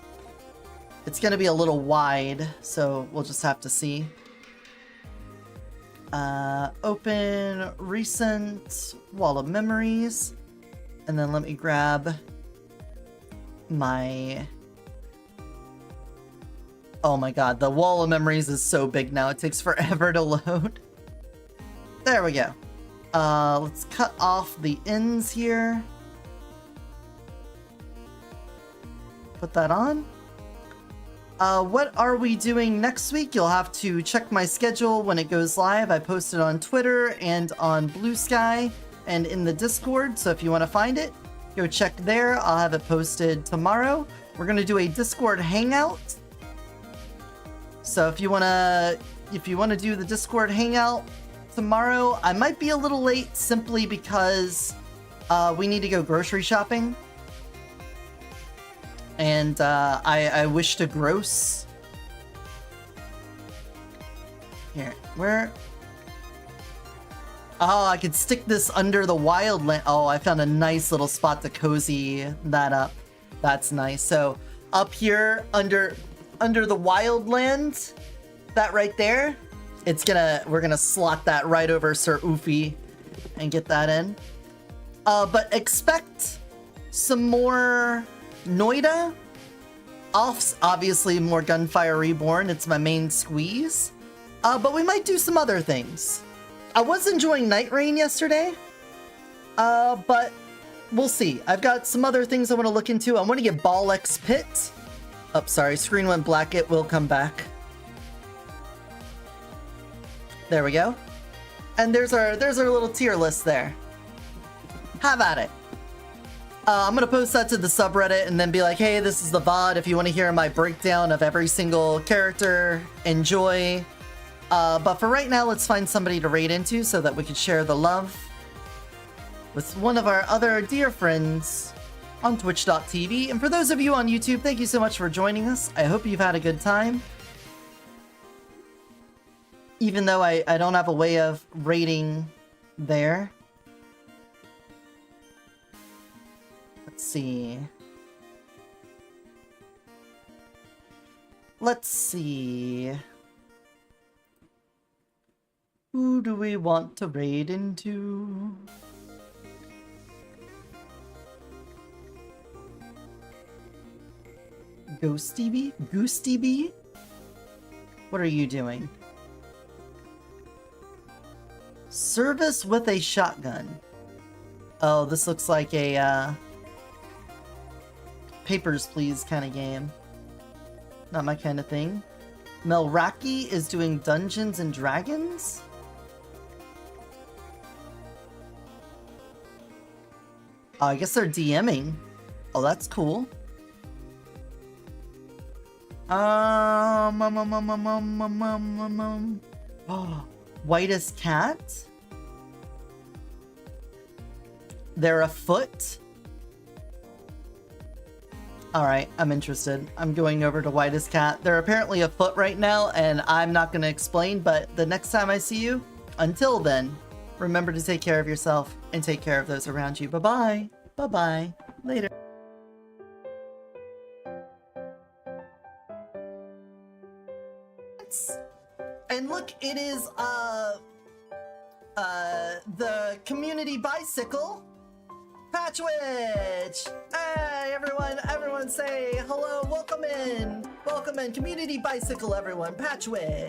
It's gonna be a little wide, so we'll just have to see. Open recent Wall of Memories, and then let me grab my... Oh my god, the Wall of Memories is so big now, it takes forever to load. There we go. Let's cut off the ends here. Put that on. What are we doing next week? You'll have to check my schedule when it goes live. I post it on Twitter and on Blue Sky and in the Discord, so if you want to find it, go check there. I'll have it posted tomorrow. We're gonna do a Discord hangout. So if you wanna do the Discord hangout tomorrow, I might be a little late simply because we need to go grocery shopping. And I wish to gross. Here, where? Oh, I could stick this under the wildland. Oh, I found a nice little spot to cozy that up. That's nice. So up here under the wildland, that right there, we're gonna slot that right over Sir Oofy and get that in. But expect some more Noida. Obviously more Gunfire Reborn, it's my main squeeze. But we might do some other things. I was enjoying Night Rain yesterday, but we'll see. I've got some other things I want to look into. I want to get Ball X Pit. Oh, sorry, screen went black. It will come back. There we go. And there's our little tier list there. Have at it. I'm gonna post that to the subreddit and then be like, hey, this is the VOD. If you want to hear my breakdown of every single character, enjoy. But for right now, let's find somebody to raid into so that we can share the love with one of our other dear friends on twitch.tv. And for those of you on YouTube, thank you so much for joining us. I hope you've had a good time. Even though I don't have a way of rating there. Let's see. Let's see. Who do we want to raid into? Ghosty Bee? Goosty Bee? What are you doing? Service with a shotgun. Oh, this looks like a Papers, Please kind of game. Not my kind of thing. Melraki is doing Dungeons and Dragons? Oh, I guess they're DMing. Oh, that's cool. Oh, Whitest Cat? They're a foot? Alright, I'm interested. I'm going over to Whitest Cat. They're apparently a foot right now, and I'm not going to explain, but the next time I see you, until then, remember to take care of yourself and take care of those around you. Bye-bye. Bye-bye. Later. And look, it is, the community bicycle, Patchwitch! Hey, everyone say hello, welcome in, community bicycle, everyone, Patchwitch!